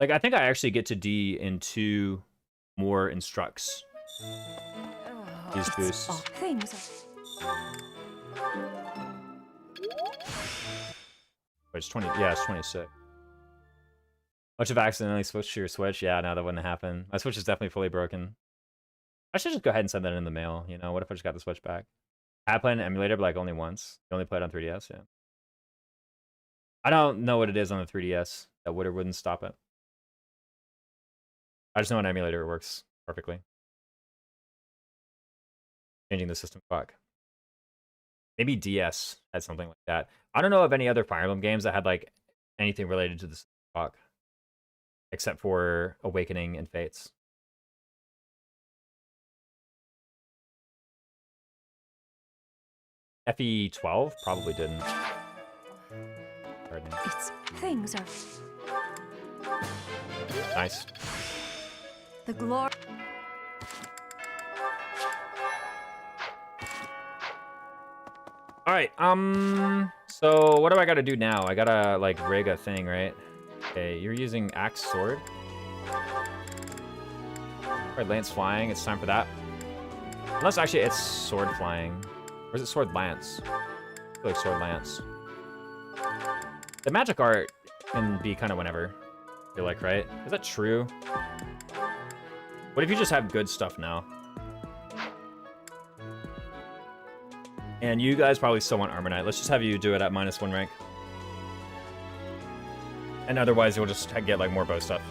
Like I think I actually get to D in 2 more instructs. These boosts. Things. Wait, it's 20. Yeah, it's 26. Much have accidentally switched to your Switch. Yeah, no, that wouldn't happen. My Switch is definitely fully broken. I should just go ahead and send that in the mail. You know, what if I just got the Switch back? I played an emulator, but like only once. You only played on 3DS, yeah. I don't know what it is on the 3DS that would or wouldn't stop it. I just know an emulator works perfectly. Changing the system clock. Maybe DS had something like that. I don't know of any other Fire Emblem games that had like anything related to the system clock. Except for Awakening and Fates. FE12 probably didn't. It's things are Nice. the glory. All right. So what do I gotta do now? I gotta like rig a thing, right? Okay, you're using axe sword. Alright, lance flying. It's time for that. Unless actually it's sword flying. Or is it sword lance? I feel like sword lance. The magic art can be kind of whenever. I feel like, right? Is that true? What if you just have good stuff now? And you guys probably still want Armor Knight. Let's just have you do it at -1 rank. And otherwise, you'll just get like more bow stuff.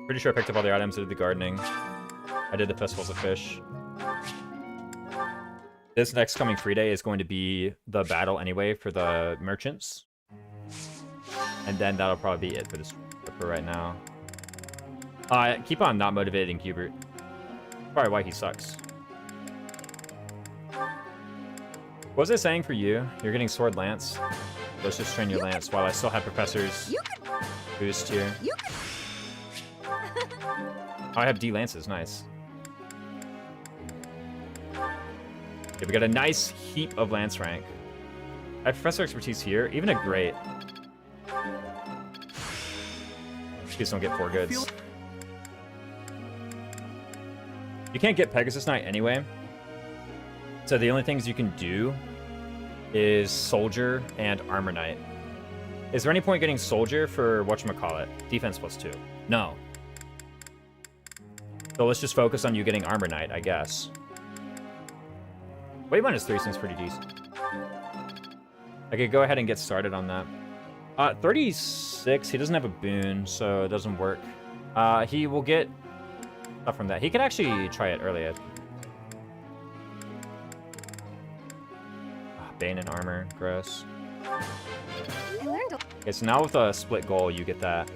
Pretty sure I picked up all the items. I did the gardening. I did the festivals of fish. This next coming free day is going to be the battle anyway for the merchants. And then that'll probably be it for this for right now. Keep on not motivating Hubert. Probably why he sucks. What was I saying for you? You're getting sword lance. Let's just train your lance while I still have professor's boost here. Oh, I have D lances, nice. Okay, we got a nice heap of lance rank. I have professor expertise here, even a great. Please don't get 4 goods. You can't get Pegasus Knight anyway. So the only things you can do is Soldier and Armor Knight. Is there any point getting Soldier for whatchamacallit? Defense +2. No. So let's just focus on you getting Armor Knight, I guess. Weight -3 seems pretty decent. I could go ahead and get started on that. 36, he doesn't have a boon, so it doesn't work. He will get stuff from that. He could actually try it earlier. Bane and armor, gross. Okay, so now with a split goal, you get that.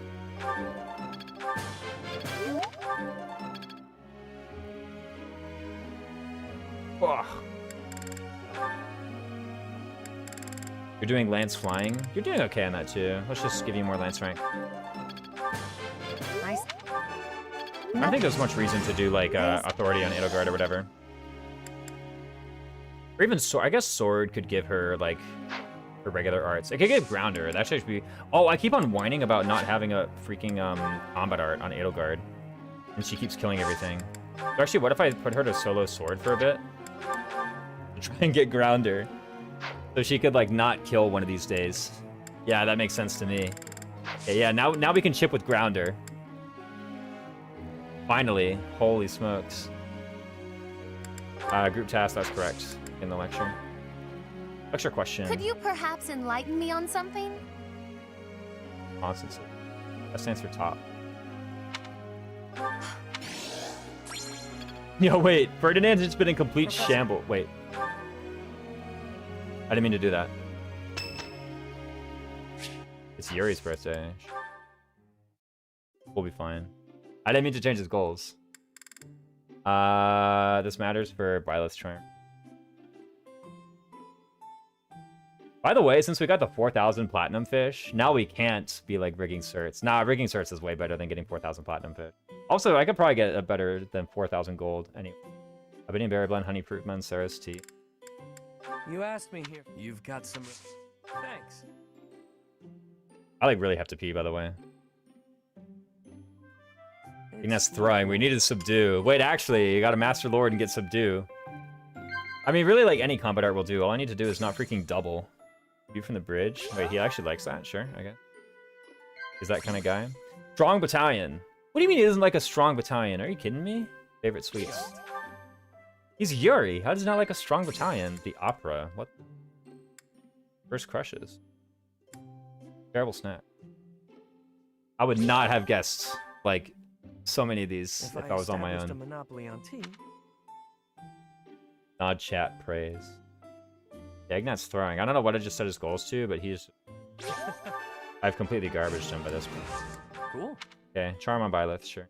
Ugh. You're doing lance flying. You're doing okay on that too. Let's just give you more lance rank. Nice. I don't think there's much reason to do like authority on Edelgard or whatever. Or even sword. I guess sword could give her like her regular arts. It could give grounder. That should be. Oh, I keep on whining about not having a freaking combat art on Edelgard, and she keeps killing everything. So actually, what if I put her to solo sword for a bit? Try and get grounder. So she could, like, not kill one of these days. Yeah, that makes sense to me. Okay, yeah, now we can chip with Grounder. Finally. Holy smokes. Group task, that's correct. In the lecture. Lecture question. Could you perhaps enlighten me on something? Constancy. That stands for top. Yo, wait. Ferdinand's just been in complete shambles. Wait. I didn't mean to do that. It's Yuri's birthday. We'll be fine. I didn't mean to change his goals. This matters for Byleth's charm. By the way, since we got the 4,000 platinum fish, now we can't be like rigging certs. Nah, rigging certs is way better than getting 4,000 platinum fish. Also, I could probably get a better than 4,000 gold. Anyway. Obsidian Berry Blend, Honey Fruit Blend, Sarah's Tea. You asked me here. You've got some... Thanks. I like really have to pee, by the way. Ignace throwing. We needed subdue. Wait, actually, you gotta Master Lord and get subdue. I mean, really, like any combat art will do. All I need to do is not freaking double. View from the bridge. Wait, he actually likes that? Sure, okay. He's that kind of guy. Strong battalion. What do you mean he doesn't like a strong battalion? Are you kidding me? Favorite sweets. He's Yuri. How does he not like a strong battalion? The opera. What? First crushes. Terrible snack. I would not have guessed, like, so many of these if I was on my own. A monopoly on tea. Nod, chat, praise. Yeah, Ignat's throwing. I don't know what I just set his goals to, but he's... I've completely garbaged him by this point. Cool. Okay, charm on Byleth, sure.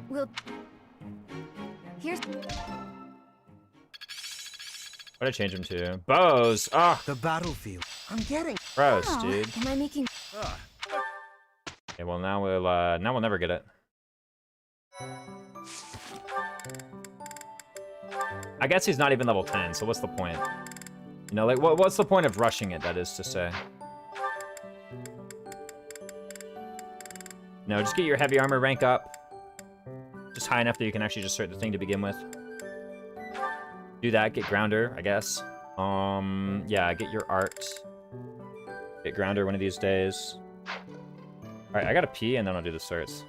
We'll... Here's... What did I change him to? Bows! Ah! The battlefield. I'm getting. Gross, Oh, dude. am I making... Okay, well now we'll never get it. I guess he's not even level 10, so what's the point? You know, like, what's the point of rushing it, that is to say? No, just get your heavy armor rank up. Just high enough that you can actually just start the thing to begin with. Do that, get Grounder, I guess. Yeah, get your art. Get Grounder one of these days. Alright, I gotta pee and then I'll do the certs.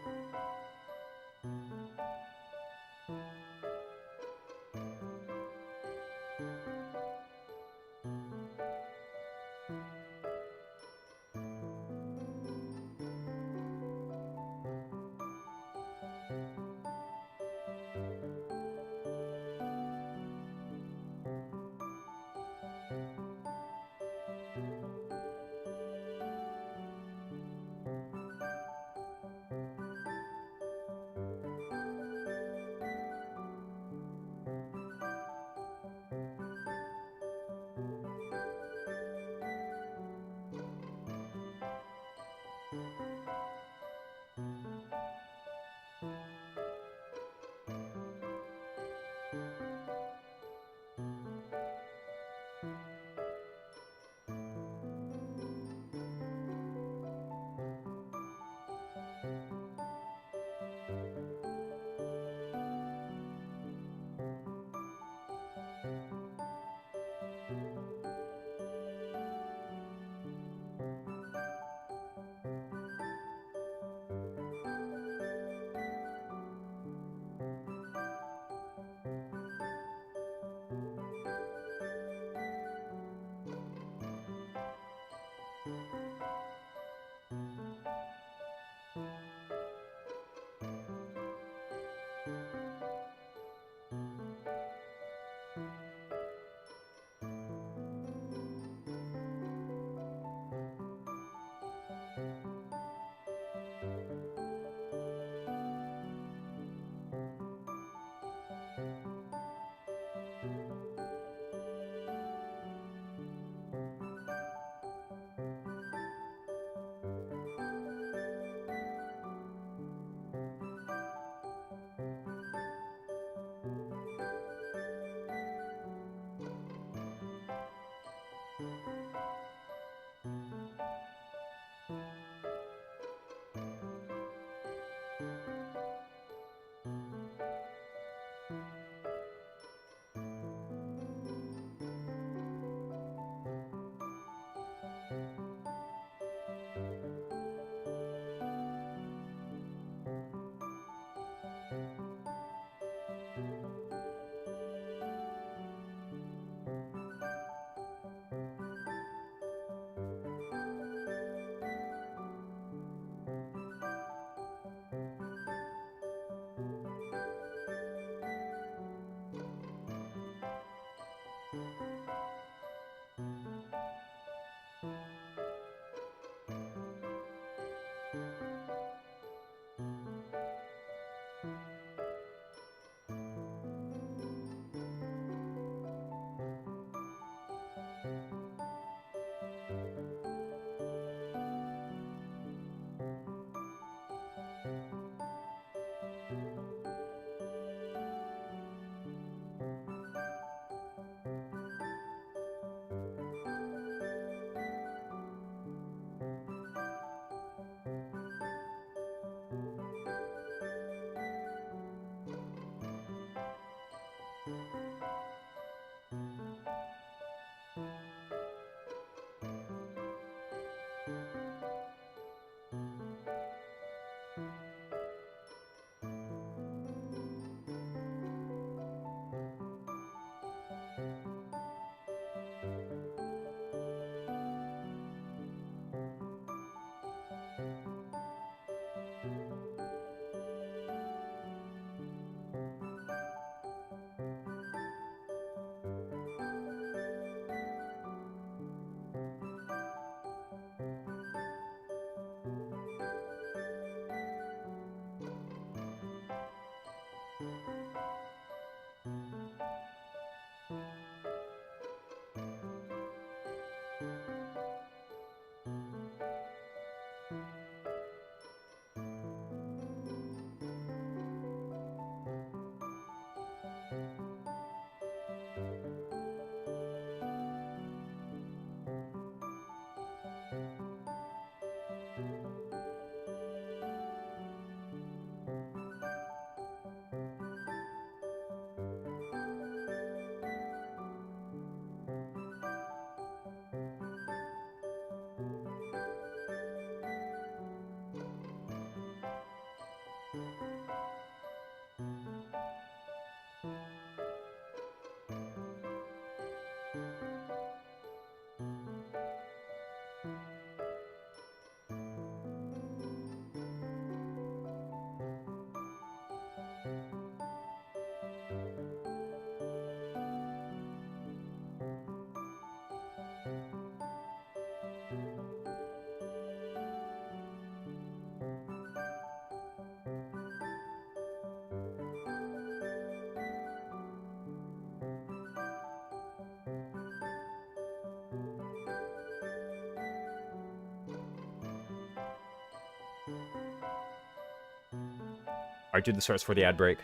Alright, dude, the source for the ad break.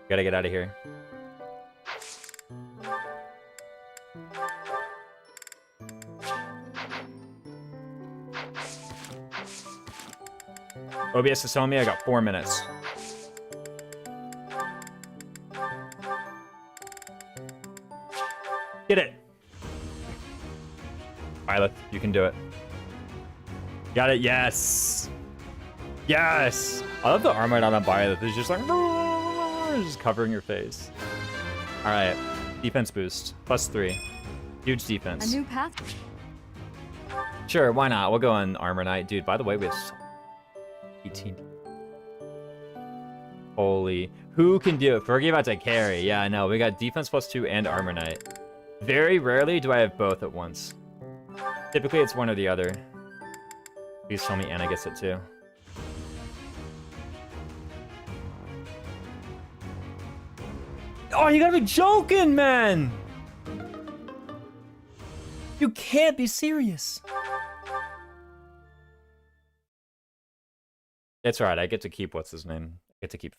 Gotta get out of here. OBS is telling me I got 4 minutes. Get it! Violet, you can do it. Got it, yes! Yes! I love the armor on a Violet. It's just like... just covering your face. Alright. Defense boost. +3. Huge defense. A new path. Sure, why not? We'll go on Armor Knight. Dude, by the way, we have 18. Holy. Who can do it? Forget about to carry. Yeah, I know. We got defense +2 and Armor Knight. Very rarely do I have both at once. Typically, it's one or the other. Please tell me Anna gets it too. Oh, you gotta be joking, man! You can't be serious. It's alright, I get to keep what's his name. I get to keep...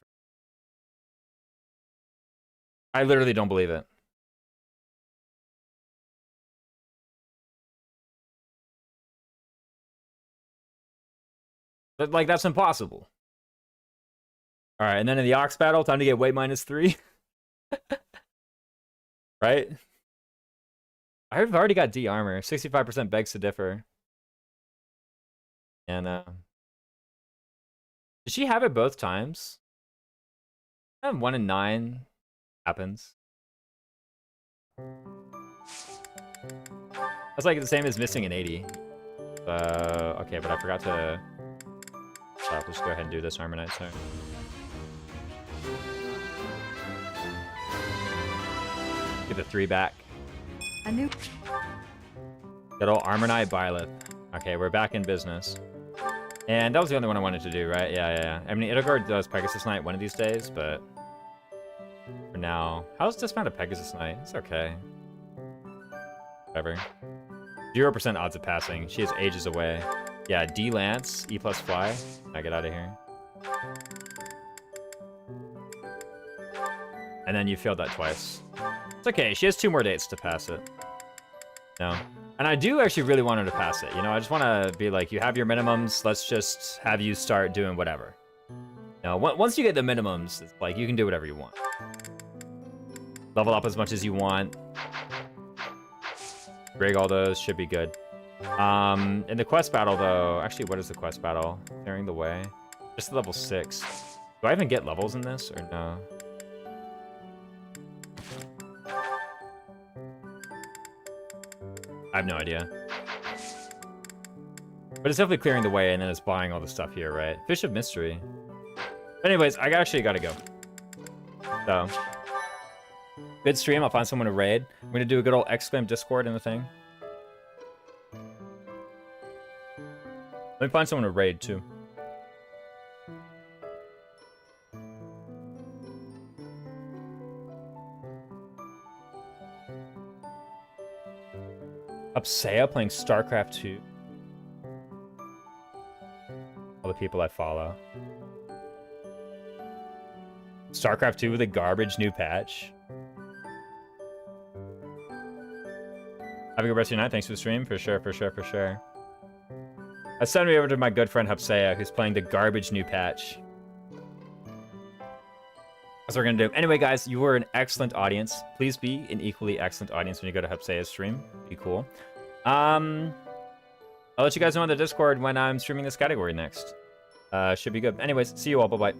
I literally don't believe it. But, like, that's impossible. Alright, and then in the Ox battle, time to get weight -3. Right? I've already got D armor. 65% begs to differ. And, did she have it both times? 1 in 9 happens. That's like the same as missing an 80. Okay, but I forgot to... Stop, let's go ahead and do this Armor Knight, sorry. Get the 3 back. A new... Good old Armor Knight Violet. Okay, we're back in business. And that was the only one I wanted to do, right? Yeah. I mean, Itogard does Pegasus Knight one of these days, but... For now... How's dismount a Pegasus Knight? It's okay. Whatever. 0% odds of passing. She is ages away. Yeah, D Lance, E plus fly. I get out of here. And then you failed that twice. It's okay, she has 2 more dates to pass it. No. And I do actually really want her to pass it, you know? I just want to be like, you have your minimums, let's just have you start doing whatever. No, once you get the minimums, it's like, you can do whatever you want. Level up as much as you want. Break all those, should be good. In the quest battle, though... Actually, what is the quest battle? Clearing the way. Just level 6. Do I even get levels in this, or no? I have no idea. But it's definitely clearing the way, and then it's buying all the stuff here, right? Fish of Mystery. Anyways, I actually gotta go. So... Good stream, I'll find someone to raid. I'm gonna do a good old exclaim Discord in the thing. Let me find someone to raid, too. Upsea playing StarCraft 2. All the people I follow. StarCraft 2 with a garbage new patch. Have a good rest of your night. Thanks for the stream. For sure. Send me over to my good friend Hupsea, who's playing the garbage new patch. That's what we're gonna do. Anyway, guys, you were an excellent audience. Please be an equally excellent audience when you go to Hupsea's stream. Be cool. I'll let you guys know on the Discord when I'm streaming this category next. Should be good. Anyways, see you all. Bye-bye.